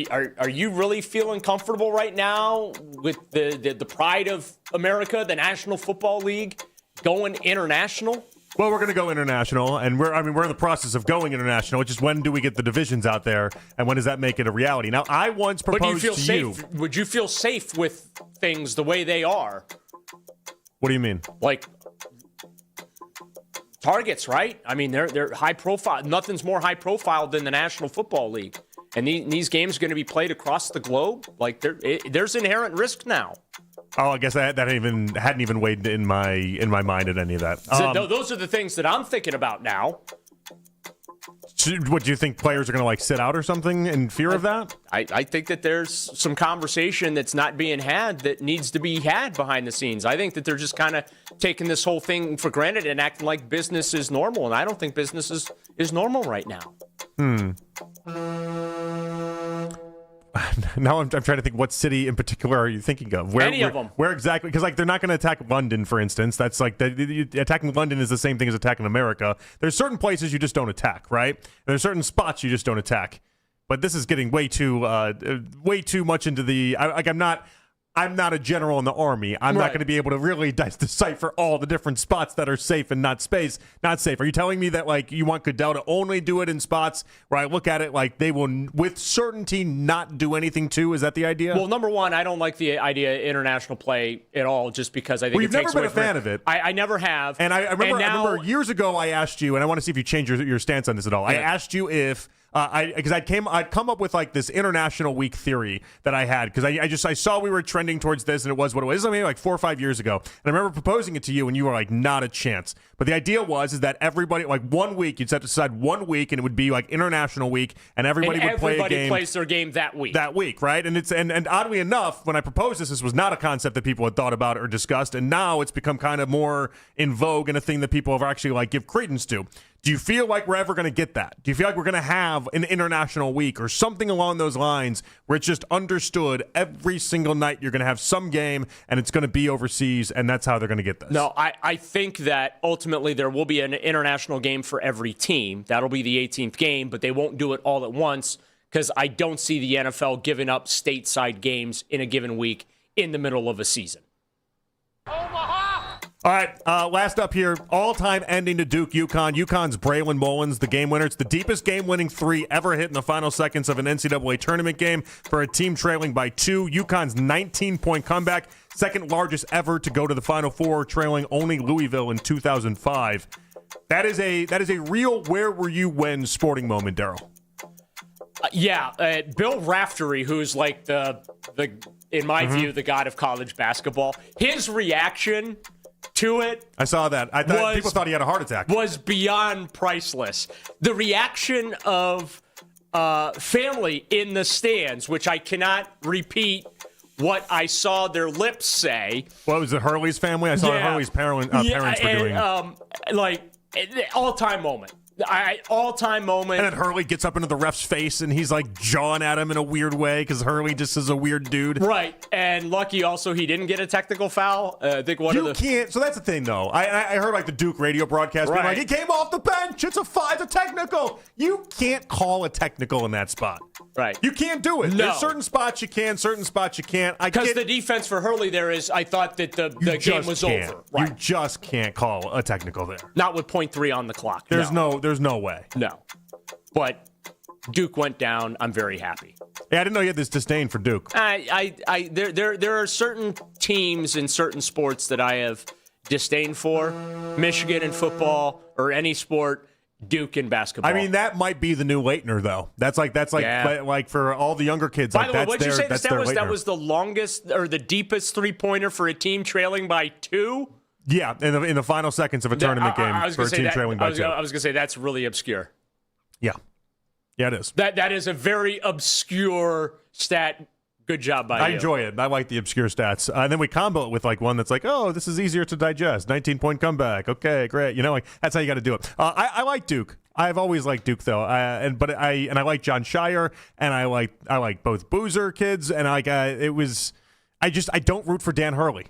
you really feeling comfortable right now with the pride of America, the National Football League, going international? Well, we're going to go international, and we're in the process of going international. It's just when do we get the divisions out there, and when does that make it a reality? Now, I once proposed to you. Would you feel safe with things the way they are? What do you mean? Like targets, right? I mean, they're high profile. Nothing's more high profile than the National Football League, and these games are going to be played across the globe. Like there's inherent risk now. Oh, I guess that hadn't even weighed in my mind at any of that. Those are the things that I'm thinking about now. What do you think? Players are going to sit out or something in fear of that? I think that there's some conversation that's not being had that needs to be had behind the scenes. I think that they're just kind of taking this whole thing for granted and acting like business is normal, and I don't think business is normal right now. Now I'm trying to think, what city in particular are you thinking of? Any of them. Where exactly? Because they're not going to attack London, for instance. That's like attacking London is the same thing as attacking America. There's certain places you just don't attack, right? And there's certain spots you just don't attack. But this is getting way too much into the. I'm not a general in the Army. I'm not going to be able to really decipher all the different spots that are safe and not safe. Are you telling me that you want Goodell to only do it in spots where I look at it like they will with certainty not do anything to? Is that the idea? Well, number one, I don't like the idea of international play at all, just because I think you've never been a fan of it. I never have. And I remember years ago I asked you, and I want to see if you change your stance on this at all. Yeah. I asked you if. Because I'd come up with this international week theory that I had, because I saw we were trending towards this, and it was what it was. This was maybe 4 or 5 years ago, and I remember proposing it to you, and you were like, not a chance. But the idea was that everybody 1 week, you'd have to decide 1 week, and it would be international week, and everybody would play a game. Everybody plays their game that week. That week, right? And and oddly enough, when I proposed this was not a concept that people had thought about or discussed, and now it's become kind of more in vogue and a thing that people have actually give credence to. Do you feel like we're ever going to get that? Do you feel like we're going to have an international week or something along those lines where it's just understood every single night you're going to have some game and it's going to be overseas, and that's how they're going to get this? No, I think that ultimately there will be an international game for every team. That'll be the 18th game, but they won't do it all at once, because I don't see the NFL giving up stateside games in a given week in the middle of a season. All right, last up here, all-time ending to Duke UConn. UConn's Braylon Mullins, the game winner. It's the deepest game-winning three ever hit in the final seconds of an NCAA tournament game for a team trailing by 2. UConn's 19-point comeback, second largest ever to go to the Final Four, trailing only Louisville in 2005. That is a real where were you when sporting moment, Daryl. Bill Raftery, who's the in my view, the god of college basketball, his reaction to it. I saw that. People thought he had a heart attack. Was beyond priceless. The reaction of family in the stands, which I cannot repeat what I saw their lips say. What was it, Hurley's family? I saw Hurley's parents were doing it. All-time moment. All-time moment. And then Hurley gets up into the ref's face, and he's jawing at him in a weird way, because Hurley just is a weird dude. Right. And lucky also he didn't get a technical foul. I think can't. So that's the thing, though. I heard the Duke radio broadcast being he came off the bench. It's a technical. You can't call a technical in that spot. Right. You can't do it. No. There's certain spots you can, certain spots you can't. Because the defense for Hurley there is, I thought that the game was over. Right. You just can't call a technical there. Not with 0.3 on the clock. There's no way. No. But Duke went down. I'm very happy. Yeah, I didn't know you had this disdain for Duke. There are certain teams in certain sports that I have disdain for. Michigan in football or any sport. Duke in basketball. I mean, that might be the new Leitner, though. That's for all the younger kids. By the way, what'd you say that was the longest or the deepest 3-pointer for a team trailing by 2? Yeah, in the final seconds of a tournament game for a team trailing by 2. I was going to say that's really obscure. Yeah. Yeah, it is. That is a very obscure stat. Good job by you. I enjoy it. I like the obscure stats. And then we combo it with one that's oh, this is easier to digest. 19-point comeback. Okay, great. That's how you got to do it. I like Duke. I've always liked Duke, though. I like John Shire, and I like both Boozer kids, and I don't root for Dan Hurley.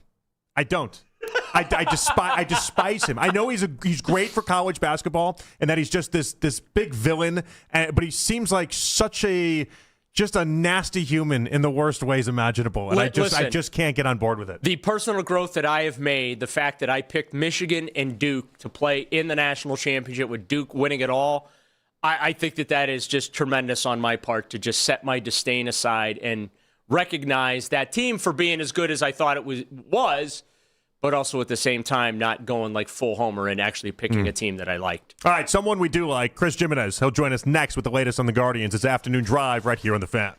I don't. I despise him. I know he's great for college basketball, and that he's just this big villain. But he seems like such a just a nasty human in the worst ways imaginable, and I just can't get on board with it. The personal growth that I have made, the fact that I picked Michigan and Duke to play in the national championship with Duke winning it all, I think that is just tremendous on my part to just set my disdain aside and recognize that team for being as good as I thought it was, but also at the same time not going like full homer and actually picking a team that I liked. All right, someone we do like, Chris Gimenez. He'll join us next with the latest on the Guardians. It's Afternoon Drive right here on The Fan.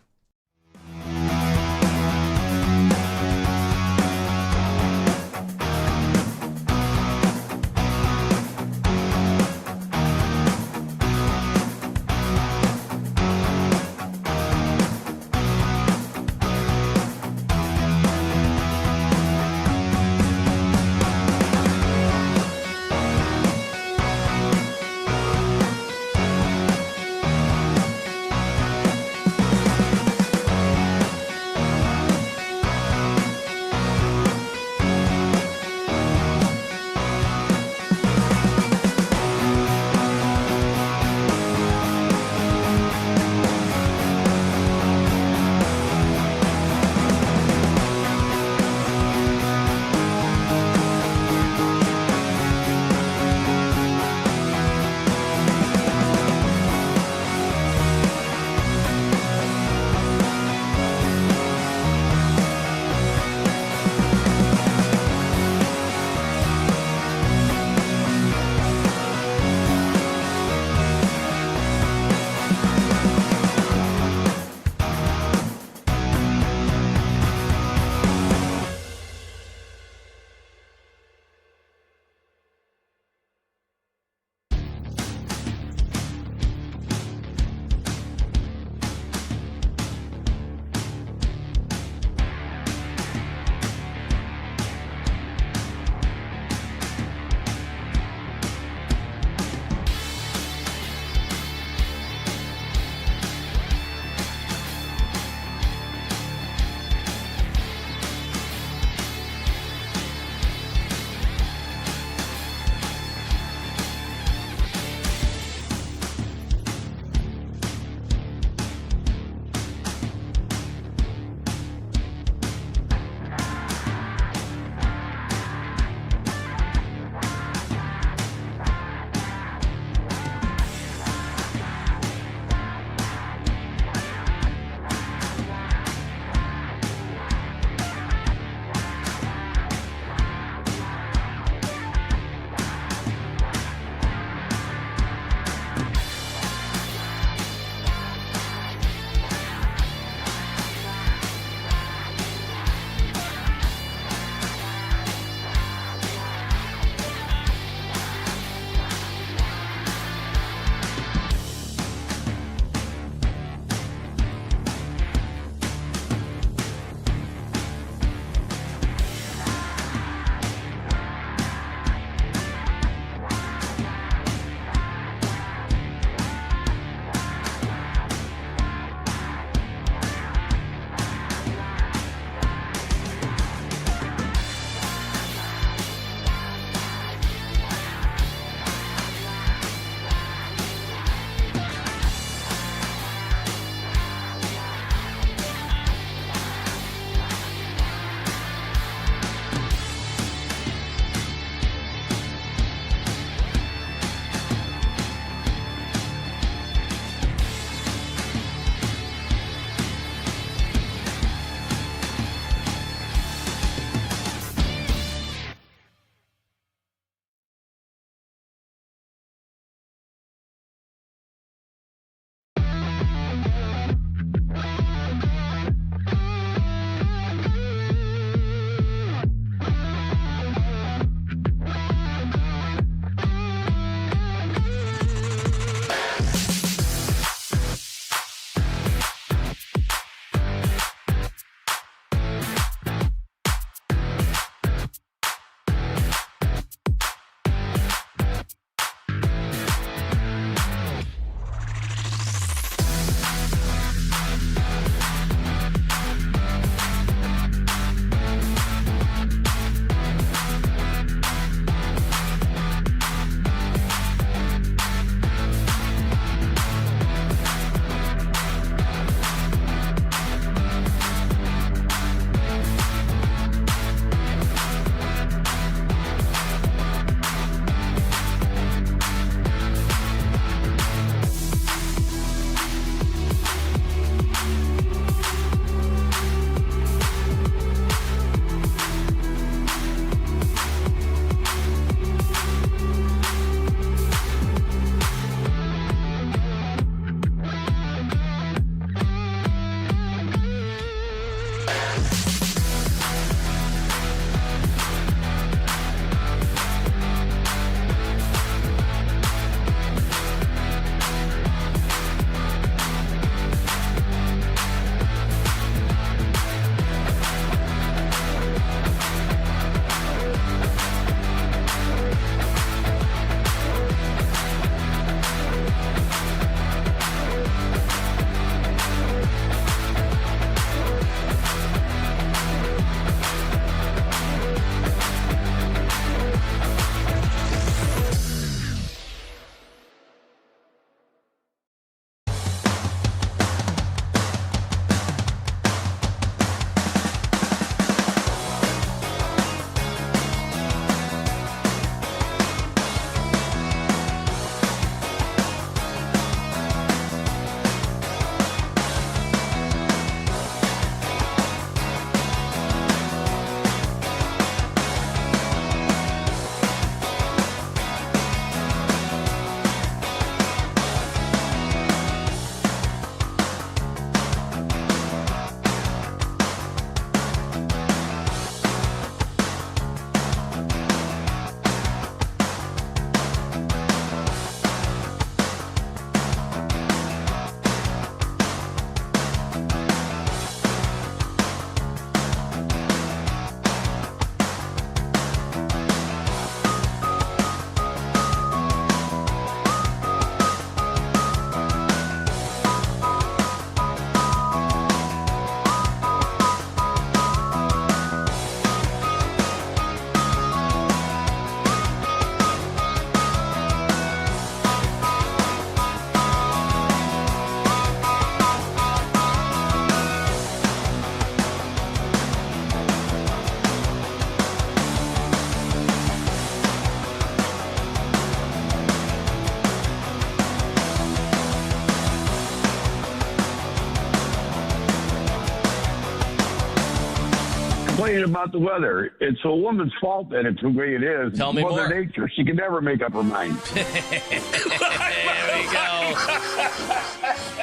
complaining about the weather. It's a woman's fault that it's the way it is. Tell me Mother more. Nature. She can never make up her mind. There we go.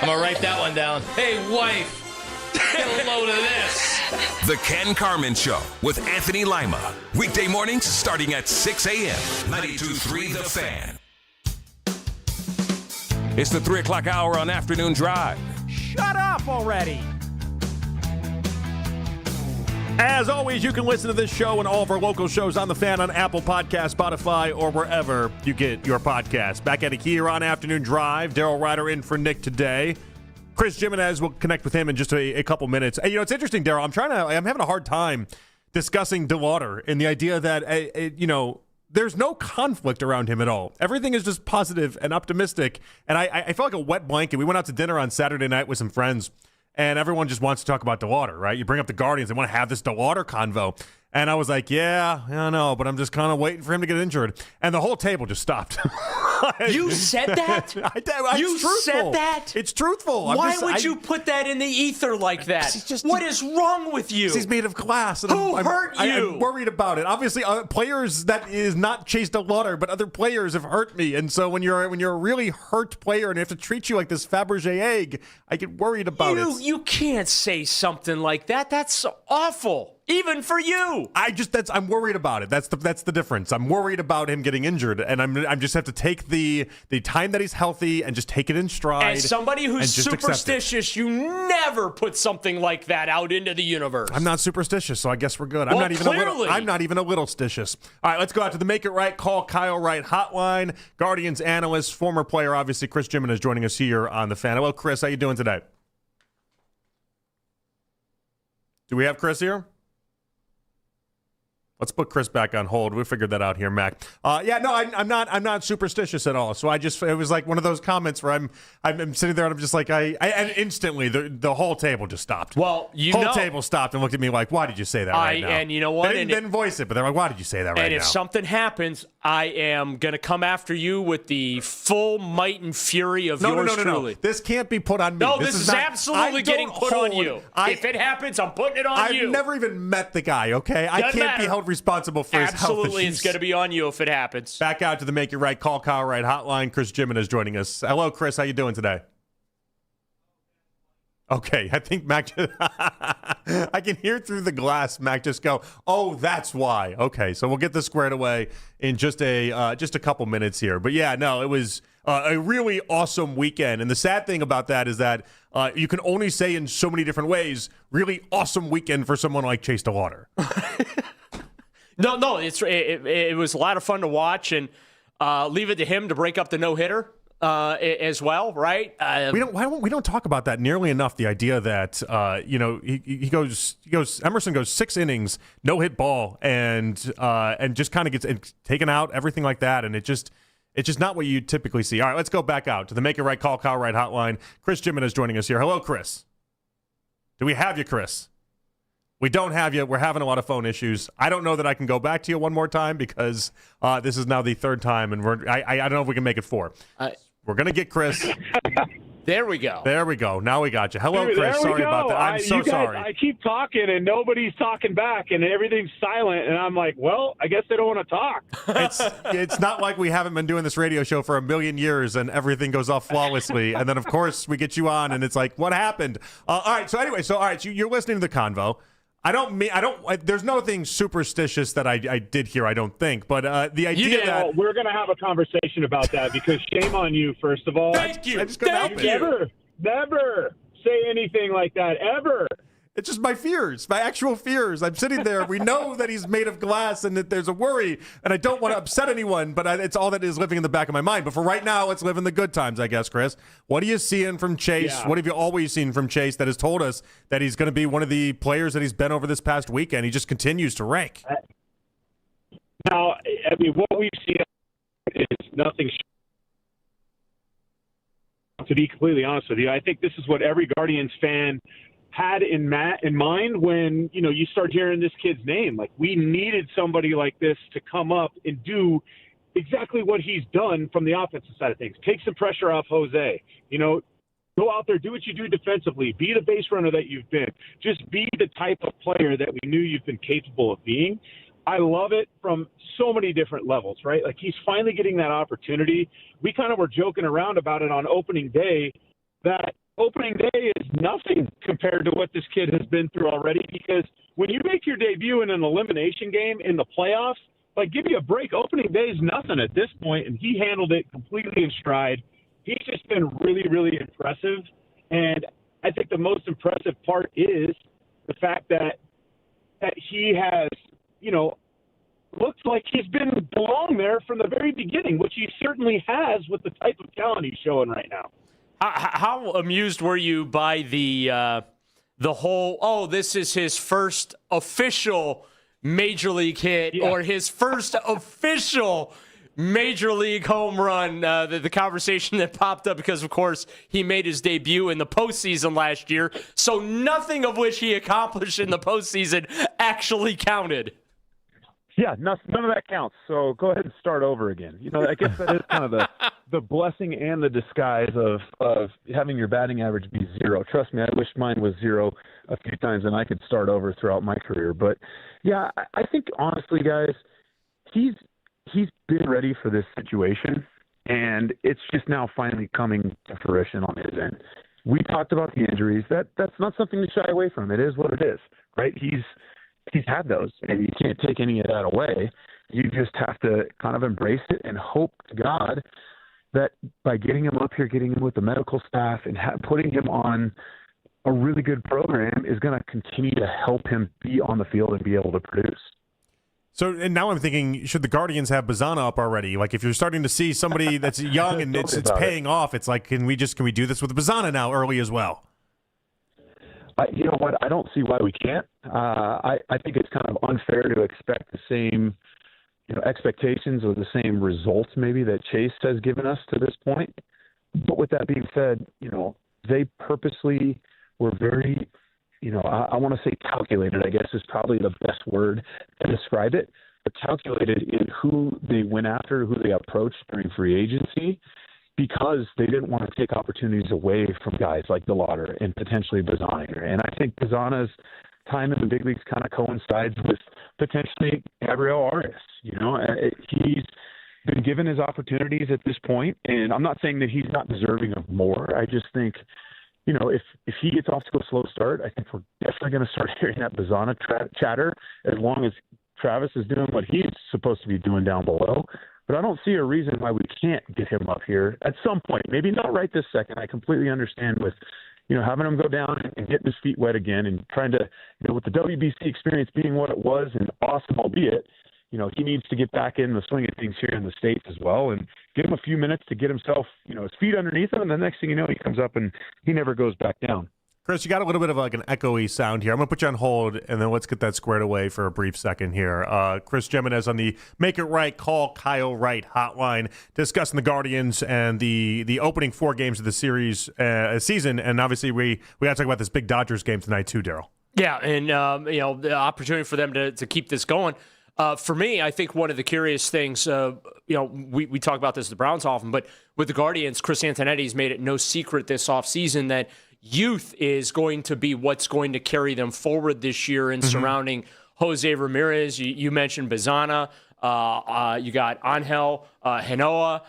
I'm going to write that one down. Hey, wife, get a load of this. The Ken Carmen Show with Anthony Lima. Weekday mornings starting at 6 a.m. 92.3 The Fan. It's the 3 o'clock hour on Afternoon Drive. Shut up already. As always, you can listen to this show and all of our local shows on The Fan on Apple Podcasts, Spotify, or wherever you get your podcasts. Back at it here on Afternoon Drive. Daryl Ryder in for Nick today. Chris Gimenez, will connect with him in just a couple minutes. Hey, it's interesting, Daryl. I'm having a hard time discussing DeLauter and the idea that, there's no conflict around him at all. Everything is just positive and optimistic. And I felt like a wet blanket. We went out to dinner on Saturday night with some friends, and everyone just wants to talk about DeLauter, right? You bring up the Guardians, they want to have this DeLauter convo. And I was like, yeah, I don't know, but I'm just kind of waiting for him to get injured. And the whole table just stopped. You said that? You said that? It's truthful. Why would you put that in the ether like that? What is wrong with you? He's made of glass. And Who hurt you? I'm worried about it. Obviously, players, that is not Chase DeLauter, but other players have hurt me. And so when you're a really hurt player and they have to treat you like this Fabergé egg, I get worried about it. You can't say something like that. That's awful. Even for you. I'm worried about it. That's the difference. I'm worried about him getting injured, and I'm just have to take the time that he's healthy and just take it in stride. As somebody who's superstitious, you never put something like that out into the universe. I'm not superstitious, so I guess we're good. Well, I'm not even a little stitious. All right, let's go out to the Make It Right, Call Kyle Wright hotline. Guardians analyst, former player, obviously, Chris Gimenez joining us here on The Fan. Hello, Chris. How you doing today? Do we have Chris here? Let's put Chris back on hold. We figured that out here, Mac. I'm not superstitious at all. So it was like one of those comments where I'm sitting there and I'm just like, and instantly the whole table just stopped. Well, table stopped and looked at me like, why did you say that right now? And you know what? They didn't voice it, but they're like, why did you say that right now? And if something happens, I am going to come after you with the full might and fury of yours truly. No. This can't be put on me. No, this is absolutely getting put on you. If it happens, I'm putting it on you. I've never even met the guy, okay? I can't be held responsible for his health. Absolutely, it's going to be on you if it happens. Back out to the Make It Right, Call Kyle Wright hotline. Chris Gimenez joining us. Hello, Chris. How you doing today? Okay, I think Mac I can hear through the glass Mac just go, oh, that's why. Okay, so we'll get this squared away in just a couple minutes here. But yeah, no, it was a really awesome weekend. And the sad thing about that is that you can only say in so many different ways, really awesome weekend for someone like Chase DeLauter. No, it was a lot of fun to watch, and leave it to him to break up the no-hitter as well, right? We don't talk about that nearly enough. The idea that Emerson goes 6 innings, no hit ball, and just kind of gets taken out, everything like that, and it's just not what you typically see. All right, let's go back out to the Make It Right, Call Kyle Wright hotline. Chris Gimenez joining us here. Hello, Chris. Do we have you, Chris? We don't have you. We're having a lot of phone issues. I don't know that I can go back to you one more time because this is now the third time, and I don't know if we can make it 4. We're going to get Chris. There we go. There we go. Now we got you. Hello, Chris. Sorry about that. I'm so sorry. I keep talking, and nobody's talking back, and everything's silent, and I'm like, well, I guess they don't want to talk. It's not like we haven't been doing this radio show for a million years, and everything goes off flawlessly, and then, of course, we get you on, and it's like, what happened? All right, so you're listening to the convo. There's nothing superstitious that I did here, I don't think. But the idea that we're going to have a conversation about that because shame on you, first of all. Thank you. Never say anything like that, ever. It's just my fears, my actual fears. I'm sitting there. We know that he's made of glass and that there's a worry, and I don't want to upset anyone, but it's all that is living in the back of my mind. But for right now, let's live in the good times, I guess, Chris. What are you seeing from Chase? Yeah. What have you always seen from Chase that has told us that he's going to be one of the players that he's been over this past weekend? He just continues to rank. Now, I mean, what we've seen is nothing. To be completely honest with you, I think this is what every Guardians fan had in mind when, you start hearing this kid's name. Like, we needed somebody like this to come up and do exactly what he's done from the offensive side of things. Take some pressure off Jose. Go out there, do what you do defensively. Be the base runner that you've been. Just be the type of player that we knew you've been capable of being. I love it from so many different levels, right? Like, he's finally getting that opportunity. We kind of were joking around about it on opening day, that opening day is nothing compared to what this kid has been through already, because when you make your debut in an elimination game in the playoffs, like, give me a break. Opening day is nothing at this point, and he handled it completely in stride. He's just been really, really impressive. And I think the most impressive part is the fact that he has, looks like he's been belong there from the very beginning, which he certainly has with the type of talent he's showing right now. How amused were you by the whole, this is his first official major league hit or his first official major league home run, the conversation that popped up because, of course, he made his debut in the postseason last year, so nothing of which he accomplished in the postseason actually counted. Yeah, none of that counts. So go ahead and start over again. I guess that is kind of the blessing and the disguise of having your batting average be 0. Trust me, I wish mine was 0 a few times and I could start over throughout my career. But yeah, I think honestly, guys, he's been ready for this situation, and it's just now finally coming to fruition on his end. We talked about the injuries. That's not something to shy away from. It is what it is, right? He's had those, and you can't take any of that away. You just have to kind of embrace it and hope to God that by getting him up here, getting him with the medical staff, and putting him on a really good program is going to continue to help him be on the field and be able to produce. So, and now I'm thinking, should the Guardians have Bazzana up already? Like, if you're starting to see somebody that's young and it's paying off, it's like, can we do this with Bazzana now early as well? You know what? I don't see why we can't. I think it's kind of unfair to expect the same, expectations or the same results maybe that Chase has given us to this point. But with that being said, they purposely were very, I want to say calculated, I guess is probably the best word to describe it, but calculated in who they went after, who they approached during free agency, because they didn't want to take opportunities away from guys like DeLauter and potentially Bazzana. And I think Bazzana's time in the big leagues kind of coincides with potentially Gabriel Arias. He's been given his opportunities at this point, and I'm not saying that he's not deserving of more. I just think, if he gets off to a slow start, I think we're definitely going to start hearing that Bazzana chatter as long as Travis is doing what he's supposed to be doing down below. But I don't see a reason why we can't get him up here at some point. Maybe not right this second. I completely understand with, having him go down and getting his feet wet again and trying to, with the WBC experience being what it was and awesome, albeit, he needs to get back in the swing of things here in the States as well and get him a few minutes to get himself, his feet underneath him. And the next thing you know, he comes up and he never goes back down. Chris, you got a little bit of like an echoey sound here. I'm going to put you on hold, and then let's get that squared away for a brief second here. Chris Gimenez on the Make It Right, Call Kyle Wright hotline, discussing the Guardians and the opening 4 games of the series season. And obviously, we got to talk about this big Dodgers game tonight too, Daryl. Yeah, and the opportunity for them to keep this going. For me, I think one of the curious things, we talk about this at the Browns often, but with the Guardians, Chris Antonetti's made it no secret this offseason that youth is going to be what's going to carry them forward this year and surrounding Jose Ramirez. You mentioned Bazzana. You got Angel Hinoa.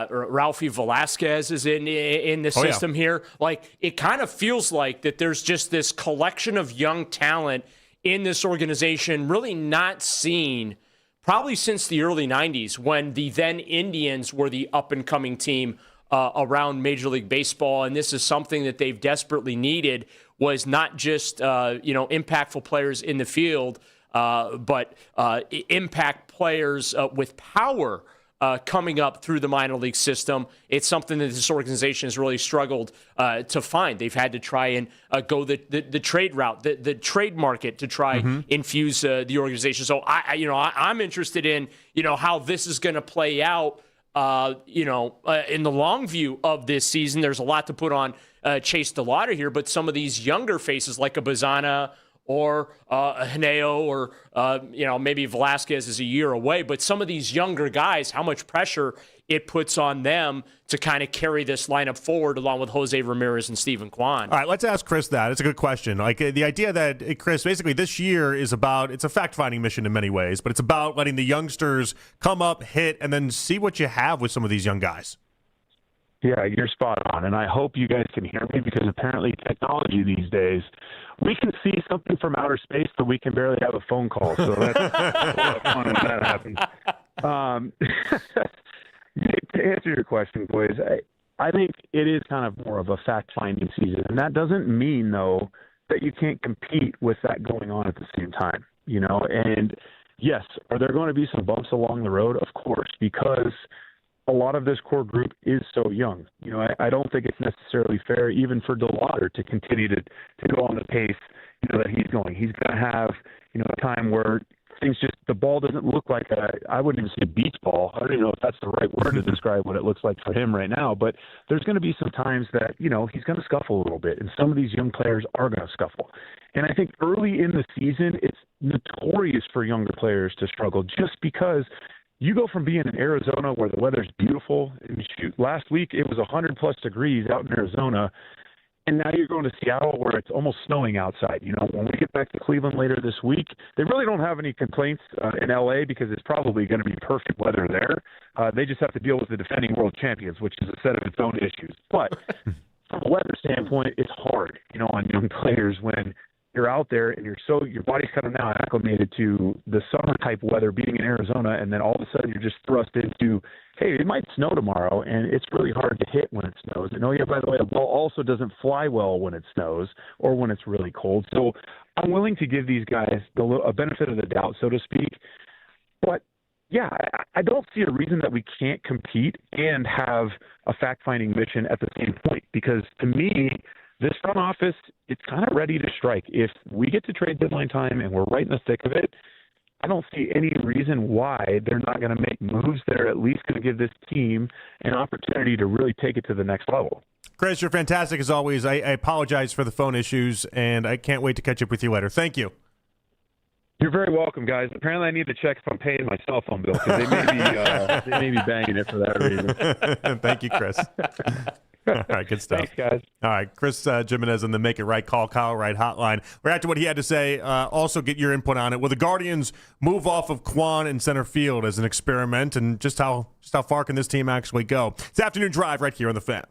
Ralphie Velasquez is in the system here. Like, it kind of feels like that there's just this collection of young talent in this organization really not seen probably since the early 90s when the then Indians were the up-and-coming team around Major League Baseball. And this is something that they've desperately needed, was not just, impactful players in the field, but impact players with power coming up through the minor league system. It's something that this organization has really struggled to find. They've had to try and go the trade route, the trade market to try infuse the organization. So I'm interested in how this is going to play out. In the long view of this season. There's a lot to put on Chase DeLauter here, but some of these younger faces like a Bazzana or Hineo or, maybe Velasquez is a year away. But some of these younger guys, how much pressure it puts on them to kind of carry this lineup forward along with Jose Ramirez and Steven Kwan. All right, let's ask Chris that. It's a good question. Like the idea that, Chris, basically this year is about, it's a fact-finding mission in many ways, but it's about letting the youngsters come up, hit, and then see what you have with some of these young guys. Yeah, you're spot on, and I hope you guys can hear me because apparently technology these days, we can see something from outer space, but we can barely have a phone call. So that's a lot of fun when that happens. To answer your question, boys, I think it is kind of more of a fact-finding season, and that doesn't mean, though, that you can't compete with that going on at the same time, And yes, are there going to be some bumps along the road? Of course, because a lot of this core group is so young. I don't think it's necessarily fair even for DeLauter to continue to go on the pace, that he's going. He's going to have, a time where things the ball doesn't look like I wouldn't even say a beach ball. I don't even know if that's the right word to describe what it looks like for him right now, but there's going to be some times that, he's going to scuffle a little bit, and some of these young players are going to scuffle. And I think early in the season, it's notorious for younger players to struggle just because you go from being in Arizona where the weather's beautiful, and last week it was 100-plus degrees out in Arizona, and now you're going to Seattle where it's almost snowing outside. When we get back to Cleveland later this week, they really don't have any complaints in L.A. because it's probably going to be perfect weather there. They just have to deal with the defending world champions, which is a set of its own issues. But from a weather standpoint, it's hard, on young players when you're out there and your body's kind of now acclimated to the summer type weather being in Arizona, and then all of a sudden you're just thrust into, hey, it might snow tomorrow, and it's really hard to hit when it snows. And by the way, a ball also doesn't fly well when it snows or when it's really cold. So I'm willing to give these guys a benefit of the doubt, so to speak. But yeah, I don't see a reason that we can't compete and have a fact-finding mission at the same point, because to me, this front office, it's kind of ready to strike. If we get to trade deadline time and we're right in the thick of it, I don't see any reason why they're not going to make moves that are at least going to give this team an opportunity to really take it to the next level. Chris, you're fantastic as always. I apologize for the phone issues, and I can't wait to catch up with you later. Thank you. You're very welcome, guys. Apparently I need to check if I'm paying my cell phone bill because they may be banging it for that reason. Thank you, Chris. All right, good stuff. Thanks, guys. All right, Chris Gimenez on the Make It Right Call Kyle Wright hotline. We're after what he had to say. Also get your input on it. Will the Guardians move off of Kwan in center field as an experiment, and just how far can this team actually go? It's Afternoon Drive right here on The Fan.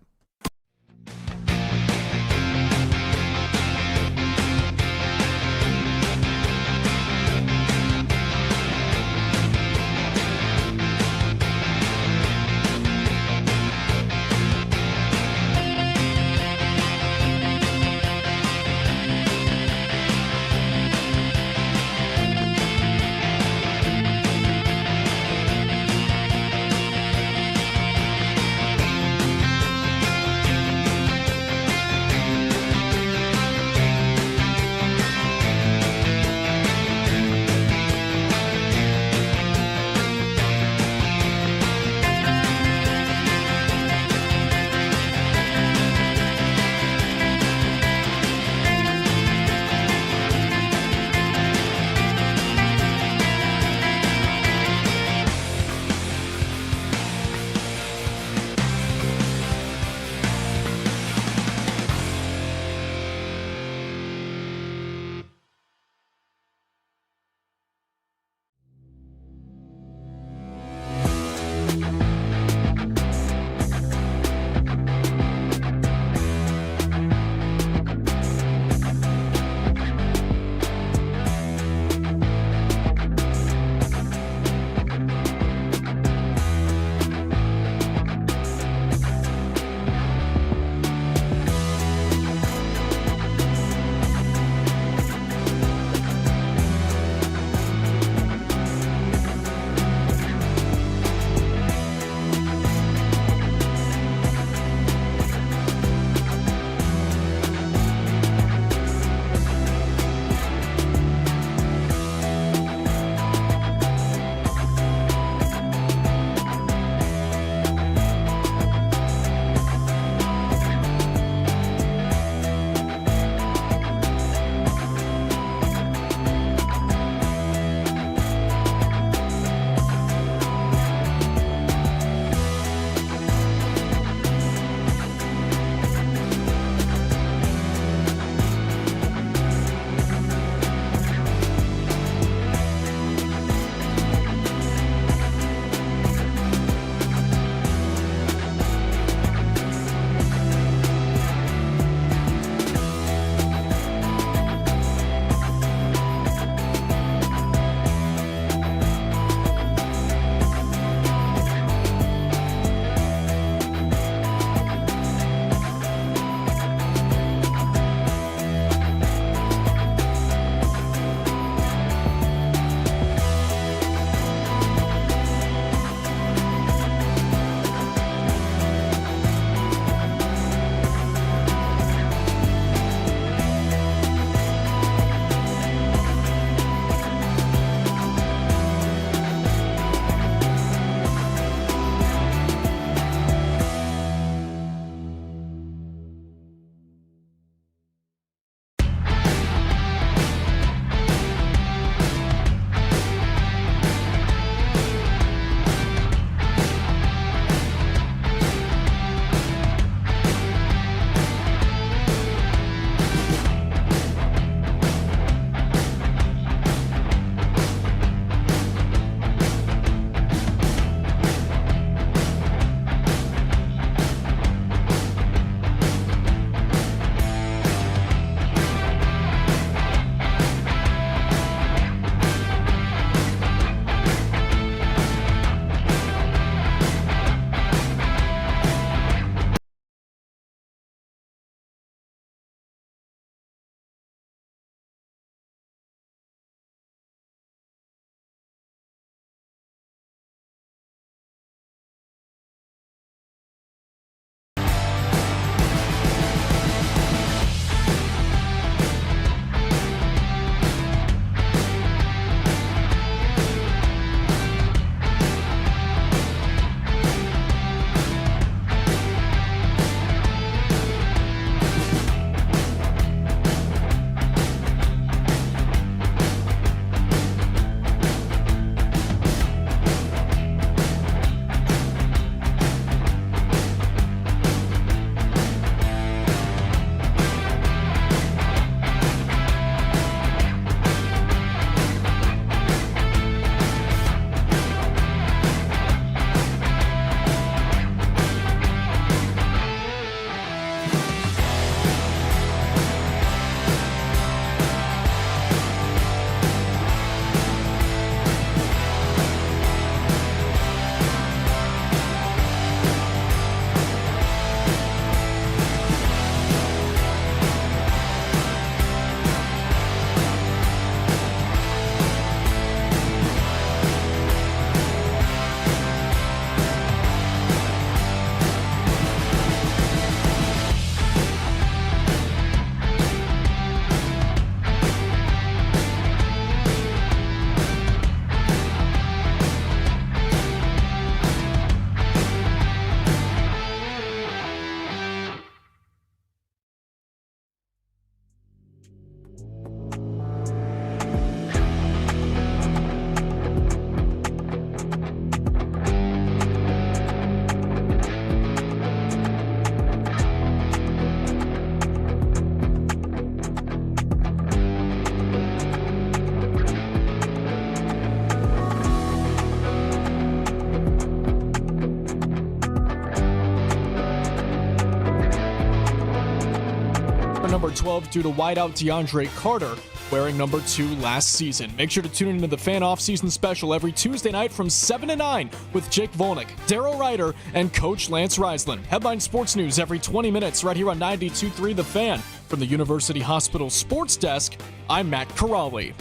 number 12 due to wideout DeAndre Carter wearing number 2 last season. Make sure to tune into the Fan Off-Season Special every Tuesday night from 7 to 9 with Jake Volnick, Daryl Ryder, and Coach Lance Reisland. Headline Sports News every 20 minutes right here on 92.3 The Fan. From the University Hospital Sports Desk, I'm Matt Corrali.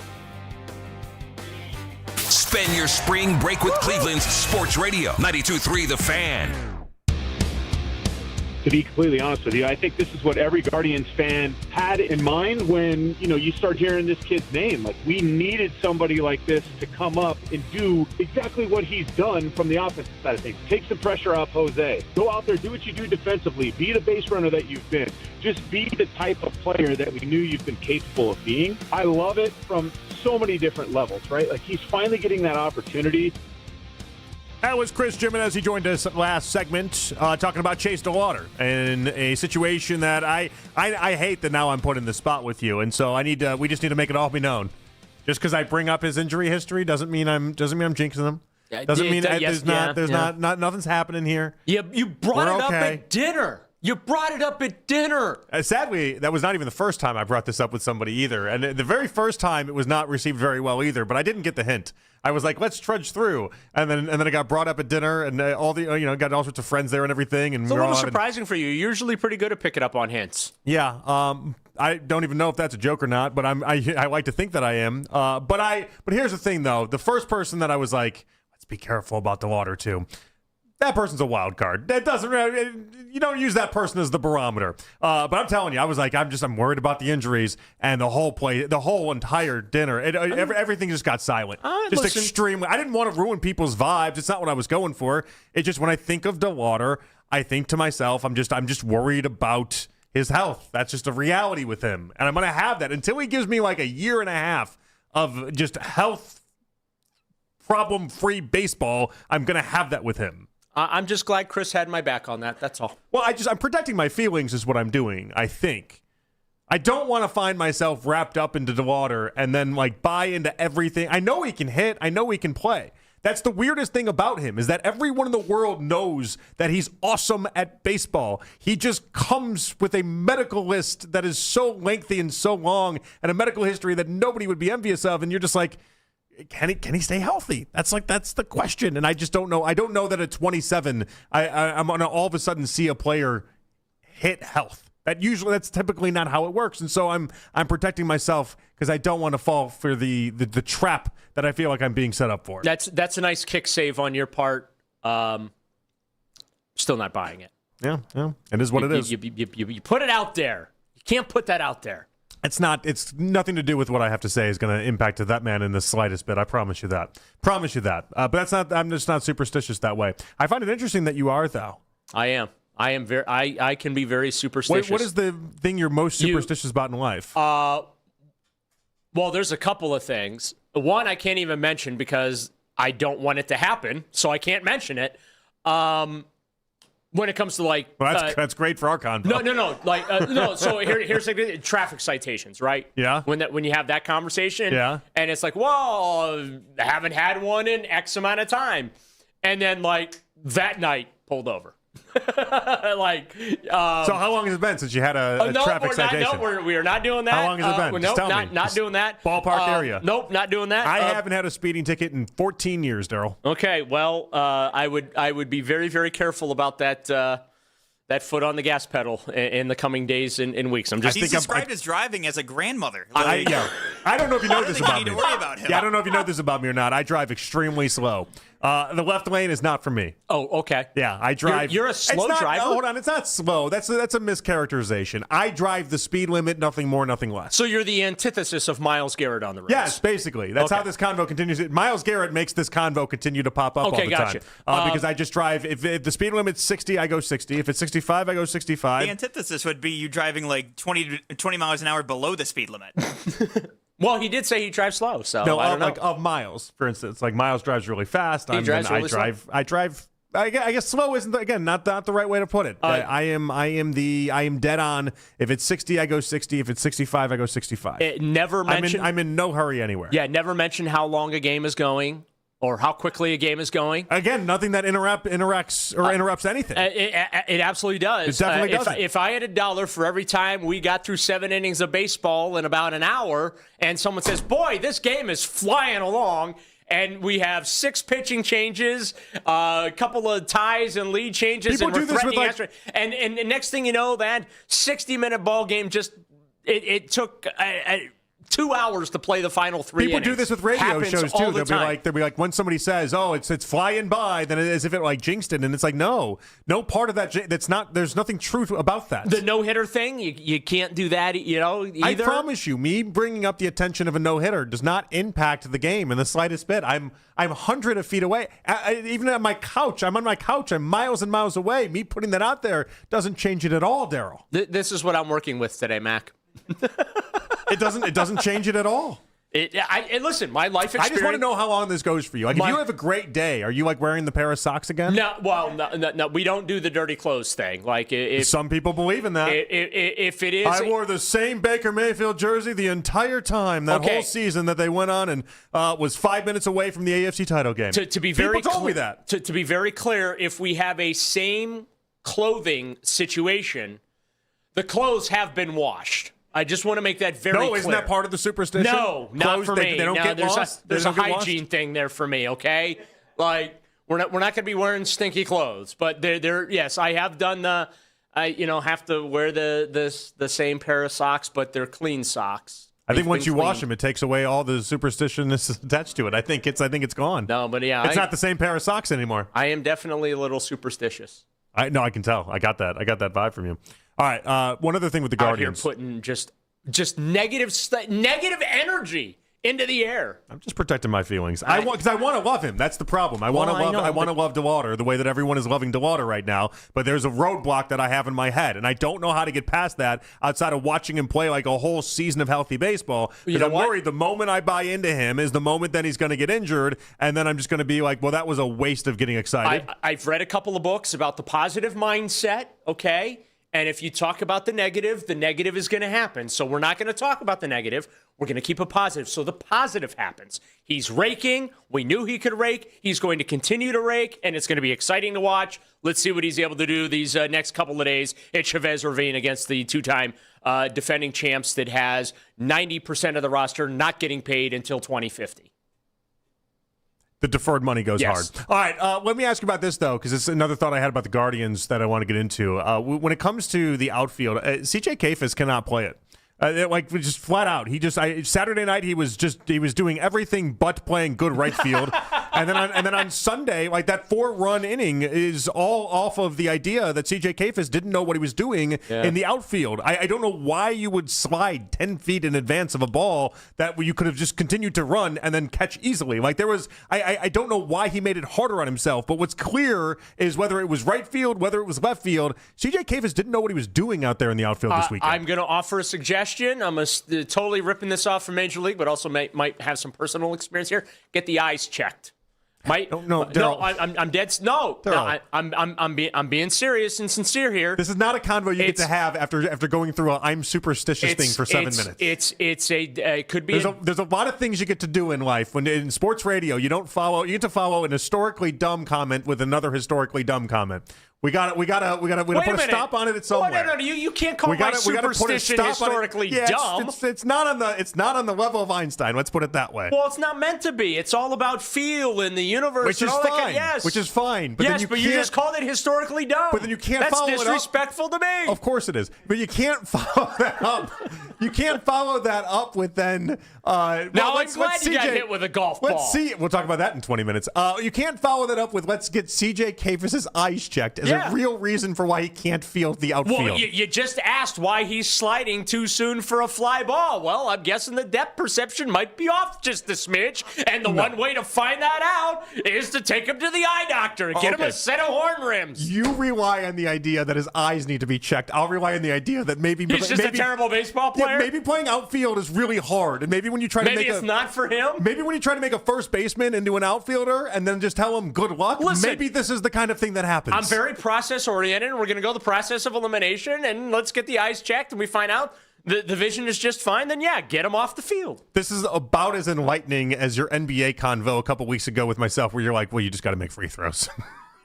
Spend your spring break with Cleveland's Sports Radio, 92.3 The Fan. To be completely honest with you, I think this is what every Guardians fan had in mind when, you start hearing this kid's name. Like, we needed somebody like this to come up and do exactly what he's done from the offensive side of things. Take some pressure off Jose. Go out there, do what you do defensively. Be the base runner that you've been. Just be the type of player that we knew you've been capable of being. I love it from so many different levels, right? Like, he's finally getting that opportunity. That was Chris Gimenez. He joined us last segment talking about Chase DeLauter and a situation that I hate that now I'm put in the spot with you, and so we just need to make it all be known. Just because I bring up his injury history doesn't mean I'm jinxing him. Doesn't mean nothing's happening here. You brought it up at dinner. You brought it up at dinner. Sadly, that was not even the first time I brought this up with somebody either. And the very first time, it was not received very well either. But I didn't get the hint. I was like, let's trudge through. And then it got brought up at dinner, and got all sorts of friends there and everything. And it's a little surprising for you. You're usually pretty good at picking up on hints. Yeah. I don't even know if that's a joke or not, but I like to think that I am. But here's the thing, though. The first person that I was like, let's be careful about DeLauter too. That person's a wild card. That doesn't. You don't use that person as the barometer. But I'm telling you, I was like, I'm worried about the injuries and the whole entire dinner. Everything just got silent. Extremely. I didn't want to ruin people's vibes. It's not what I was going for. It's just when I think of DeLauter, I think to myself, I'm just worried about his health. That's just a reality with him, and I'm going to have that until he gives me like a year and a half of just health problem-free baseball. I'm going to have that with him. I'm just glad Chris had my back on that. That's all. Well, I'm protecting my feelings is what I'm doing, I think. I don't want to find myself wrapped up into DeLauter and then buy into everything. I know he can hit. I know he can play. That's the weirdest thing about him is that everyone in the world knows that he's awesome at baseball. He just comes with a medical list that is so lengthy and so long and a medical history that nobody would be envious of. And you're just like, can he stay healthy? That's the question, and I just don't know. I don't know that at 27, I'm gonna all of a sudden see a player hit health. That's typically not how it works, and so I'm protecting myself because I don't want to fall for the trap that I feel like I'm being set up for. That's a nice kick save on your part. Still not buying it. Yeah, it is what it is. You put it out there. You can't put that out there. It's nothing to do with what I have to say is going to impact that man in the slightest bit. I promise you that. But that's not. I'm just not superstitious that way. I find it interesting that you are, though. I am very. I can be very superstitious. What is the thing you're most superstitious about in life? Well, there's a couple of things. One I can't even mention because I don't want it to happen, so I can't mention it. When it comes to that's great for our convo. No. No. So here's traffic citations, right? Yeah. When you have that conversation, yeah, and it's like, well, I haven't had one in X amount of time, and then that night pulled over. So how long has it been since you had a traffic citation? We are not doing that. How long has it been? Nope, not doing that. Ballpark area. Nope, not doing that. I haven't had a speeding ticket in 14 years, Daryl. Okay, well, I would be very, very careful about that foot on the gas pedal in the coming days and weeks. He's described his driving as a grandmother. I don't know if you know this about me. About him. Yeah, I don't know if you know this about me or not. I drive extremely slow. The left lane is not for me. Oh, okay. Yeah, I drive. You're a slow driver? Hold on, it's not slow. That's a mischaracterization. I drive the speed limit, nothing more, nothing less. So you're the antithesis of Myles Garrett on the road. Yes, basically. That's how this convo continues. Myles Garrett makes this convo continue to pop up all the time. Because I just drive. If the speed limit's 60, I go 60. If it's 65, I go 65. The antithesis would be you driving 20 miles an hour below the speed limit. Well, he did say he drives slow, so no, I don't know. Of Miles, for instance. Miles drives really fast. I drive. I guess slow isn't not the right way to put it. I am dead on. If it's 60, I go 60. If it's 65, I go 65. Never mention. I'm in no hurry anywhere. Yeah, never mention how long a game is going. or how quickly a game is going. Again, nothing that interrupts anything. It absolutely does. It definitely does. If I had $1 for every time we got through 7 innings of baseball in about an hour, and someone says, boy, this game is flying along, and we have 6 pitching changes, a couple of ties and lead changes, People and do this with and the next thing you know, that 60-minute ball game just it took 2 hours to play the final 3 innings. People do this with radio Happens shows all too. the time. They'll be like when somebody says, "Oh, it's flying by," then as if it like jinxed it, and it's like no part of that. That's not. There's nothing true about that. The no-hitter thing, you can't do that. Either. I promise you, me bringing up the attention of a no-hitter does not impact the game in the slightest bit. I'm hundreds of feet away. Even at my couch, I'm on my couch. I'm miles and miles away. Me putting that out there doesn't change it at all, Daryl. This is what I'm working with today, Mac. It doesn't change it at all. Listen, my life experience. I just want to know how long this goes for you. Like, if you have a great day, are you like wearing the pair of socks again? No, we don't do the dirty clothes thing. Like, if some people believe in that. If it is, I wore the same Baker Mayfield jersey the entire time that whole season that they went on and was 5 minutes away from the AFC title game. To be very people told me that. To be very clear, if we have a same clothing situation, the clothes have been washed. I just want to make that very clear. No, isn't that part of the superstition? No, not for me. They don't get lost? There's a hygiene thing there for me, okay? Like, we're not going to be wearing stinky clothes. But yes, I have done the, have to wear the same pair of socks, but they're clean socks. I think once you wash them, it takes away all the superstition attached to it. I think it's gone. No, but yeah. It's not the same pair of socks anymore. I am definitely a little superstitious. I can tell. I got that vibe from you. All right, one other thing with the Guardians. Out here putting just negative energy into the air. I'm just protecting my feelings. Because I want to love him. That's the problem. I want to love DeLauter the way that everyone is loving DeLauter right now. But there's a roadblock that I have in my head, and I don't know how to get past that outside of watching him play like a whole season of healthy baseball. Because I'm worried the moment I buy into him is the moment then he's going to get injured, and then I'm just going to be like, well, that was a waste of getting excited. I've read a couple of books about the positive mindset. Okay. And if you talk about the negative is going to happen. So we're not going to talk about the negative. We're going to keep it positive. So the positive happens. He's raking. We knew he could rake. He's going to continue to rake, and it's going to be exciting to watch. Let's see what he's able to do these next couple of days at Chavez Ravine against the two-time defending champs that has 90% of the roster not getting paid until 2050. The deferred money goes hard. All right, let me ask you about this, though, because it's another thought I had about the Guardians that I want to get into. When it comes to the outfield, CJ Kayfus cannot play it. Just flat out. Saturday night he was doing everything but playing good right field, and then on Sunday, like that 4-run inning is all off of the idea that CJ Kayfus didn't know what he was doing in the outfield. I don't know why you would slide 10 feet in advance of a ball that you could have just continued to run and then catch easily. Like I don't know why he made it harder on himself. But what's clear is whether it was right field, whether it was left field, CJ Kayfus didn't know what he was doing out there in the outfield this weekend. I'm going to offer a suggestion. I'm totally ripping this off from Major League, but also might have some personal experience here. Get the eyes checked. I'm dead. No, I'm being serious and sincere here. This is not a convo you get to have after going through a I'm superstitious thing for 7 minutes. It could be. There's a lot of things you get to do in life. When in sports radio, you get to follow an historically dumb comment with another historically dumb comment. We got to put a stop on it at somewhere. No. You can't call my superstition historically dumb. It's not on the level of Einstein. Let's put it that way. Well, it's not meant to be. It's all about feel in the universe, which is fine. Yes, which is fine. But you just called it historically dumb. But then you can't follow it up. That's disrespectful to me. Of course it is. But you can't follow that up. You can't follow that up with then. I'm glad you got hit with a golf ball. Let's see. We'll talk about that in 20 minutes. You can't follow that up with let's get CJ Kayfus' eyes checked as a real reason for why he can't field the outfield. Well, you just asked why he's sliding too soon for a fly ball. Well, I'm guessing the depth perception might be off just a smidge, and the one way to find that out is to take him to the eye doctor and get him a set of horn rims. You rely on the idea that his eyes need to be checked. I'll rely on the idea that maybe he's just a terrible baseball player. Yeah, maybe playing outfield is really hard, and maybe when you try to it's not for him. Maybe when you try to make a first baseman into an outfielder and then just tell him good luck. Listen, maybe this is the kind of thing that happens. I'm very process oriented. We're going to go the process of elimination, and let's get the eyes checked, and we find out the vision is just fine, then yeah, get him off the field. This is about as enlightening as your NBA convo a couple weeks ago with myself, where you're like, well, you just got to make free throws.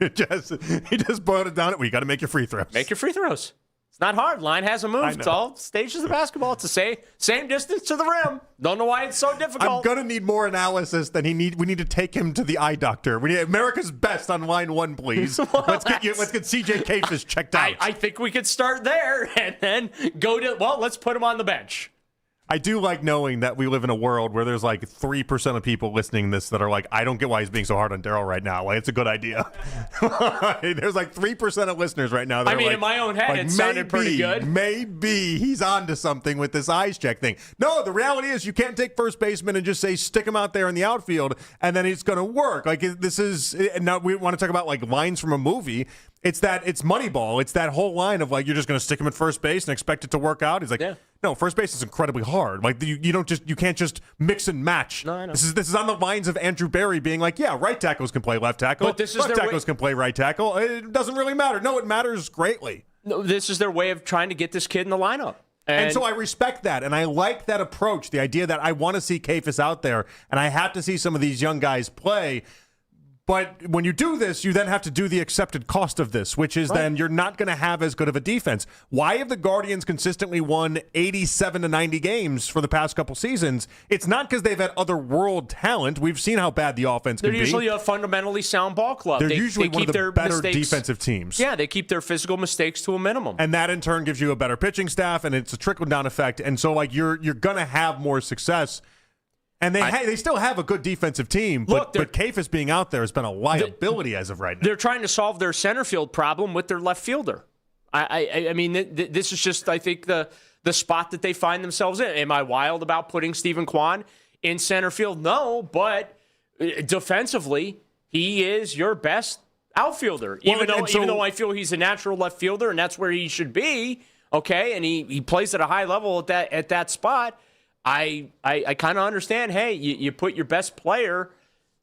He just boiled it down. You got to make your free throws. Make your free throws. It's not hard. Line hasn't moved. It's all stages of basketball. It's the same distance to the rim. Don't know why it's so difficult. I'm going to need more analysis than we need to take him to the eye doctor. We need America's Best on line 1, please. Let's get CJ Kafis checked out. I think we could start there and then go to, let's put him on the bench. I do like knowing that we live in a world where there's like 3% of people listening to this that are like, I don't get why he's being so hard on Daryl right now. Like, it's a good idea. There's like 3% of listeners right now. That in my own head, it sounded pretty good. Maybe he's on to something with this eyes check thing. No, the reality is you can't take first baseman and just say, stick him out there in the outfield, and then it's going to work. Like, this is, now we want to talk about like lines from a movie. It's Moneyball. It's that whole line of like, you're just going to stick him at first base and expect it to work out. He's like, no, first base is incredibly hard. Like you can't just mix and match. No, I know. This is on the lines of Andrew Barry being like, yeah, right tackles can play left tackle. But this is left tackles can play right tackle. It doesn't really matter. No, it matters greatly. No, this is their way of trying to get this kid in the lineup. And so I respect that, and I like that approach, the idea that I want to see Kafis out there, and I have to see some of these young guys play. But when you do this, you then have to do the accepted cost of this, which is then you're not going to have as good of a defense. Why have the Guardians consistently won 87 to 90 games for the past couple seasons? It's not because they've had other world talent. We've seen how bad the offense can be. They're usually a fundamentally sound ball club. They're usually one of the better defensive teams. Yeah, they keep their physical mistakes to a minimum. And that in turn gives you a better pitching staff, and it's a trickle-down effect. And so like you're going to have more success. And they still have a good defensive team, but Kafis being out there has been a liability as of right now. They're trying to solve their center field problem with their left fielder. I mean, this is just, I think, the spot that they find themselves in. Am I wild about putting Stephen Kwan in center field? No, but defensively, he is your best outfielder. Even though I feel he's a natural left fielder and that's where he should be, okay, and he plays at a high level at that spot. I kind of understand, hey, you put your best player,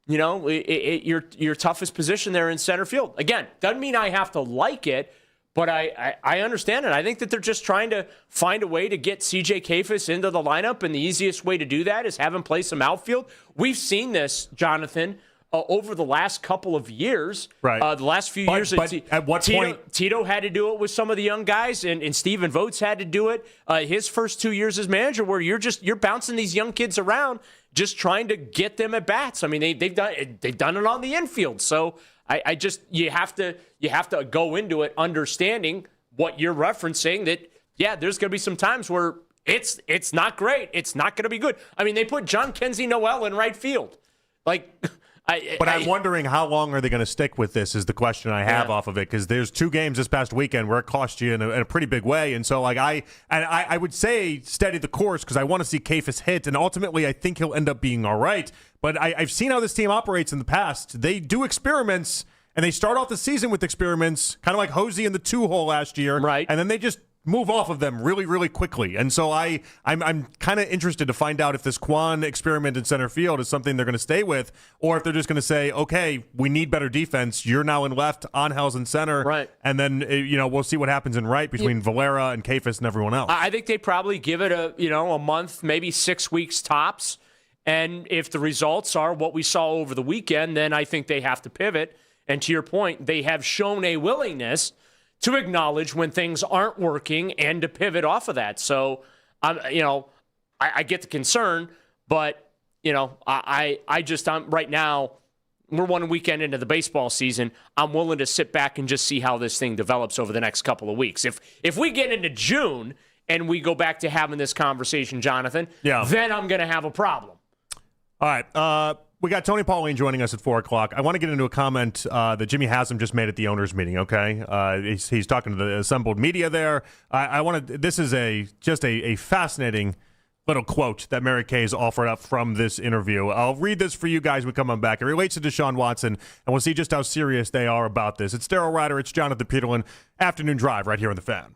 your toughest position there in center field. Again, doesn't mean I have to like it, but I understand it. I think that they're just trying to find a way to get CJ Kafis into the lineup, and the easiest way to do that is have him play some outfield. We've seen this, Jonathan, over the last couple of years. Right. The last few years. But at what point? Tito had to do it with some of the young guys, and Stephen Votes had to do it his first 2 years as manager, where you're bouncing these young kids around, just trying to get them at bats. I mean, they've done it on the infield. So you have to go into it understanding what you're referencing, that there's going to be some times where it's not great. It's not going to be good. I mean, they put John Kenzie Noel in right field. I'm wondering how long are they going to stick with this is the question I have off of it, because there's 2 games this past weekend where it cost you in a pretty big way. And so I would say steady the course, because I want to see Kafis hit, and ultimately I think he'll end up being all right. But I've seen how this team operates in the past. They do experiments, and they start off the season with experiments, kind of like Hosey in the 2-hole last year. Right. And then they just move off of them really, really quickly. And so I'm kind of interested to find out if this Quan experiment in center field is something they're going to stay with, or if they're just going to say, okay, we need better defense. You're now in left, Angel's in center. Right. And then, we'll see what happens in right between Valera and Kafis and everyone else. I think they probably give it a month, maybe 6 weeks tops. And if the results are what we saw over the weekend, then I think they have to pivot. And to your point, they have shown a willingness to acknowledge when things aren't working and to pivot off of that. So, I get the concern, but, I'm right now, we're 1 weekend into the baseball season. I'm willing to sit back and just see how this thing develops over the next couple of weeks. If we get into June and we go back to having this conversation, Jonathan, then I'm going to have a problem. All right. We got Tony Pauline joining us at 4 o'clock. I want to get into a comment that Jimmy Haslam just made at the owners' meeting. Okay, he's talking to the assembled media there. This is just a fascinating little quote that Mary Kay's offered up from this interview. I'll read this for you guys when we come on back. It relates to Deshaun Watson, and we'll see just how serious they are about this. It's Daryl Ryder. It's Jonathan Peterlin. Afternoon Drive right here on The Fan.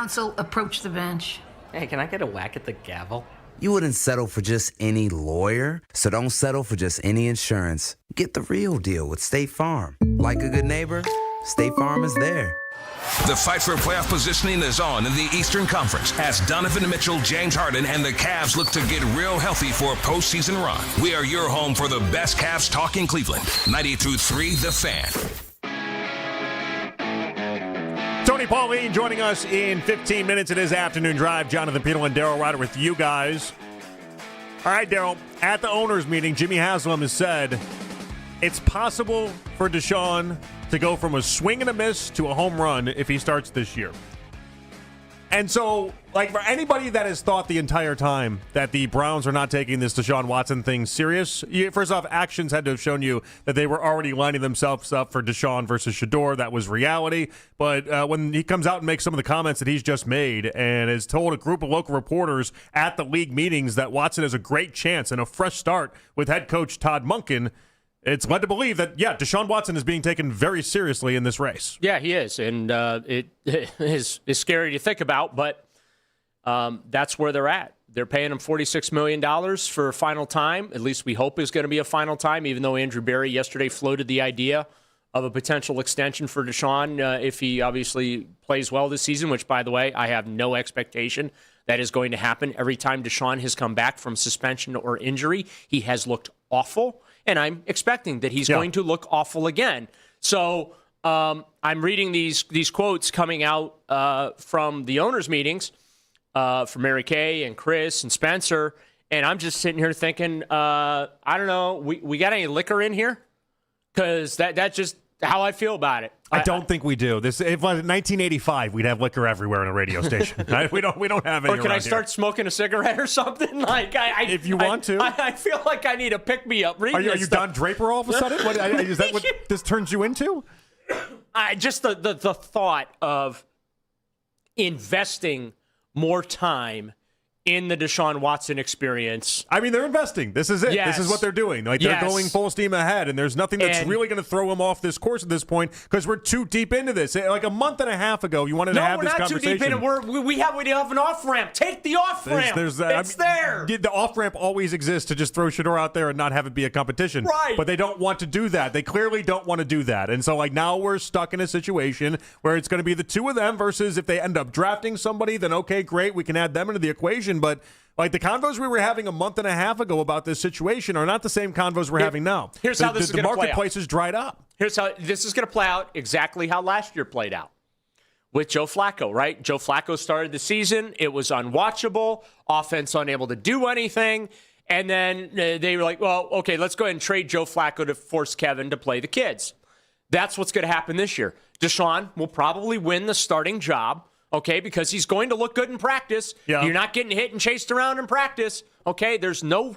counsel approached the bench. Hey, can I get a whack at the gavel? You wouldn't settle for just any lawyer, so don't settle for just any insurance. Get the real deal with State Farm. Like a good neighbor, State Farm is there. The fight for playoff positioning is on in the Eastern Conference as Donovan Mitchell, James Harden, and the Cavs look to get real healthy for a postseason run. We are your home for the best Cavs talk in Cleveland. 92.3 The Fan. Tony Pauline joining us in 15 minutes. It is Afternoon Drive. Jonathan Peterlin and Daryl Ryder with you guys. All right, Daryl. At the owners' meeting, Jimmy Haslam has said it's possible for Deshaun to go from a swing and a miss to a home run if he starts this year. And so, like, for anybody that has thought the entire time that the Browns are not taking this Deshaun Watson thing serious, first off, actions had to have shown you that they were already lining themselves up for Deshaun versus Shador. That was reality. But when he comes out and makes some of the comments that he's just made and has told a group of local reporters at the league meetings that Watson has a great chance and a fresh start with head coach Todd Monken, it's led to believe that, Deshaun Watson is being taken very seriously in this race. Yeah, he is. And it is scary to think about, but that's where they're at. They're paying him $46 million for a final time. At least we hope is going to be a final time, even though Andrew Berry yesterday floated the idea of a potential extension for Deshaun if he obviously plays well this season, which, by the way, I have no expectation that is going to happen. Every time Deshaun has come back from suspension or injury, he has looked awful. And I'm expecting that he's going to look awful again. So I'm reading these quotes coming out from the owners' meetings from Mary Kay and Chris and Spencer, and I'm just sitting here thinking, I don't know, we got any liquor in here? Because that's just how I feel about it. I don't think we do. If it was 1985, we'd have liquor everywhere in a radio station. Right? We don't have any. Or can I start here. smoking a cigarette or something? Like if you want to. I feel like I need a pick me up. Are you Don Draper all of a sudden? Is that what this turns you into? Just the thought of investing more time in the Deshaun Watson experience. I mean, they're investing. This is it. Yes. This is what they're doing. Like they're going full steam ahead, and there's nothing that's really going to throw them off this course at this point because we're too deep into this. Like a month and a half ago, you wanted to have this conversation. No, we're not too deep in it. We have an off ramp. Take the off ramp. It's there. The off ramp always exists to just throw Shador out there and not have it be a competition. Right. But they don't want to do that. They clearly don't want to do that. And so like now we're stuck in a situation where it's going to be the two of them versus if they end up drafting somebody, then okay, great, we can add them into the equation. But like the convos we were having a month and a half ago about this situation are not the same convos we're having now. Here's how this is going to play out. The marketplace is dried up. Here's how this is going to play out exactly how last year played out with Joe Flacco, right? Joe Flacco started the season. It was unwatchable, offense unable to do anything. And then they were like, well, okay, let's go ahead and trade Joe Flacco to force Kevin to play the kids. That's what's going to happen this year. Deshaun will probably win the starting job. Okay, because he's going to look good in practice. Yeah. You're not getting hit and chased around in practice. Okay, there's no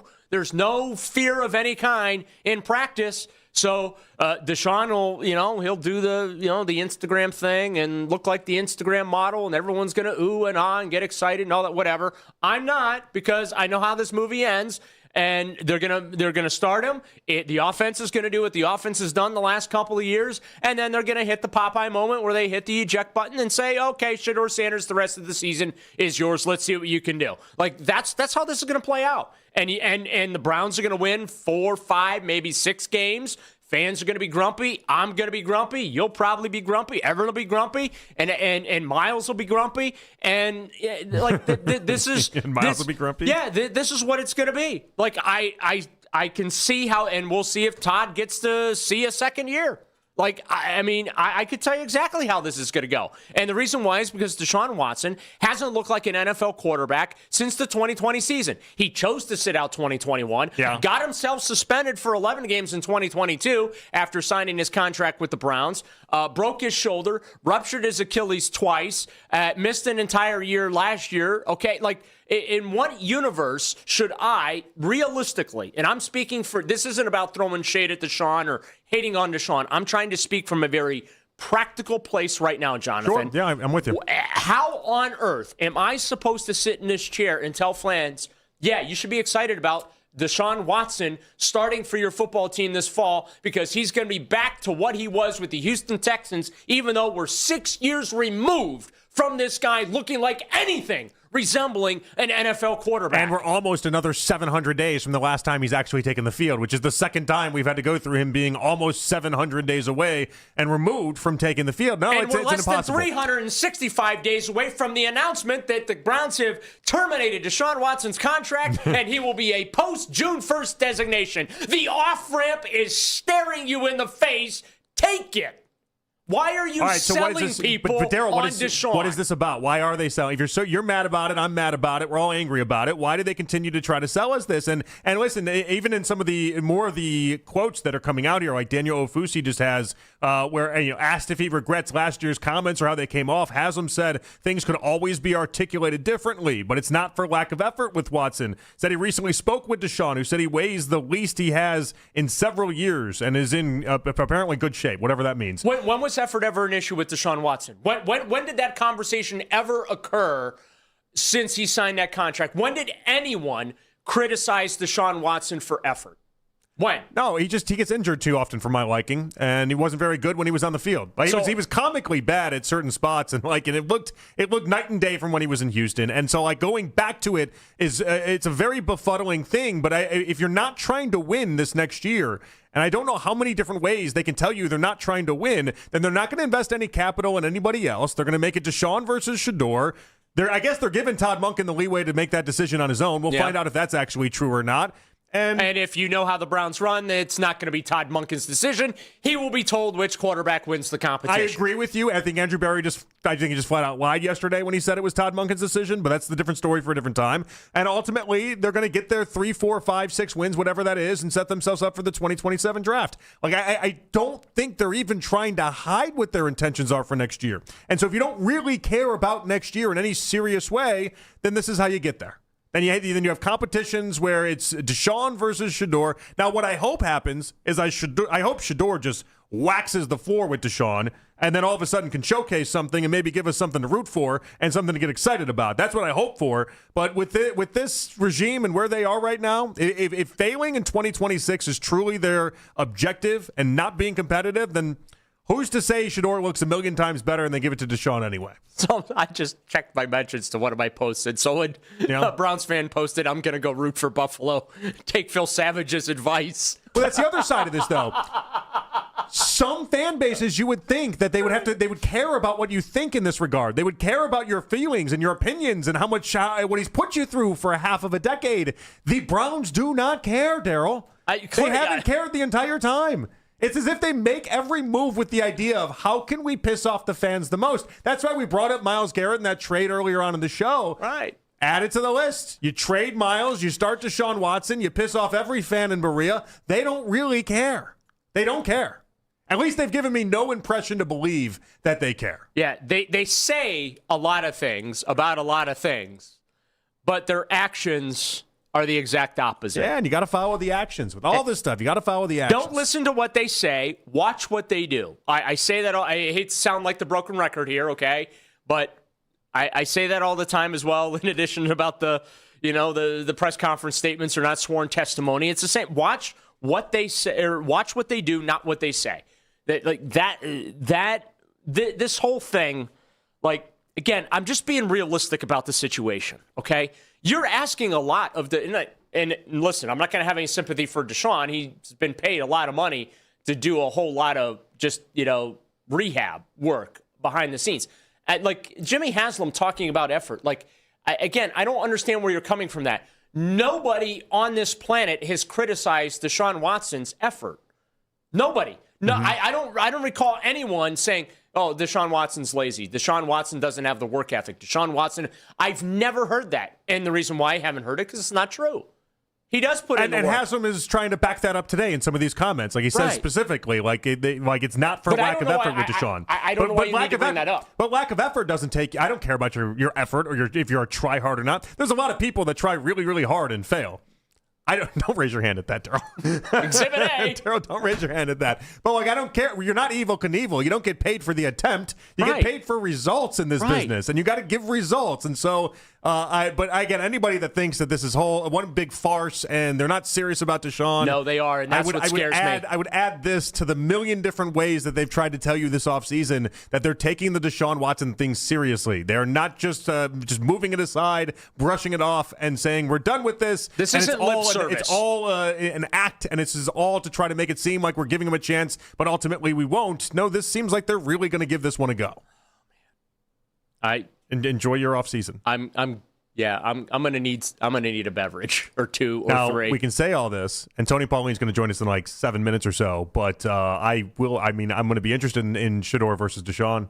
fear of any kind in practice. So Deshaun will, he'll do the Instagram thing and look like the Instagram model, and everyone's gonna ooh and ah and get excited and all that, whatever. I'm not, because I know how this movie ends. And they're gonna start him. The offense is gonna do what the offense has done the last couple of years, and then they're gonna hit the Popeye moment where they hit the eject button and say, "Okay, Shador Sanders, the rest of the season is yours. Let's see what you can do." Like that's how this is gonna play out. And the Browns are gonna win 4, 5, maybe 6 games. Fans are going to be grumpy. I'm going to be grumpy. You'll probably be grumpy. Everyone will be grumpy. And Myles will be grumpy. And this is... and Myles will be grumpy? Yeah, this is what it's going to be. Like, I can see how... And we'll see if Todd gets to see a second year. Like, I could tell you exactly how this is going to go. And the reason why is because Deshaun Watson hasn't looked like an NFL quarterback since the 2020 season. He chose to sit out 2021, got himself suspended for 11 games in 2022 after signing his contract with the Browns, broke his shoulder, ruptured his Achilles twice, missed an entire year last year. Okay, like... In what universe should I, realistically, and I'm speaking for, this isn't about throwing shade at Deshaun or hating on Deshaun. I'm trying to speak from a very practical place right now, Jonathan. Sure, yeah, I'm with you. How on earth am I supposed to sit in this chair and tell fans, yeah, you should be excited about Deshaun Watson starting for your football team this fall because he's going to be back to what he was with the Houston Texans, even though we're 6 years removed from this guy looking like anything resembling an NFL quarterback. And we're almost another 700 days from the last time he's actually taken the field, which is the second time we've had to go through him being almost 700 days away and removed from taking the field. No, and it's we're less impossible. than 365 days away from the announcement that the Browns have terminated Deshaun Watson's contract and he will be a post-June 1st designation. The off-ramp is staring you in the face. Take it. Why are you selling people but Darryl, on Deshaun? What is this about? Why are they selling? If you're mad about it, I'm mad about it. We're all angry about it. Why do they continue to try to sell us this? And listen, even in some of the more of the quotes that are coming out here, like Daniel Ofusi just has, where asked if he regrets last year's comments or how they came off, Haslam said things could always be articulated differently, but it's not for lack of effort with Watson. Said he recently spoke with Deshaun, who said he weighs the least he has in several years and is in apparently good shape, whatever that means. When was effort ever an issue with Deshaun Watson? When did that conversation ever occur since he signed that contract? When did anyone criticize Deshaun Watson for effort? When? No, he gets injured too often for my liking, and he wasn't very good when he was on the field. Like, he was comically bad at certain spots, and it looked night and day from when he was in Houston. And so going back to it is it's a very befuddling thing. But if you're not trying to win this next year, and I don't know how many different ways they can tell you they're not trying to win, then they're not going to invest any capital in anybody else. They're going to make it Deshaun versus Shedeur. I guess they're giving Todd Monken the leeway to make that decision on his own. We'll find out if that's actually true or not. And if you know how the Browns run, it's not going to be Todd Monken's decision. He will be told which quarterback wins the competition. I agree with you. I think Andrew Berry just flat out lied yesterday when he said it was Todd Monken's decision, but that's the different story for a different time. And ultimately, they're going to get their 3, 4, 5, 6 wins, whatever that is, and set themselves up for the 2027 draft. I don't think they're even trying to hide what their intentions are for next year. And so if you don't really care about next year in any serious way, then this is how you get there. Then you have competitions where it's Deshaun versus Shedeur. Now, what I hope happens is I hope Shedeur just waxes the floor with Deshaun and then all of a sudden can showcase something and maybe give us something to root for and something to get excited about. That's what I hope for. But with this regime and where they are right now, if failing in 2026 is truly their objective and not being competitive, then who's to say Shedeur looks a million times better and they give it to Deshaun anyway? So I just checked my mentions to one of my posts, and so a Browns fan posted, "I'm going to go root for Buffalo. Take Phil Savage's advice." Well, that's the other side of this, though. Some fan bases, you would think that they would care about what you think in this regard. They would care about your feelings and your opinions and how much what he's put you through for a half of a decade. The Browns do not care, Darryl. They haven't cared the entire time. It's as if they make every move with the idea of how can we piss off the fans the most. That's why we brought up Myles Garrett in that trade earlier on in the show. Right. Add it to the list. You trade Myles, you start Deshaun Watson, you piss off every fan in Berea. They don't really care. They don't care. At least they've given me no impression to believe that they care. Yeah, they say a lot of things about a lot of things, but their actions are the exact opposite. Yeah, and you got to follow the actions. With all this stuff, you got to follow the actions. Don't listen to what they say. Watch what they do. I say that, I hate to sound like the broken record here, okay? But I say that all the time as well, in addition about the press conference statements are not sworn testimony. It's the same. Watch what they say, or watch what they do, not what they say. This whole thing, again, I'm just being realistic about the situation, okay? You're asking a lot of and listen, I'm not going to have any sympathy for Deshaun. He's been paid a lot of money to do a whole lot of just, rehab work behind the scenes. Jimmy Haslam talking about effort. I don't understand where you're coming from that. Nobody on this planet has criticized Deshaun Watson's effort. Nobody. No, I don't recall anyone saying, "Oh, Deshaun Watson's lazy. Deshaun Watson doesn't have the work ethic. Deshaun Watson." I've never heard that, and the reason why I haven't heard it because it's not true. He does put in the work. And Haslam is trying to back that up today in some of these comments. He says specifically, it's not for lack of effort with Deshaun. I don't know why you need to bring that up. But lack of effort doesn't take. I don't care about your effort or if you're a try hard or not. There's a lot of people that try really, really hard and fail. Don't raise your hand at that, Darryl. Exhibit A. Darryl, don't raise your hand at that. But I don't care. You're not Evel Knievel. You don't get paid for the attempt. You get paid for results in this business, and you got to give results. And so But again, anybody that thinks that this is one big farce and they're not serious about Deshaun. No, they are, and that's what scares me. I would add this to the million different ways that they've tried to tell you this offseason that they're taking the Deshaun Watson thing seriously. They're not just moving it aside, brushing it off, and saying, we're done with this. This isn't lip service. It's all an act, and this is all to try to make it seem like we're giving them a chance, but ultimately we won't. No, this seems like they're really going to give this one a go. Enjoy your off season. I'm gonna need a beverage or two or three. We can say all this, and Tony Pauline's going to join us in like 7 minutes or so. But I'm going to be interested in Shedeur versus Deshaun.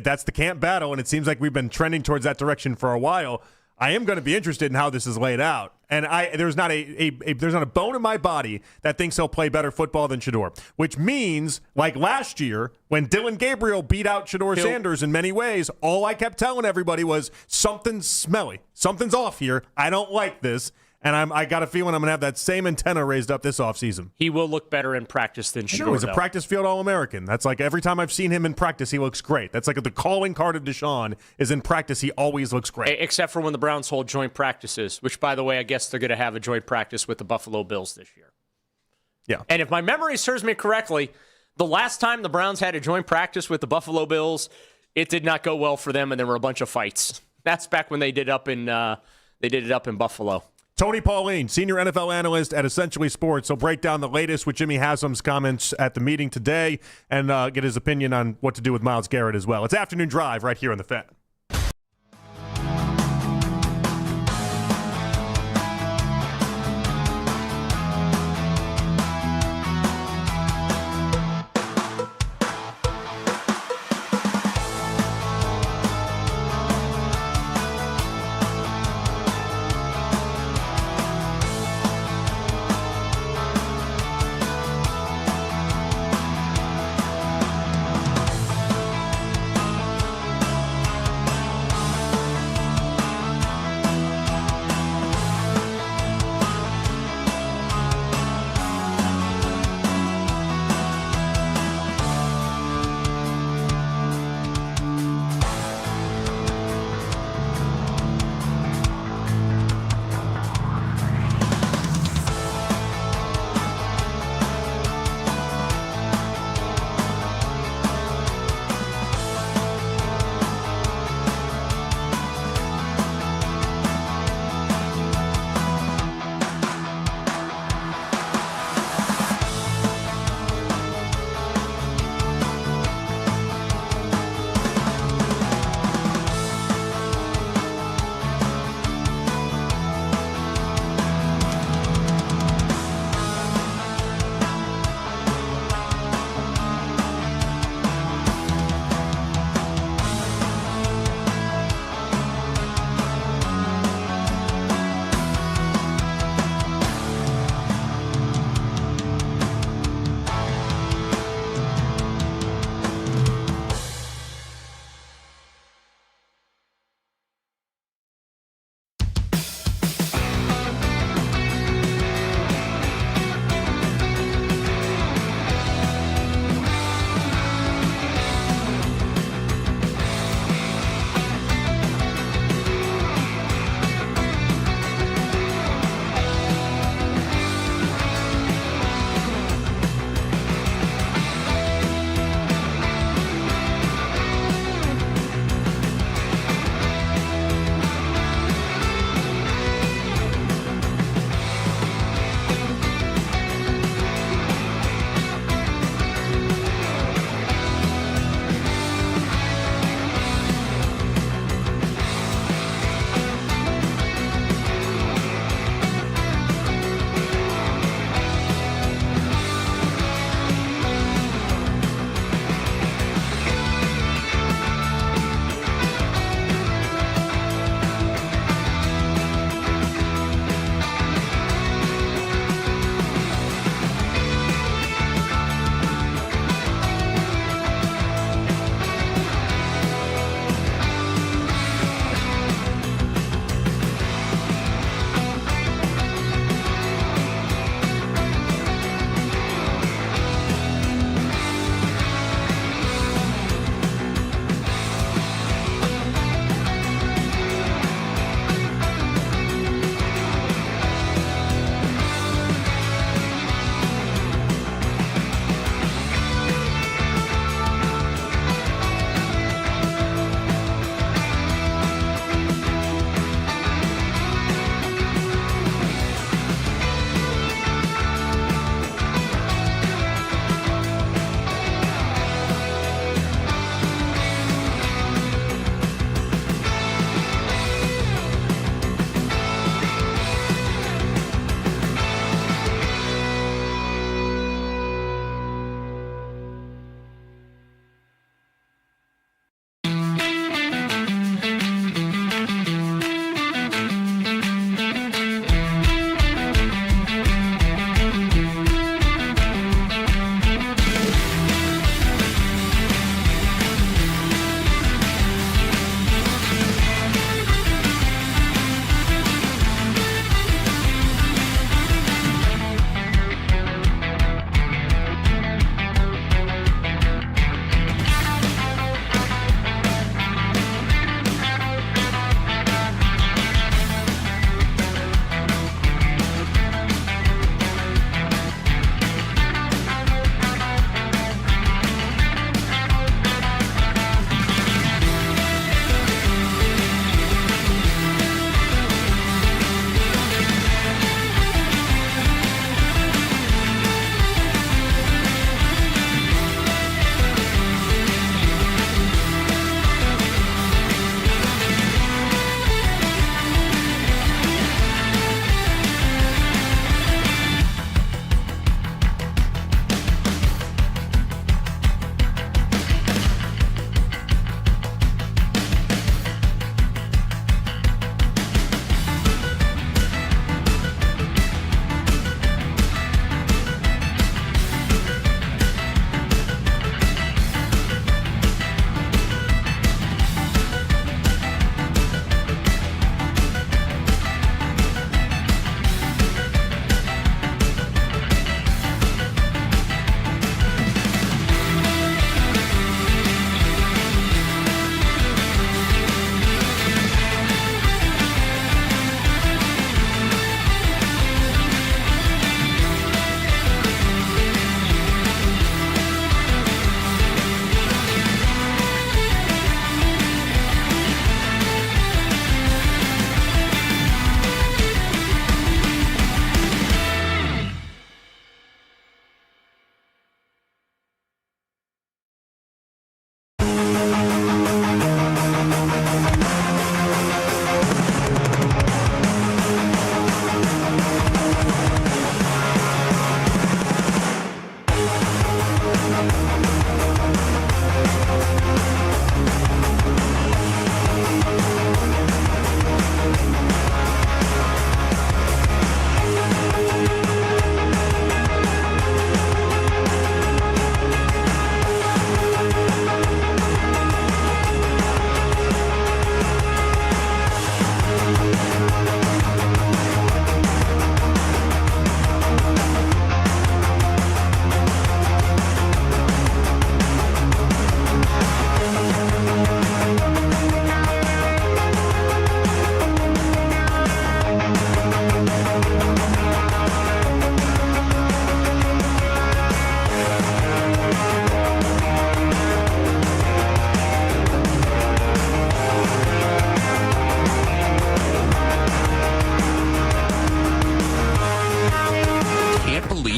That's the camp battle, and it seems like we've been trending towards that direction for a while. I am going to be interested in how this is laid out, and there's not a bone in my body that thinks he'll play better football than Shedeur, which means like last year when Dylan Gabriel beat out Shedeur Sanders in many ways, all I kept telling everybody was something's smelly, something's off here. I don't like this. And I got a feeling I'm going to have that same antenna raised up this offseason. He will look better in practice than Shedeur. He's a practice field All-American. That's like every time I've seen him in practice, he looks great. That's like the calling card of Deshaun is in practice, he always looks great. Except for when the Browns hold joint practices, which, by the way, I guess they're going to have a joint practice with the Buffalo Bills this year. Yeah. And if my memory serves me correctly, the last time the Browns had a joint practice with the Buffalo Bills, it did not go well for them, and there were a bunch of fights. That's back when they did it up in Buffalo. Tony Pauline, senior NFL analyst at Essentially Sports. He'll break down the latest with Jimmy Haslam's comments at the meeting today and get his opinion on what to do with Myles Garrett as well. It's Afternoon Drive right here on The Fan.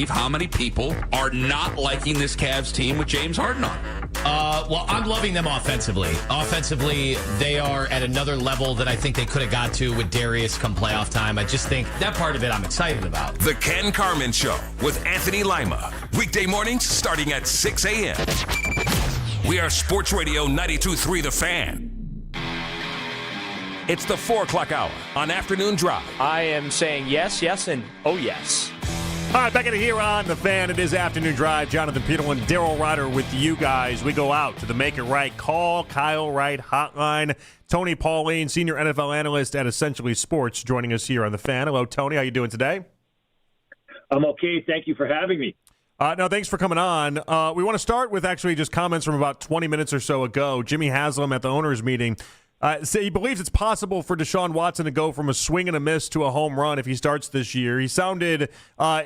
believe how many people are not liking this Cavs team with James Harden on. Well, I'm loving them offensively. Offensively, they are at another level that I think they could have got to with Darius come playoff time. I just think that part of it I'm excited about. The Ken Carman Show with Anthony Lima. Weekday mornings starting at 6 a.m. We are Sports Radio 92.3 The Fan. It's the 4 o'clock hour on Afternoon Drive. I am saying yes, yes, and oh yes. All right, back in here on The Fan. It is Afternoon Drive. Jonathan Peterlin, Daryl Ryder with you guys. We go out to the Make It Right Call, Kyle Wright hotline. Tony Pauline, senior NFL analyst at Essentially Sports, joining us here on The Fan. Hello, Tony. How you doing today? I'm okay. Thank you for having me. No, thanks for coming on. We want to start with actually just comments from about 20 minutes or so ago. Jimmy Haslam at the owners' meeting he believes it's possible for Deshaun Watson to go from a swing and a miss to a home run if he starts this year. He sounded,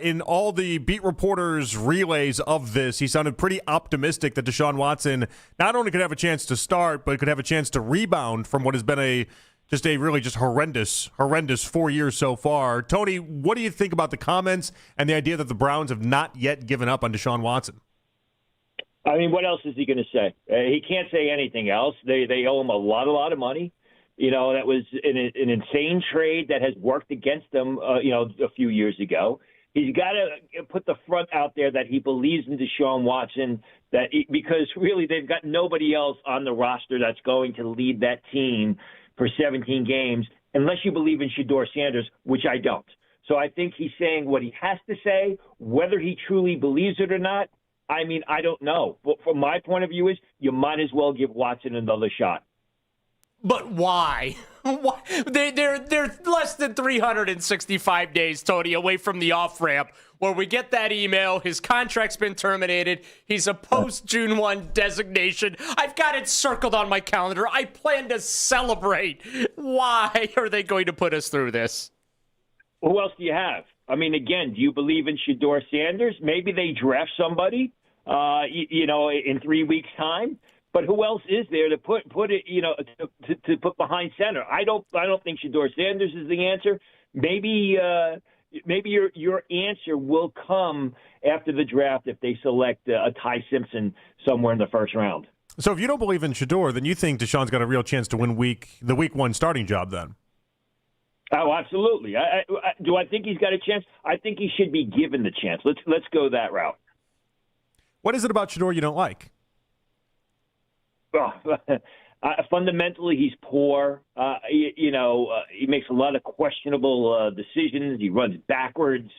in all the beat reporters' relays of this, he sounded pretty optimistic that Deshaun Watson not only could have a chance to start, but could have a chance to rebound from what has been a really horrendous 4 years so far. Tony, what do you think about the comments and the idea that the Browns have not yet given up on Deshaun Watson? I mean, what else is he going to say? He can't say anything else. They owe him a lot of money. You know, that was an insane trade that has worked against them, a few years ago. He's got to put the front out there that he believes in Deshaun Watson, because really they've got nobody else on the roster that's going to lead that team for 17 games, unless you believe in Shedeur Sanders, which I don't. So I think he's saying what he has to say. Whether he truly believes it or not, I mean, I don't know. But from my point of view is you might as well give Watson another shot. But why? They're less than 365 days, Tony, away from the off-ramp where we get that email. His contract's been terminated. He's a post-June 1 designation. I've got it circled on my calendar. I plan to celebrate. Why are they going to put us through this? Who else do you have? I mean, again, do you believe in Shedeur Sanders? Maybe they draft somebody, in 3 weeks' time. But who else is there to put it, to put behind center? I don't think Shedeur Sanders is the answer. Maybe your answer will come after the draft if they select a Ty Simpson somewhere in the first round. So if you don't believe in Shedeur, then you think Deshaun's got a real chance to win the week 1 starting job then? Oh, absolutely. Do I think he's got a chance? I think he should be given the chance. Let's go that route. What is it about Shedeur you don't like? Fundamentally, he's poor. He makes a lot of questionable decisions. He runs backwards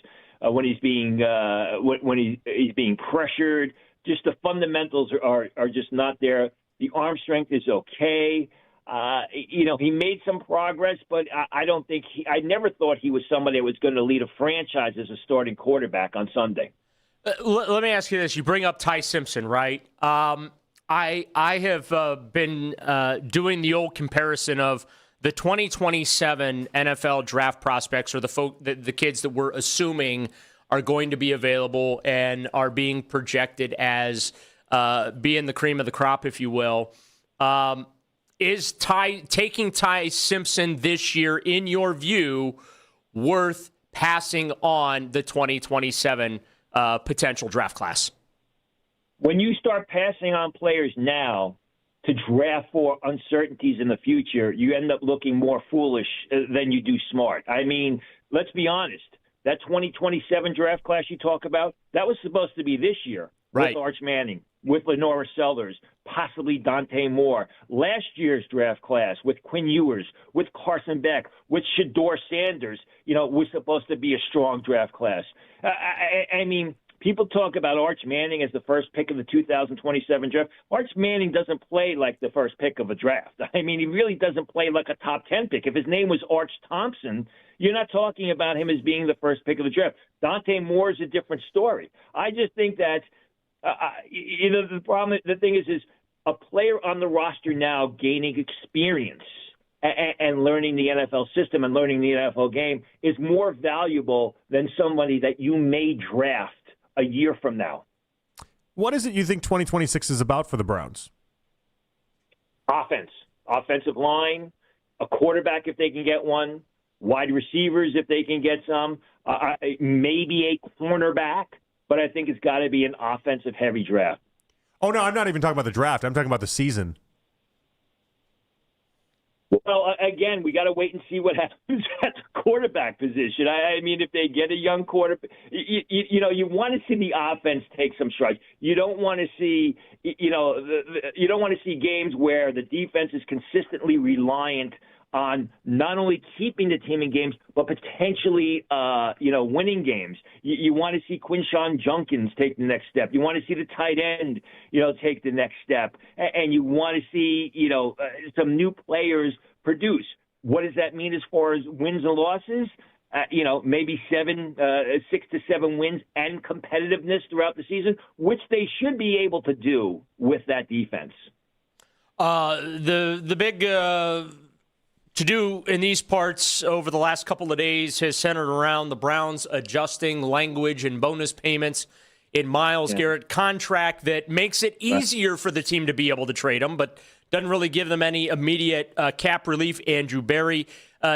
when he's being he's being pressured. Just the fundamentals are just not there. The arm strength is okay. He made some progress, but I don't think I never thought he was somebody that was going to lead a franchise as a starting quarterback on Sunday. Let me ask you this. You bring up Ty Simpson, right? I have been doing the old comparison of the 2027 NFL draft prospects, or the kids that we're assuming are going to be available and are being projected as being the cream of the crop, if you will. Is taking Ty Simpson this year, in your view, worth passing on the 2027 potential draft class? When you start passing on players now to draft for uncertainties in the future, you end up looking more foolish than you do smart. I mean, let's be honest. That 2027 draft class you talk about, that was supposed to be this year, right? With Arch Manning, with Lenora Sellers, possibly Dante Moore. Last year's draft class with Quinn Ewers, with Carson Beck, with Shedeur Sanders, was supposed to be a strong draft class. I mean, people talk about Arch Manning as the first pick of the 2027 draft. Arch Manning doesn't play like the first pick of a draft. I mean, he really doesn't play like a top 10 pick. If his name was Arch Thompson, you're not talking about him as being the first pick of the draft. Dante Moore is a different story. I just think that, the thing is a player on the roster now gaining experience and learning the NFL system and learning the NFL game is more valuable than somebody that you may draft a year from now. What is it you think 2026 is about for the Browns? Offense, offensive line, a quarterback if they can get one, wide receivers if they can get some, maybe a cornerback. but I think it's got to be an offensive-heavy draft. Oh, no, I'm not even talking about the draft. I'm talking about the season. Well, again, we got to wait and see what happens at the quarterback position. I mean, if they get a young quarterback, you want to see the offense take some strides. You don't want to see, you don't want to see games where the defense is consistently reliant on not only keeping the team in games, but potentially, winning games. You want to see Quinshawn Junkins take the next step. You want to see the tight end, take the next step. And you want to see, some new players produce. What does that mean as far as wins and losses? Maybe 6 to 7 wins and competitiveness throughout the season, which they should be able to do with that defense. The big to-do in these parts over the last couple of days has centered around the Browns adjusting language and bonus payments in Myles Garrett contract that makes it easier for the team to be able to trade him, but doesn't really give them any immediate cap relief. Andrew Berry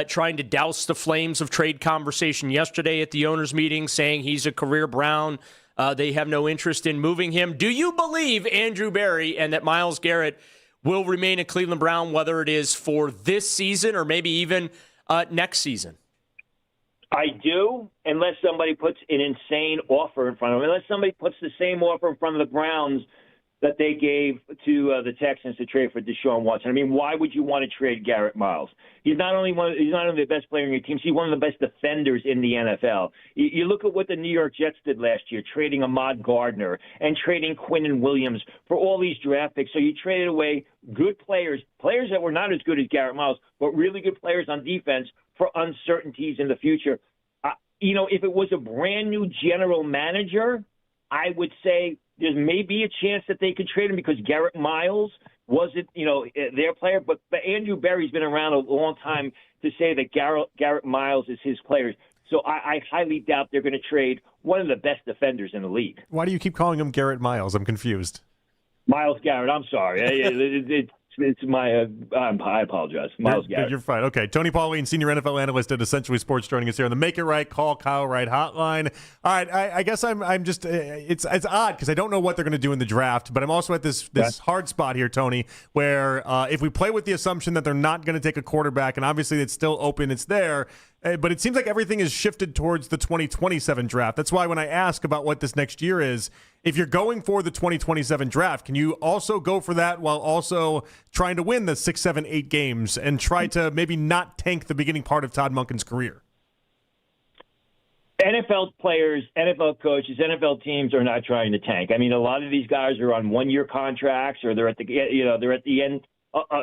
trying to douse the flames of trade conversation yesterday at the owners' meeting, saying he's a career Brown. They have no interest in moving him. Do you believe Andrew Berry and that Myles Garrett will remain a Cleveland Brown, whether it is for this season or maybe even next season? I do, unless somebody puts an insane offer in front of them. Unless somebody puts the same offer in front of the Browns that they gave to the Texans to trade for Deshaun Watson. I mean, why would you want to trade Garrett Myles? He's not only the best player in your team, he's one of the best defenders in the NFL. You look at what the New York Jets did last year, trading Ahmad Gardner and trading Quinnen Williams for all these draft picks. So you traded away good players that were not as good as Garrett Myles, but really good players on defense for uncertainties in the future. If it was a brand new general manager, I would say there may be a chance that they could trade him because Garrett Myles wasn't, their player. But Andrew Berry's been around a long time to say that Garrett Myles is his player. So I highly doubt they're going to trade one of the best defenders in the league. Why do you keep calling him Garrett Myles? I'm confused. Myles Garrett, I'm sorry. It's my I apologize. Myles Garrett. You're fine. Okay. Tony Pauline, senior NFL analyst at Essentially Sports, joining us here on the Make It Right, Call Kyle Wright hotline. All right. I guess I'm just it's odd because I don't know what they're going to do in the draft, but I'm also at this hard spot here, Tony, where if we play with the assumption that they're not going to take a quarterback, and obviously it's still open, it's there. But it seems like everything is shifted towards the 2027 draft. That's why when I ask about what this next year is, if you're going for the 2027 draft, can you also go for that while also trying to win the 6, 7, 8 games and try to maybe not tank the beginning part of Todd Monken's career? NFL players, NFL coaches, NFL teams are not trying to tank. I mean, a lot of these guys are on one-year contracts, or they're at the end.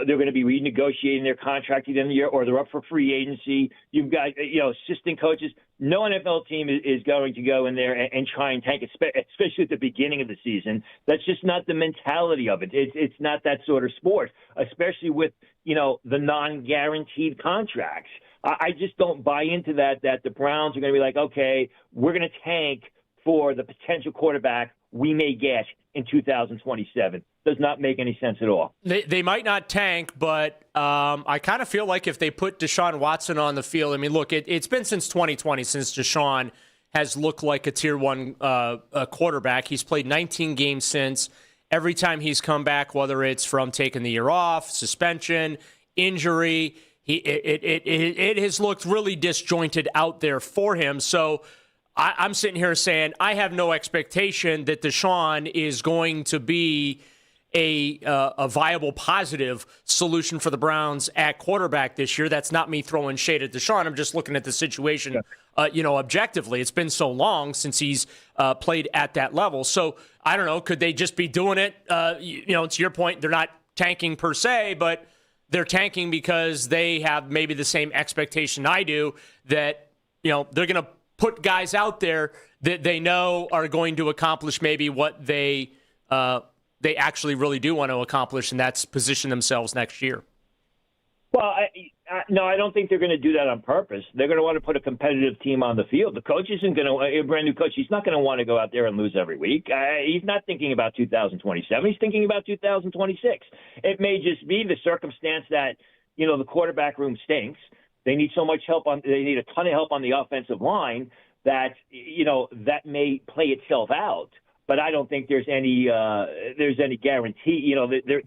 They're going to be renegotiating their contract at the end of the year, or they're up for free agency. You've got, assistant coaches. No NFL team is going to go in there and try and tank, especially at the beginning of the season. That's just not the mentality of it. It's not that sort of sport, especially with, the non-guaranteed contracts. I just don't buy into that the Browns are going to be like, okay, we're going to tank for the potential quarterback we may get in 2027. Does not make any sense at all. They might not tank, but I kind of feel like if they put Deshaun Watson on the field, I mean, look, it's been since 2020 since Deshaun has looked like a Tier 1 quarterback. He's played 19 games since. Every time he's come back, whether it's from taking the year off, suspension, injury, it has looked really disjointed out there for him. So I'm sitting here saying I have no expectation that Deshaun is going to be a viable, positive solution for the Browns at quarterback this year. That's not me throwing shade at Deshaun. I'm just looking at the situation, objectively. It's been so long since he's played at that level. So I don't know. Could they just be doing it? To your point, they're not tanking per se, but they're tanking because they have maybe the same expectation I do that, they're going to put guys out there that they know are going to accomplish maybe what they actually really do want to accomplish, and that's position themselves next year. Well, no, I don't think they're going to do that on purpose. They're going to want to put a competitive team on the field. The coach isn't going to, a brand new coach, he's not going to want to go out there and lose every week. He's not thinking about 2027. He's thinking about 2026. It may just be the circumstance that, the quarterback room stinks. They need so much help they need a ton of help on the offensive line that, that may play itself out. But I don't think there's any guarantee.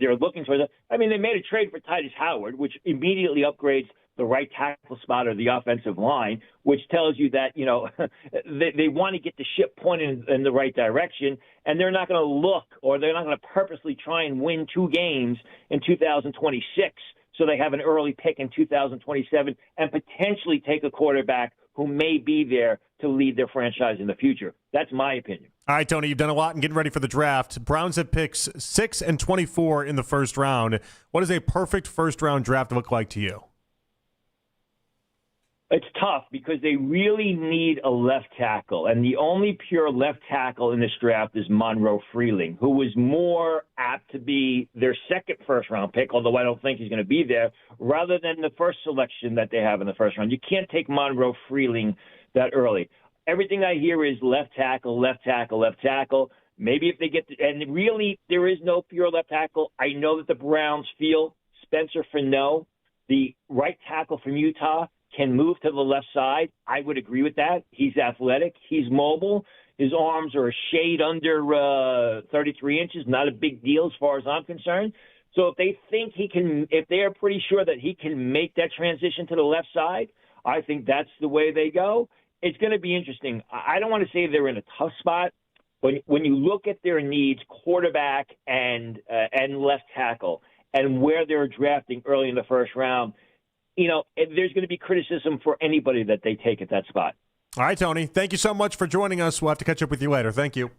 They're looking for they made a trade for Titus Howard, which immediately upgrades the right tackle spot or the offensive line, which tells you that, they want to get the ship pointed in the right direction, and they're not going to look, or they're not going to purposely try and win 2 games in 2026 so they have an early pick in 2027 and potentially take a quarterback who may be there to lead their franchise in the future. That's my opinion. All right, Tony, you've done a lot in getting ready for the draft. Browns have picks 6 and 24 in the first round. What does a perfect first-round draft look like to you? It's tough because they really need a left tackle, and the only pure left tackle in this draft is Monroe Freeling, who was more apt to be their second first-round pick, although I don't think he's going to be there, rather than the first selection that they have in the first round. You can't take Monroe Freeling that early. Everything I hear is left tackle, left tackle, left tackle. Maybe if they get – and really there is no pure left tackle. I know that the Browns feel Spencer Fano, the right tackle from Utah, can move to the left side. I would agree with that. He's athletic. He's mobile. His arms are a shade under 33 inches, not a big deal as far as I'm concerned. So if they think if they are pretty sure that he can make that transition to the left side, I think that's the way they go. It's going to be interesting. I don't want to say they're in a tough spot, but when you look at their needs, quarterback and left tackle, and where they're drafting early in the first round, there's going to be criticism for anybody that they take at that spot. All right, Tony. Thank you so much for joining us. We'll have to catch up with you later. Thank you.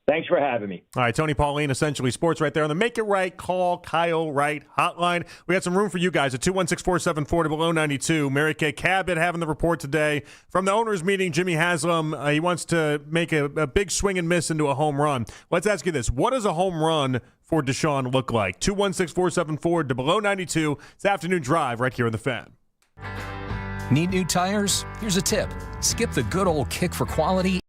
Thanks for having me. All right, Tony Pauline, Essentially Sports right there on the Make It Right, Call Kyle Wright hotline. We got some room for you guys at 216-474-0092. Mary Kay Cabot having the report today from the owners' meeting. Jimmy Haslam, he wants to make a big swing and miss into a home run. Let's ask you this. What does a home run for Deshaun look like? 216-474-0092. It's Afternoon Drive right here in the Fan. Need new tires? Here's a tip. Skip the good old kick for quality.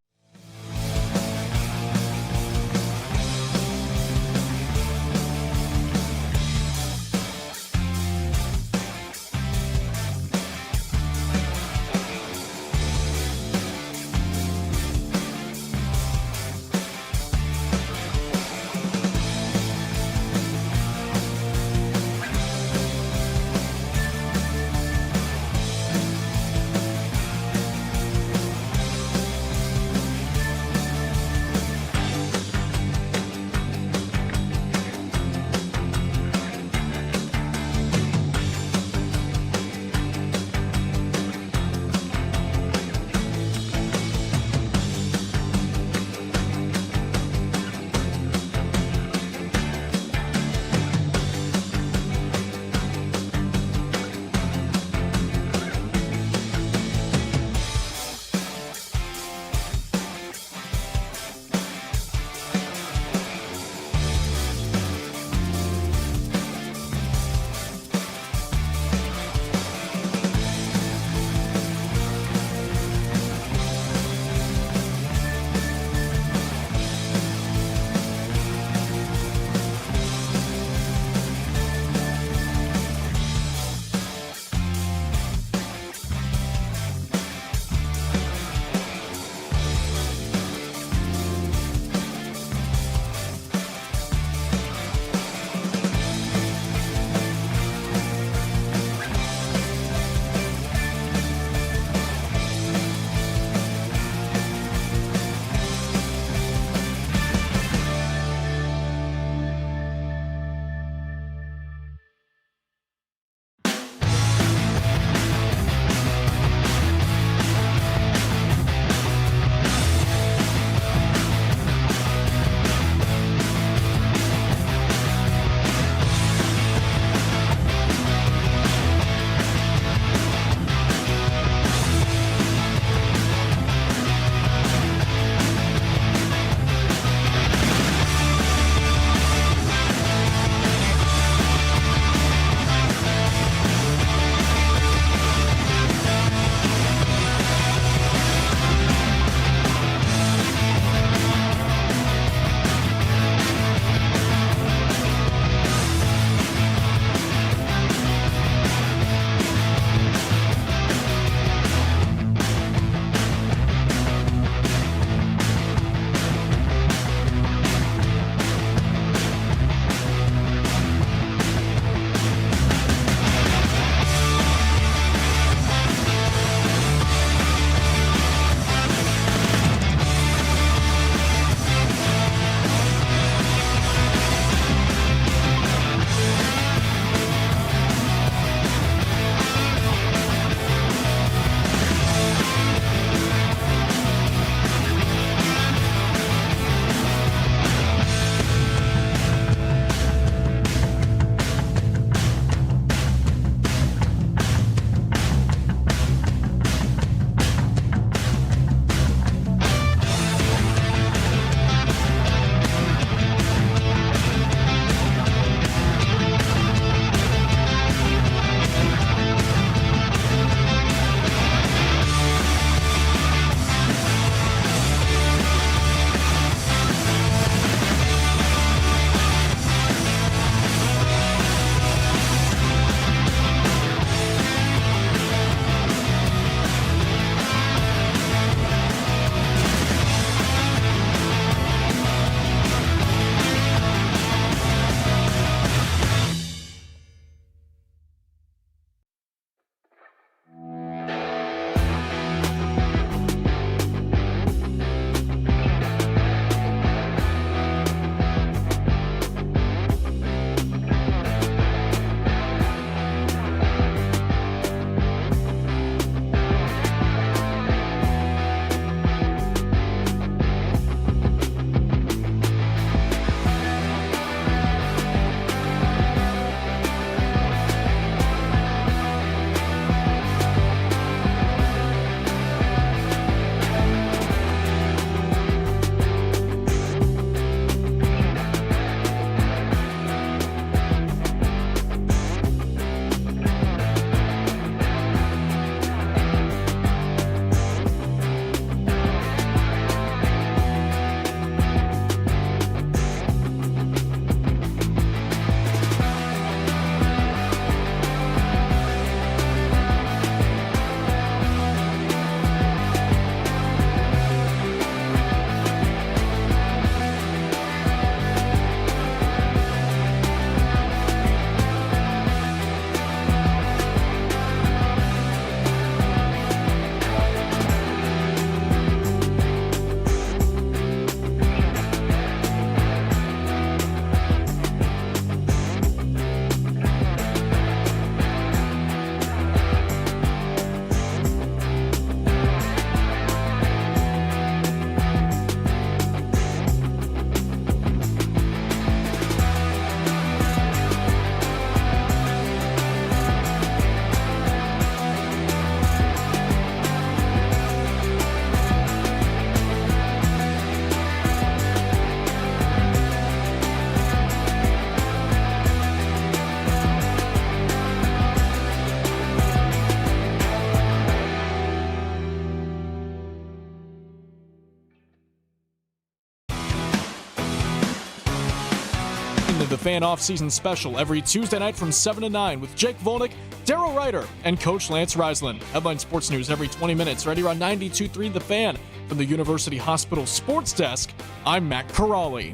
the Fan Off-Season Special every Tuesday night from 7 to 9 with Jake Volnick, Daryl Ryder, and Coach Lance Reisland. Headline Sports News every 20 minutes right here on 92.3 The Fan. From the University Hospital Sports Desk, I'm Matt Corrali.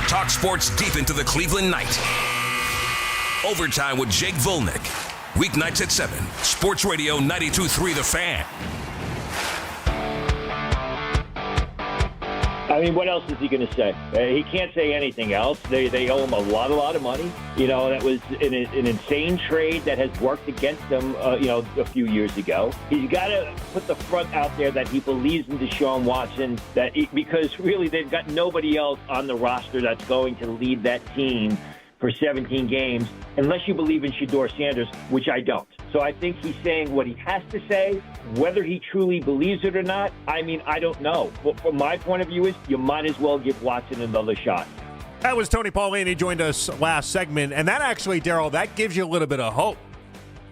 Talk sports deep into the Cleveland night. Overtime with Jake Volnick. Weeknights at 7. Sports Radio 92.3 The Fan. I mean, what else is he going to say? He can't say anything else. They owe him a lot of money. You know, that was an insane trade that has worked against him, a few years ago. He's got to put the front out there that he believes in Deshaun Watson, because really they've got nobody else on the roster that's going to lead that team for 17 games, unless you believe in Shedeur Sanders, which I don't. So I think he's saying what he has to say. Whether he truly believes it or not, I mean, I don't know. But from my point of view is you might as well give Watson another shot. That was Tony Pauline. He joined us last segment. And that actually, Daryl, that gives you a little bit of hope.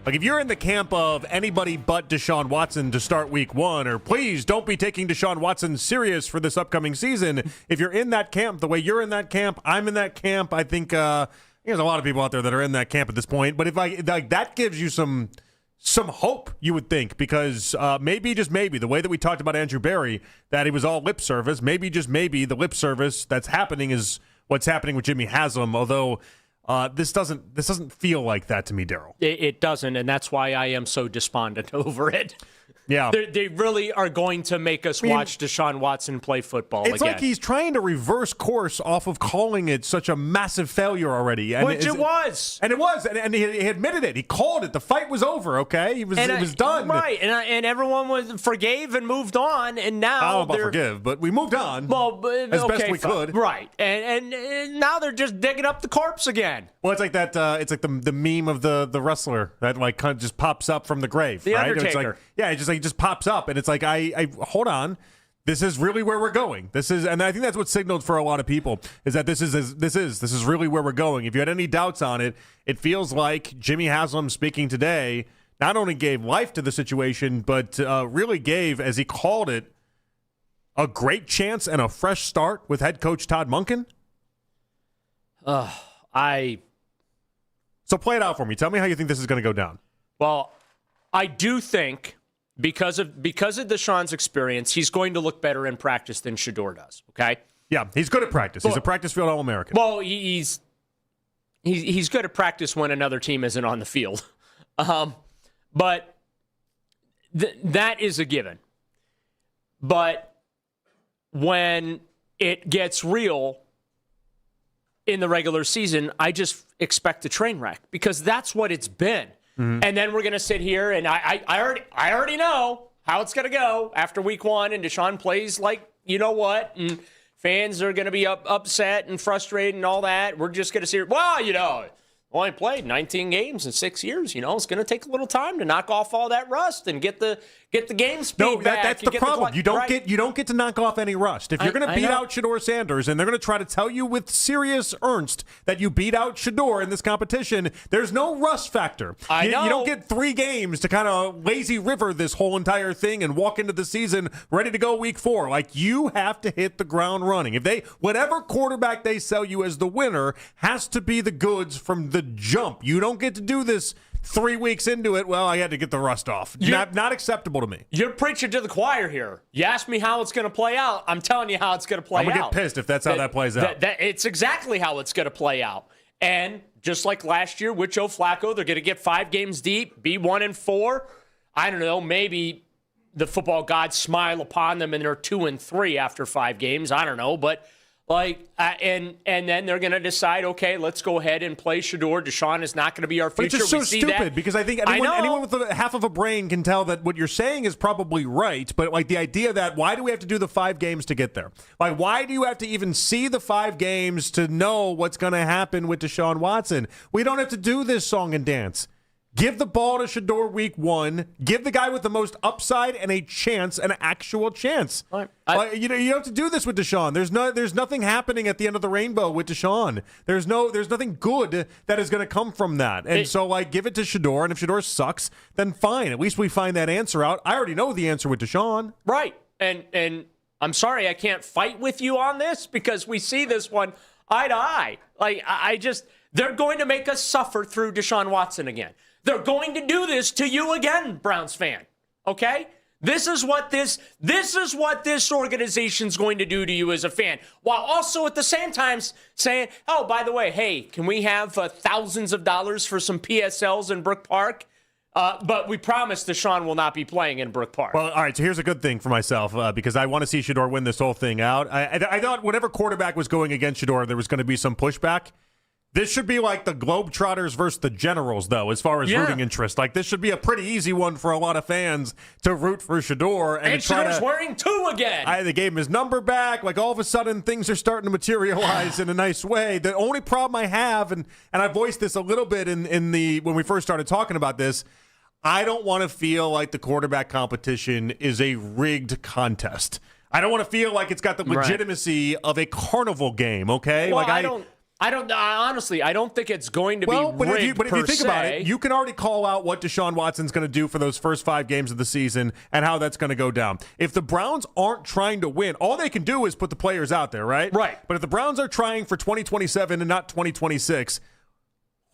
Like, if you're in the camp of anybody but Deshaun Watson to start week 1, or please don't be taking Deshaun Watson serious for this upcoming season, if you're in that camp, the way you're in that camp, I'm in that camp, I think there's a lot of people out there that are in that camp at this point. But if that gives you some hope, you would think, because maybe, just maybe, the way that we talked about Andrew Berry, that he was all lip service, maybe, just maybe, the lip service that's happening is what's happening with Jimmy Haslam, although this doesn't feel like that to me, Daryl. It doesn't, and that's why I am so despondent over it. Yeah. They really are going to make us watch Deshaun Watson play football It's again. like he's trying to reverse course off of calling it such a massive failure already. And Which it was. And it was. And he admitted it. He called it. The fight was over, okay? It was done. Right. And everyone forgave and moved on. And now I don't know about forgive, but we moved on as best we could. Right. And now they're just digging up the corpse again. Well, it's like that. It's like the meme of the wrestler that like kind of just pops up from the grave. The right? Undertaker. It's like, it just pops up, and it's like I hold on. This is really where we're going. And I think that's what signaled for a lot of people is that this is really where we're going. If you had any doubts on it, it feels like Jimmy Haslam speaking today not only gave life to the situation, but really gave, as he called it, a great chance and a fresh start with head coach Todd Monken. So play it out for me. Tell me how you think this is going to go down. Well, I do think because of Deshaun's experience, he's going to look better in practice than Shedeur does. Okay. Yeah, he's good at practice. He's a practice field All-American. Well, he's good at practice when another team isn't on the field. But that is a given. But when it gets real in the regular season, I just expect a train wreck because that's what it's been. Mm-hmm. And then we're going to sit here, and I already know how it's going to go after week 1, and Deshaun plays like you know what, and fans are going to be upset and frustrated and all that. We're just going to sit here, only played 19 games in 6 years. It's going to take a little time to knock off all that rust and get the game speed back. That's the problem. You don't get to knock off any rust. If you're going to beat out Shedeur Sanders and they're going to try to tell you with serious earnest that you beat out Shedeur in this competition, there's no rust factor. You don't get 3 games to kind of lazy river this whole entire thing and walk into the season ready to go week 4. Like, you have to hit the ground running. Whatever quarterback they sell you as the winner has to be the goods from the jump. You don't get to do this 3 weeks into it. Well, I had to get the rust off. Not acceptable to me. You're preaching to the choir here. You asked me how it's going to play out. I'm telling you how it's going to play out. I'm going to get pissed if that's how that plays out. It's exactly how it's going to play out. And just like last year with Joe Flacco, they're going to get 5 games deep, be 1-4. I don't know, maybe the football gods smile upon them and they're 2-3 after 5 games. I don't know, but and then they're going to decide, okay, let's go ahead and play Shedeur. Deshaun is not going to be our future. But it's just so stupid because I think anyone with half of a brain can tell that what you're saying is probably right. But like the idea that why do we have to do the 5 games to get there? Like, why do you have to even see the 5 games to know what's going to happen with Deshaun Watson? We don't have to do this song and dance. Give the ball to Shedeur week 1. Give the guy with the most upside and a chance, an actual chance. Right. You don't have to do this with Deshaun. There's nothing happening at the end of the rainbow with Deshaun. There's nothing good that is going to come from that. And give it to Shedeur. And if Shedeur sucks, then fine. At least we find that answer out. I already know the answer with Deshaun. Right. And I'm sorry I can't fight with you on this because we see this one eye to eye. Like, they're going to make us suffer through Deshaun Watson again. They're going to do this to you again, Browns fan. Okay? This is what this organization's going to do to you as a fan, while also at the same time saying, oh, by the way, hey, can we have thousands of dollars for some PSLs in Brook Park? But we promise Deshaun will not be playing in Brook Park. Well, all right, so here's a good thing for myself because I want to see Shedeur win this whole thing out. I thought whatever quarterback was going against Shedeur, there was going to be some pushback. This should be like the Globetrotters versus the Generals, though, as far as rooting interest. Like, this should be a pretty easy one for a lot of fans to root for Shedeur. And Shedeur's wearing 2 again. They gave him his number back. Like, all of a sudden, things are starting to materialize in a nice way. The only problem I have, and I voiced this a little bit when we first started talking about this, I don't want to feel like the quarterback competition is a rigged contest. I don't want to feel like it's got the legitimacy of a carnival game, okay? Well, honestly, I don't think it's going to be rigged but if you think about it, you can already call out what Deshaun Watson's going to do for those first 5 games of the season and how that's going to go down. If the Browns aren't trying to win, all they can do is put the players out there, right? Right. But if the Browns are trying for 2027 and not 2026,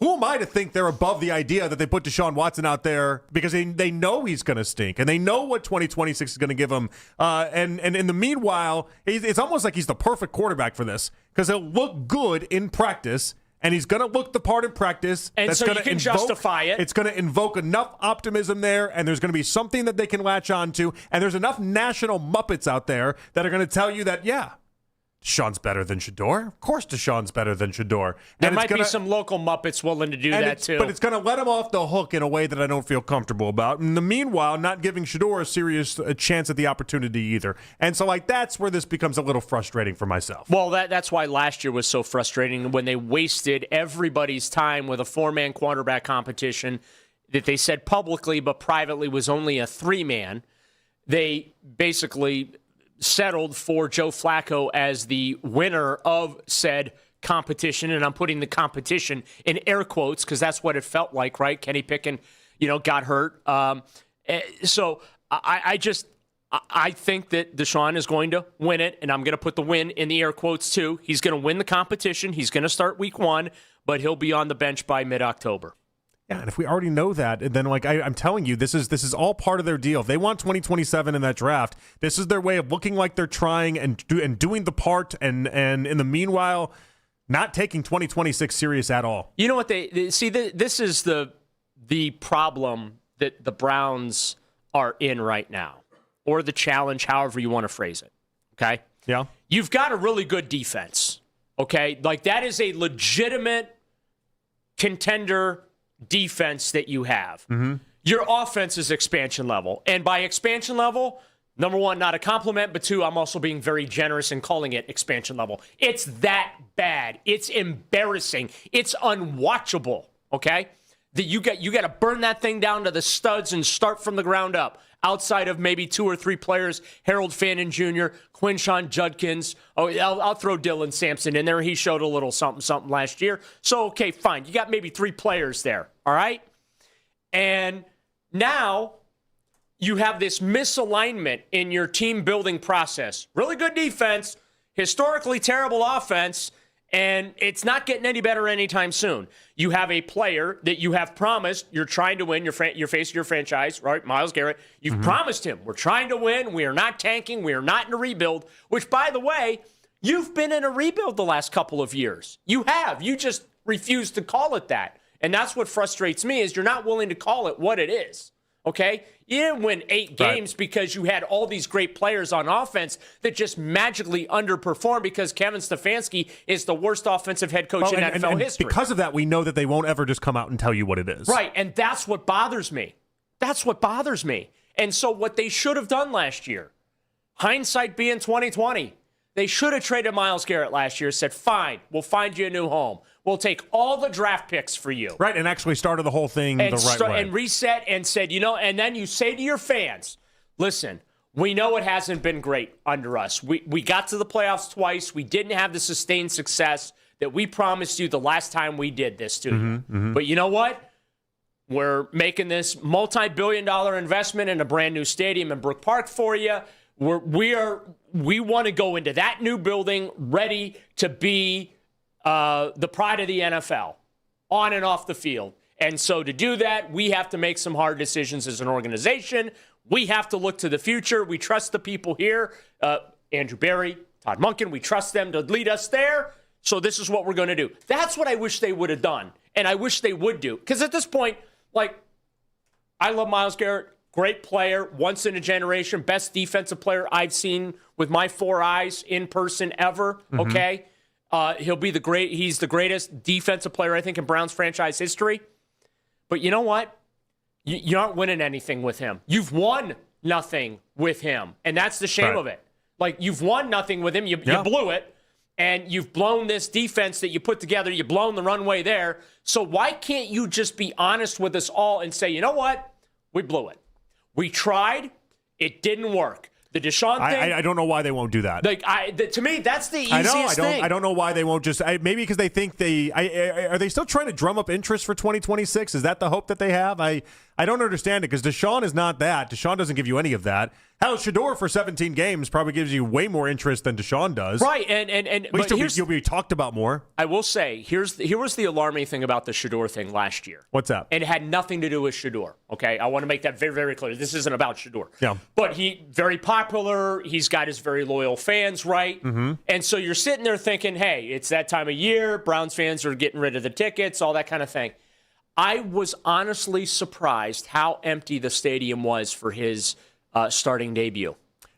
who am I to think they're above the idea that they put Deshaun Watson out there because they know he's going to stink and they know what 2026 is going to give him. And in the meanwhile, it's almost like he's the perfect quarterback for this because he'll look good in practice and he's going to look the part in practice. And so you can justify it. It's going to invoke enough optimism there, and there's going to be something that they can latch on to. And there's enough national Muppets out there that are going to tell you that, yeah, Deshaun's better than Shedeur. Of course Deshaun's better than Shedeur. There might be some local Muppets willing to do that too. But it's going to let him off the hook in a way that I don't feel comfortable about. In the meanwhile, not giving Shedeur a chance at the opportunity either. And so, that's where this becomes a little frustrating for myself. Well, that's why last year was so frustrating when they wasted everybody's time with a 4-man quarterback competition that they said publicly but privately was only a 3-man. They basically settled for Joe Flacco as the winner of said competition, and I'm putting the competition in air quotes because that's what it felt like, right? Kenny Pickett, got hurt. So I think that Deshaun is going to win it, and I'm going to put the win in the air quotes too. He's going to win the competition. He's going to start week 1, but he'll be on the bench by mid-October. Yeah, and if we already know that, then I'm telling you, this is all part of their deal. If they want 2027 in that draft, this is their way of looking like they're trying and doing the part, and in the meanwhile, not taking 2026 serious at all. You know what they see? This is the problem that the Browns are in right now, or the challenge, however you want to phrase it. Okay. Yeah. You've got a really good defense. Okay, like that is a legitimate contender defense that you have. Mm-hmm. Your offense is expansion level. And by expansion level, number 1, not a compliment, but 2, I'm also being very generous in calling it expansion level. It's that bad. It's embarrassing. It's unwatchable, okay? That you got to burn that thing down to the studs and start from the ground up. Outside of maybe 2 or 3 players, Harold Fannin Jr., Quinshon Judkins. Oh, I'll throw Dylan Sampson in there. He showed a little something last year. So, okay, fine. You got maybe 3 players there, all right? And now you have this misalignment in your team building process. Really good defense, historically terrible offense, and it's not getting any better anytime soon. You have a player that you have promised you're trying to win. You're facing your franchise, right? Myles Garrett. You've promised him, we're trying to win. We are not tanking. We are not in a rebuild, which, by the way, you've been in a rebuild the last couple of years. You have. You just refuse to call it that. And that's what frustrates me is you're not willing to call it what it is. Okay? You didn't win 8 games because you had all these great players on offense that just magically underperformed because Kevin Stefanski is the worst offensive head coach in NFL history. Because of that, we know that they won't ever just come out and tell you what it is. Right, and that's what bothers me. That's what bothers me. And so what they should have done last year, hindsight being 2020, they should have traded Myles Garrett last year, said, fine, we'll find you a new home. We'll take all the draft picks for you. Right, and actually started the whole thing the right way. And reset and said, and then you say to your fans, listen, we know it hasn't been great under us. We got to the playoffs twice. We didn't have the sustained success that we promised you the last time we did this to you. Mm-hmm. But you know what? We're making this multi-billion-dollar investment in a brand new stadium in Brook Park for you. We want to go into that new building ready to be the pride of the NFL on and off the field. And so to do that, we have to make some hard decisions as an organization. We have to look to the future. We trust the people here, Andrew Berry, Todd Monken. We trust them to lead us there. So this is what we're going to do. That's what I wish they would have done. And I wish they would do. Because at this point, I love Myles Garrett. Great player, once in a generation, best defensive player I've seen with my 4 eyes in person ever. Mm-hmm. Okay, he's the greatest defensive player I think in Browns franchise history. But you know what? You aren't winning anything with him. You've won nothing with him, and that's the shame of it. You've won nothing with him. You blew it, and you've blown this defense that you put together. You've blown the runway there. So why can't you just be honest with us all and say, you know what? We blew it. We tried. It didn't work. The Deshaun thing. I don't know why they won't do that. To me, that's the easiest thing. I don't know why they won't just. Maybe because they think are they still trying to drum up interest for 2026? Is that the hope that they have? I don't understand it because Deshaun is not that. Deshaun doesn't give you any of that. Hal Shedeur for 17 games probably gives you way more interest than Deshaun does. Right, and at least you'll be talked about more. I will say here was the alarming thing about the Shedeur thing last year. What's that? And it had nothing to do with Shedeur. Okay, I want to make that very, very clear. This isn't about Shedeur. Yeah. But he very popular. He's got his very loyal fans, right? Mm-hmm. And so you're sitting there thinking, hey, it's that time of year. Browns fans are getting rid of the tickets, all that kind of thing. I was honestly surprised how empty the stadium was for his starting debut.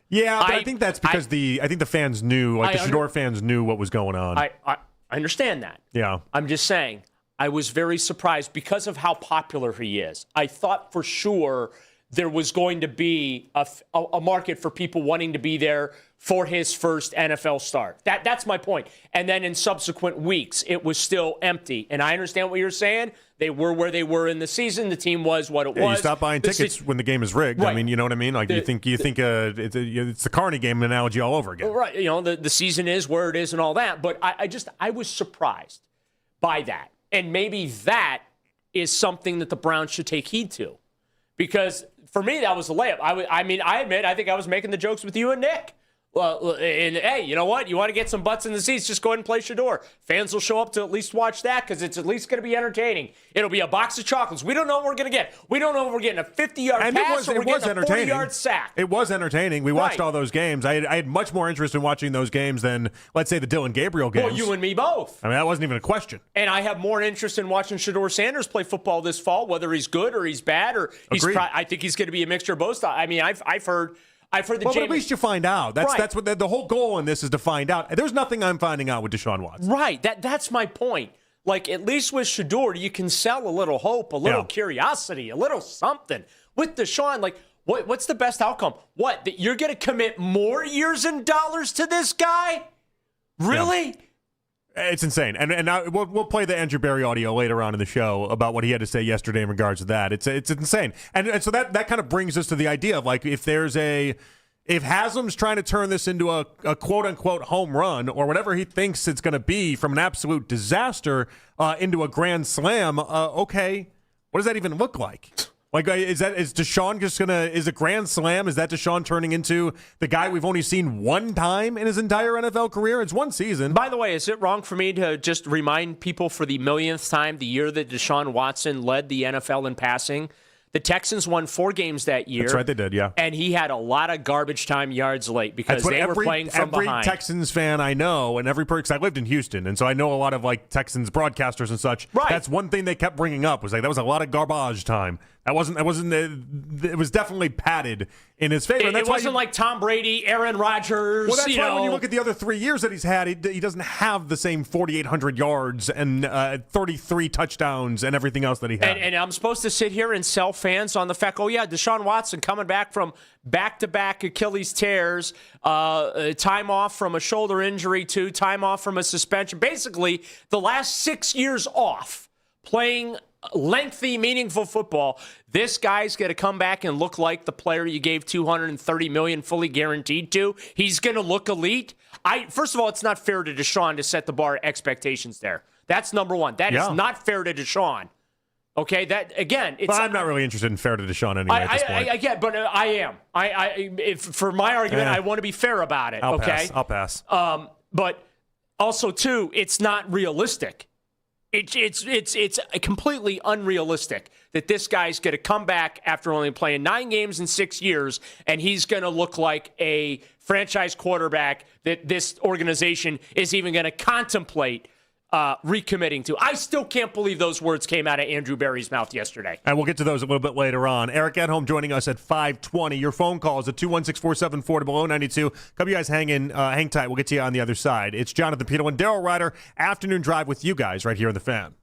Yeah, but I think that's because I think the fans knew, the Shedeur fans knew what was going on. I understand that. Yeah. I'm just saying, I was very surprised because of how popular he is. I thought for sure there was going to be a market for people wanting to be there for his first NFL start. That's my point. And then in subsequent weeks, it was still empty. And I understand what you're saying. They were where they were in the season. The team was what it was. You stop buying tickets when the game is rigged. Right. I mean, you know what I mean? You think it's the Carney game analogy all over again. Right. The season is where it is and all that. But I was surprised by that. And maybe that is something that the Browns should take heed to. Because for me, that was a layup. I admit, I think I was making the jokes with you and Nick. Well, and hey, you know what? You want to get some butts in the seats, just go ahead and play Shedeur. Fans will show up to at least watch that because it's at least going to be entertaining. It'll be a box of chocolates. We don't know what we're going to get. We don't know if we're getting a 50-yard pass or we're getting a 40-yard sack. It was entertaining. We watched all those games. I had much more interest in watching those games than, let's say, the Dillon Gabriel games. Well, you and me both. I mean, that wasn't even a question. And I have more interest in watching Shedeur Sanders play football this fall, whether he's good or he's bad or I think he's going to be a mixture of both. I mean, I've heard the but at least you find out. That's what the whole goal in this is to find out. There's nothing I'm finding out with Deshaun Watson. Right. That's my point. At least with Shedeur, you can sell a little hope, a little curiosity, a little something. With Deshaun, what's the best outcome? What? That you're going to commit more years and dollars to this guy? Really? Yeah. It's insane. And now we'll play the Andrew Berry audio later on in the show about what he had to say yesterday in regards to that. It's insane. And so that kind of brings us to the idea of if Haslam's trying to turn this into a quote unquote home run or whatever he thinks it's going to be from an absolute disaster into a grand slam, okay, what does that even look like? Is Deshaun just is a grand slam? Is that Deshaun turning into the guy we've only seen one time in his entire NFL career? It's one season. By the way, is it wrong for me to just remind people for the millionth time the year that Deshaun Watson led the NFL in passing? The Texans won 4 games that year. That's right, they did, yeah. And he had a lot of garbage time yards late because they were playing from behind. Every Texans fan I know, and because I lived in Houston, and so I know a lot of Texans broadcasters and such. Right. That's one thing they kept bringing up was that was a lot of garbage time. It was definitely padded in his favor. It wasn't like Tom Brady, Aaron Rodgers. Well, that's why when you look at the other 3 years that he's had, he doesn't have the same 4,800 yards and 33 touchdowns and everything else that he had. And I'm supposed to sit here and sell fans on the fact, Deshaun Watson coming back from back-to-back Achilles tears, time off from a shoulder injury to time off from a suspension. Basically, the last 6 years off playing lengthy, meaningful football. This guy's going to come back and look like the player you gave $230 million fully guaranteed to. He's going to look elite. First of all, it's not fair to Deshaun to set the bar expectations there. That's number one. That is not fair to Deshaun. Okay, that again. But I'm not really interested in fair to Deshaun anyway at this point. I get, but I am. For my argument, I want to be fair about it. I'll pass. But Also, too, it's not realistic. It's completely unrealistic that this guy's going to come back after only playing 9 games in 6 years, and he's going to look like a franchise quarterback that this organization is even going to contemplate recommitting to. I still can't believe those words came out of Andrew Berry's mouth yesterday. And we'll get to those a little bit later on. Eric at home joining us at 5:20. Your phone calls at 216-474-0092. Come you guys hang tight. We'll get to you on the other side. It's Jonathan Peterlin, Daryl Ryder, Afternoon Drive with you guys right here on The Fan.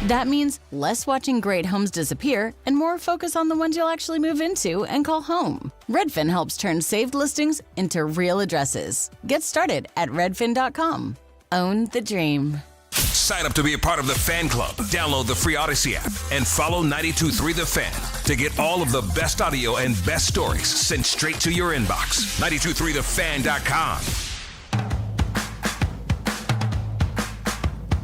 That means less watching great homes disappear and more focus on the ones you'll actually move into and call home. Redfin helps turn saved listings into real addresses. Get started at redfin.com. Own the dream. Sign up to be a part of the fan club. Download the free Odyssey app and follow 92.3 The Fan to get all of the best audio and best stories sent straight to your inbox. 92.3thefan.com.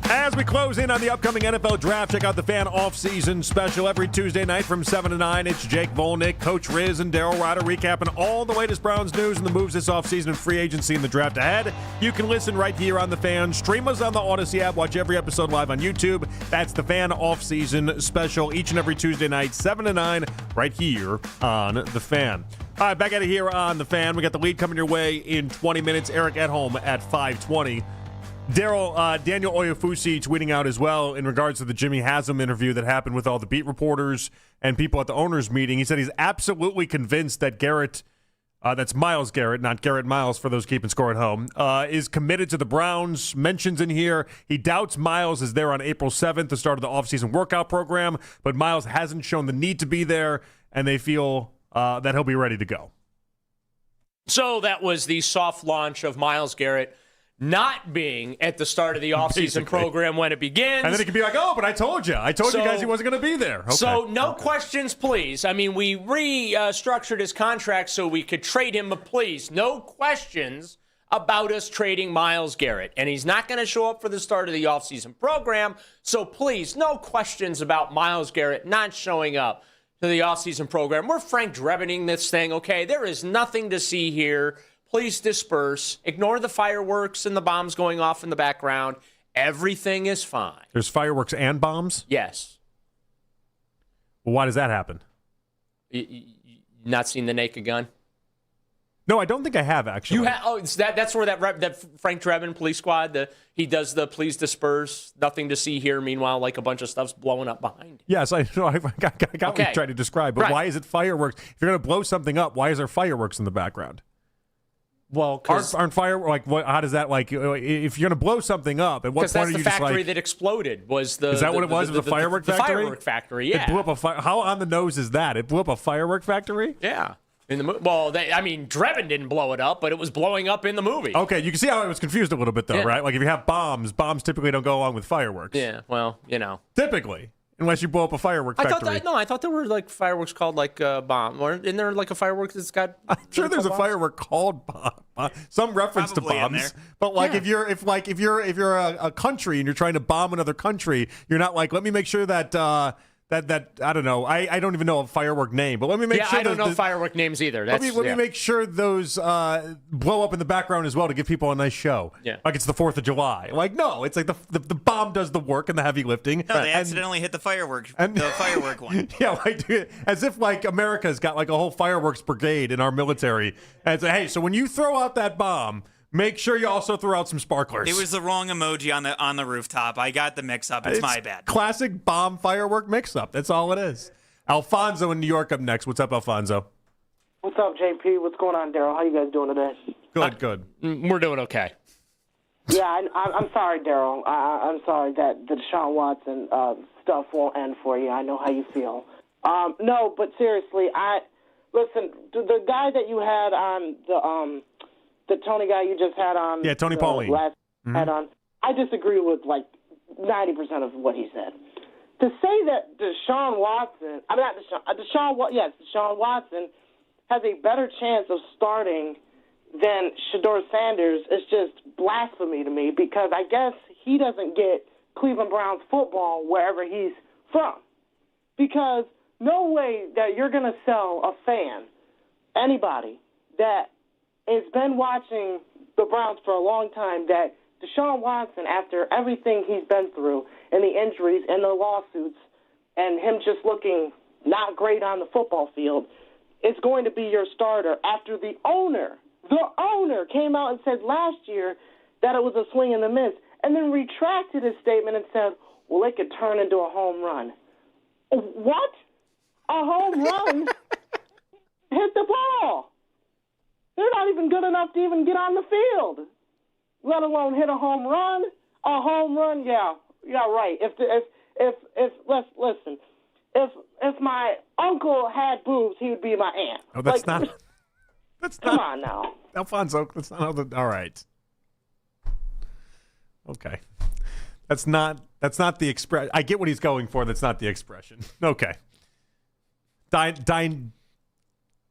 As we close in on the upcoming NFL Draft, check out the Fan Off-Season Special every Tuesday night from 7 to 9. It's Jake Volnick, Coach Riz, and Daryl Ryder recapping all the latest Browns news and the moves this offseason and free agency and the draft ahead. You can listen right here on the Fan. Stream us on the Odyssey app. Watch every episode live on YouTube. That's the Fan Off-Season Special each and every Tuesday night, 7 to 9, right here on the Fan. All right, back at it here on the Fan. We got the lead coming your way in 20 minutes. Eric at home at 5:20. Daryl, Daniel Oyefusi tweeting out as well in regards to the Jimmy Haslam interview that happened with all the beat reporters and people at the owners' meeting. He said he's absolutely convinced that Garrett, that's Myles Garrett, not Garrett Miles for those keeping score at home, is committed to the Browns. Mentions in here, he doubts Myles is there on April 7th, the start of the offseason workout program, but Myles hasn't shown the need to be there, and they feel that he'll be ready to go. So that was the soft launch of Myles Garrett not being at the start of the offseason program when it begins. And then it could be like, oh, but I told you guys he wasn't going to be there. Okay. So no questions, please. I mean, we restructured his contract so we could trade him, but please, no questions about us trading Myles Garrett. And he's not going to show up for the start of the offseason program, so please, no questions about Myles Garrett not showing up to the offseason program. We're Frank Drebening this thing, okay? There is nothing to see here. Please disperse. Ignore the fireworks and the bombs going off in the background. Everything is fine. There's fireworks and bombs? Yes. Well, why does that happen? Not seen The Naked Gun? No, I don't think I have, actually. You have? Oh, that's where that Frank Drebin police squad, he does the please disperse, nothing to see here. Meanwhile, like a bunch of stuff's blowing up behind. Yes, I know. I got what you're trying to describe. But why is it fireworks? If you're going to blow something up, why is there fireworks in the background? Well, aren't fireworks like what? How does that like? If you're going to blow something up, at what point are you just like? Because that's the factory that exploded. Was the is that what it was? The firework factory. The firework factory. Yeah. It blew up a How on the nose is that? It blew up a firework factory. Yeah. In the Drebin didn't blow it up, but it was blowing up in the movie. Okay, you can see how I was confused a little bit, though, right? Like if you have bombs typically don't go along with fireworks. Yeah. Well, typically. Unless you blow up a firework factory. I thought there were like fireworks called like bomb. Or isn't there like a firework that's got? I'm sure there's a firework called bomb. Some reference Probably to bombs. But like if you're a country and you're trying to bomb another country, you're not like, let me make sure that that I don't know. I don't even know a firework name, but let me make sure. I don't know firework names either. Let me make sure those blow up in the background as well to give people a nice show. Yeah, like it's the 4th of July. Like no, it's like the bomb does the work and the heavy lifting. No, they accidentally hit the firework one. Yeah, like as if like America's got like a whole fireworks brigade in our military. And say, hey, so when you throw out that bomb, make sure you also throw out some sparklers. It was the wrong emoji on the rooftop. I got the mix-up. It's my bad. Classic bomb firework mix-up. That's all it is. Alfonso in New York up next. What's up, Alfonso? What's up, JP? What's going on, Daryl? How you guys doing today? Good. We're doing okay. Yeah, I'm sorry, Daryl. I'm sorry that the Deshaun Watson stuff won't end for you. I know how you feel. No, but seriously, listen. The guy that you had on the Tony guy you just had on. Yeah, Tony Pauline. Had on. I disagree with like 90% of what he said. To say that Deshaun Watson has a better chance of starting than Shedeur Sanders is just blasphemy to me, because I guess he doesn't get Cleveland Browns football wherever he's from. Because no way that you're going to sell a fan, anybody, that has been watching the Browns for a long time, that Deshaun Watson, after everything he's been through and the injuries and the lawsuits and him just looking not great on the football field, is going to be your starter after the owner came out and said last year that it was a swing and a miss, and then retracted his statement and said, well, it could turn into a home run. What? A home run? Hit the ball. They're not even good enough to even get on the field, let alone hit a home run. A home run, yeah, right. If let's listen. If my uncle had boobs, he would be my aunt. Oh, that's not. Come on now, Alfonso. That's not how all right. Okay. That's not the expression. I get what he's going for. That's not the expression. Okay.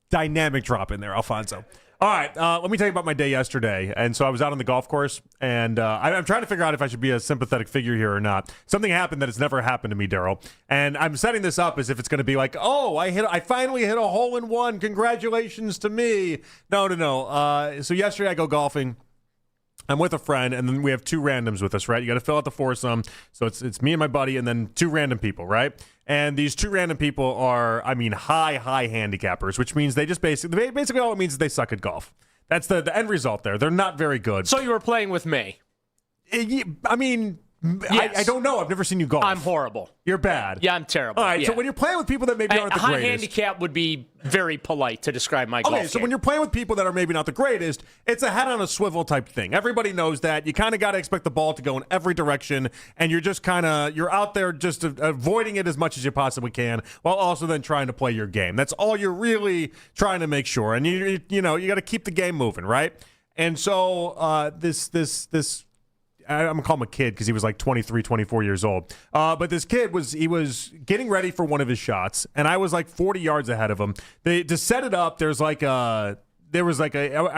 Dynamic drop in there, Alfonso. All right, let me tell you about my day yesterday. And so I was out on the golf course, and I'm trying to figure out if I should be a sympathetic figure here or not. Something happened that has never happened to me, Daryl. And I'm setting this up as if it's going to be like, oh, I finally hit a hole-in-one. Congratulations to me. No. So yesterday I go golfing. I'm with a friend, and then we have two randoms with us, right? You got to fill out the foursome. So it's me and my buddy, and then two random people, right? And these two random people are, high handicappers, which means they just basically all it means is they suck at golf. That's the end result there. They're not very good. So you were playing with me? Yes. I don't know. I've never seen you golf. I'm horrible. You're bad. Yeah, I'm terrible. All right, so when you're playing with people that maybe aren't the high greatest. handicap would be very polite to describe my golf Okay, so game. when you're playing with people that are maybe not the greatest, it's a head on a swivel type thing. Everybody knows that. You kind of got to expect the ball to go in every direction, and you're just you're out there just avoiding it as much as you possibly can, while also then trying to play your game. That's all you're really trying to make sure. And you got to keep the game moving, right? And so this I'm going to call him a kid because he was like 23, 24 years old. But this kid was getting ready for one of his shots, and I was like 40 yards ahead of him. To set it up, I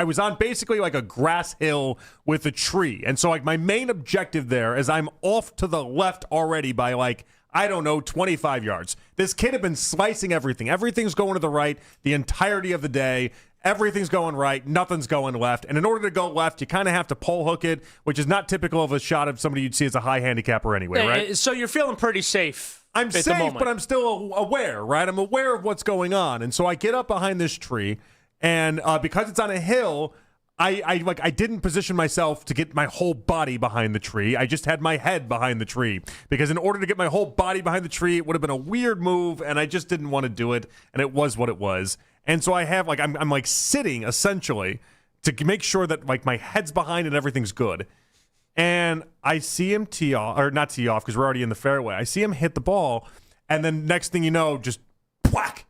was on basically like a grass hill with a tree. And so like my main objective there is I'm off to the left already by 25 yards. This kid had been slicing everything. Everything's going to the right the entirety of the day. Everything's going right. Nothing's going left. And in order to go left, you kind of have to pole hook it, which is not typical of a shot of somebody you'd see as a high handicapper anyway, right? So you're feeling pretty safe. I'm at the safe, moment. but I'm still aware, right? I'm aware of what's going on. And so I get up behind this tree, and because it's on a hill, I didn't position myself to get my whole body behind the tree. I just had my head behind the tree because in order to get my whole body behind the tree, it would have been a weird move, and I just didn't want to do it, and it was what it was. And so I have I'm sitting essentially to make sure that my head's behind and everything's good. And I see him tee off, or not tee off because we're already in the fairway. I see him hit the ball, and then next thing you know, just whack!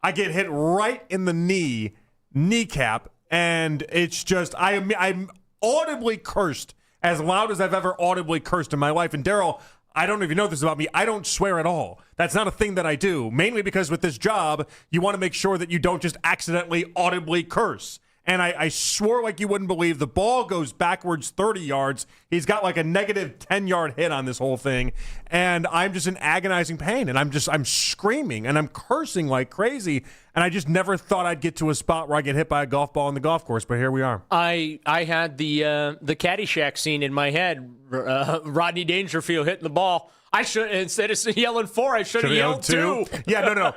I get hit right in the kneecap, and it's just I'm audibly cursed as loud as I've ever audibly cursed in my life. And Daryl, I don't know if you know this about me. I don't swear at all. That's not a thing that I do, mainly because with this job, you want to make sure that you don't just accidentally audibly curse. And I swore like you wouldn't believe. The ball goes backwards 30 yards. He's got like a negative 10-yard hit on this whole thing. And I'm just in agonizing pain. And I'm screaming and I'm cursing like crazy. And I just never thought I'd get to a spot where I get hit by a golf ball on the golf course. But here we are. I had the Caddyshack scene in my head. Rodney Dangerfield hitting the ball. I should, instead of yelling 4, I should have yelled 2. Yeah, no.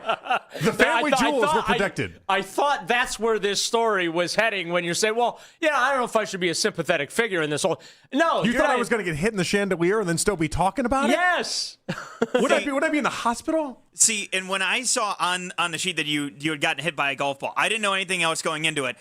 The family jewels were protected. I thought that's where this story was heading when you're saying, well, yeah, I don't know if I should be a sympathetic figure in this whole. No, you thought I was going to get hit in the chandelier and then still be talking about it? Yes. Would I be in the hospital? See, and when I saw on the sheet that you had gotten hit by a golf ball, I didn't know anything else going into it.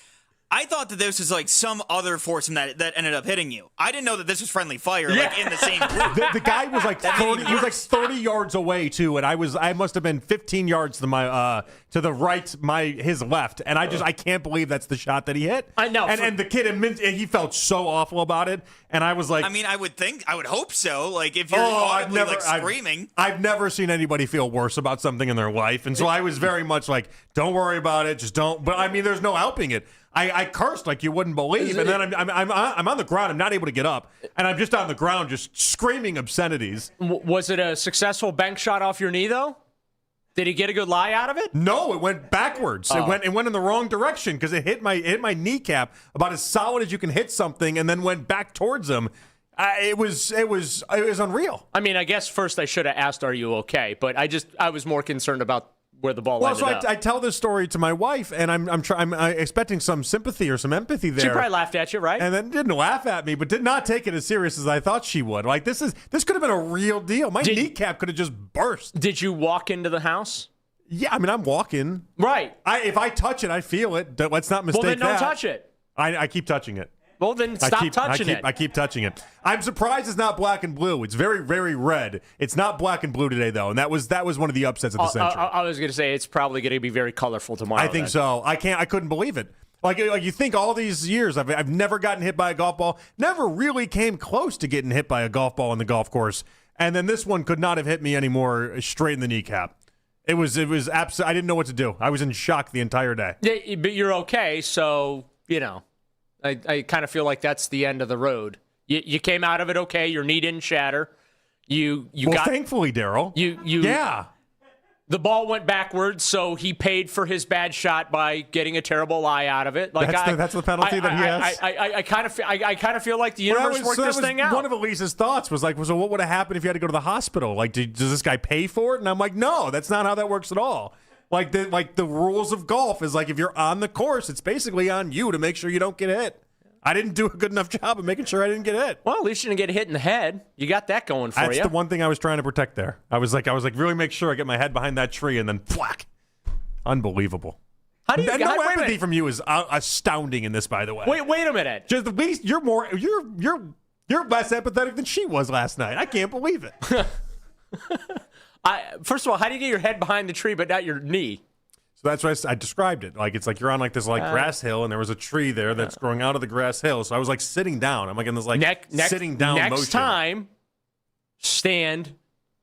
I thought that this was like some other foursome that ended up hitting you. I didn't know that this was friendly fire, like in the same group. The guy was like 30. He was like 30 yards away too, and I must have been 15 yards to the right, his left, and I can't believe that's the shot that he hit. I know, and the kid he felt so awful about it, and I was like, I would hope so. Like if you're screaming, I've never seen anybody feel worse about something in their life, and so I was very much like, don't worry about it, just don't. But there's no helping it. I cursed like you wouldn't believe, and then I'm on the ground. I'm not able to get up, and I'm just on the ground, just screaming obscenities. Was it a successful bank shot off your knee though? Did he get a good lie out of it? No, it went backwards. Oh. It went in the wrong direction because it hit my kneecap about as solid as you can hit something, and then went back towards him. It was unreal. I guess first I should have asked, "Are you okay?" But I was more concerned about where the ball ended up. I tell this story to my wife, and I'm expecting some sympathy or some empathy there. She probably laughed at you, right? And then didn't laugh at me, but did not take it as serious as I thought she would. Like this could have been a real deal. My kneecap could have just burst. Did you walk into the house? Yeah, I'm walking. Right. If I touch it, I feel it. Let's not mistake that. Well, then don't touch it. I keep touching it. Well, then stop touching it. I keep touching it. I'm surprised it's not black and blue. It's very, very red. It's not black and blue today, though, and that was one of the upsets of the century. I was going to say it's probably going to be very colorful tomorrow. I think so. I couldn't believe it. Like you think all these years, I've never gotten hit by a golf ball. Never really came close to getting hit by a golf ball on the golf course. And then this one could not have hit me any more straight in the kneecap. It was absolutely. I didn't know what to do. I was in shock the entire day. Yeah, but you're okay, so I kind of feel like that's the end of the road. You came out of it okay. Your knee didn't shatter. Thankfully, Daryl. Yeah. The ball went backwards, so he paid for his bad shot by getting a terrible eye out of it. Like that's the penalty that he has. I kind of feel like the universe worked this thing out. One of Elise's thoughts was like, so what would have happened if you had to go to the hospital? Like, does this guy pay for it? And I'm like, no, that's not how that works at all. Like the rules of golf is like if you're on the course, it's basically on you to make sure you don't get hit. I didn't do a good enough job of making sure I didn't get hit. Well, at least you didn't get hit in the head. You got that going for you. That's the one thing I was trying to protect there. I was like, really make sure I get my head behind that tree and then whack. Unbelievable. How do you no empathy from you is astounding in this, by the way. Wait a minute. Just at least you're less empathetic than she was last night. I can't believe it. First of all, how do you get your head behind the tree but not your knee? So that's why I described it. Like it's like you're on like this grass hill, and there was a tree there that's growing out of the grass hill. So I was like sitting down. I'm like in this sitting down motion. Next time, stand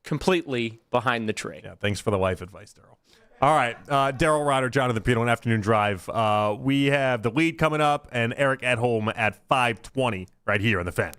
completely behind the tree. Yeah, thanks for the life advice, Daryl. All right, Daryl Ryder, Jonathan Pino, an afternoon drive. We have the lead coming up, and Eric at home at 5:20 right here on the Fan.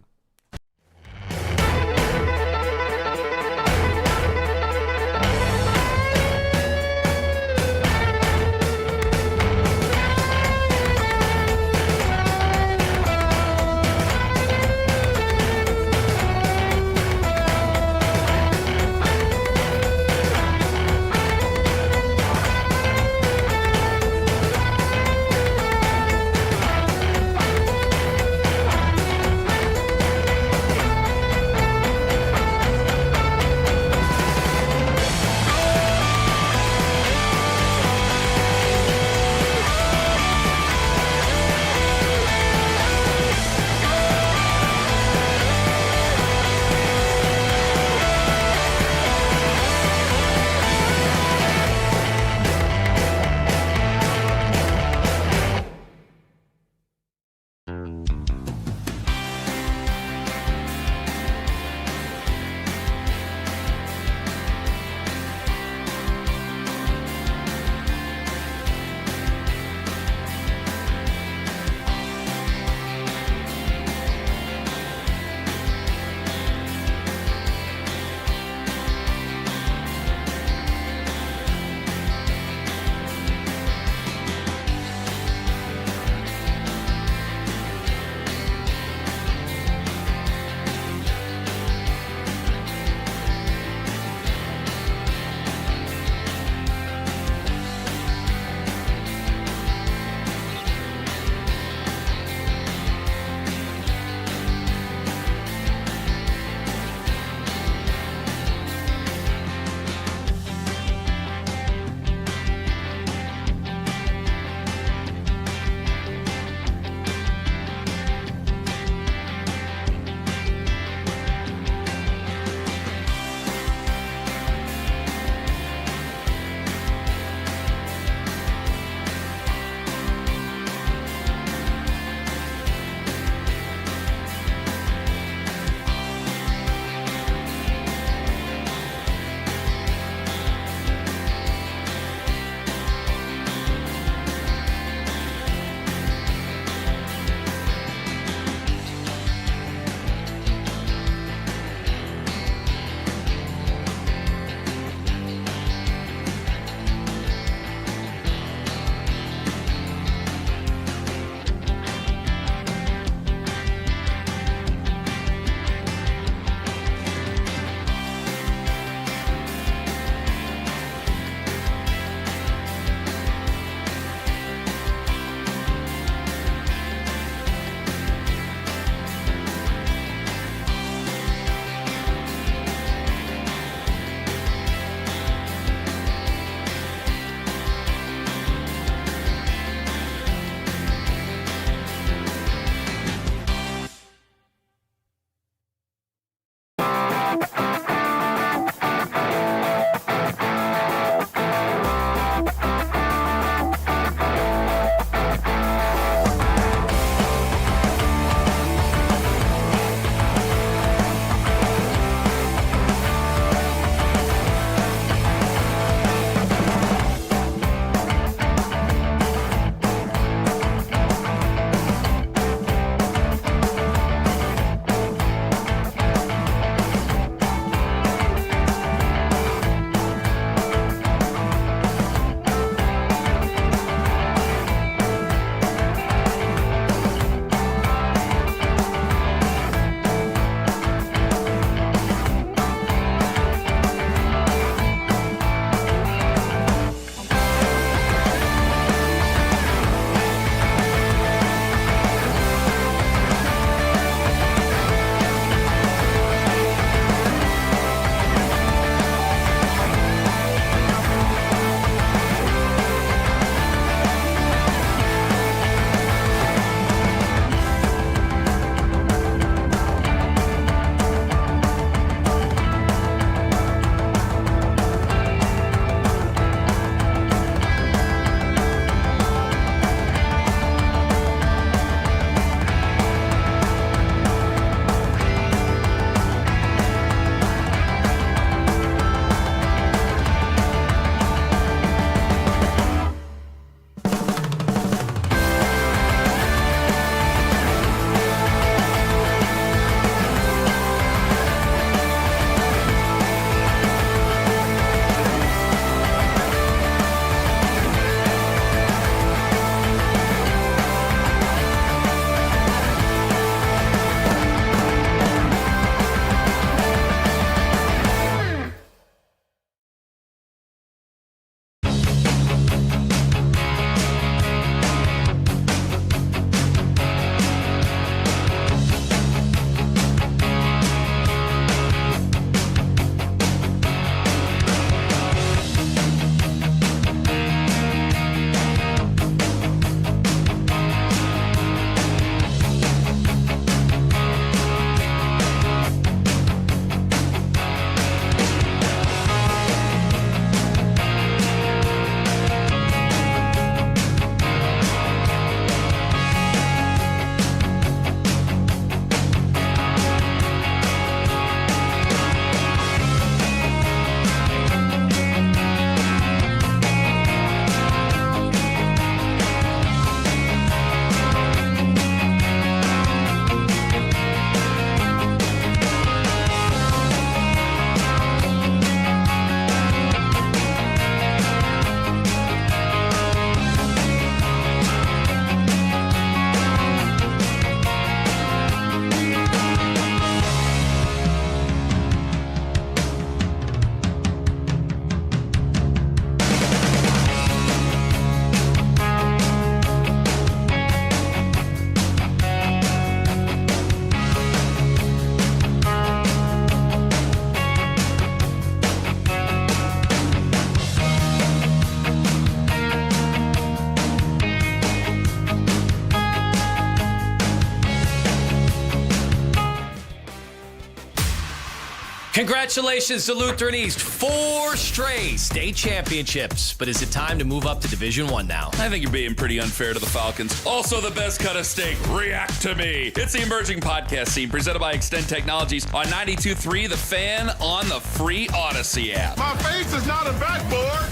Congratulations to Lutheran East. 4 straight state championships. But is it time to move up to Division I now? I think you're being pretty unfair to the Falcons. Also the best cut of steak, React to Me. It's the emerging podcast scene presented by Extend Technologies on 92.3 The Fan on the free Odyssey app. My face is not a backboard.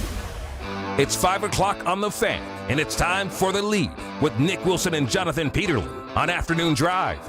It's 5 o'clock on The Fan, and it's time for The Lead with Nick Wilson and Jonathan Peterlin on Afternoon Drive.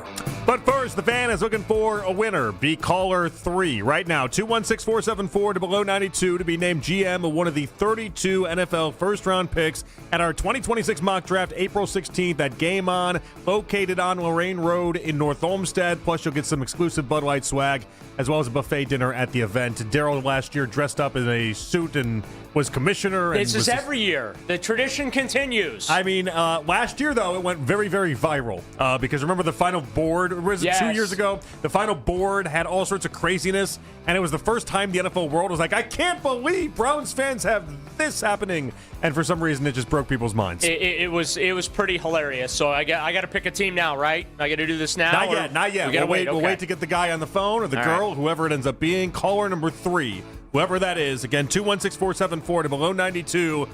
But first, the Fan is looking for a winner. Be caller 3 right now. 216-474 to below 92 to be named GM of one of the 32 NFL first-round picks at our 2026 mock draft, April 16th at Game On, located on Lorraine Road in North Olmsted. Plus, you'll get some exclusive Bud Light swag, as well as a buffet dinner at the event. Daryl last year dressed up in a suit and was commissioner. This is every year. The tradition continues. I mean, last year, though, it went very, very viral because remember the final board, was it 2 years ago? The final board had all sorts of craziness, and it was the first time the NFL world was like, I can't believe Browns fans have this happening. And for some reason, it just broke people's minds. It was pretty hilarious. So I got to pick a team now, right? I got to do this now? Not yet. We'll wait to get the guy on the phone or the girl, whoever it ends up being. Caller number 3, whoever that is. Again, 216-474 to below 92.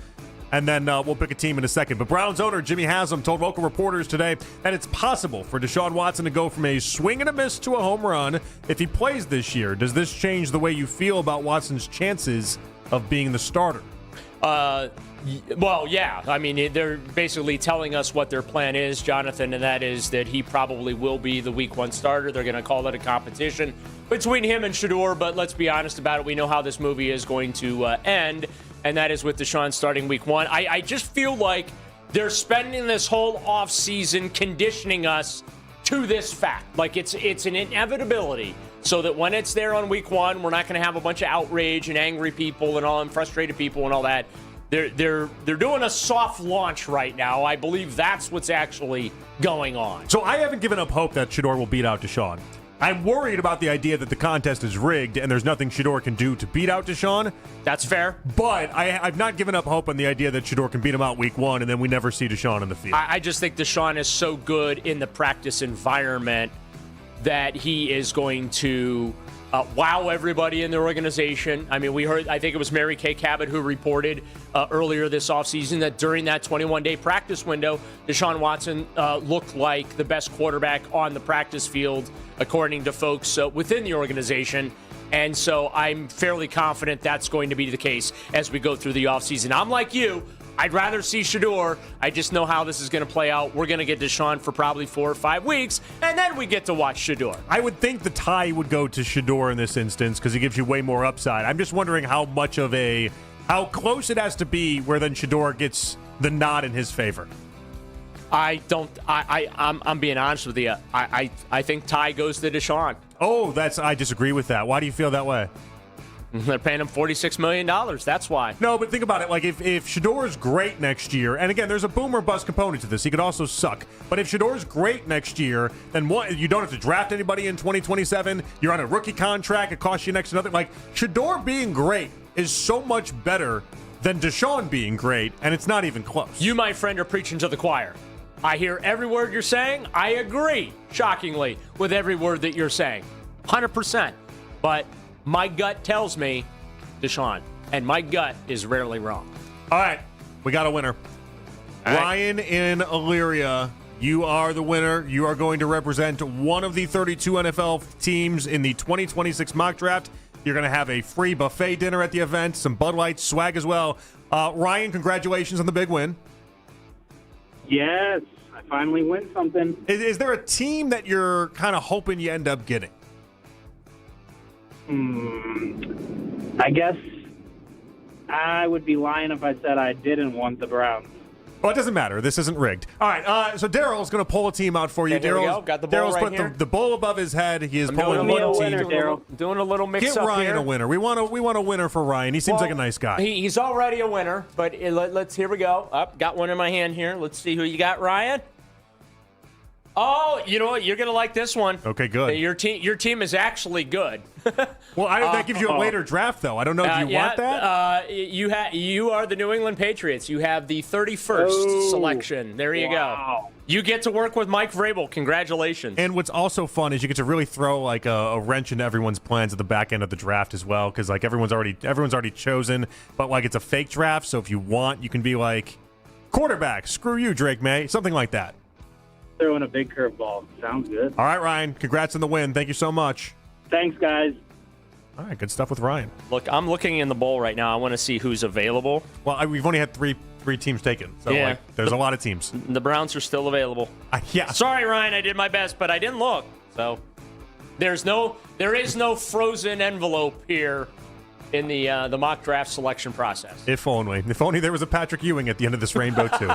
And then we'll pick a team in a second. But Browns owner Jimmy Haslam told local reporters today that it's possible for Deshaun Watson to go from a swing and a miss to a home run if he plays this year. Does this change the way you feel about Watson's chances of being the starter? Well, yeah. I mean, they're basically telling us what their plan is, Jonathan, and that is that he probably will be the Week 1 starter. They're going to call it a competition between him and Shedeur, but let's be honest about it. We know how this movie is going to end, and that is with Deshaun starting Week 1. I just feel like they're spending this whole offseason conditioning us to this fact. Like it's an inevitability, so that when it's there on Week 1, we're not going to have a bunch of outrage and angry people and all and frustrated people and all that. They're doing a soft launch right now. I believe that's what's actually going on. So I haven't given up hope that Shedeur will beat out Deshaun. I'm worried about the idea that the contest is rigged and there's nothing Shedeur can do to beat out Deshaun. That's fair. But I've not given up hope on the idea that Shedeur can beat him out Week 1 and then we never see Deshaun in the field. I just think Deshaun is so good in the practice environment that he is going to wow everybody in the organization. I mean, we heard, I think it was Mary Kay Cabot who reported earlier this offseason that during that 21-day practice window, Deshaun Watson looked like the best quarterback on the practice field, according to folks within the organization. And so I'm fairly confident that's going to be the case as we go through the offseason. I'm like you. I'd rather see Shedeur. I just know how this is going to play out. We're going to get Deshaun for probably 4 or 5 weeks, and then we get to watch Shedeur. I would think the tie would go to Shedeur in this instance because he gives you way more upside. I'm just wondering how close it has to be where then Shedeur gets the nod in his favor. I'm being honest with you. I think tie goes to Deshaun. Oh, I disagree with that. Why do you feel that way? They're paying him $46 million. That's why. No, but think about it. Like, if Shedeur is great next year, and again, there's a boom or bust component to this. He could also suck. But if Shedeur is great next year, then you don't have to draft anybody in 2027. You're on a rookie contract. It costs you next to nothing. Like, Shedeur being great is so much better than Deshaun being great, and it's not even close. You, my friend, are preaching to the choir. I hear every word you're saying. I agree, shockingly, with every word that you're saying. 100%. But my gut tells me Deshaun, and my gut is rarely wrong. All right, we got a winner. Ryan in Elyria, you are the winner. You are going to represent one of the 32 NFL teams in the 2026 mock draft. You're going to have a free buffet dinner at the event, some Bud Light swag as well. Ryan, congratulations on the big win. Yes, I finally win something. Is there a team that you're kind of hoping you end up getting? I guess I would be lying if I said I didn't want the Browns. Well, it doesn't matter. This isn't rigged. All right, so Daryl's going to pull a team out for you. Okay, Daryl's got the ball put the bowl above his head. He is pulling one team. winner, doing a little mix-up here. Get Ryan here. a winner. We want a winner for Ryan. He seems like a nice guy. He's already a winner, but here we go. Got one in my hand here. Let's see who you got, Ryan. Oh, you know what? You're going to like this one. Okay, good. Your team is actually good. Well, that gives you a later draft, though. I don't know. Do you want that? You are the New England Patriots. You have the 31st selection. There you go. You get to work with Mike Vrabel. Congratulations. And what's also fun is you get to really throw like a wrench into everyone's plans at the back end of the draft as well, because like everyone's already chosen, but like it's a fake draft. So if you want, you can be like, quarterback, screw you, Drake May, something like that. Throwing a big curveball. Sounds good. All right, Ryan. Congrats on the win. Thank you so much. Thanks, guys. All right, good stuff with Ryan. Look, I'm looking in the bowl right now. I want to see who's available. Well, we've only had three teams taken, so there's a lot of teams. The Browns are still available. Yeah. Sorry, Ryan, I did my best, but I didn't look. So there is no frozen envelope here in the mock draft selection process. If only there was a Patrick Ewing at the end of this rainbow too.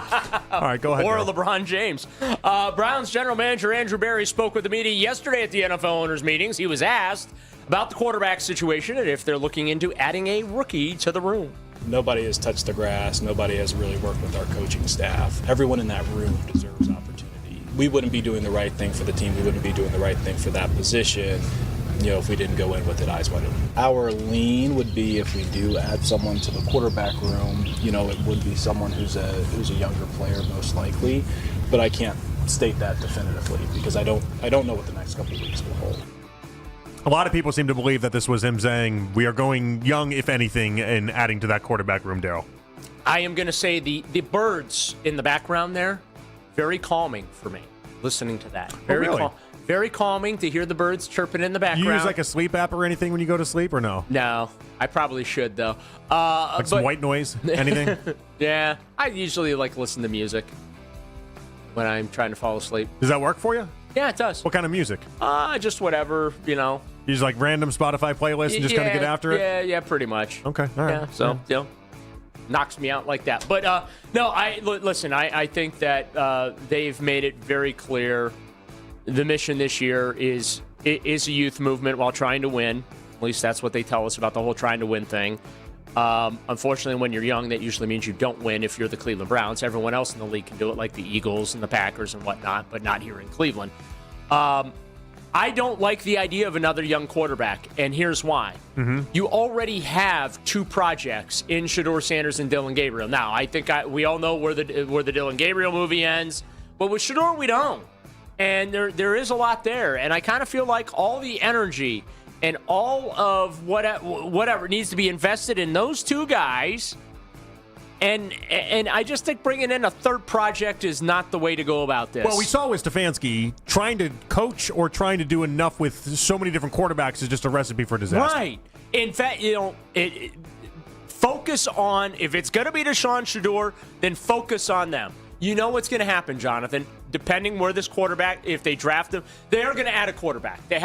All right, go ahead. Or Bill. LeBron James. Browns general manager Andrew Berry spoke with the media yesterday at the NFL owners' meetings. He was asked about the quarterback situation and if they're looking into adding a rookie to the room. Nobody has touched the grass. Nobody has really worked with our coaching staff. Everyone in that room deserves opportunity. We wouldn't be doing the right thing for the team. We wouldn't be doing the right thing for that position, if we didn't go in with it eyes wide open. Our lean would be if we do add someone to the quarterback room, it would be someone who's a younger player most likely, but I can't state that definitively because I don't know what the next couple of weeks will hold. A lot of people seem to believe that this was him saying we are going young, if anything, and adding to that quarterback room, Daryl. I am going to say the birds in the background there, very calming for me, listening to that. Very very calming to hear the birds chirping in the background. You use like a sleep app or anything when you go to sleep, or no? No, I probably should, though. Some white noise? Anything? Yeah, I usually listen to music when I'm trying to fall asleep. Does that work for you? Yeah, it does. What kind of music? Just whatever, You use like random Spotify playlists and just kind of get after it? Yeah, pretty much. Okay, all right. Yeah, so, knocks me out like that. But, no, listen, I think that they've made it very clear the mission this year is a youth movement while trying to win. At least that's what they tell us about the whole trying to win thing. Unfortunately, when you're young, that usually means you don't win if you're the Cleveland Browns. Everyone else in the league can do it, like the Eagles and the Packers and whatnot, but not here in Cleveland. I don't like the idea of another young quarterback, and here's why. Mm-hmm. You already have two projects in Shedeur Sanders and Dillon Gabriel. Now, I think we all know where the Dillon Gabriel movie ends, but with Shedeur, we don't. And there is a lot there, and I kind of feel like all the energy and all of whatever needs to be invested in those two guys. And I just think bringing in a third project is not the way to go about this. Well, we saw with Stefanski, trying to coach or trying to do enough with so many different quarterbacks is just a recipe for disaster. Right. In fact, focus on, if it's going to be Deshaun Shedeur, then focus on them. You know what's going to happen, Jonathan. Depending where this quarterback, if they draft him, they are going to add a quarterback. They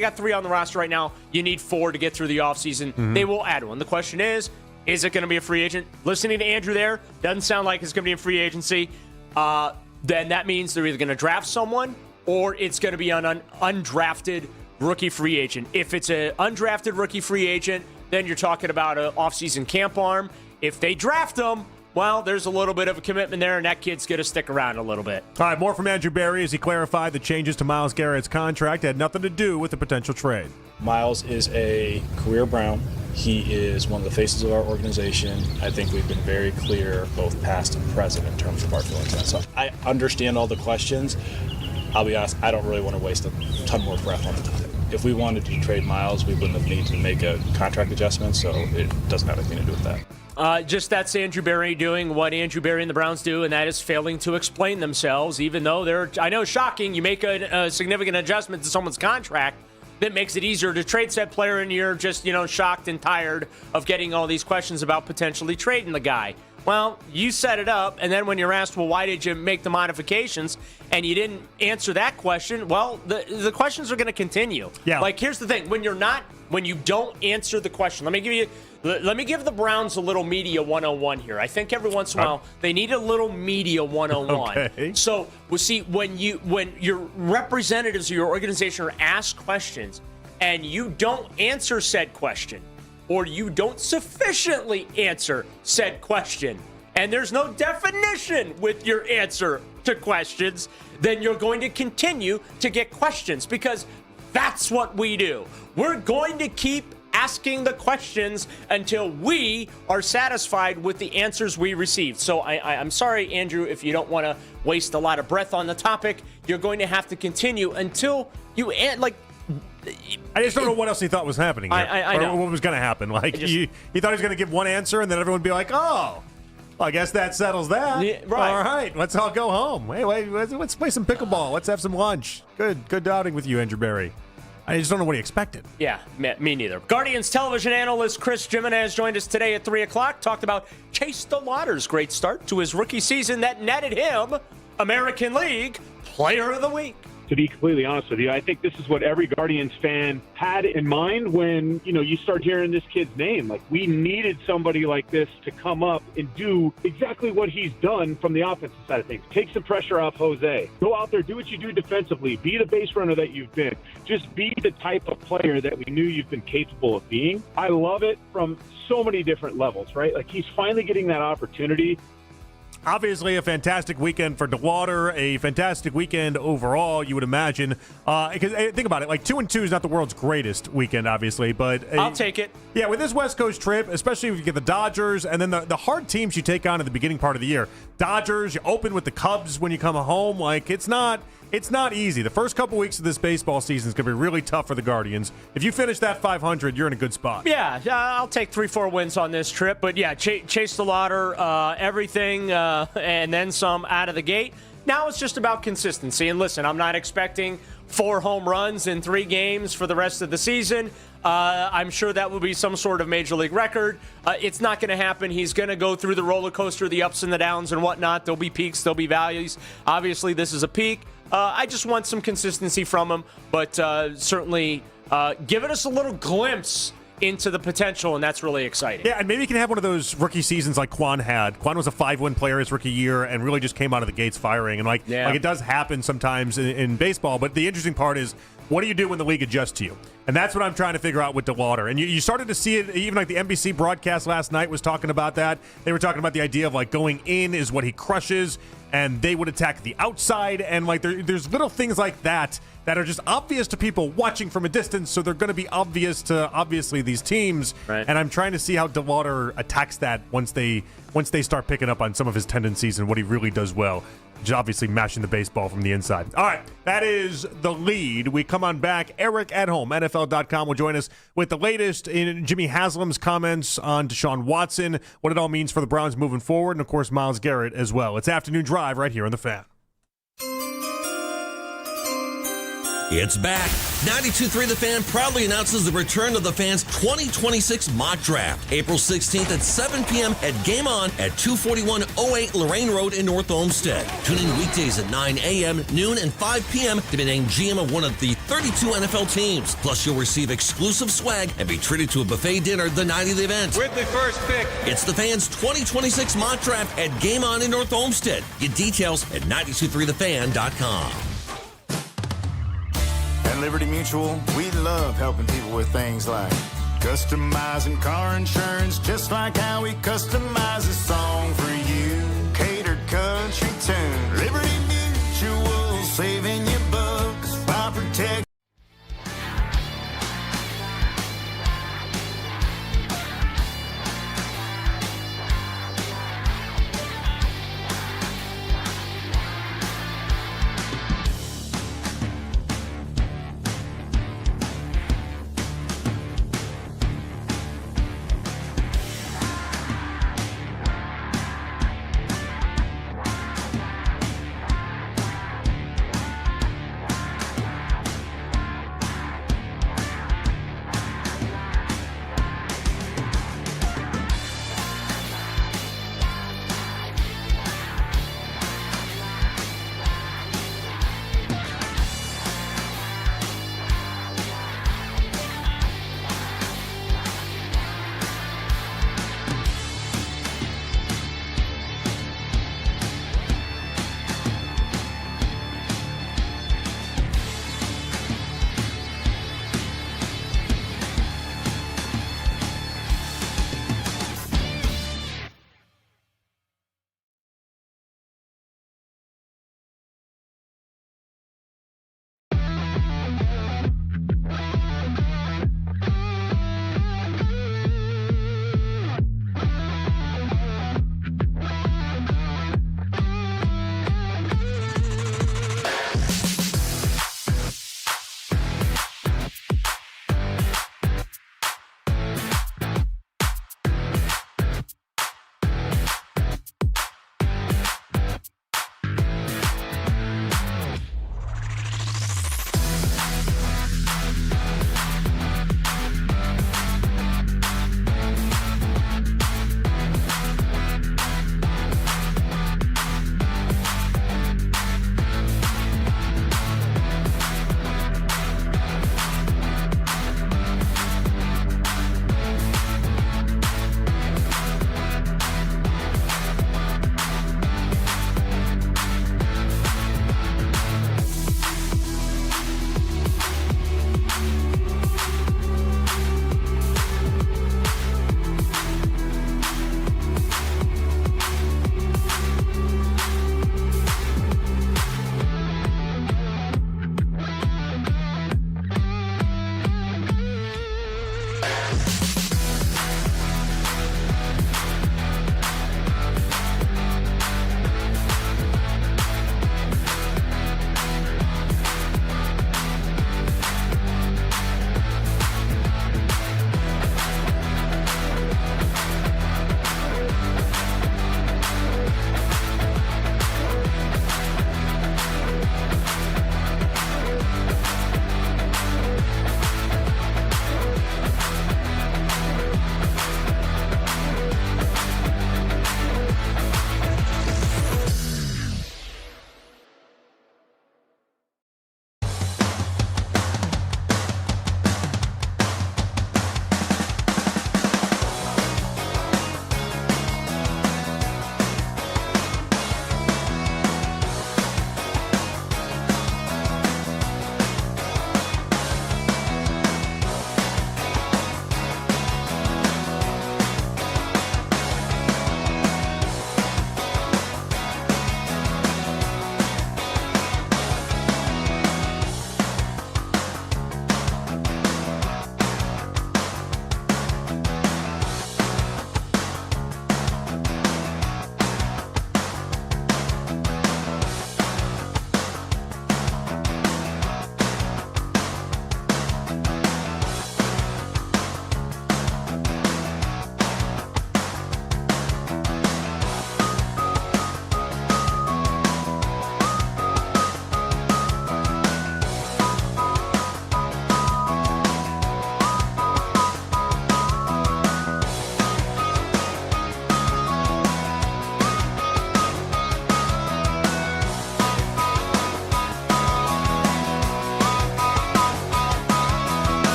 got 3 on the roster right now. You need 4 to get through the offseason. Mm-hmm. They will add one. The question is it going to be a free agent? Listening to Andrew there, doesn't sound like it's going to be a free agency. Then that means they're either going to draft someone or it's going to be an undrafted rookie free agent. If it's an undrafted rookie free agent, then you're talking about an offseason camp arm. If they draft them, well, there's a little bit of a commitment there, and that kid's going to stick around a little bit. All right, more from Andrew Berry as he clarified the changes to Myles Garrett's contract had nothing to do with the potential trade. Myles is a career Brown. He is one of the faces of our organization. I think we've been very clear, both past and present, in terms of our feelings on that. So I understand all the questions. I'll be honest, I don't really want to waste a ton more breath on the topic. If we wanted to trade Myles, we wouldn't have needed to make a contract adjustment, so it doesn't have anything to do with that. Just that's Andrew Berry doing what Andrew Berry and the Browns do, and that is failing to explain themselves, even though I know, shocking, you make a significant adjustment to someone's contract that makes it easier to trade said player, and you're just, shocked and tired of getting all these questions about potentially trading the guy. Well, you set it up, and then when you're asked, well, why did you make the modifications, and you didn't answer that question, well, the questions are going to continue. Yeah. Like, here's the thing. When you don't answer the question, let me give the Browns a little media 101 here. I think every once in a while they need a little media 101. Okay. So, we'll see, when your representatives of your organization are asked questions and you don't answer said question, or you don't sufficiently answer said question, and there's no definition with your answer to questions, then you're going to continue to get questions because that's what we do. We're going to keep asking the questions until we are satisfied with the answers we receive. So I'm sorry, Andrew, if you don't want to waste a lot of breath on the topic, you're going to have to continue until you I just don't know what else he thought was happening here. I know. Or what was going to happen. Like, he thought he was going to give one answer, and then everyone would be like, oh, well, I guess that settles that. Yeah, right. All right, let's all go home. Hey, wait, let's play some pickleball. Let's have some lunch. Good outing with you, Andrew Berry. I just don't know what he expected. Yeah, me neither. Guardians television analyst Chris Gimenez joined us today at 3 o'clock. Talked about Chase DeLauter's great start to his rookie season that netted him American League Player of the Week. To be completely honest with you, I think this is what every Guardians fan had in mind when, you start hearing this kid's name. Like, we needed somebody like this to come up and do exactly what he's done from the offensive side of things. Take some pressure off Jose. Go out there, do what you do defensively. Be the base runner that you've been. Just be the type of player that we knew you've been capable of being. I love it from so many different levels, right? Like, he's finally getting that opportunity. Obviously, a fantastic weekend for DeLauter, a fantastic weekend overall, you would imagine. Because think about it, like 2-2 is not the world's greatest weekend, obviously, but I'll take it. Yeah, with this West Coast trip, especially if you get the Dodgers and then the hard teams you take on at the beginning part of the year. Dodgers, you open with the Cubs when you come home. Like, it's not easy. The first couple weeks of this baseball season is going to be really tough for the Guardians. If you finish that 500, you're in a good spot. Yeah, I'll take 3-4 wins on this trip. But yeah, Chase DeLauter, everything, and then some out of the gate. Now it's just about consistency. And listen, I'm not expecting 4 home runs in 3 games for the rest of the season. I'm sure that will be some sort of major league record. It's not going to happen. He's going to go through the roller coaster, the ups and the downs and whatnot. There'll be peaks, there'll be valleys. Obviously, this is a peak. I just want some consistency from him, but certainly giving us a little glimpse into the potential, and that's really exciting. Yeah, and maybe he can have one of those rookie seasons like Quan had. Quan was a 5-win player his rookie year and really just came out of the gates firing. And like it does happen sometimes in baseball, but the interesting part is, what do you do when the league adjusts to you? And that's what I'm trying to figure out with DeLauter. And you started to see it, even like the NBC broadcast last night was talking about that. They were talking about the idea of like going in is what he crushes, and they would attack the outside. And like there's little things like that are just obvious to people watching from a distance, so they're going to be obvious to obviously these teams. Right. And I'm trying to see how DeLauter attacks that once they start picking up on some of his tendencies and what he really does well. Just obviously mashing the baseball from the inside. All right, that is the lead. We come on back. Eric at home, NFL.com, will join us with the latest in Jimmy Haslam's comments on Deshaun Watson, what it all means for the Browns moving forward, and, of course, Myles Garrett as well. It's Afternoon Drive right here on The Fan. It's back. 92.3 The Fan proudly announces the return of The Fan's 2026 mock draft, April 16th at 7 p.m. at Game On at 24108 Lorraine Road in North Olmsted. Tune in weekdays at 9 a.m., noon, and 5 p.m. to be named GM of one of the 32 NFL teams. Plus, you'll receive exclusive swag and be treated to a buffet dinner the night of the event. With the first pick, it's The Fan's 2026 mock draft at Game On in North Olmsted. Get details at 923thefan.com. At Liberty Mutual, we love helping people with things like customizing car insurance, just like how we customize a song for you. Catered country tune. Liberty Mutual, saving you bucks by protecting.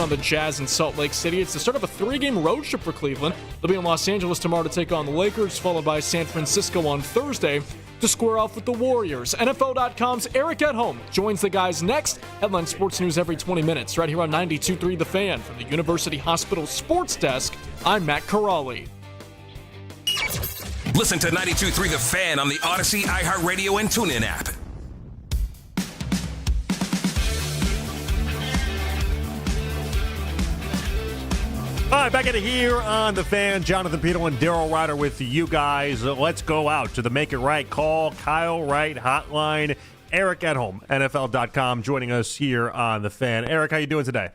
on the Jazz in Salt Lake City. It's the start of a 3-game road trip for Cleveland. They'll be in Los Angeles tomorrow to take on the Lakers, followed by San Francisco on Thursday to square off with the Warriors. NFL.com's Eric Edholm joins the guys next. Headline sports news every 20 minutes, right here on 92.3 The Fan. From the University Hospital Sports Desk, I'm Matt Corrali. Listen to 92.3 The Fan on the Odyssey, iHeartRadio, and TuneIn app. All right, back at it here on The Fan. Jonathan Peterlin and Daryl Ryder with you guys. Let's go out to the Make It Right Call, Kyle Wright hotline. Eric Edholm, NFL.com, joining us here on The Fan. Eric, how you doing today?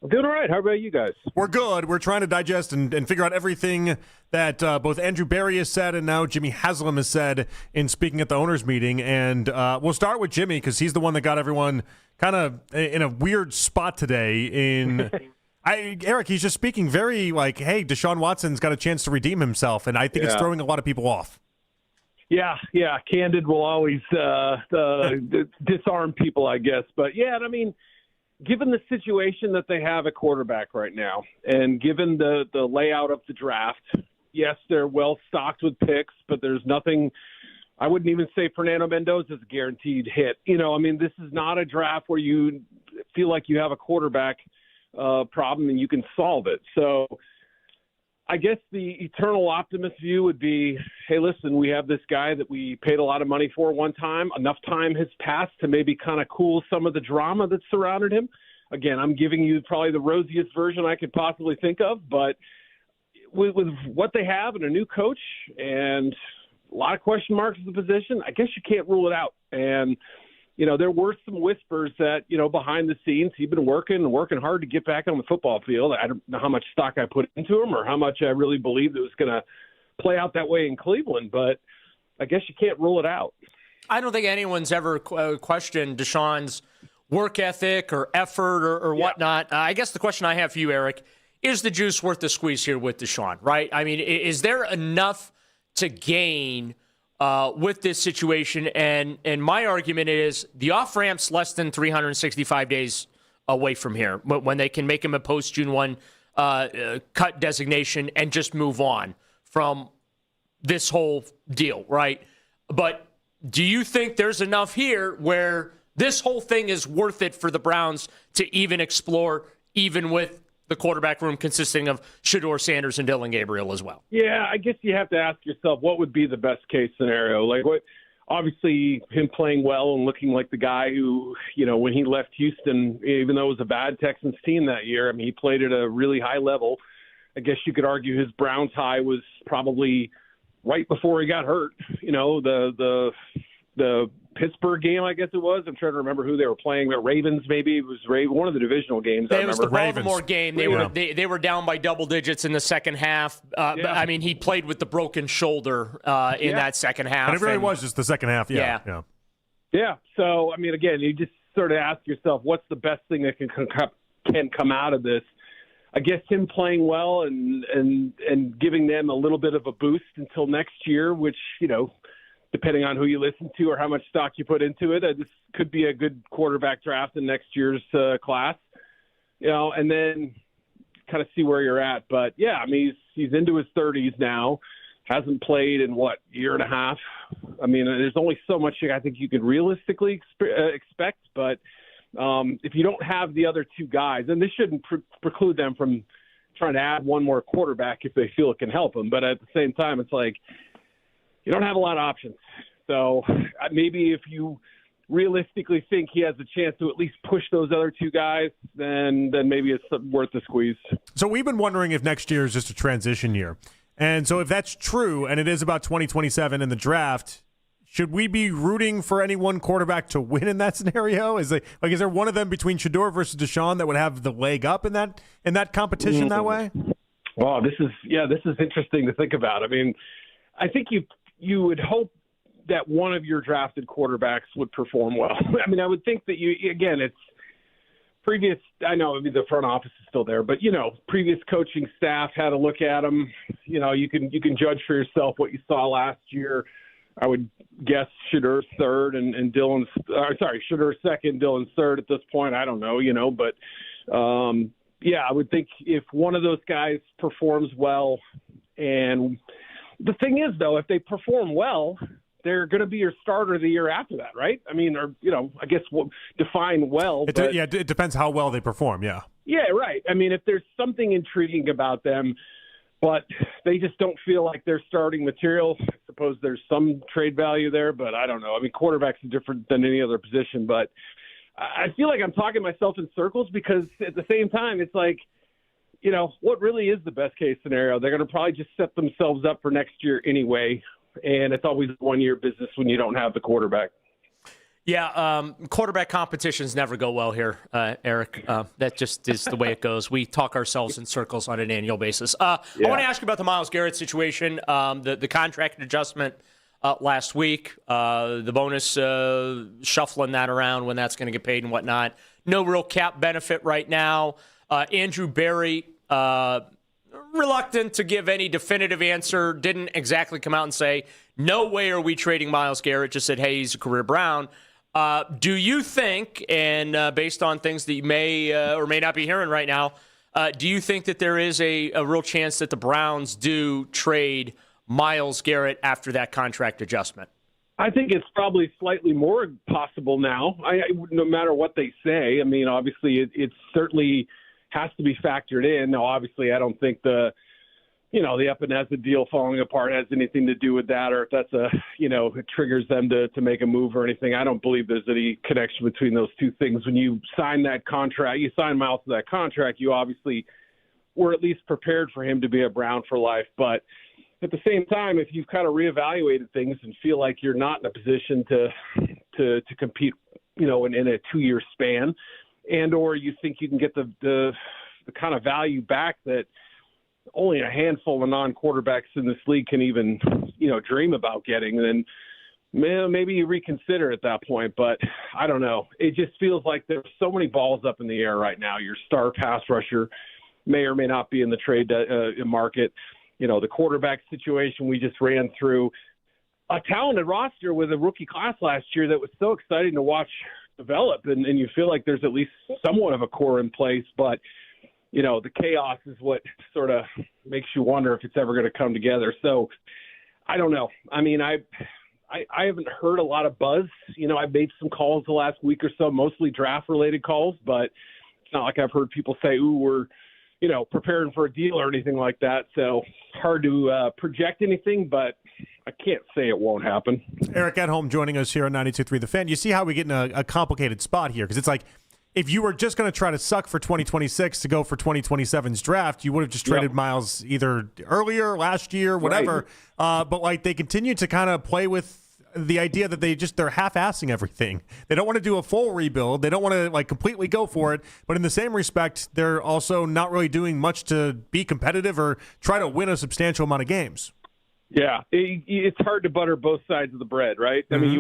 I'm doing all right. How about you guys? We're good. We're trying to digest and figure out everything that both Andrew Berry has said and now Jimmy Haslam has said in speaking at the owners' meeting. And we'll start with Jimmy because he's the one that got everyone kind of in a weird spot today in – Eric, he's just speaking very like, hey, Deshaun Watson's got a chance to redeem himself, and I think it's throwing a lot of people off. Yeah, candid will always disarm people, I guess. But, yeah, I mean, given the situation that they have at quarterback right now and given the layout of the draft, yes, they're well-stocked with picks, but there's nothing – I wouldn't even say Fernando Mendoza's a guaranteed hit. You know, I mean, this is not a draft where you feel like you have a quarterback – problem and you can solve it. So I guess the eternal optimist view would be, hey, listen, we have this guy that we paid a lot of money for one time. Enough time has passed to maybe kind of cool some of the drama that surrounded him. Again, I'm giving you probably the rosiest version I could possibly think of, but with what they have and a new coach and a lot of question marks at the position, I guess you can't rule it out. And you know, there were some whispers that, you know, behind the scenes, he'd been working hard to get back on the football field. I don't know how much stock I put into him or how much I really believed it was going to play out that way in Cleveland, but I guess you can't rule it out. I don't think anyone's ever questioned Deshaun's work ethic or effort or whatnot. I guess the question I have for you, Eric, is the juice worth the squeeze here with Deshaun, right? I mean, is there enough to gain with this situation? And my argument is the off-ramp's less than 365 days away from here when they can make him a post-June 1 cut designation and just move on from this whole deal, right? But do you think there's enough here where this whole thing is worth it for the Browns to even explore, even with the quarterback room consisting of Shedeur Sanders and Dylan Gabriel as well? Yeah, I guess you have to ask yourself, what would be the best case scenario? Like, what? Obviously, him playing well and looking like the guy who, you know, when he left Houston, even though it was a bad Texans team that year, I mean, he played at a really high level. I guess you could argue his Browns high was probably right before he got hurt. You know, the Pittsburgh game, I guess it was. I'm trying to remember who they were playing. The Ravens, maybe. It was one of the divisional games. It was the Baltimore game. They were down by double digits in the second half. But, I mean, he played with the broken shoulder in that second half. And it really was just the second half. Yeah. So, I mean, again, you just sort of ask yourself, what's the best thing that can come out of this? I guess him playing well and giving them a little bit of a boost until next year, which, you know, depending on who you listen to or how much stock you put into it, this could be a good quarterback draft in next year's class, you know, and then kind of see where you're at. But, yeah, I mean, he's into his 30s now, hasn't played in, year and a half. I mean, there's only so much I think you could realistically expect. But if you don't have the other two guys, and this shouldn't preclude them from trying to add one more quarterback if they feel it can help them. But at the same time, it's like, you don't have a lot of options. So maybe if you realistically think he has a chance to at least push those other two guys, then maybe it's worth the squeeze. So we've been wondering if next year is just a transition year. And so if that's true, and it is about 2027 in the draft, should we be rooting for any one quarterback to win in that scenario? Is there one of them between Shedeur versus Deshaun that would have the leg up in that competition that way? Oh, this is interesting to think about. I mean, I think you would hope that one of your drafted quarterbacks would perform well. I mean, I would think that it's previous, I know, I mean, the front office is still there, but, you know, previous coaching staff had a look at him. You know, you can judge for yourself what you saw last year. I would guess Shedeur's third and Shedeur second, Dylan's third at this point. I don't know, you know, but Yeah, I would think if one of those guys performs well, and the thing is, though, if they perform well, they're going to be your starter the year after that, right? I mean, or, I guess define well. It depends how well they perform, yeah. Yeah, right. I mean, if there's something intriguing about them, but they just don't feel like they're starting material, I suppose there's some trade value there, but I don't know. I mean, quarterbacks are different than any other position, but I feel like I'm talking myself in circles because at the same time, it's like, what really is the best case scenario? They're going to probably just set themselves up for next year anyway, and it's always a one-year business when you don't have the quarterback. Yeah, quarterback competitions never go well here, Eric. That just is the way it goes. We talk ourselves in circles on an annual basis. I want to ask you about the Myles Garrett situation, the contract adjustment last week, the bonus, shuffling that around when that's going to get paid and whatnot. No real cap benefit right now. Andrew Berry, reluctant to give any definitive answer, didn't exactly come out and say, no way are we trading Myles Garrett, just said, hey, he's a career Brown. Do you think, and based on things that you may or may not be hearing right now, do you think that there is a real chance that the Browns do trade Myles Garrett after that contract adjustment? I think it's probably slightly more possible now, no matter what they say. I mean, obviously, it certainly has to be factored in. Now, obviously, I don't think the Epineza deal falling apart has anything to do with that, or if that's it triggers them to make a move or anything. I don't believe there's any connection between those two things. When you sign that contract, you sign Myles to that contract, you obviously were at least prepared for him to be a Brown for life. But at the same time, if you've kind of reevaluated things and feel like you're not in a position to compete, in a 2-year span, and or you think you can get the kind of value back that only a handful of non-quarterbacks in this league can even, dream about getting, then maybe you reconsider at that point. But I don't know. It just feels like there's so many balls up in the air right now. Your star pass rusher may or may not be in the trade market. The quarterback situation we just ran through. A talented roster with a rookie class last year that was so exciting to watch develop, and you feel like there's at least somewhat of a core in place, but the chaos is what sort of makes you wonder if it's ever going to come together. So I don't know. I mean, I haven't heard a lot of buzz. I've made some calls the last week or so, mostly draft related calls, but it's not like I've heard people say, ooh, we're, preparing for a deal or anything like that. So hard to project anything, but I can't say it won't happen. Eric Edholm joining us here on 92.3 The Fan. You see how we get in a complicated spot here, because it's like, if you were just going to try to suck for 2026 to go for 2027's draft, you would have just traded Myles either earlier, last year, whatever. Right. But they continue to kind of play with the idea that they're half-assing everything. They don't want to do a full rebuild. They don't want to completely go for it. But in the same respect, they're also not really doing much to be competitive or try to win a substantial amount of games. Yeah, it's hard to butter both sides of the bread, right? Mm-hmm. I mean,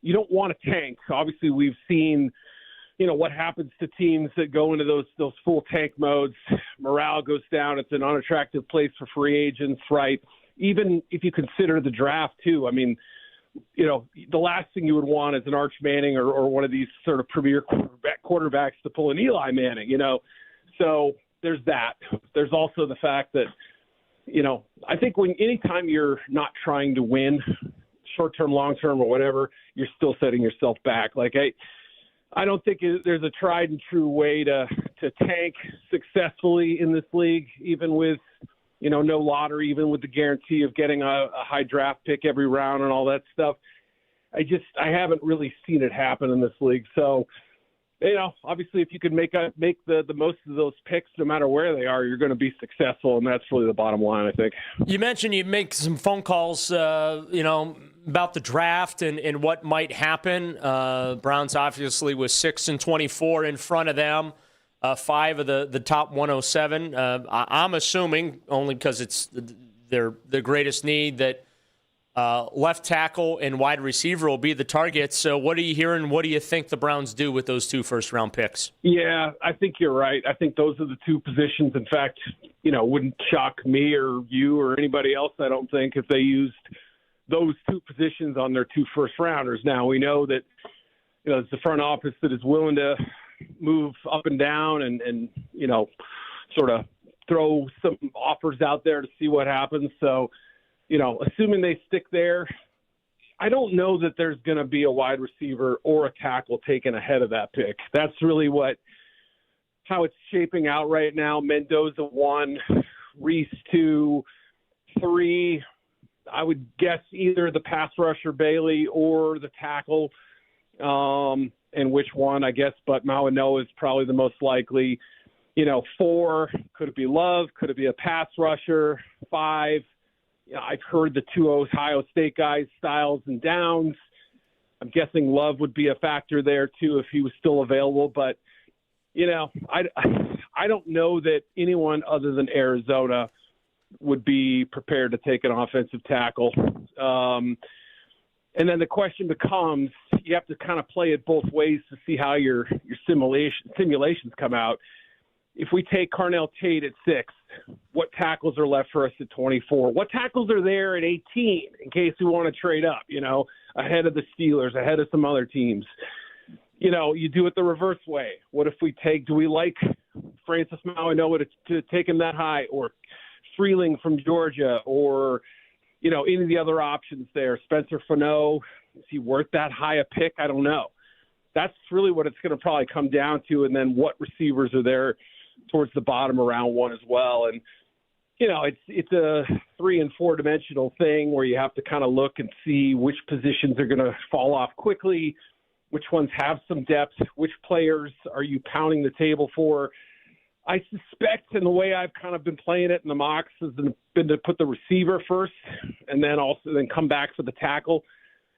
you don't want to tank. Obviously, we've seen what happens to teams that go into those full tank modes. Morale goes down. It's an unattractive place for free agents, right? Even if you consider the draft too. I mean, the last thing you would want is an Arch Manning or one of these sort of premier quarterbacks to pull an Eli Manning, So there's that. There's also the fact that, I think anytime you're not trying to win, short-term, long-term, or whatever, you're still setting yourself back. I don't think there's a tried and true way to tank successfully in this league, even with, no lottery, even with the guarantee of getting a high draft pick every round and all that stuff. I haven't really seen it happen in this league. So, obviously if you can make the most of those picks, no matter where they are, you're going to be successful. And that's really the bottom line, I think. You mentioned you make some phone calls, about the draft and what might happen. Browns obviously was 6-24 in front of them, 5 of the top 107. I'm assuming, only because it's their greatest need, that left tackle and wide receiver will be the targets. So what are you hearing? What do you think the Browns do with those 2 first-round picks? Yeah, I think you're right. I think those are the 2 positions. In fact, wouldn't shock me or you or anybody else, I don't think, if they used those 2 positions on their 2 first-rounders. Now, we know that it's the front office that is willing to, move up and down and sort of throw some offers out there to see what happens. So, assuming they stick there, I don't know that there's going to be a wide receiver or a tackle taken ahead of that pick. That's really how it's shaping out right now. Mendoza 1, Reese 2, 3. I would guess either the pass rusher Bailey or the tackle, and which one, I guess. But Mawanoa is probably the most likely. 4, could it be Love? Could it be a pass rusher? 5, I've heard the 2 Ohio State guys, Styles and Downs. I'm guessing Love would be a factor there too if he was still available. But I don't know that anyone other than Arizona would be prepared to take an offensive tackle. And then the question becomes, you have to kind of play it both ways to see how your simulations come out. If we take Carnell Tate at 6, what tackles are left for us at 24? What tackles are there at 18 in case we want to trade up, ahead of the Steelers, ahead of some other teams? You do it the reverse way. What if do we like Francis Mawanoa to take him that high, or Freeling from Georgia, or, any of the other options there? Spencer Fano, is he worth that high a pick? I don't know. That's really what it's going to probably come down to. And then what receivers are there towards the bottom of round 1 as well. And, it's a 3- and 4-dimensional thing where you have to kind of look and see which positions are going to fall off quickly, which ones have some depth, which players are you pounding the table for. I suspect, and the way I've kind of been playing it in the mocks, has been to put the receiver first and then come back for the tackle.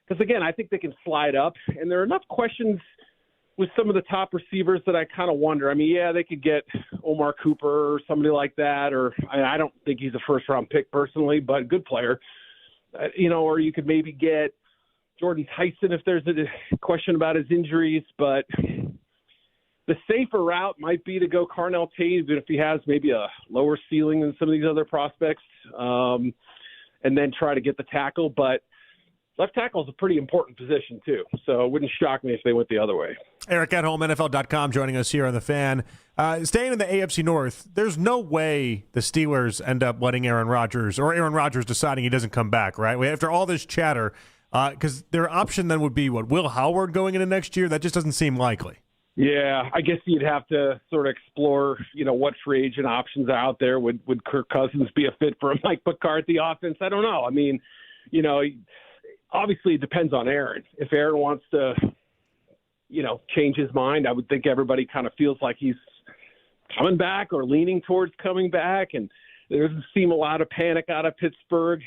Because, again, I think they can slide up. And there are enough questions with some of the top receivers that I kind of wonder. I mean, yeah, they could get Omar Cooper or somebody like that, or I don't think he's a first-round pick personally, but a good player. Or you could maybe get Jordan Tyson if there's a question about his injuries. But the safer route might be to go Carnell Tate, even if he has maybe a lower ceiling than some of these other prospects, and then try to get the tackle. But left tackle is a pretty important position, too. So it wouldn't shock me if they went the other way. Eric at home, NFL.com, joining us here on The Fan. Staying in the AFC North, there's no way the Steelers end up letting Aaron Rodgers, or Aaron Rodgers deciding he doesn't come back, right? After all this chatter, because their option then would be, Will Howard going into next year? That just doesn't seem likely. Yeah, I guess you'd have to sort of explore, what free agent options are out there. Would Kirk Cousins be a fit for a Mike McCarthy offense? I don't know. I mean, obviously, it depends on Aaron. If Aaron wants to, change his mind, I would think everybody kind of feels like he's coming back or leaning towards coming back. And there doesn't seem a lot of panic out of Pittsburgh.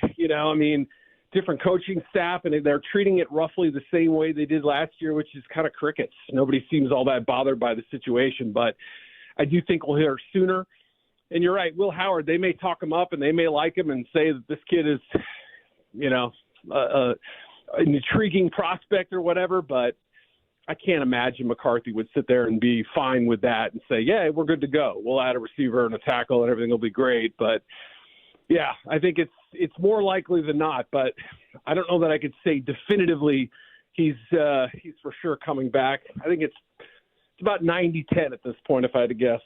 Different coaching staff, and they're treating it roughly the same way they did last year, which is kind of crickets. Nobody seems all that bothered by the situation. But I do think we'll hear sooner. And you're right, Will Howard, they may talk him up and they may like him and say that this kid is, an intriguing prospect or whatever, but I can't imagine McCarthy would sit there and be fine with that and say, yeah, we're good to go. We'll add a receiver and a tackle and everything will be great. But yeah, I think it's more likely than not, but I don't know that I could say definitively he's for sure coming back. I think it's about 90-10 at this point, if I had to guess.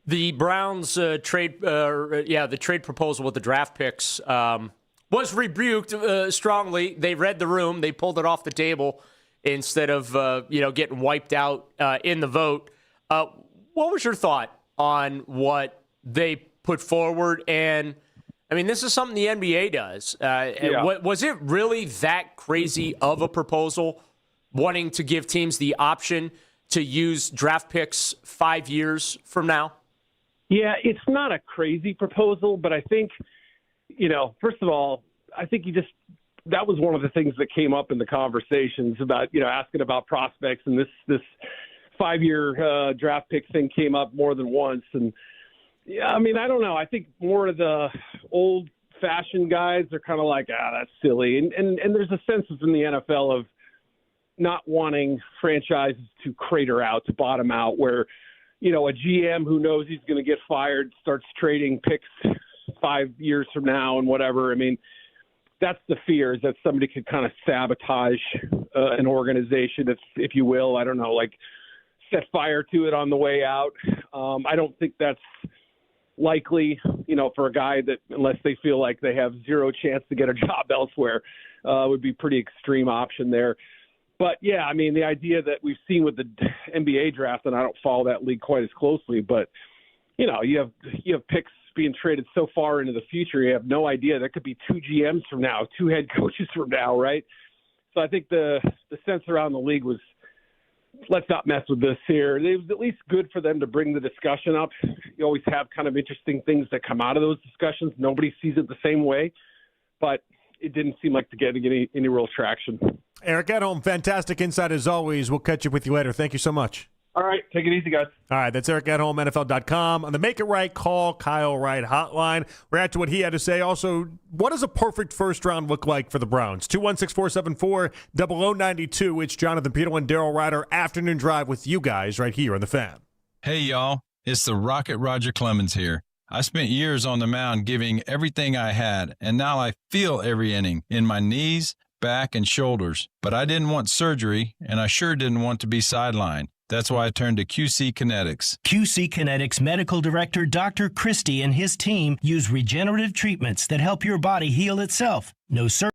The Browns the trade proposal with the draft picks was rebuked strongly. They read the room. They pulled it off the table instead of getting wiped out in the vote. What was your thought on what they put forward? And I mean, this is something the NBA does. Was it really that crazy of a proposal, wanting to give teams the option to use draft picks 5 years from now? Yeah, it's not a crazy proposal, but I think, first of all, I think that was one of the things that came up in the conversations about, asking about prospects, and this 5-year draft pick thing came up more than once. And yeah, I mean, I don't know. I think more of the old-fashioned guys are kind of like, that's silly. And there's a sense in the NFL of not wanting franchises to crater out, to bottom out, where, a GM who knows he's going to get fired starts trading picks 5 years from now and whatever. I mean, that's the fear, is that somebody could kind of sabotage an organization, if you will. I don't know, like set fire to it on the way out. I don't think that's likely, for a guy that, unless they feel like they have zero chance to get a job elsewhere, would be pretty extreme option there. But, yeah, I mean, the idea that we've seen with the NBA draft, and I don't follow that league quite as closely, but, you have picks being traded so far into the future, you have no idea. There could be 2 GMs from now, 2 head coaches from now, right? So I think the sense around the league was, let's not mess with this here. It was at least good for them to bring the discussion up. You always have kind of interesting things that come out of those discussions. Nobody sees it the same way, but it didn't seem like to get any real traction. Eric Edholm, fantastic insight as always. We'll catch up with you later. Thank you so much. All right, take it easy, guys. All right, that's Eric Edholm, NFL.com. On the Make It Right Call Kyle Wright hotline, we're at to what he had to say. Also, what does a perfect first round look like for the Browns? 216-474-0092. It's Jonathan Peterlin, Daryl Ryder, Afternoon Drive with you guys right here on The Fan. Hey, y'all. It's the Rocket Roger Clemens here. I spent years on the mound giving everything I had, and now I feel every inning in my knees, back, and shoulders. But I didn't want surgery, and I sure didn't want to be sidelined. That's why I turned to QC Kinetics. QC Kinetics Medical Director Dr. Christie and his team use regenerative treatments that help your body heal itself. No surgery.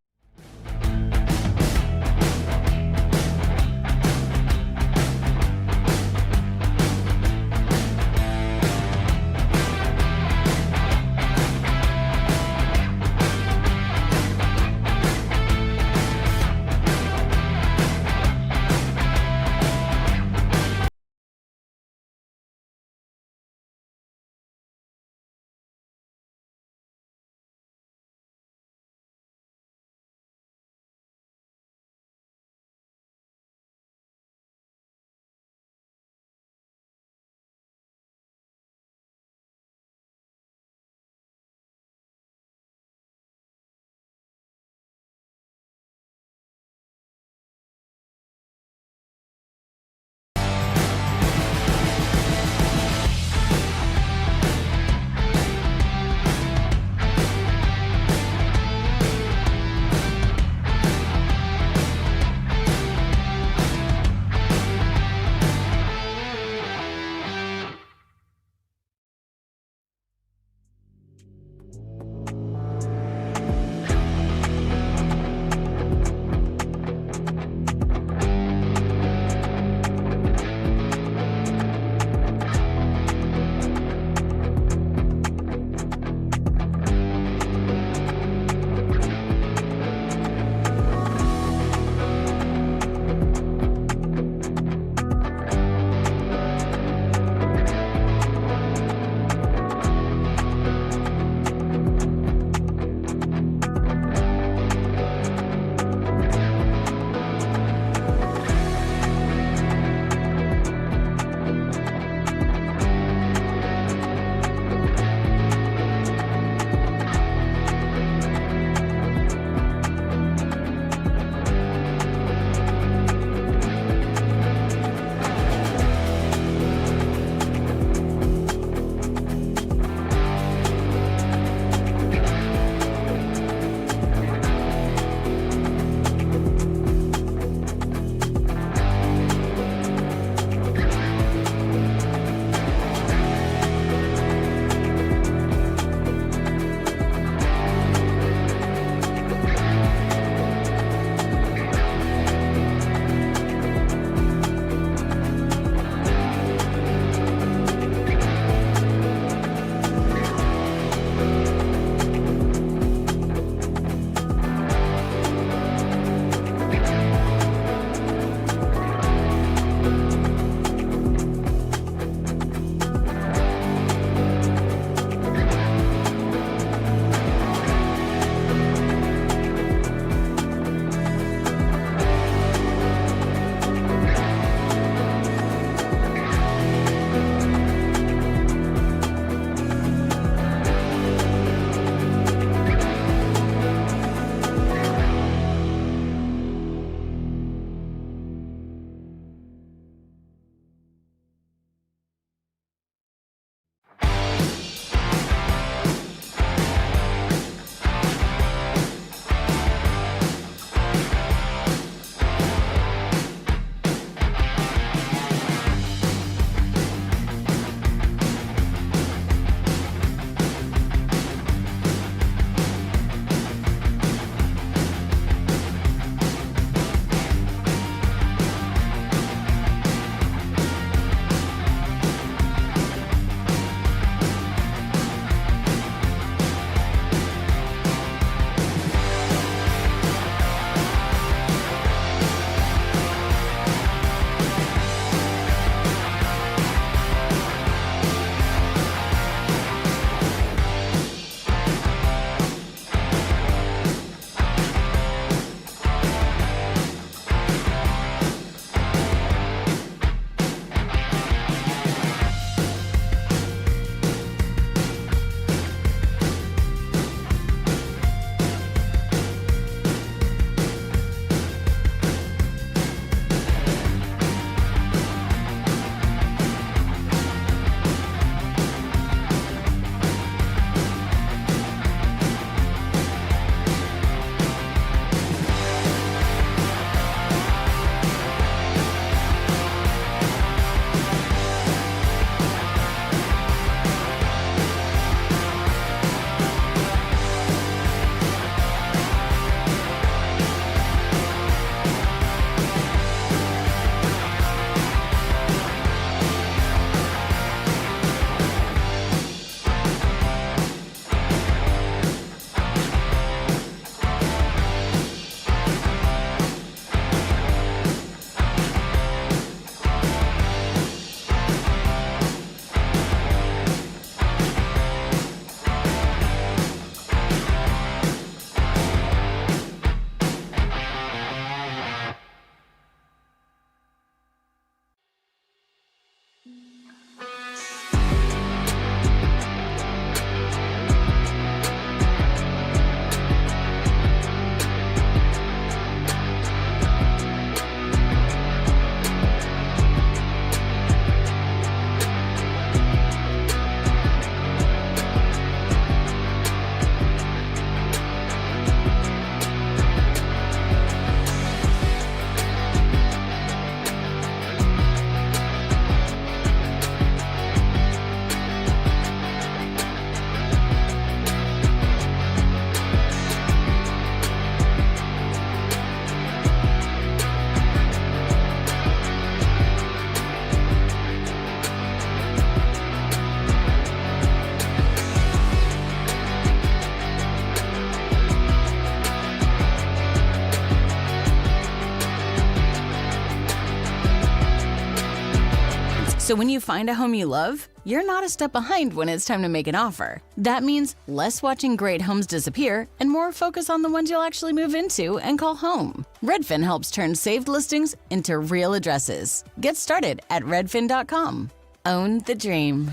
So when you find a home you love, you're not a step behind when it's time to make an offer. That means less watching great homes disappear and more focus on the ones you'll actually move into and call home. Redfin helps turn saved listings into real addresses. Get started at redfin.com. Own the dream.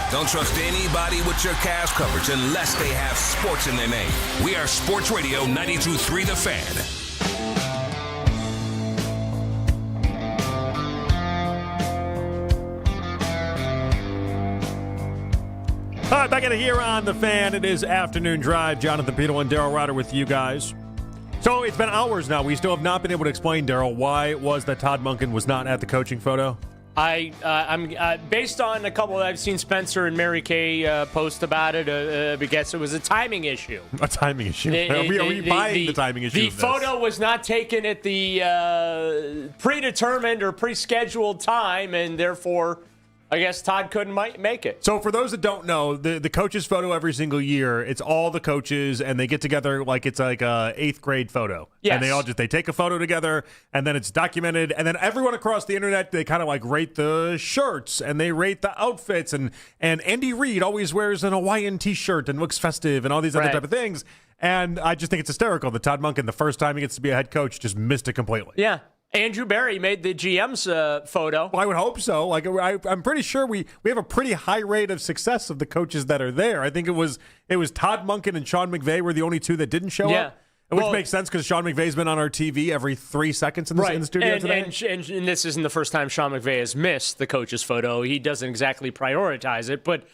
Don't trust anybody with your Cavs coverage unless they have sports in their name. We are Sports Radio 92.3 The Fan. All right, back in here on The Fan. It is Afternoon Drive. Jonathan Peterle and Daryl Ryder with you guys. So it's been hours now. We still have not been able to explain, Daryl, why it was that Todd Monken was not at the coaching photo. I'm based on a couple that I've seen Spencer and Mary Kay post about it. I guess it was a timing issue. A timing issue? Are we buying the timing issue? The photo was not taken at the predetermined or pre-scheduled time, and therefore, I guess Todd couldn't make it. So for those that don't know, the coaches photo every single year, it's all the coaches and they get together like it's like a 8th grade photo. Yes. And they take a photo together and then it's documented. And then everyone across the internet, they kind of like rate the shirts and they rate the outfits. And Andy Reid always wears an Hawaiian t-shirt and looks festive and all these other type of things. And I just think it's hysterical that Todd Monken, the first time he gets to be a head coach, just missed it completely. Yeah. Andrew Barry made the GM's photo. Well, I would hope so. Like I'm pretty sure we have a pretty high rate of success of the coaches that are there. I think it was Todd Monken and Sean McVay were the only two that didn't show up. Which makes sense because Sean McVay's been on our TV every 3 seconds in the studio today. And this isn't the first time Sean McVay has missed the coach's photo. He doesn't exactly prioritize it, but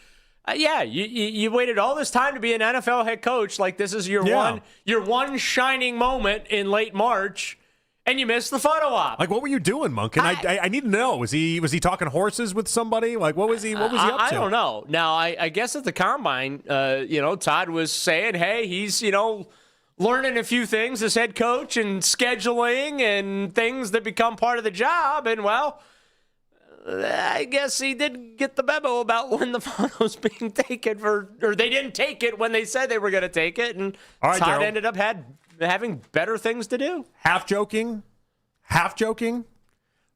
you waited all this time to be an NFL head coach. Like this is your one shining moment in late March. And you missed the photo op. Like, what were you doing, Monken? I need to know. Was he talking horses with somebody? Like, what was he up to? I don't know. Now, I guess at the combine, Todd was saying, hey, he's, learning a few things as head coach and scheduling and things that become part of the job. And, well, I guess he did get the memo about when the photo's being taken or they didn't take it when they said they were going to take it. And all right, Todd Daryl. ended up having better things to do. Half joking.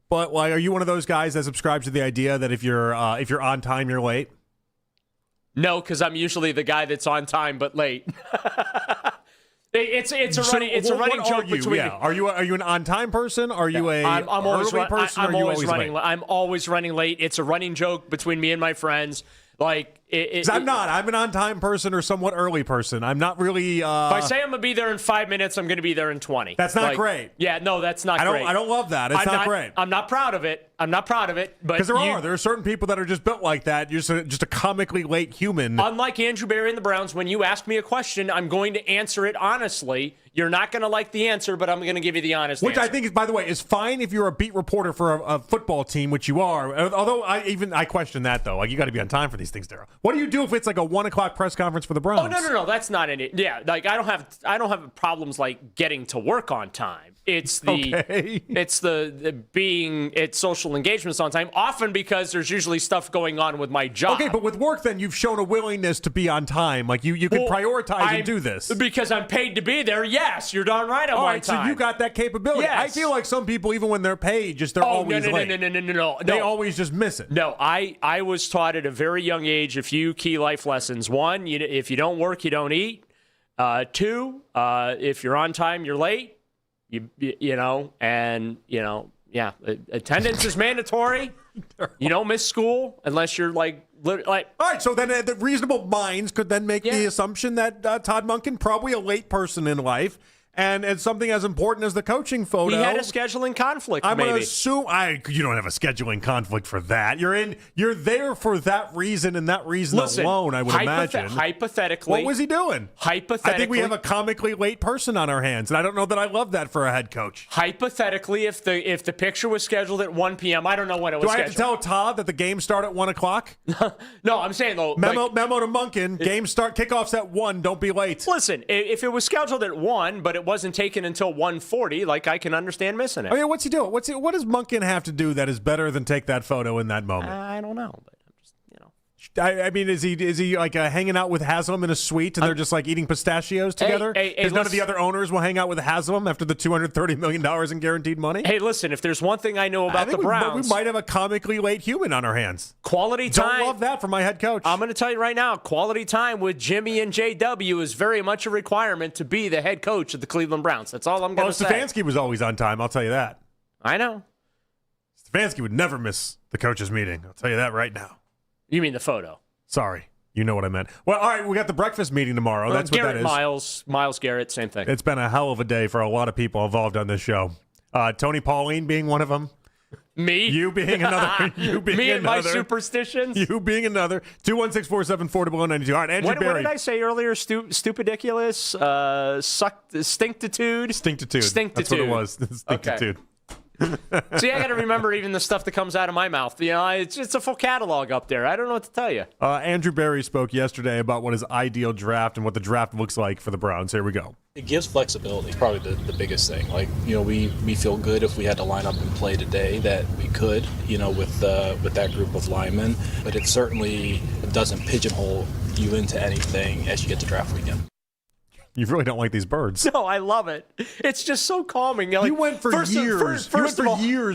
But like, are you one of those guys that subscribes to the idea that if you're on time, you're late? No, because I'm usually the guy that's on time but late. It's a running joke between. Yeah. Are you an on time person? Are you I'm always early person? I'm or are you always running. late? I'm always running late. It's a running joke between me and my friends. Like I'm not. I'm an on-time person or somewhat early person. I'm not really. If I say I'm gonna be there in 5 minutes, I'm gonna be there in 20. That's not great. Yeah, no, that's not great. I don't love that. It's not great. I'm not proud of it. But because there are certain people that are just built like that. You're just a comically late human. Unlike Andrew Barry and the Browns, when you ask me a question, I'm going to answer it honestly. You're not going to like the answer, but I'm going to give you the honest answer. Which I think, by the way, is fine if you're a beat reporter for a football team, which you are. Although I question that, though. Like, you got to be on time for these things, Daryl. What do you do if it's like a 1 o'clock press conference for the Browns? Oh, no. That's not it. Yeah, like I don't have problems like getting to work on time. It's the being at social engagements on time, often because there's usually stuff going on with my job. Okay, but with work, then you've shown a willingness to be on time. Like you can prioritize and do this. Because I'm paid to be there, yes, you're darn right I'm on time. So you got that capability. Yes. I feel like some people, even when they're paid, they're always late. No. They always just miss it. No, I was taught at a very young age a few key life lessons. One, if you don't work, you don't eat. Two, if you're on time, you're late. Attendance is mandatory. You don't miss school unless you're like. All right, so then the reasonable minds could then make the assumption that Todd Monken, probably a late person in life, and something as important as the coaching photo. He had a scheduling conflict. I'm going to assume you don't have a scheduling conflict for that. You're there for that reason and that reason alone. I would imagine. Hypothetically, what was he doing? Hypothetically, I think we have a comically late person on our hands, and I don't know that I love that for a head coach. Hypothetically, if the picture was scheduled at 1 p.m., I don't know when it was. Do I have to tell Todd that the game start at 1 o'clock? No, I'm saying though. Memo to Monken. Game start. Kickoffs at 1. Don't be late. Listen, if it was scheduled at 1, but it wasn't taken until 1:40, like I can understand missing it. I mean, what's he doing? What does Monken have to do that is better than take that photo in that moment? I don't know, but I'm just I mean, is he like hanging out with Haslam in a suite and they're just like eating pistachios together? Because none of the other owners will hang out with Haslam after the $230 million in guaranteed money? Hey, listen, if there's one thing I know about the Browns, we might have a comically late human on our hands. Quality time. Don't love that for my head coach. I'm going to tell you right now, quality time with Jimmy and JW is very much a requirement to be the head coach of the Cleveland Browns. That's all I'm going to say. Stefanski was always on time, I'll tell you that. I know. Stefanski would never miss the coaches' meeting. I'll tell you that right now. You mean the photo? Sorry. You know what I meant. Well, all right, we got the breakfast meeting tomorrow. That's Garrett, what that is. Myles Garrett, same thing. It's been a hell of a day for a lot of people involved on this show. Tony Pauline being one of them. Me? You being another. You being Me and another. my superstitions? You being another. 216-474-0092. All right, Andrew What Berry. did I say earlier? Stupidiculous? Stinctitude? Stinctitude. That's what it was. Stinctitude. Okay. See, I got to remember even the stuff that comes out of my mouth. You know, it's a full catalog up there. I don't know what to tell you. Andrew Berry spoke yesterday about what his ideal draft and what the draft looks like for the Browns. Here we go. It gives flexibility, probably the biggest thing. Like, you know, we feel good if we had to line up and play today that we could, you know, with that group of linemen. But it certainly doesn't pigeonhole you into anything as you get to draft weekend. You really don't like these birds. No, I love it. It's just so calming. Like, you went for years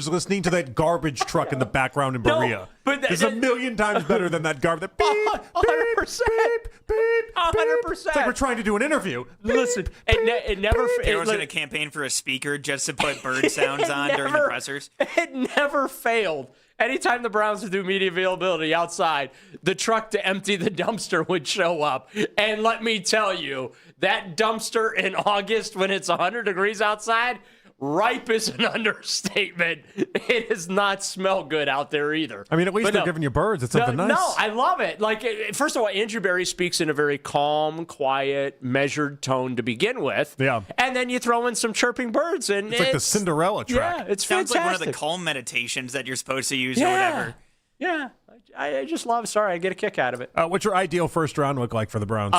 listening to that garbage truck in the background in Berea. No, but it's a million times better than that garbage. Beep, 100%. beep, beep, 100%. It's like we're trying to do an interview. Listen, it never. Taylor's going to campaign for a speaker just to put bird sounds on during the pressers. It never failed. Anytime the Browns would do media availability outside, the truck to empty the dumpster would show up. And let me tell you, that dumpster in August when it's 100 degrees outside, ripe is an understatement. It does not smell good out there either. I mean, at least they're giving you birds. It's something nice. No, I love it. Like, first of all, Andrew Berry speaks in a very calm, quiet, measured tone to begin with. Yeah. And then you throw in some chirping birds. And it's like the Cinderella track. Yeah, it's Sounds fantastic. like one of the calm meditations that you're supposed to use or whatever. Yeah. I just love it. Sorry, I get a kick out of it. What's your ideal first round look like for the Browns?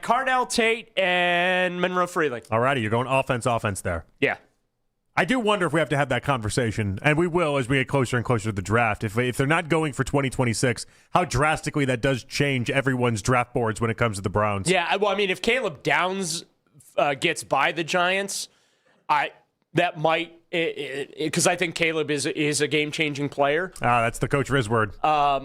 Cardell Tate and Monroe Freeling. All righty, you're going offense there. Yeah. I do wonder if we have to have that conversation, and we will as we get closer and closer to the draft. If they're not going for 2026, how drastically that does change everyone's draft boards when it comes to the Browns. Yeah, well, I mean, if Caleb Downs gets by the Giants, that might, because I think Caleb is a game-changing player. That's the Coach Riz word.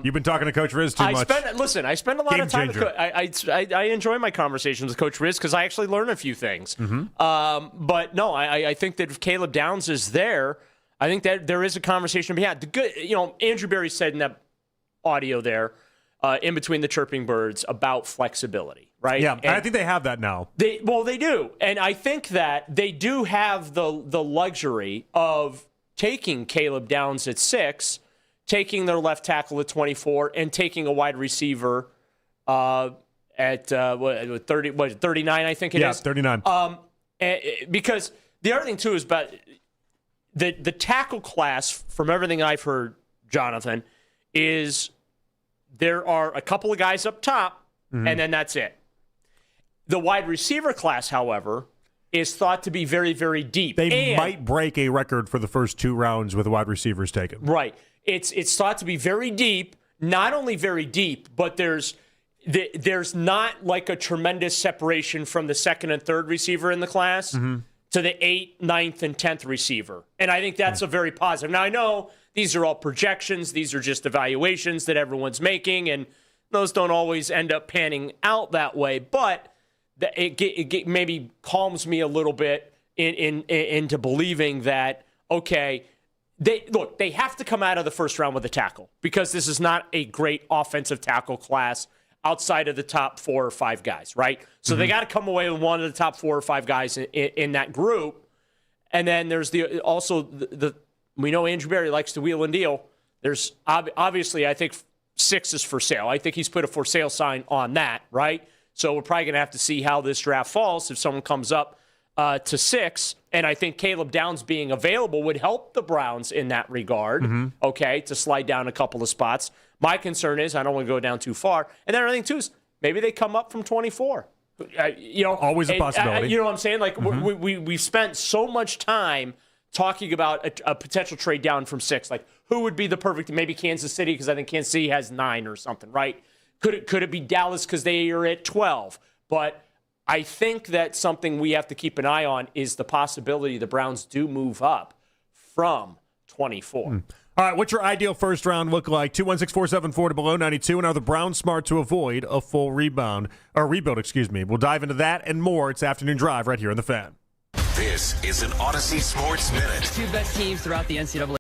You've been talking to Coach Riz too much. I spend a lot of time with I enjoy my conversations with Coach Riz because I actually learn a few things. Mm-hmm. But no, I think that if Caleb Downs is there, I think that there is a conversation to be had. The good, Andrew Berry said in that audio there, in between the chirping birds, about flexibility, right? Yeah, and I think they have that now. They do. And I think that they do have the luxury of taking Caleb Downs at 6, taking their left tackle at 24, and taking a wide receiver at 39, I think it is. Yeah, 39. Because the other thing, too, is about the tackle class, from everything I've heard, Jonathan, is there are a couple of guys up top, and then that's it. The wide receiver class, however, is thought to be very, very deep. They might break a record for the first 2 rounds with wide receivers taken. Right. It's thought to be very deep, not only very deep, but there's not like a tremendous separation from the 2nd and 3rd receiver in the class to the 8th, 9th, and 10th receiver. And I think that's a very positive. Now, I know these are all projections. These are just evaluations that everyone's making, and those don't always end up panning out that way. But it maybe calms me a little bit into believing that, okay, they have to come out of the first round with a tackle because this is not a great offensive tackle class outside of the top 4 or 5 guys, right? So they got to come away with one of the top 4 or 5 guys in that group. And then there's we know Andrew Berry likes to wheel and deal. There's obviously, I think 6 is for sale. I think he's put a for sale sign on that, right? So we're probably going to have to see how this draft falls if someone comes up to 6. And I think Caleb Downs being available would help the Browns in that regard, okay, to slide down a couple of spots. My concern is I don't want to go down too far. And then I think, too, is maybe they come up from 24. Always a possibility. You know what I'm saying? Like, we've spent so much time talking about a potential trade down from 6. Like, who would be the perfect, maybe Kansas City, because I think Kansas City has 9 or something, right? Could it be Dallas because they are at 12? But I think that something we have to keep an eye on is the possibility the Browns do move up from 24. All right, what's your ideal first round look like? 216-474 to below 92. And are the Browns smart to avoid a full rebuild? We'll dive into that and more. It's Afternoon Drive right here on The Fan. This is an Odyssey Sports Minute. Two best teams throughout the NCAA.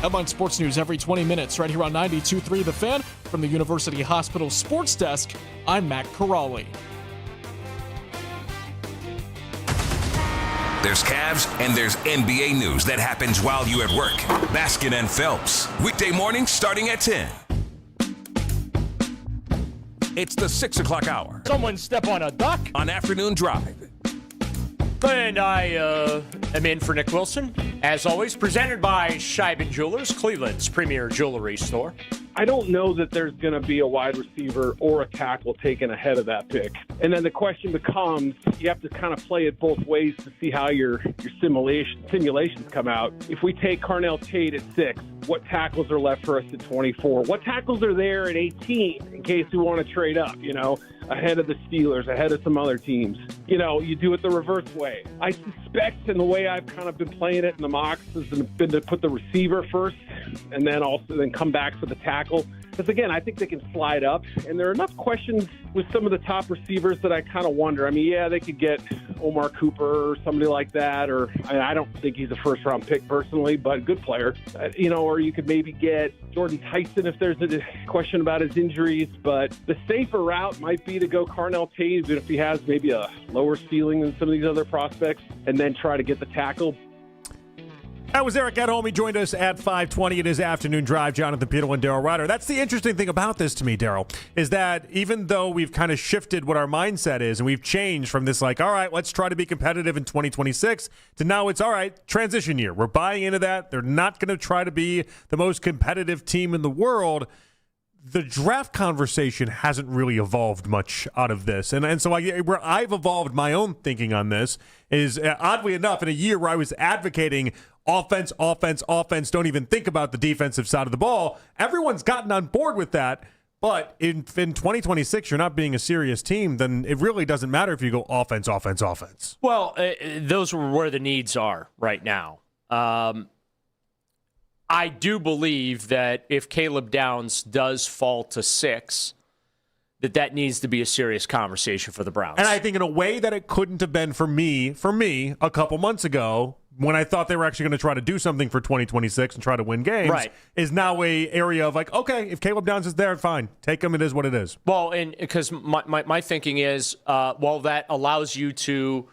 Headline Sports News every 20 minutes right here on 92.3 The Fan. From the University Hospital Sports Desk, I'm Matt Corrali. There's Cavs and there's NBA news that happens while you at work. Baskin and Phelps. Weekday mornings starting at 10. It's the 6 o'clock hour. Someone step on a duck. On Afternoon Drive. And I am in for Nick Wilson. As always, presented by Scheiben Jewelers, Cleveland's premier jewelry store. I don't know that there's going to be a wide receiver or a tackle taken ahead of that pick. And then the question becomes, you have to kind of play it both ways to see how your simulations come out. If we take Carnell Tate at 6, what tackles are left for us at 24? What tackles are there at 18 in case we want to trade up, ahead of the Steelers, ahead of some other teams? You do it the reverse way. I suspect, and the way I've kind of been playing it in the mocks has been to put the receiver first and then come back for the tackle. Because, again, I think they can slide up. And there are enough questions with some of the top receivers that I kind of wonder. I mean, yeah, they could get Omar Cooper or somebody like that. Or I don't think he's a first-round pick personally, but good player. Or you could maybe get Jordan Tyson if there's a question about his injuries. But the safer route might be to go Carnell Tate, even if he has maybe a lower ceiling than some of these other prospects, and then try to get the tackle. That was Eric Edholm. He joined us at 5:20 in his afternoon drive. Jonathan Peterlin and Daryl Ryder. That's the interesting thing about this to me, Daryl, is that even though we've kind of shifted what our mindset is and we've changed from this all right, let's try to be competitive in 2026 to now it's all right, transition year. We're buying into that. They're not going to try to be the most competitive team in the world. The draft conversation hasn't really evolved much out of this. And so where I've evolved my own thinking on this is, oddly enough, in a year where I was advocating offense, don't even think about the defensive side of the ball, everyone's gotten on board with that. But in 2026, you're not being a serious team, then it really doesn't matter if you go offense. Well, those are where the needs are right now. I do believe that if Caleb Downs does fall to 6, that needs to be a serious conversation for the Browns. And I think in a way that it couldn't have been for me a couple months ago, when I thought they were actually going to try to do something for 2026 and try to win games, right, is now a area of okay, if Caleb Downs is there, fine. Take him. It is what it is. Well, and because my thinking is, that allows you to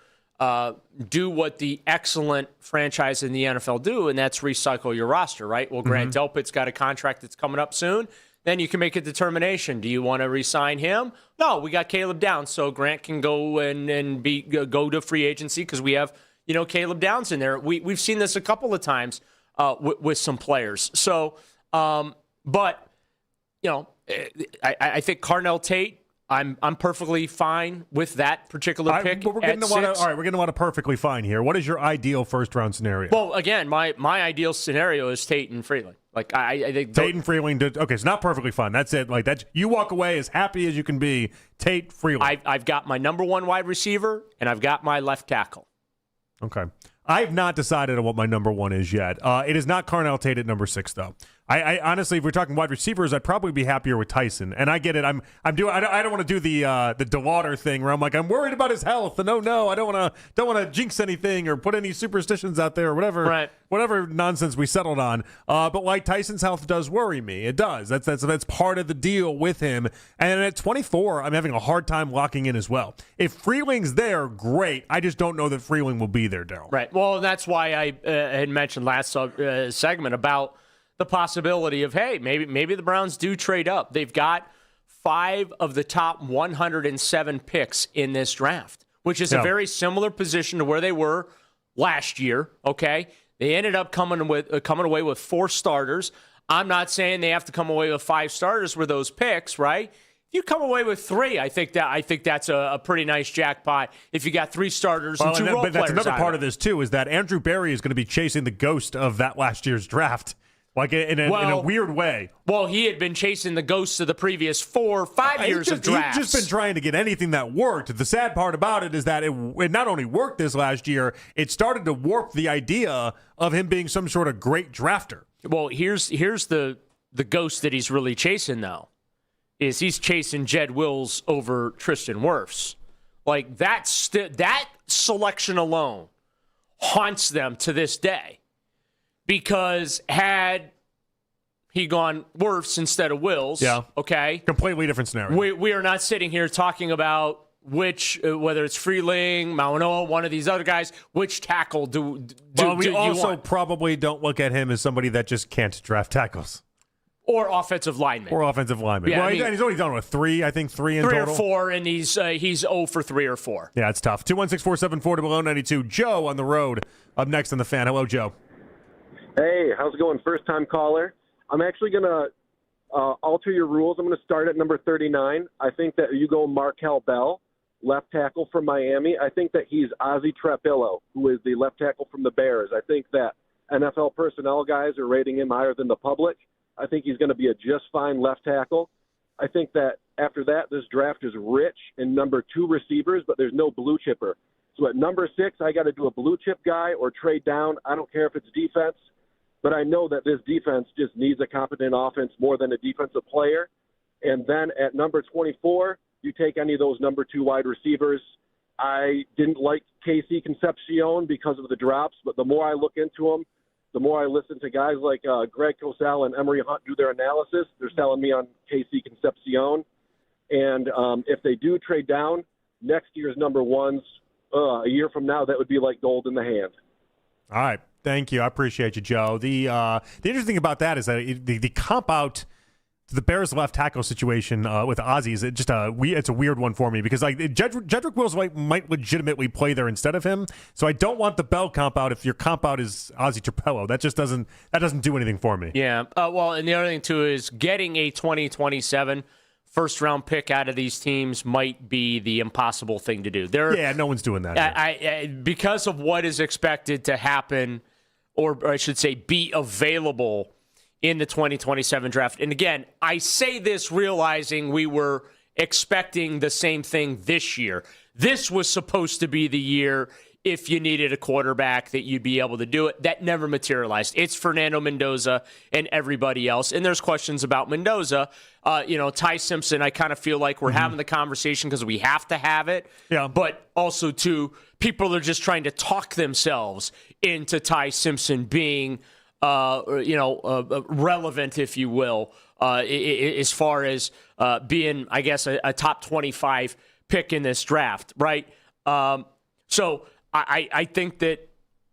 do what the excellent franchise in the NFL do, and that's recycle your roster, right? Well, Grant Delpit's got a contract that's coming up soon. Then you can make a determination. Do you want to re-sign him? No, we got Caleb Downs, so Grant can go and go to free agency because we have Caleb Downs in there. We've seen this a couple of times with some players. So, I think Carnell Tate, I'm perfectly fine with that particular pick. But we're getting to want to perfectly fine here. What is your ideal first-round scenario? Well, again, my ideal scenario is Tate and Freeland. I think Tate and Freeland. Okay, it's not perfectly fine. That's it. That's you walk away as happy as you can be. Tate, Freeland. I've got my number one wide receiver and I've got my left tackle. Okay. I've not decided on what my number one is yet. It is not Carnell Tate at number 6, though. I honestly, if we're talking wide receivers, I'd probably be happier with Tyson. And I get it. I don't want to do the DeLauter thing where I'm I'm worried about his health. And no, I don't want to jinx anything or put any superstitions out there or whatever. Right. Whatever nonsense we settled on. But Tyson's health does worry me. It does. That's part of the deal with him. And at 24, I'm having a hard time locking in as well. If Freeling's there, great. I just don't know that Freeling will be there, Daryl. Right. Well, that's why I had mentioned last segment about the possibility of, hey, maybe the Browns do trade up. They've got 5 of the top 107 picks in this draft, which is a very similar position to where they were last year, okay? They ended up coming away with 4 starters. I'm not saying they have to come away with 5 starters with those picks, right? If you come away with 3, I think that's a pretty nice jackpot if you got 3 starters and 2 role players. But that's another part of this, too, is that Andrew Berry is going to be chasing the ghost of that last year's draft. In a weird way. Well, he had been chasing the ghosts of the previous 4 or 5 years of drafts. He's just been trying to get anything that worked. The sad part about it is that it not only worked this last year, it started to warp the idea of him being some sort of great drafter. Well, here's the ghost that he's really chasing, though, is he's chasing Jed Wills over Tristan Wirfs. That selection alone haunts them to this day. Because had he gone Wirfs instead of Wills. Yeah. Okay. Completely different scenario. We are not sitting here talking about which, whether it's Freeling, Mauanoa, one of these other guys, which tackle do we also want? probably don't look at him as somebody that just can't draft tackles. Or offensive lineman. Or offensive lineman. Yeah, well, he's only done with 3, I think 3 in total. 3 or 4, and he's 0 for 3 or 4. Yeah, it's tough. 216-474 below 92. Joe on the road up next on the Fan. Hello, Joe. Hey, how's it going? First time caller. I'm actually going to alter your rules. I'm going to start at number 39. I think that you go Markel Bell, left tackle from Miami. I think that he's Ozzie Trapillo, who is the left tackle from the Bears. I think that NFL personnel guys are rating him higher than the public. I think he's going to be a just fine left tackle. I think that after that, this draft is rich in number 2 receivers, but there's no blue chipper. So at number 6, I got to do a blue chip guy or trade down. I don't care if it's defense, but I know that this defense just needs a competent offense more than a defensive player. And then at number 24, you take any of those number 2 wide receivers. I didn't like KC Concepcion because of the drops, but the more I look into him, the more I listen to guys like Greg Cosell and Emery Hunt do their analysis, they're selling me on KC Concepcion. And if they do trade down, next year's number 1s, a year from now, that would be like gold in the hand. All right. Thank you. I appreciate you, Joe. The interesting thing about that is that the comp out to the Bears left tackle situation with Ozzie is it's a weird one for me because like Jedrick Wills might legitimately play there instead of him. So I don't want the Bell comp out if your comp out is Ozzie Trapillo. That just doesn't do anything for me. Yeah. Well, and the other thing too is getting a 2027 first-round pick out of these teams might be the impossible thing to do. No one's doing that. Because of what is expected to happen, or I should say be available in the 2027 draft. And again, I say this realizing we were expecting the same thing this year. This was supposed to be the year if you needed a quarterback that you'd be able to do it. That never materialized. It's Fernando Mendoza and everybody else. And there's questions about Mendoza. Ty Simpson, I kind of feel like we're having the conversation because we have to have it. Yeah. But also, too, people are just trying to talk themselves into Ty Simpson being relevant, if you will, as far as being, I guess, a top 25 pick in this draft, right? So I think that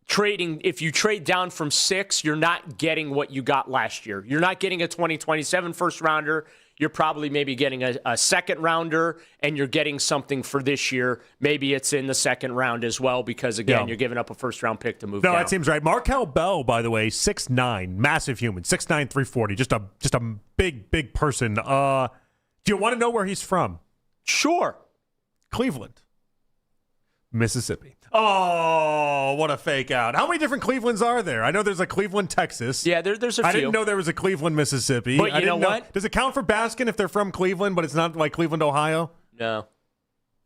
if you trade down from 6, you're not getting what you got last year. You're not getting a 2027 first rounder. You're probably maybe getting a second rounder, and you're getting something for this year. Maybe it's in the second round as well because, again, you're giving up a first-round pick to move down. No, that seems right. Markel Bell, by the way, 6'9", massive human, 6'9", 340, just a big person. Do you want to know where he's from? Sure. Cleveland, Mississippi. Oh, what a fake out. How many different Clevelands are there? I know there's a Cleveland, Texas. Yeah, there's a few. I didn't know there was a Cleveland, Mississippi. But you know what? Does it count for Baskin if they're from Cleveland, but it's not like Cleveland, Ohio? No.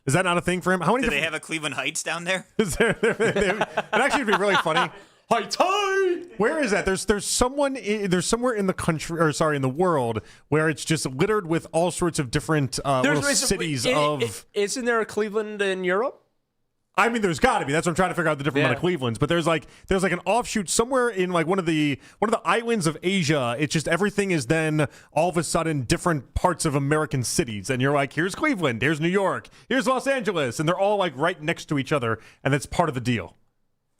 Is that not a thing for him? Do they have a Cleveland Heights down there? It actually would be really funny. Heights. Where is that? There's somewhere in the country, or sorry, in the world, where it's just littered with all sorts of different little cities of. Isn't there a Cleveland in Europe? I mean, there's got to be. That's what I'm trying to figure out the different amount of Clevelands. But there's like an offshoot somewhere in like one of the islands of Asia. It's just everything is then all of a sudden different parts of American cities, and you're like, here's Cleveland, here's New York, here's Los Angeles, and they're all like right next to each other, and that's part of the deal.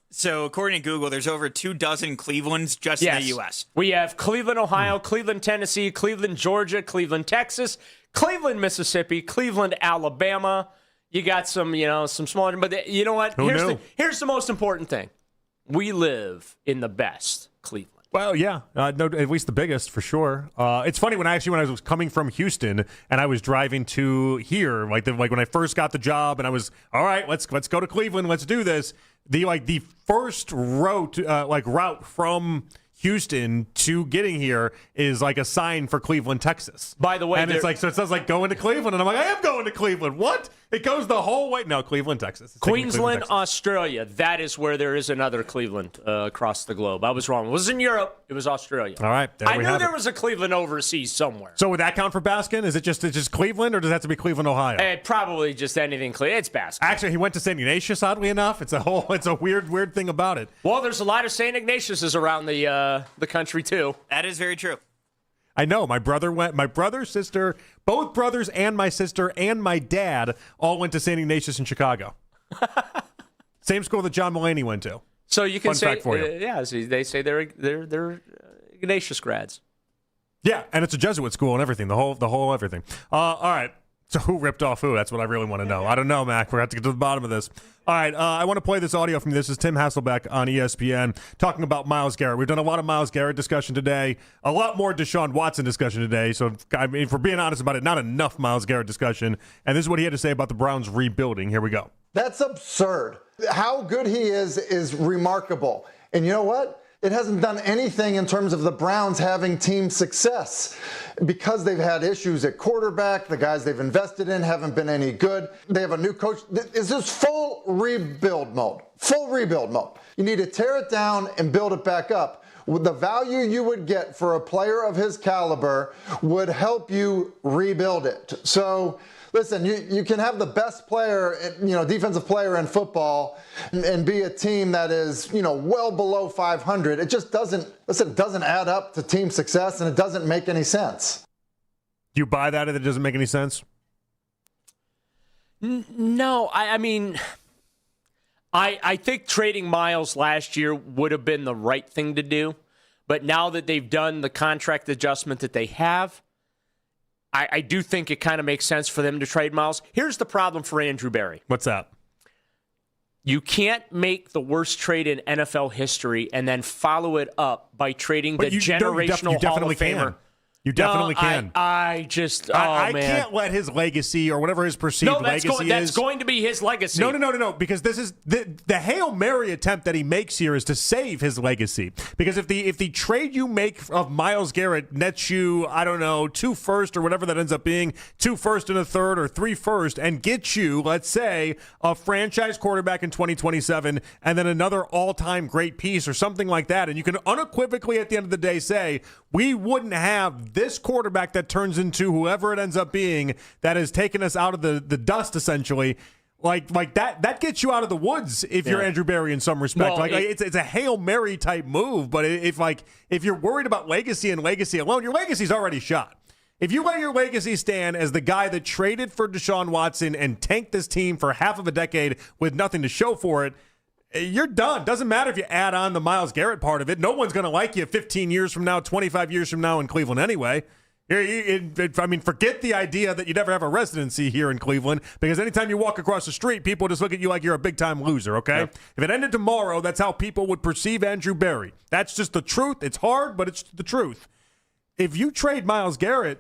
So according to Google, there's over 24 Clevelands just in the U.S. We have Cleveland, Ohio, Cleveland, Tennessee, Cleveland, Georgia, Cleveland, Texas, Cleveland, Mississippi, Cleveland, Alabama. You got some smaller, but you know what? Here's the most important thing. We live in the best Cleveland. Well, yeah, no, at least the biggest for sure. It's funny when I was coming from Houston and I was driving to here, like when I first got the job, and I was all right. Let's go to Cleveland. Let's do this. The first route from Houston to getting here is like a sign for Cleveland, Texas. By the way, and it's like, so it says like going to Cleveland, and I'm like, I am going to Cleveland. What? It goes the whole way. No, Cleveland, Texas. Queensland, Australia. That is where there is another Cleveland across the globe. I was wrong. It was in Europe. It was Australia. All right. I knew there was a Cleveland overseas somewhere. So would that count for Baskin? Is it just Cleveland, or does it have to be Cleveland, Ohio? Probably just anything. It's Baskin. Actually, he went to St. Ignatius, oddly enough. It's a weird thing about it. Well, there's a lot of St. Ignatiuses around the country, too. That is very true. I know. My brother went. My brother, sister, both brothers, and my sister and my dad all went to St. Ignatius in Chicago. Same school that John Mulaney went to. So you can Fun say, fact for you. yeah. So they say they're Ignatius grads. Yeah, and it's a Jesuit school and everything. The whole everything. All right. So who ripped off who? That's what I really want to know. I don't know, Mac. We're going to have to get to the bottom of this. All right, I want to play this audio from you. This is Tim Hasselbeck on ESPN talking about Myles Garrett. We've done a lot of Myles Garrett discussion today, a lot more Deshaun Watson discussion today. So, I mean, if we're being honest about it, not enough Myles Garrett discussion. And this is what he had to say about the Browns rebuilding. Here we go. That's absurd. How good he is remarkable. And you know what? It hasn't done anything in terms of the Browns having team success because they've had issues at quarterback. The guys they've invested in haven't been any good. They have a new coach. It's just full rebuild mode. Full rebuild mode. You need to tear it down and build it back up. The value you would get for a player of his caliber would help you rebuild it. So, listen, you can have the best player, defensive player in football and be a team that is, well below 500. It just doesn't add up to team success, and it doesn't make any sense. Do you buy that if it doesn't make any sense? No, I mean, I think trading Myles last year would have been the right thing to do. But now that they've done the contract adjustment that they have, I do think it kind of makes sense for them to trade Myles. Here's the problem for Andrew Berry. What's that? You can't make the worst trade in NFL history and then follow it up by trading the generational Hall of Famer. You definitely can. I can't let his legacy or whatever his perceived legacy is. That's going to be his legacy. No. Because this is the Hail Mary attempt that he makes here is to save his legacy. Because if the trade you make of Myles Garrett nets you, I don't know, 2 firsts or whatever that ends up being, 2 firsts and a third or 3 firsts, and get you, let's say, a franchise quarterback in 2027 and then another all-time great piece or something like that, and you can unequivocally at the end of the day say, we wouldn't have this quarterback that turns into whoever it ends up being that has taken us out of the dust, essentially. Like that gets you out of the woods if you're Andrew Berry in some respect. Well, it's a Hail Mary type move, but if you're worried about legacy and legacy alone, your legacy's already shot. If you let your legacy stand as the guy that traded for Deshaun Watson and tanked this team for half of a decade with nothing to show for it, you're done. Doesn't matter if you add on the Myles Garrett part of it. No one's going to like you 15 years from now, 25 years from now in Cleveland anyway. Forget the idea that you'd ever have a residency here in Cleveland, because anytime you walk across the street, people just look at you like you're a big-time loser, okay? Yeah. If it ended tomorrow, that's how people would perceive Andrew Berry. That's just the truth. It's hard, but it's the truth. If you trade Myles Garrett,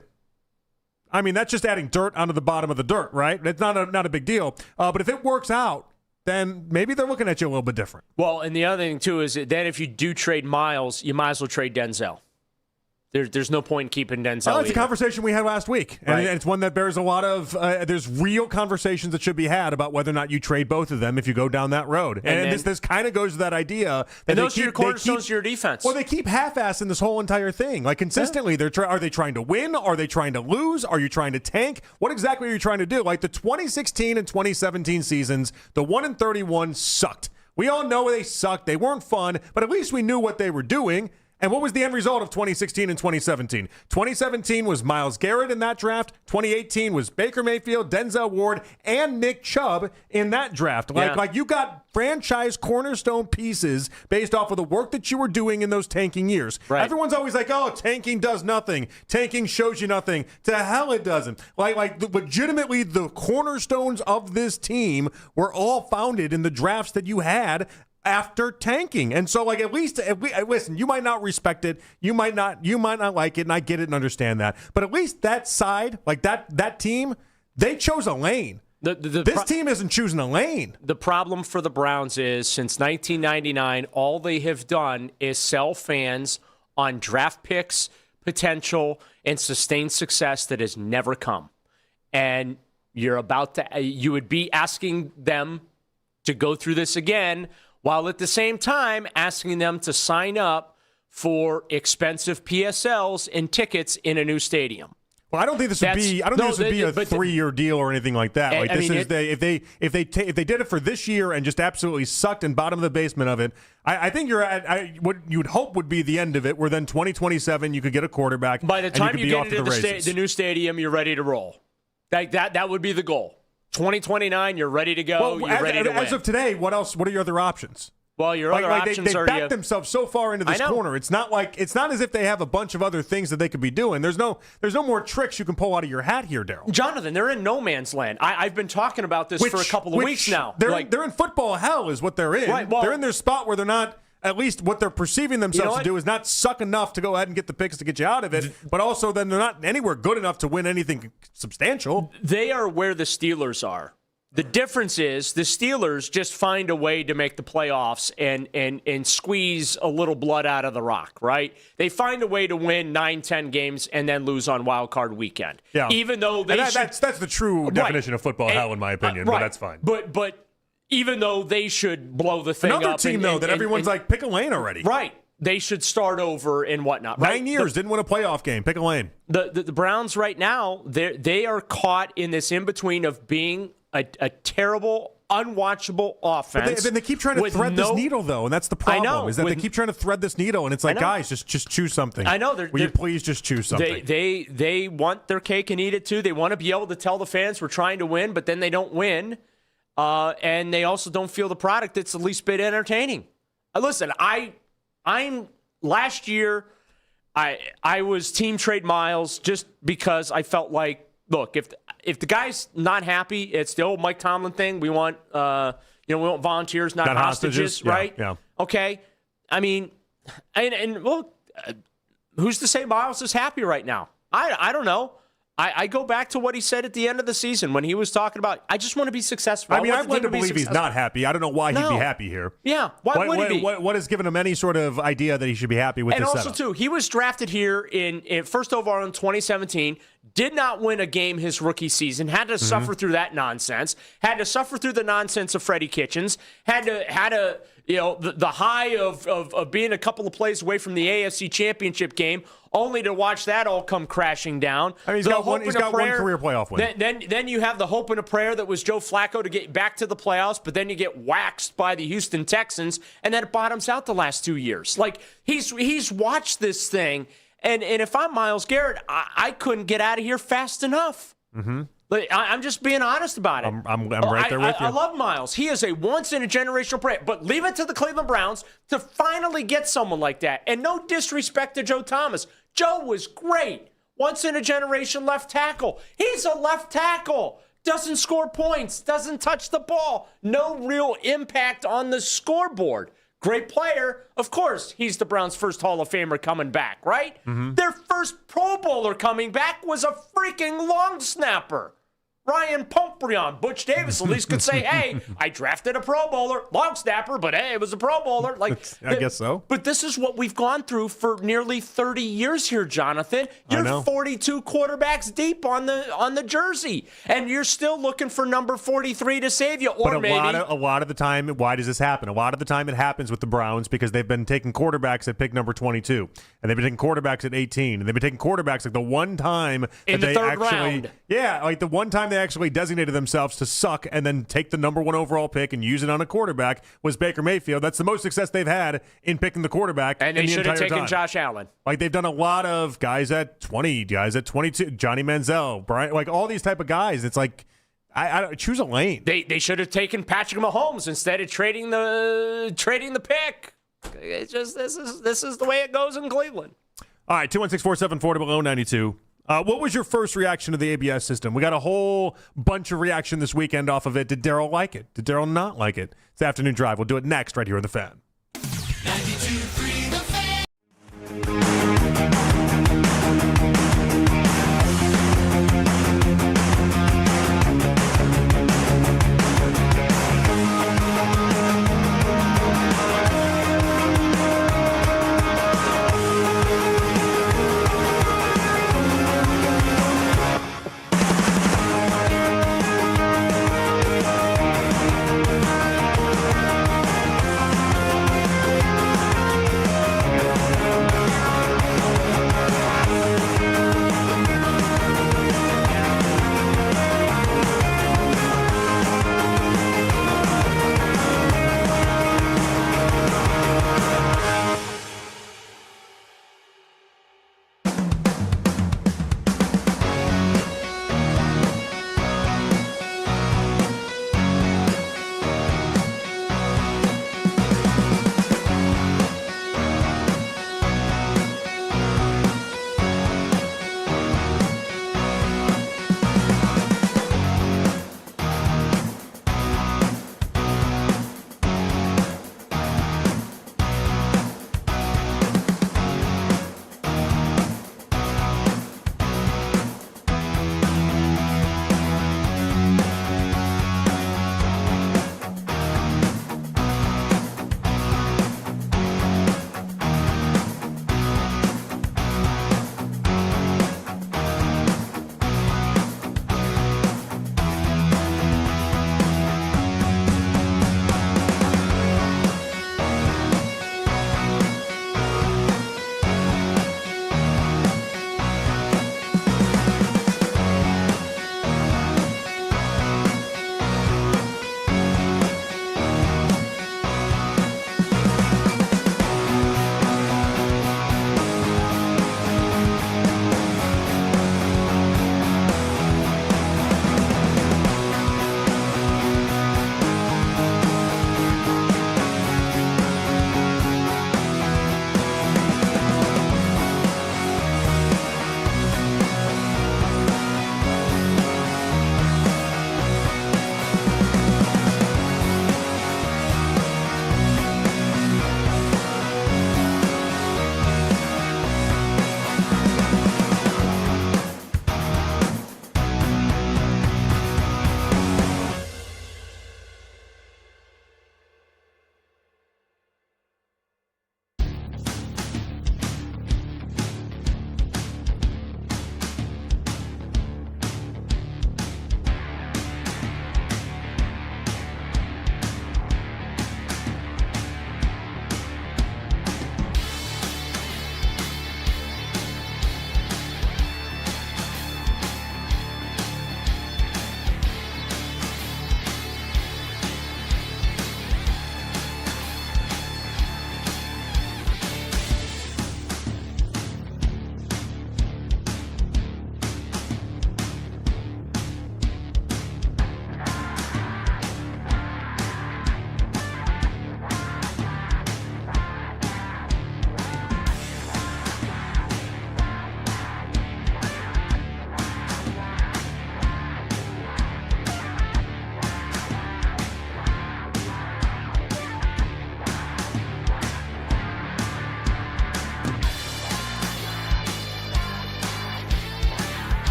that's just adding dirt onto the bottom of the dirt, right? It's not a big deal. But if it works out, then maybe they're looking at you a little bit different. Well, and the other thing, too, is that then if you do trade Myles, you might as well trade Denzel. There's no point in keeping Denzel. It's a conversation we had last week, and right. It's one that bears a lot of. There's real conversations that should be had about whether or not you trade both of them if you go down that road. And this kind of goes to that idea. And those are your cornerstones to your defense. Well, they keep half-assing this whole entire thing, like consistently. Yeah. Are they trying to win? Are they trying to lose? Are you trying to tank? What exactly are you trying to do? Like the 2016 and 2017 seasons, the 1-31 sucked. We all know they sucked. They weren't fun, but at least we knew what they were doing. And what was the end result of 2016 and 2017? 2017 was Myles Garrett in that draft. 2018 was Baker Mayfield, Denzel Ward, and Nick Chubb in that draft. Like you got franchise cornerstone pieces based off of the work that you were doing in those tanking years. Right. Everyone's always like, oh, tanking does nothing. Tanking shows you nothing. To hell it doesn't. Legitimately, the cornerstones of this team were all founded in the drafts that you had after tanking. And so at least listen, you might not respect it, you might not like it, and I get it and understand that, but at least that side, like that team, they chose a lane. This team isn't choosing a lane. The problem for the Browns is since 1999, all they have done is sell fans on draft picks, potential, and sustained success that has never come. And you would be asking them to go through this again, while at the same time asking them to sign up for expensive PSLs and tickets in a new stadium. Well, I don't think this would be. I don't think this would be a 3-year deal or anything like that. Like if they did it for this year and just absolutely sucked and bottom of the basement of it, I think you're at what you would hope would be the end of it. Where then 2027 you could get a quarterback. By the time you get into the new stadium, you're ready to roll. Like that would be the goal. 2029, you're ready to go. You're ready to win. As of today, what else? What are your other options? Well, your other options they backed themselves so far into this corner. It's not as if they have a bunch of other things that they could be doing. There's no more tricks you can pull out of your hat here, Daryl. Jonathan, they're in no man's land. I've been talking about this for a couple of weeks now. They're in football hell is what they're in. Right, well, they're in their spot where they're not. At least what they're perceiving themselves to do is not suck enough to go ahead and get the picks to get you out of it, but also then they're not anywhere good enough to win anything substantial. They are where the Steelers are. The difference is the Steelers just find a way to make the playoffs and squeeze a little blood out of the rock, right? They find a way to win 9-10 games and then lose on wild card weekend. Yeah. Even though that's the true definition of football hell, in my opinion, but that's fine. But even though they should blow the thing up. Another team, though, that everyone's like, pick a lane already. Right. They should start over and whatnot. Right? 9 years, didn't win a playoff game. Pick a lane. The Browns right now, they are caught in this in-between of being a terrible, unwatchable offense. But then they keep trying to thread this needle, though, and that's the problem. I know, is that they keep trying to thread this needle, and it's like, guys, just choose something. I know. Will you please just choose something? They want their cake and eat it, too. They want to be able to tell the fans we're trying to win, but then they don't win. And they also don't feel the product that's the least bit entertaining. Listen, I'm last year, I was team trade Myles just because I felt like, look, if the guy's not happy, it's the old Mike Tomlin thing. We want we want volunteers, not hostages, right? Yeah. Okay. I mean, and look, who's to say Myles is happy right now? I don't know. I go back to what he said at the end of the season when he was talking about, I just want to be successful. I mean, I'd like to believe he's not happy. I don't know why he'd be happy here. Yeah, why would he be? What has given him any sort of idea that he should be happy with this setup? And also, too, he was drafted here in first overall in 2017, did not win a game his rookie season, had to suffer through that nonsense, had to suffer through the nonsense of Freddie Kitchens, had to the high of being a couple of plays away from the AFC Championship game, only to watch that all come crashing down. I mean, he's got one career playoff win. Then you have the hope and a prayer that was Joe Flacco to get back to the playoffs, but then you get waxed by the Houston Texans, and then it bottoms out the last 2 years. Like, he's watched this thing, and if I'm Myles Garrett, I couldn't get out of here fast enough. Mm-hmm. I'm just being honest about it. I'm right there with you. I love Myles. He is a once-in-a-generational player. But leave it to the Cleveland Browns to finally get someone like that. And no disrespect to Joe Thomas. Joe was great. Once-in-a-generation left tackle. He's a left tackle. Doesn't score points. Doesn't touch the ball. No real impact on the scoreboard. Great player. Of course, he's the Browns' first Hall of Famer coming back, right? Mm-hmm. Their first Pro Bowler coming back was a freaking long snapper. Ryan Pomprion. Butch Davis at least could say, hey, I drafted a Pro Bowler, long snapper, but hey, it was a Pro Bowler. I guess so. But this is what we've gone through for nearly 30 years here, Jonathan. You're 42 quarterbacks deep on the jersey, and you're still looking for number 43 to save you. Or but a lot of the time, why does this happen? A lot of the time it happens with the Browns because they've been taking quarterbacks at pick number 22, and they've been taking quarterbacks at 18, and they've been taking quarterbacks like the one time in the third round. Yeah, like the one time they actually designated themselves to suck and then take the number 1 overall pick and use it on a quarterback was Baker Mayfield. That's the most success they've had in picking the quarterback. And they should have taken time. Josh Allen. Like they've done a lot of guys at 20, guys at 22, Johnny Manziel, Brian, like all these type of guys. It's like, I choose a lane. They should have taken Patrick Mahomes instead of trading the pick. It's just this is the way it goes in Cleveland. All right, 216-474-0092. What was your first reaction to the ABS system? We got a whole bunch of reaction this weekend off of it. Did Daryl like it? Did Daryl not like it? It's Afternoon Drive. We'll do it next right here on The Fan. 92.3 The Fan.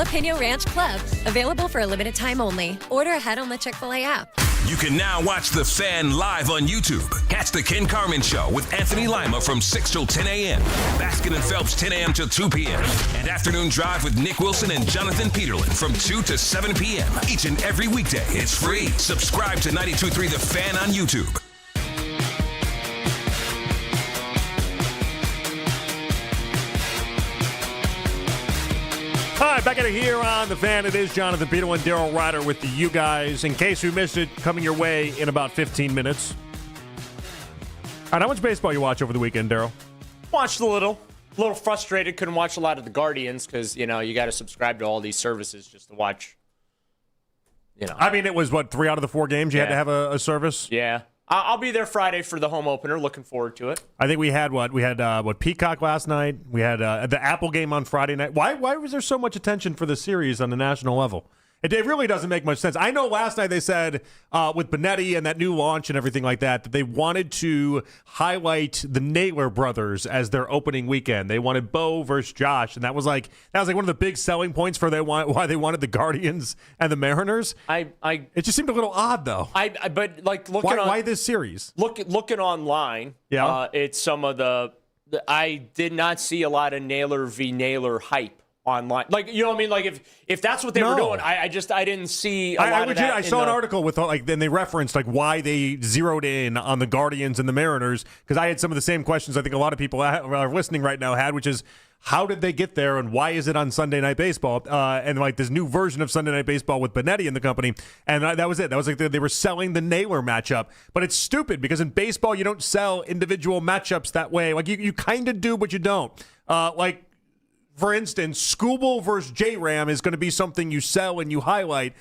Jalapeno Ranch Club. Available for a limited time only. Order ahead on the Chick-fil-A app. You can now watch The Fan live on YouTube. Catch The Ken Carman Show with Anthony Lima from 6 till 10 a.m. Baskin and Phelps 10 a.m. till 2 p.m. And Afternoon Drive with Nick Wilson and Jonathan Peterlin from 2 to 7 p.m. Each and every weekday. It's free. Subscribe to 92.3 The Fan on YouTube. All right, back at it here on The Fan. It is Jonathan Peterlin, Daryl Ryder with you guys. In case you missed it, coming your way in about 15 minutes. All right, how much baseball you watch over the weekend, Daryl? Watched a little frustrated. Couldn't watch a lot of the Guardians because, you got to subscribe to all these services just to watch, I mean, it was, 3 out of the 4 games you had to have a service? Yeah. I'll be there Friday for the home opener. Looking forward to it. I think we had Peacock last night. We had the Apple game on Friday night. Why was there so much attention for the series on the national level? It really doesn't make much sense. I know last night they said with Benetti and that new launch and everything like that they wanted to highlight the Naylor brothers as their opening weekend. They wanted Bo versus Josh, and that was like one of the big selling points for why they wanted the Guardians and the Mariners. It just seemed a little odd though. Why this series? Looking online, it's some of I did not see a lot of Naylor v. Naylor hype online. You know what I mean? If that's what they were doing, I didn't see a lot of that. I saw an article with then they referenced why they zeroed in on the Guardians and the Mariners, because I had some of the same questions I think a lot of people are listening right now had, which is how did they get there and why is it on Sunday Night Baseball? And this new version of Sunday Night Baseball with Benetti in the company. And that was it. That was they were selling the Naylor matchup. But it's stupid because in baseball, you don't sell individual matchups that way. You kind of do, but you don't. For instance, Skubal versus J-Ram is going to be something you sell and you highlight,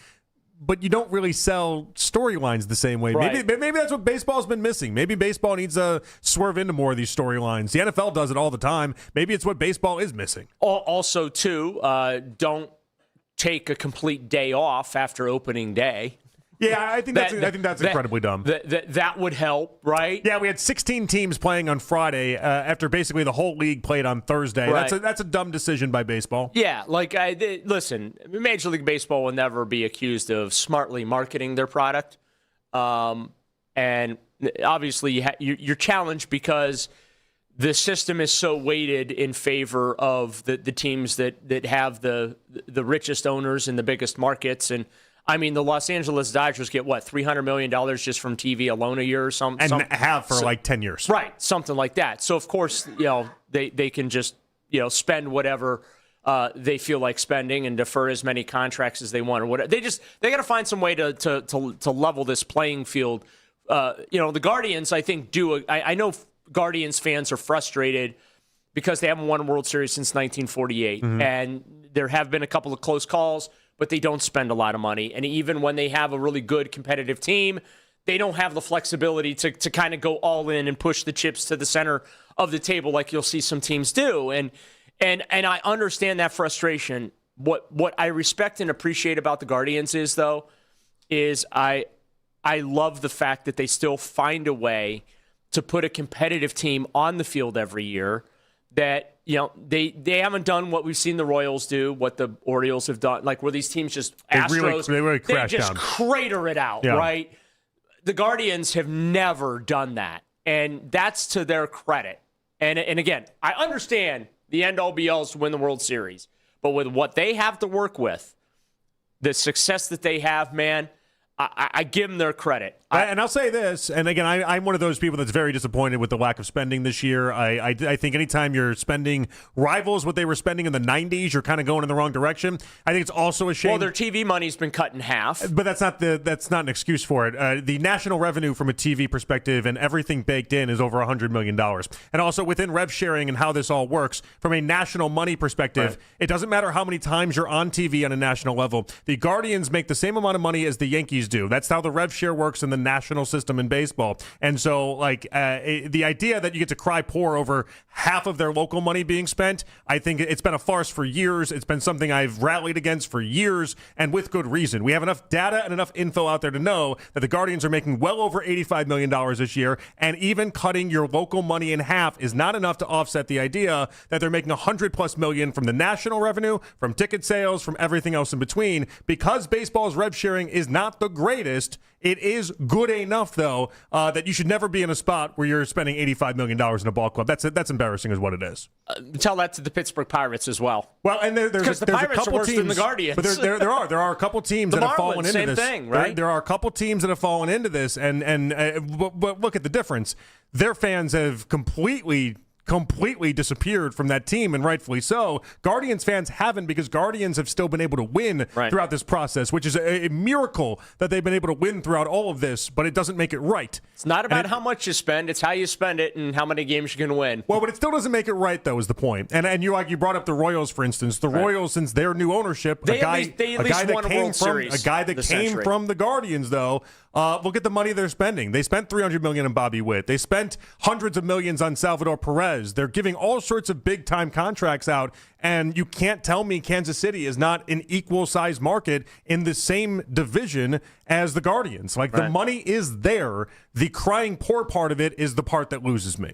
but you don't really sell storylines the same way. Right. Maybe that's what baseball's been missing. Maybe baseball needs to swerve into more of these storylines. The NFL does it all the time. Maybe it's what baseball is missing. Also, too, don't take a complete day off after opening day. Yeah, I think that's incredibly dumb. That would help, right? Yeah, we had 16 teams playing on Friday after basically the whole league played on Thursday. Right. That's a dumb decision by baseball. Yeah, listen, Major League Baseball will never be accused of smartly marketing their product, and obviously you're challenged because the system is so weighted in favor of the teams that have the richest owners in the biggest markets. And I mean, the Los Angeles Dodgers get, $300 million just from TV alone a year or something? And have for 10 years. Right, something like that. So, of course, they can just, spend whatever they feel like spending and defer as many contracts as they want or whatever. They got to find some way to level this playing field. The Guardians, I think, I know Guardians fans are frustrated because they haven't won a World Series since 1948. Mm-hmm. And there have been a couple of close calls, but they don't spend a lot of money. And even when they have a really good competitive team, they don't have the flexibility to kind of go all in and push the chips to the center of the table like you'll see some teams do. And I understand that frustration. What I respect and appreciate about the Guardians is I love the fact that they still find a way to put a competitive team on the field every year that they haven't done what we've seen the Royals do, what the Orioles have done, where these teams just they just crater it out, right? The Guardians have never done that, and that's to their credit. And again, I understand the end-all be-alls to win the World Series, but with what they have to work with, the success that they have, man, I give them their credit. And I'll say this, and again, I'm one of those people that's very disappointed with the lack of spending this year. I think anytime you're spending rivals what they were spending in the 90s, you're kind of going in the wrong direction. I think it's also a shame. Well, their TV money's been cut in half. But that's not an excuse for it. The national revenue from a TV perspective and everything baked in is over $100 million. And also within rev sharing and how this all works, from a national money perspective, It doesn't matter how many times you're on TV on a national level. The Guardians make the same amount of money as the Yankees always do. That's how the rev share works in the national system in baseball. And so, like, the idea that you get to cry poor over half of their local money being spent, I think it's been a farce for years. It's been something I've rallied against for years, and with good reason. We have enough data and enough info out there to know that the Guardians are making well over $85 million this year, and even cutting your local money in half is not enough to offset the idea that they're making $100+ million from the national revenue, from ticket sales, from everything else in between. Because baseball's rev sharing is not the greatest, it is good enough, though, that you should never be in a spot where you're spending $85 million in a ball club. That's embarrassing is what it is. Tell that to the Pittsburgh Pirates as well. Well, and there's the Pirates a couple are worse teams, than the Guardians. But there are a couple teams the that have Marlins, fallen into same this. thing, right? There are a couple teams that have fallen into this, but look at the difference. Their fans have completely disappeared from that team, and rightfully so. Guardians fans haven't, because Guardians have still been able to win throughout this process, which is a miracle that they've been able to win throughout all of this, but it doesn't make it right. It's not about how much you spend, it's how you spend it and how many games you can win. Well, but it still doesn't make it right, though, is the point. And you brought up the Royals, for instance. The Royals, since their new ownership, a guy that came from the Guardians, though, look at the money they're spending. They spent $300 million on Bobby Witt. They spent hundreds of millions on Salvador Perez. They're giving all sorts of big-time contracts out, and you can't tell me Kansas City is not an equal-sized market in the same division as the Guardians. Like, the money is there. The crying poor part of it is the part that loses me.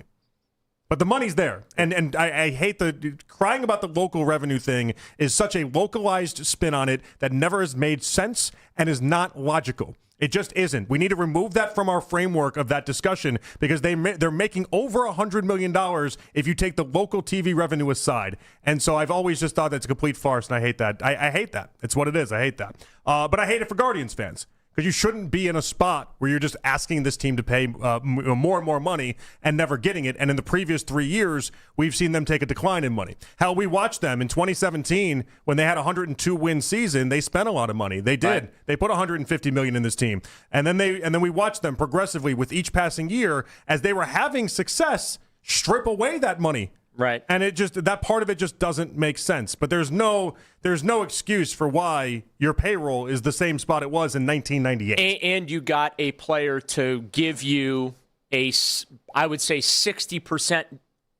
But the money's there. And I hate the crying about the local revenue thing is such a localized spin on it that never has made sense and is not logical. It just isn't. We need to remove that from our framework of that discussion, because they're making over $100 million if you take the local TV revenue aside. And so I've always just thought that's a complete farce, and I hate that. I hate that. It's what it is. I hate that. But I hate it for Guardians fans, because you shouldn't be in a spot where you're just asking this team to pay more and more money and never getting it. And in the previous 3 years, we've seen them take a decline in money. Hell, we watched them in 2017 when they had a 102-win season. They spent a lot of money. They did. Right. They put $150 million in this team, and then we watched them progressively with each passing year as they were having success strip away that money. Right. And it just, that part of it just doesn't make sense. But there's no excuse for why your payroll is the same spot it was in 1998. And you got a player to give you I would say 60%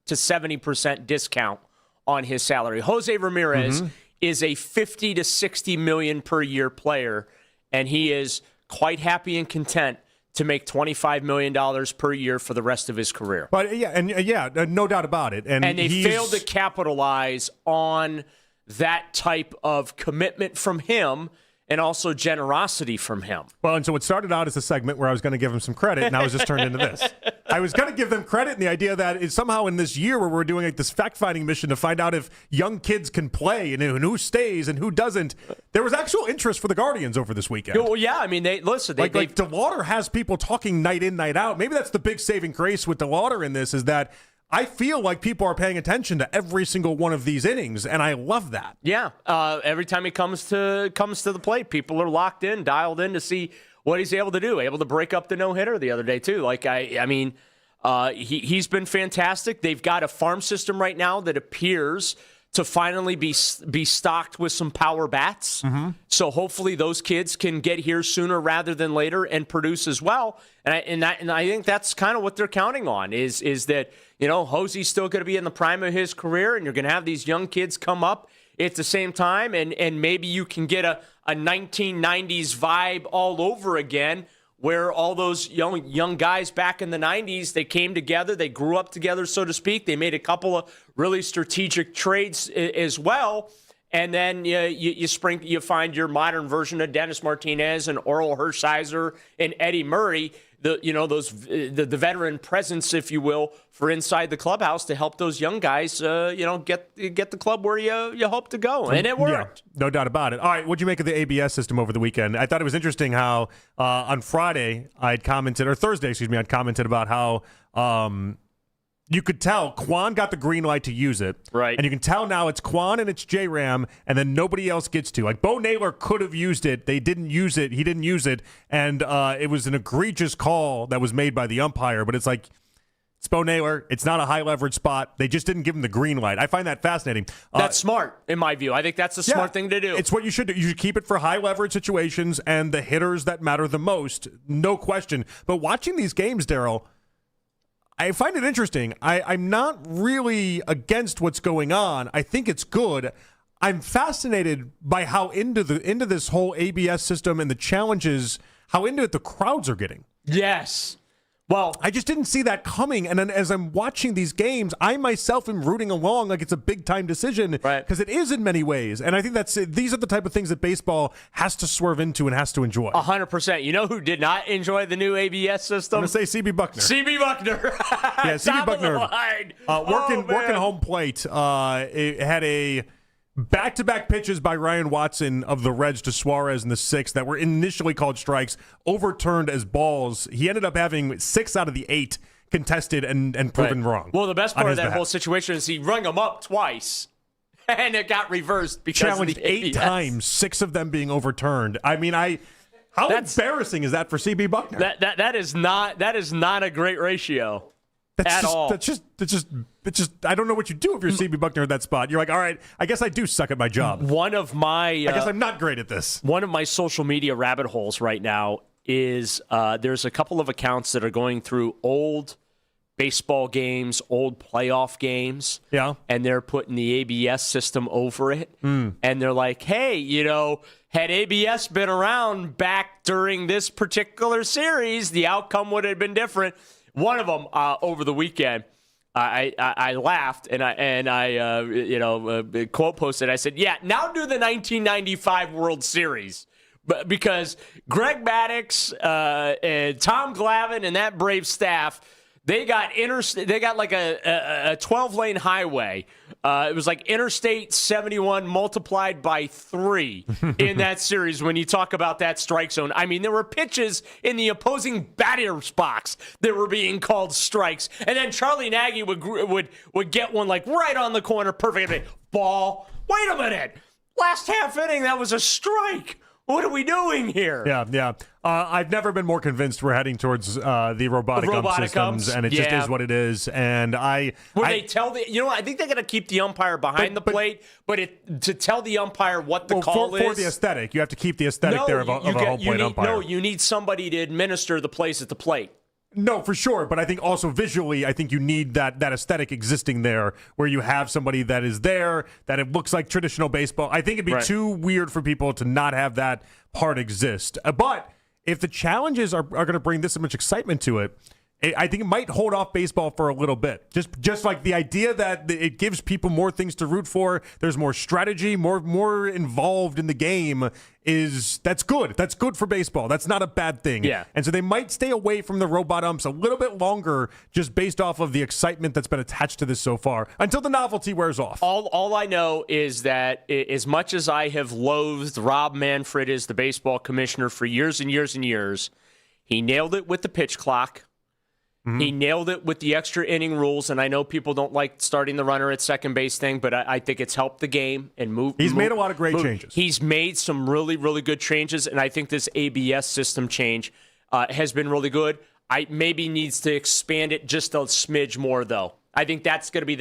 to 70% discount on his salary. Jose Ramirez is a $50 to $60 million per year player, and he is quite happy and content to make $25 million per year for the rest of his career. But no doubt about it. And they failed to capitalize on that type of commitment from him and also generosity from him. Well, and so it started out as a segment where I was going to give him some credit, and now it's just turned into this. I was going to give them credit in the idea that it's somehow in this year where we're doing like this fact-finding mission to find out if young kids can play and who stays and who doesn't. There was actual interest for the Guardians over this weekend. Well, yeah, I mean, listen. Like DeLauter has people talking night in, night out. Maybe that's the big saving grace with DeLauter in this, is that I feel like people are paying attention to every single one of these innings, and I love that. Yeah, every time he comes to the plate, people are locked in, dialed in to see what he's able to do. Able to break up the no-hitter the other day too. Like he's been fantastic. They've got a farm system right now that appears to finally be stocked with some power bats. So hopefully those kids can get here sooner rather than later and produce as well. And I think that's kind of what they're counting on is that, you know, Hosey's still going to be in the prime of his career, and you're going to have these young kids come up at the same time, and maybe you can get a 1990s vibe all over again, where all those young guys back in the 90s, they came together, they grew up together, so to speak. They made a couple of really strategic trades as well. And then you find your modern version of Dennis Martinez and Oral Hershiser and Eddie Murray, the veteran presence, if you will, for inside the clubhouse to help those young guys, get the club where you hope to go, and it worked. Yeah, no doubt about it. All right, what'd you make of the ABS system over the weekend? I thought it was interesting how on Friday I'd commented about how you could tell Quan got the green light to use it. Right. And you can tell now it's Quan and it's J-Ram, and then nobody else gets to. Like, Bo Naylor could have used it. They didn't use it. He didn't use it. And it was an egregious call that was made by the umpire. But it's like, Spo Naylor, it's not a high leverage spot. They just didn't give him the green light. I find that fascinating. That's smart, in my view. I think that's a smart thing to do. It's what you should do. You should keep it for high leverage situations and the hitters that matter the most, no question. But watching these games, Daryl, I find it interesting. I'm not really against what's going on. I think it's good. I'm fascinated by how into this whole ABS system and the challenges, how into it the crowds are getting. Yes. Well, I just didn't see that coming. And then as I'm watching these games, I myself am rooting along like it's a big-time decision because it is in many ways. And I think these are the type of things that baseball has to swerve into and has to enjoy. 100%. You know who did not enjoy the new ABS system? I'm going to say C.B. Buckner. C.B. Buckner. Yeah, C.B. Buckner. Working home plate. It had a back-to-back pitches by Ryan Watson of the Reds to Suarez in the sixth that were initially called strikes, overturned as balls. He ended up having 6 out of the 8 contested and proven wrong. Well, the best part of that whole situation is he rung them up twice, and it got reversed because challenged of the 8 times, 6 of them being overturned. I mean, how embarrassing is that for C.B. Buckner? That is not a great ratio. That's just I don't know what you do if you're C.B. Buckner at that spot. You're like, all right, I guess I do suck at my job. I guess I'm not great at this. One of my social media rabbit holes right now is there's a couple of accounts that are going through old baseball games, old playoff games. Yeah. And they're putting the ABS system over it. And they're like, hey, had ABS been around back during this particular series, the outcome would have been different. One of them over the weekend, I laughed and I quote posted. I said, "Yeah, now do the 1995 World Series." But because Greg Maddux, and Tom Glavine, and that Brave staff, they got like a 12-lane highway. It was like Interstate 71 multiplied by 3 in that series when you talk about that strike zone. I mean, there were pitches in the opposing batter's box that were being called strikes. And then Charlie Nagy would get one like right on the corner, perfect. Ball. Wait a minute. Last half inning, that was a strike. What are we doing here? Yeah. I've never been more convinced we're heading towards the robotic ump systems, and it just is what it is. And they tell I think they're going to keep the umpire behind the plate, but to tell the umpire what the call is. For the aesthetic, you have to keep the aesthetic of a home plate umpire. No, you need somebody to administer the plays at the plate. No, for sure. But I think also visually, I think you need that aesthetic existing there where you have somebody that is there, that it looks like traditional baseball. I think it'd be too weird for people to not have that part exist. But if the challenges are going to bring this much excitement to it, I think it might hold off baseball for a little bit. Just like the idea that it gives people more things to root for, there's more strategy, more involved in the game, that's good. That's good for baseball. That's not a bad thing. Yeah. And so they might stay away from the robot umps a little bit longer just based off of the excitement that's been attached to this so far until the novelty wears off. All I know is that as much as I have loathed Rob Manfred as the baseball commissioner for years and years and years, he nailed it with the pitch clock. Mm-hmm. He nailed it with the extra inning rules, and I know people don't like starting the runner at second base thing, but I think it's helped the game and move. He's made a lot of great changes. He's made some really, really good changes, and I think this ABS system change has been really good. Maybe needs to expand it just a smidge more, though. I think that's going to be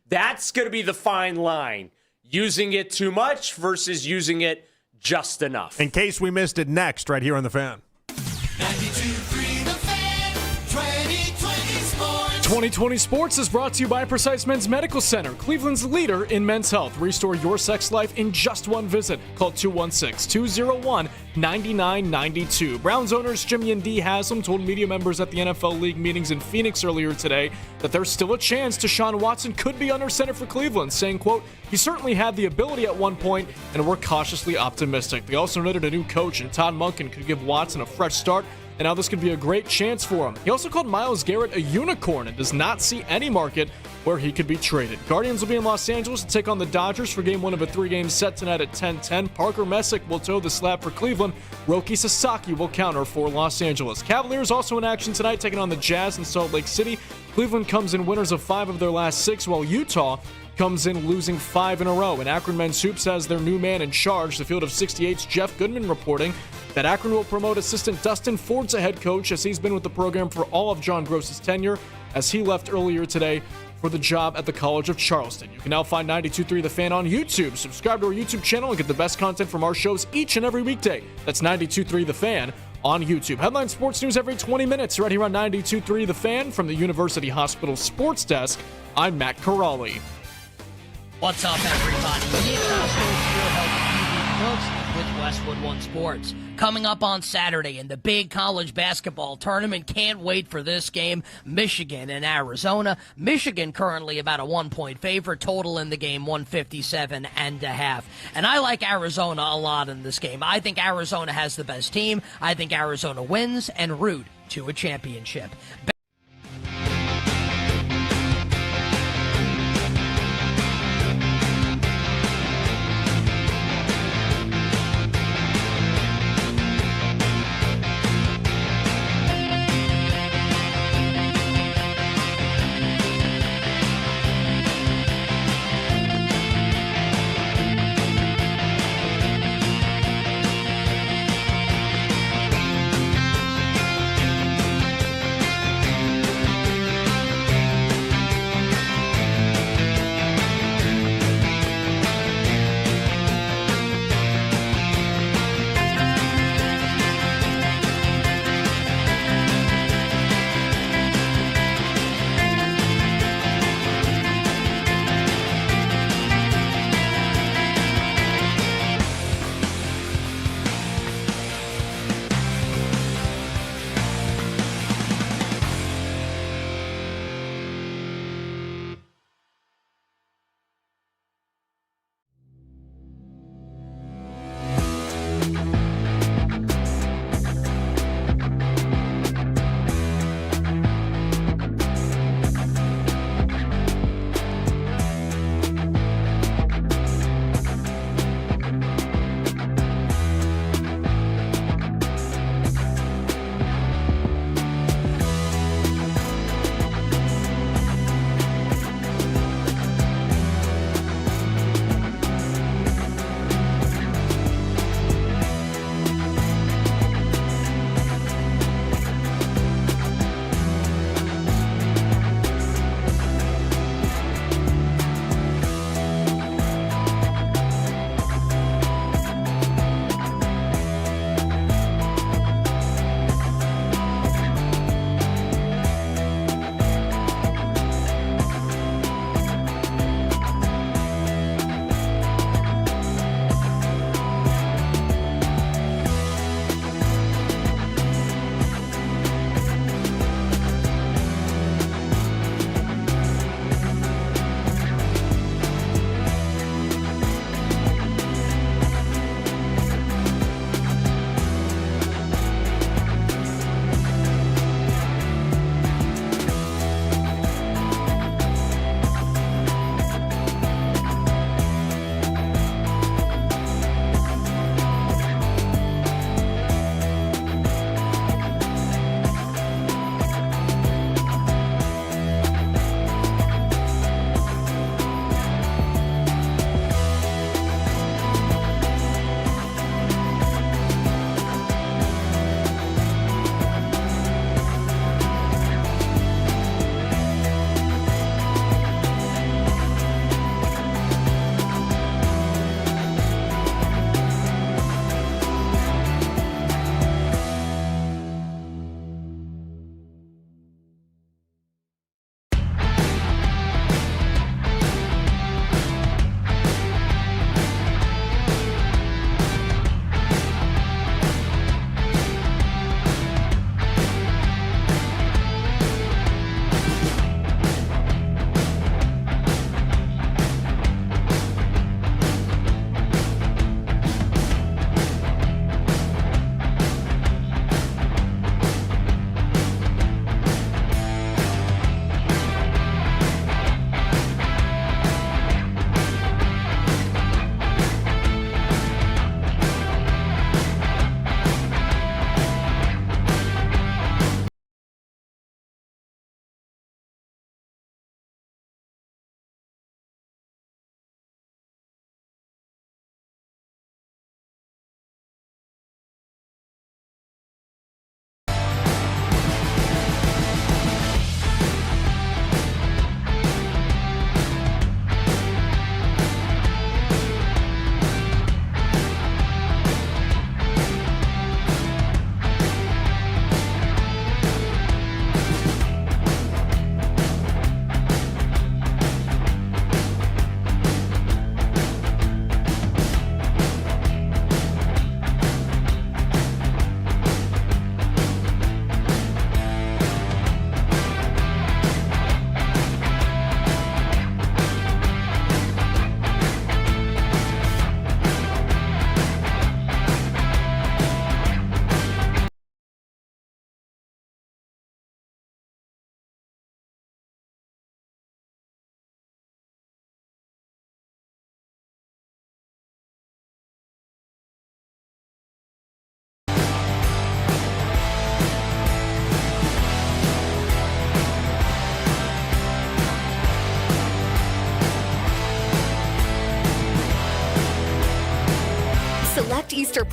that's going to be the fine line. Using it too much versus using it just enough. In case we missed it, next, right here on The Fan. 92.3 The Fan, 2020 Sports. 2020 Sports is brought to you by Precise Men's Medical Center, Cleveland's leader in men's health. Restore your sex life in just one visit. Call 216-201-9992. Browns owners Jimmy and Dee Haslam told media members at the NFL League meetings in Phoenix earlier today that there's still a chance Deshaun Watson could be under center for Cleveland, saying, quote, "He certainly had the ability at one point, and we're cautiously optimistic." They also noted a new coach, and Todd Monken could give Watson a fresh start, and now this could be a great chance for him. He also called Myles Garrett a unicorn and does not see any market where he could be traded. Guardians will be in Los Angeles to take on the Dodgers for game 1 of a 3-game set tonight at 10:10. Parker Messick will toe the slab for Cleveland. Roki Sasaki will counter for Los Angeles. Cavaliers also in action tonight, taking on the Jazz in Salt Lake City. Cleveland comes in winners of 5 of their last 6, while Utah comes in losing 5 in a row. And Akron Men's Hoops has their new man in charge. The Field of 68's Jeff Goodman reporting that Akron will promote assistant Dustin Ford to head coach, as he's been with the program for all of John Gross's tenure, as he left earlier today for the job at the College of Charleston. You can now find 92.3 The Fan on YouTube. Subscribe to our YouTube channel and get the best content from our shows each and every weekday. That's 92.3 The Fan on YouTube. Headline sports news every 20 minutes right here on 92.3 The Fan from the University Hospital Sports Desk. I'm Matt Corrali. What's up, everybody? It's here helping you with Westwood One Sports. Coming up on Saturday in the big college basketball tournament. Can't wait for this game. Michigan and Arizona. Michigan currently about a 1-point favorite. Total in the game 157.5. And I like Arizona a lot in this game. I think Arizona has the best team. I think Arizona wins en route to a championship.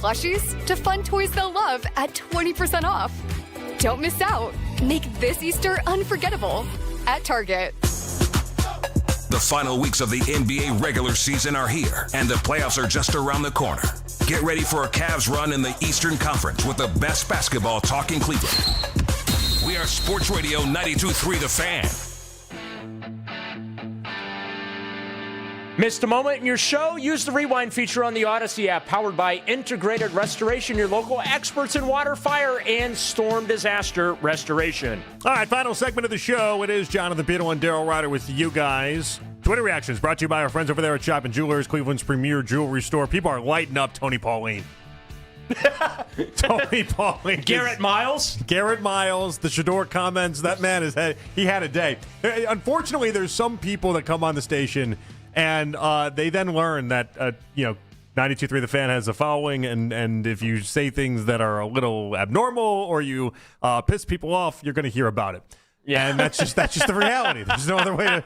plushies to fun toys they'll love at 20% off. Don't miss out. Make this Easter unforgettable at Target. The final weeks of the NBA regular season are here, and the playoffs are just around the corner. Get ready for a Cavs run in the Eastern Conference with the best basketball talk in Cleveland. We are Sports Radio 92.3 The Fan. Missed a moment in your show? Use the rewind feature on the Odyssey app, powered by Integrated Restoration, your local experts in water, fire, and storm disaster restoration. All right, final segment of the show. It is Jonathan Peterle and Daryl Ryder with you guys. Twitter reactions brought to you by our friends over there at Shop & Jewelers, Cleveland's premier jewelry store. People are lighting up Tony Pauline. Tony Pauline. Garrett Myles? Garrett Myles, the Shador comments. That man he had a day. Unfortunately, there's some people that come on the station and they then learn that, 92.3 The Fan has a following, and if you say things that are a little abnormal or you piss people off, you're going to hear about it. Yeah, and that's just the reality. There's no other way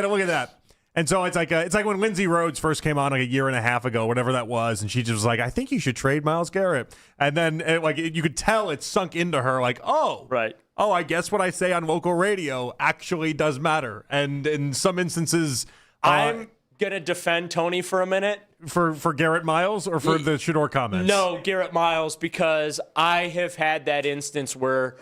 to look at that. And so it's like when Lindsay Rhodes first came on like a year and a half ago, whatever that was, and she just was like, "I think you should trade Myles Garrett." And then you could tell it sunk into her, like, "Oh, right. Oh, I guess what I say on local radio actually does matter." And in some instances, I'm gonna defend Tony for a minute. For Garrett Myles or for the Shador comments? No, Garrett Myles, because I have had that instance where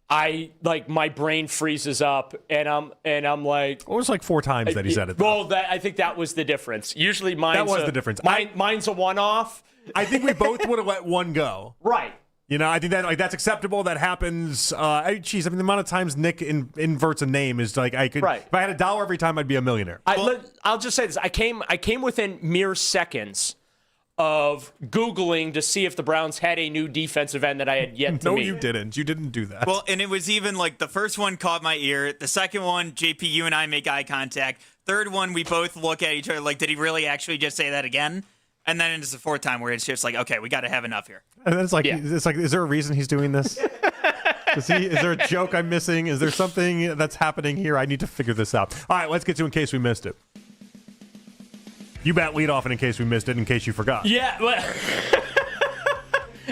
my brain freezes up and I'm like, it was like 4 times that he said it. Well, I think that was the difference. Usually the difference. Mine's a one-off. I think we both would have let one go. Right. I think that that's acceptable. That happens. The amount of times Nick inverts a name is like I could. Right. If I had $1 every time, I'd be a millionaire. I'll just say this: I came within mere seconds of Googling to see if the Browns had a new defensive end that I had yet to meet. No, you didn't. You didn't do that. Well, and it was even like the first one caught my ear. The second one, JP, you and I make eye contact. Third one, we both look at each other like, did he really actually just say that again? And then it's the fourth time where it's just like, okay, we got to have enough here. And then it's like, is there a reason he's doing this? Is there a joke I'm missing? Is there something that's happening here? I need to figure this out. All right, let's get to In Case We Missed It. You bat lead off in case we missed it, in case you forgot. Yeah,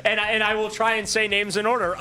and I will try and say names in order.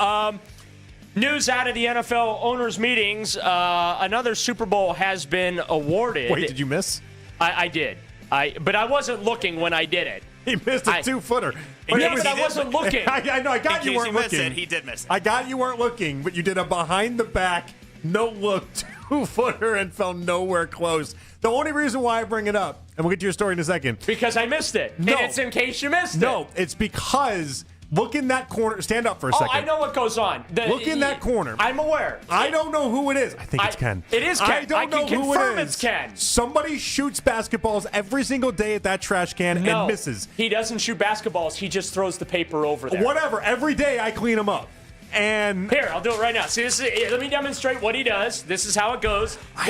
News out of the NFL owners' meetings. Another Super Bowl has been awarded. Wait, did you miss? I did. But I wasn't looking when I did it. He missed a 2-footer. But I wasn't looking. I know. I got you weren't looking. He did miss it. I got you weren't looking, but you did a behind-the-back, no-look 2-footer and fell nowhere close. The only reason why I bring it up, and we'll get to your story in a second. Because I missed it. No. And it's in case you missed it. No, it's because look in that corner. Stand up for a second. I know what goes on. Look in that corner. I'm aware. I don't know who it is. I think it's Ken. It is Ken. I don't know who it is. It's Ken. Somebody shoots basketballs every single day at that trash can and misses. He doesn't shoot basketballs. He just throws the paper over there. Whatever. Every day I clean them up. And here, I'll do it right now. See, let me demonstrate what he does. This is how it goes. I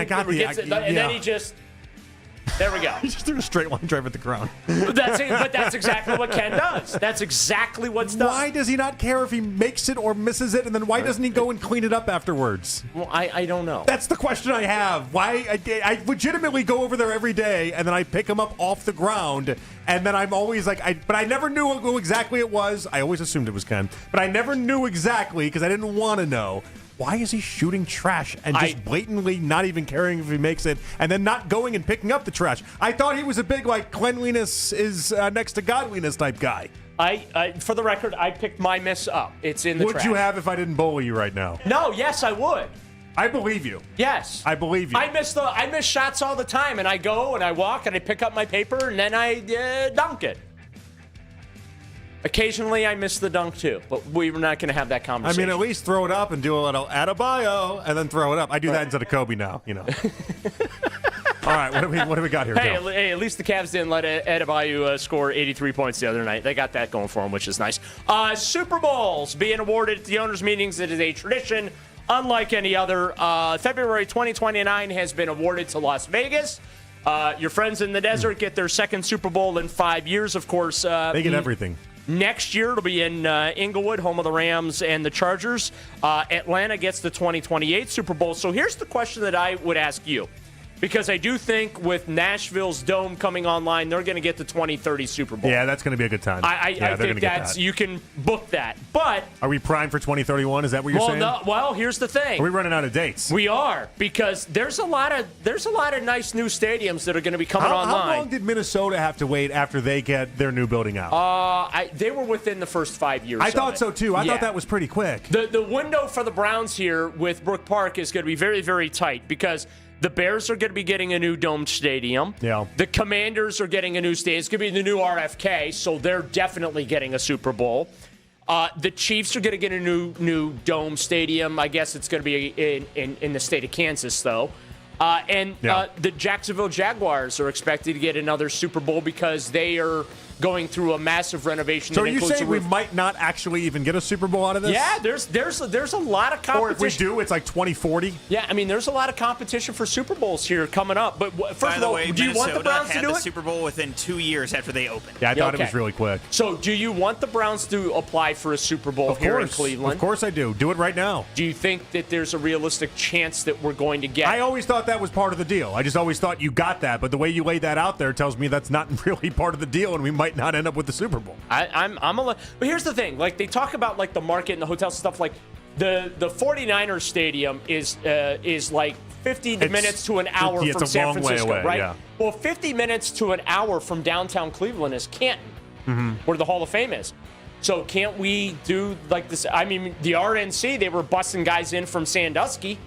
got the... And then he just... There we go. He just threw a straight line drive at the ground. But that's exactly what Ken does. That's exactly what's done. Why does he not care if he makes it or misses it? And then why doesn't he go and clean it up afterwards? Well, I don't know. That's the question I have. Why I legitimately go over there every day and then I pick him up off the ground. And then I'm always like, but I never knew who exactly it was. I always assumed it was Ken. But I never knew exactly because I didn't want to know. Why is he shooting trash and just blatantly not even caring if he makes it and then not going and picking up the trash? I thought he was a big, cleanliness is next to godliness type guy. For the record, I picked my miss up. It's in the trash. Would you have if I didn't bully you right now? No, yes, I would. I believe you. Yes. I believe you. I miss shots all the time, and I go and I walk and I pick up my paper and then I dunk it. Occasionally, I miss the dunk, too, but we were not going to have that conversation. I mean, at least throw it up and do a little adebayo and then throw it up. I do that instead of Kobe now, All right, what do we got here, Joe? Hey, at least the Cavs didn't let Adebayo score 83 points the other night. They got that going for them, which is nice. Super Bowls being awarded at the owners' meetings. It is a tradition unlike any other. February 2029 has been awarded to Las Vegas. Your friends in the desert get their second Super Bowl in 5 years, of course. They get everything. Next year, it'll be in Inglewood, home of the Rams and the Chargers. Atlanta gets the 2028 Super Bowl. So here's the question that I would ask you. Because I do think with Nashville's dome coming online, they're going to get the 2030 Super Bowl. Yeah, that's going to be a good time. I think that. You can book that. But are we primed for 2031? Is that what you're saying? Well, here's the thing. Are we running out of dates? We are, because there's a lot of nice new stadiums that are going to be coming online. How long did Minnesota have to wait after they get their new building out? They were within the first 5 years. I thought so too. I thought that was pretty quick. The window for the Browns here with Brook Park is going to be very, very tight, because the Bears are going to be getting a new domed stadium. Yeah. The Commanders are getting a new stadium. It's going to be the new RFK, so they're definitely getting a Super Bowl. The Chiefs are going to get a new dome stadium. I guess it's going to be in the state of Kansas, though. The Jacksonville Jaguars are expected to get another Super Bowl because they are going through a massive renovation. So are you saying we might not actually even get a Super Bowl out of this? Yeah, there's a lot of competition. Or if we do, it's like 2040? Yeah, I mean, there's a lot of competition for Super Bowls here coming up. But first of all, do you want the Browns to do it? Minnesota had the Super Bowl within 2 years after they opened. Yeah, I thought it was really quick. So do you want the Browns to apply for a Super Bowl here in Cleveland? Of course I do. Do it right now. Do you think that there's a realistic chance that we're going to get? I always thought that was part of the deal. I just always thought you got that. But the way you laid that out there tells me that's not really part of the deal, and we might not end up with the Super Bowl. But here's the thing. Like, they talk about, like, the market and the hotel stuff. Like, the 49ers stadium is like 50 minutes to an hour from San Francisco, right? Yeah. Well, 50 minutes to an hour from downtown Cleveland is Canton, where the Hall of Fame is. So can't we do like this? I mean, the RNC, they were busting guys in from Sandusky.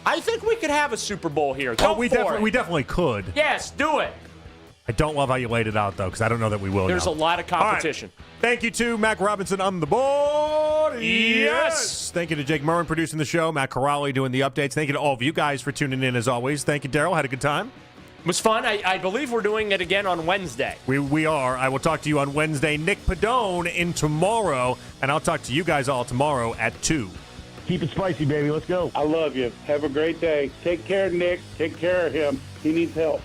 I think we could have a Super Bowl here. We definitely could. Yes, do it. I don't love how you laid it out, though, because I don't know that we will. There's a lot of competition. Right. Thank you to Mac Robinson on the board. Yes. Thank you to Jake Murren producing the show, Matt Corrali doing the updates. Thank you to all of you guys for tuning in, as always. Thank you, Daryl. Had a good time. It was fun. I believe we're doing it again on Wednesday. We are. I will talk to you on Wednesday. Nick Padone in tomorrow, and I'll talk to you guys all tomorrow at 2. Keep it spicy, baby. Let's go. I love you. Have a great day. Take care, Nick. Take care of him. He needs help.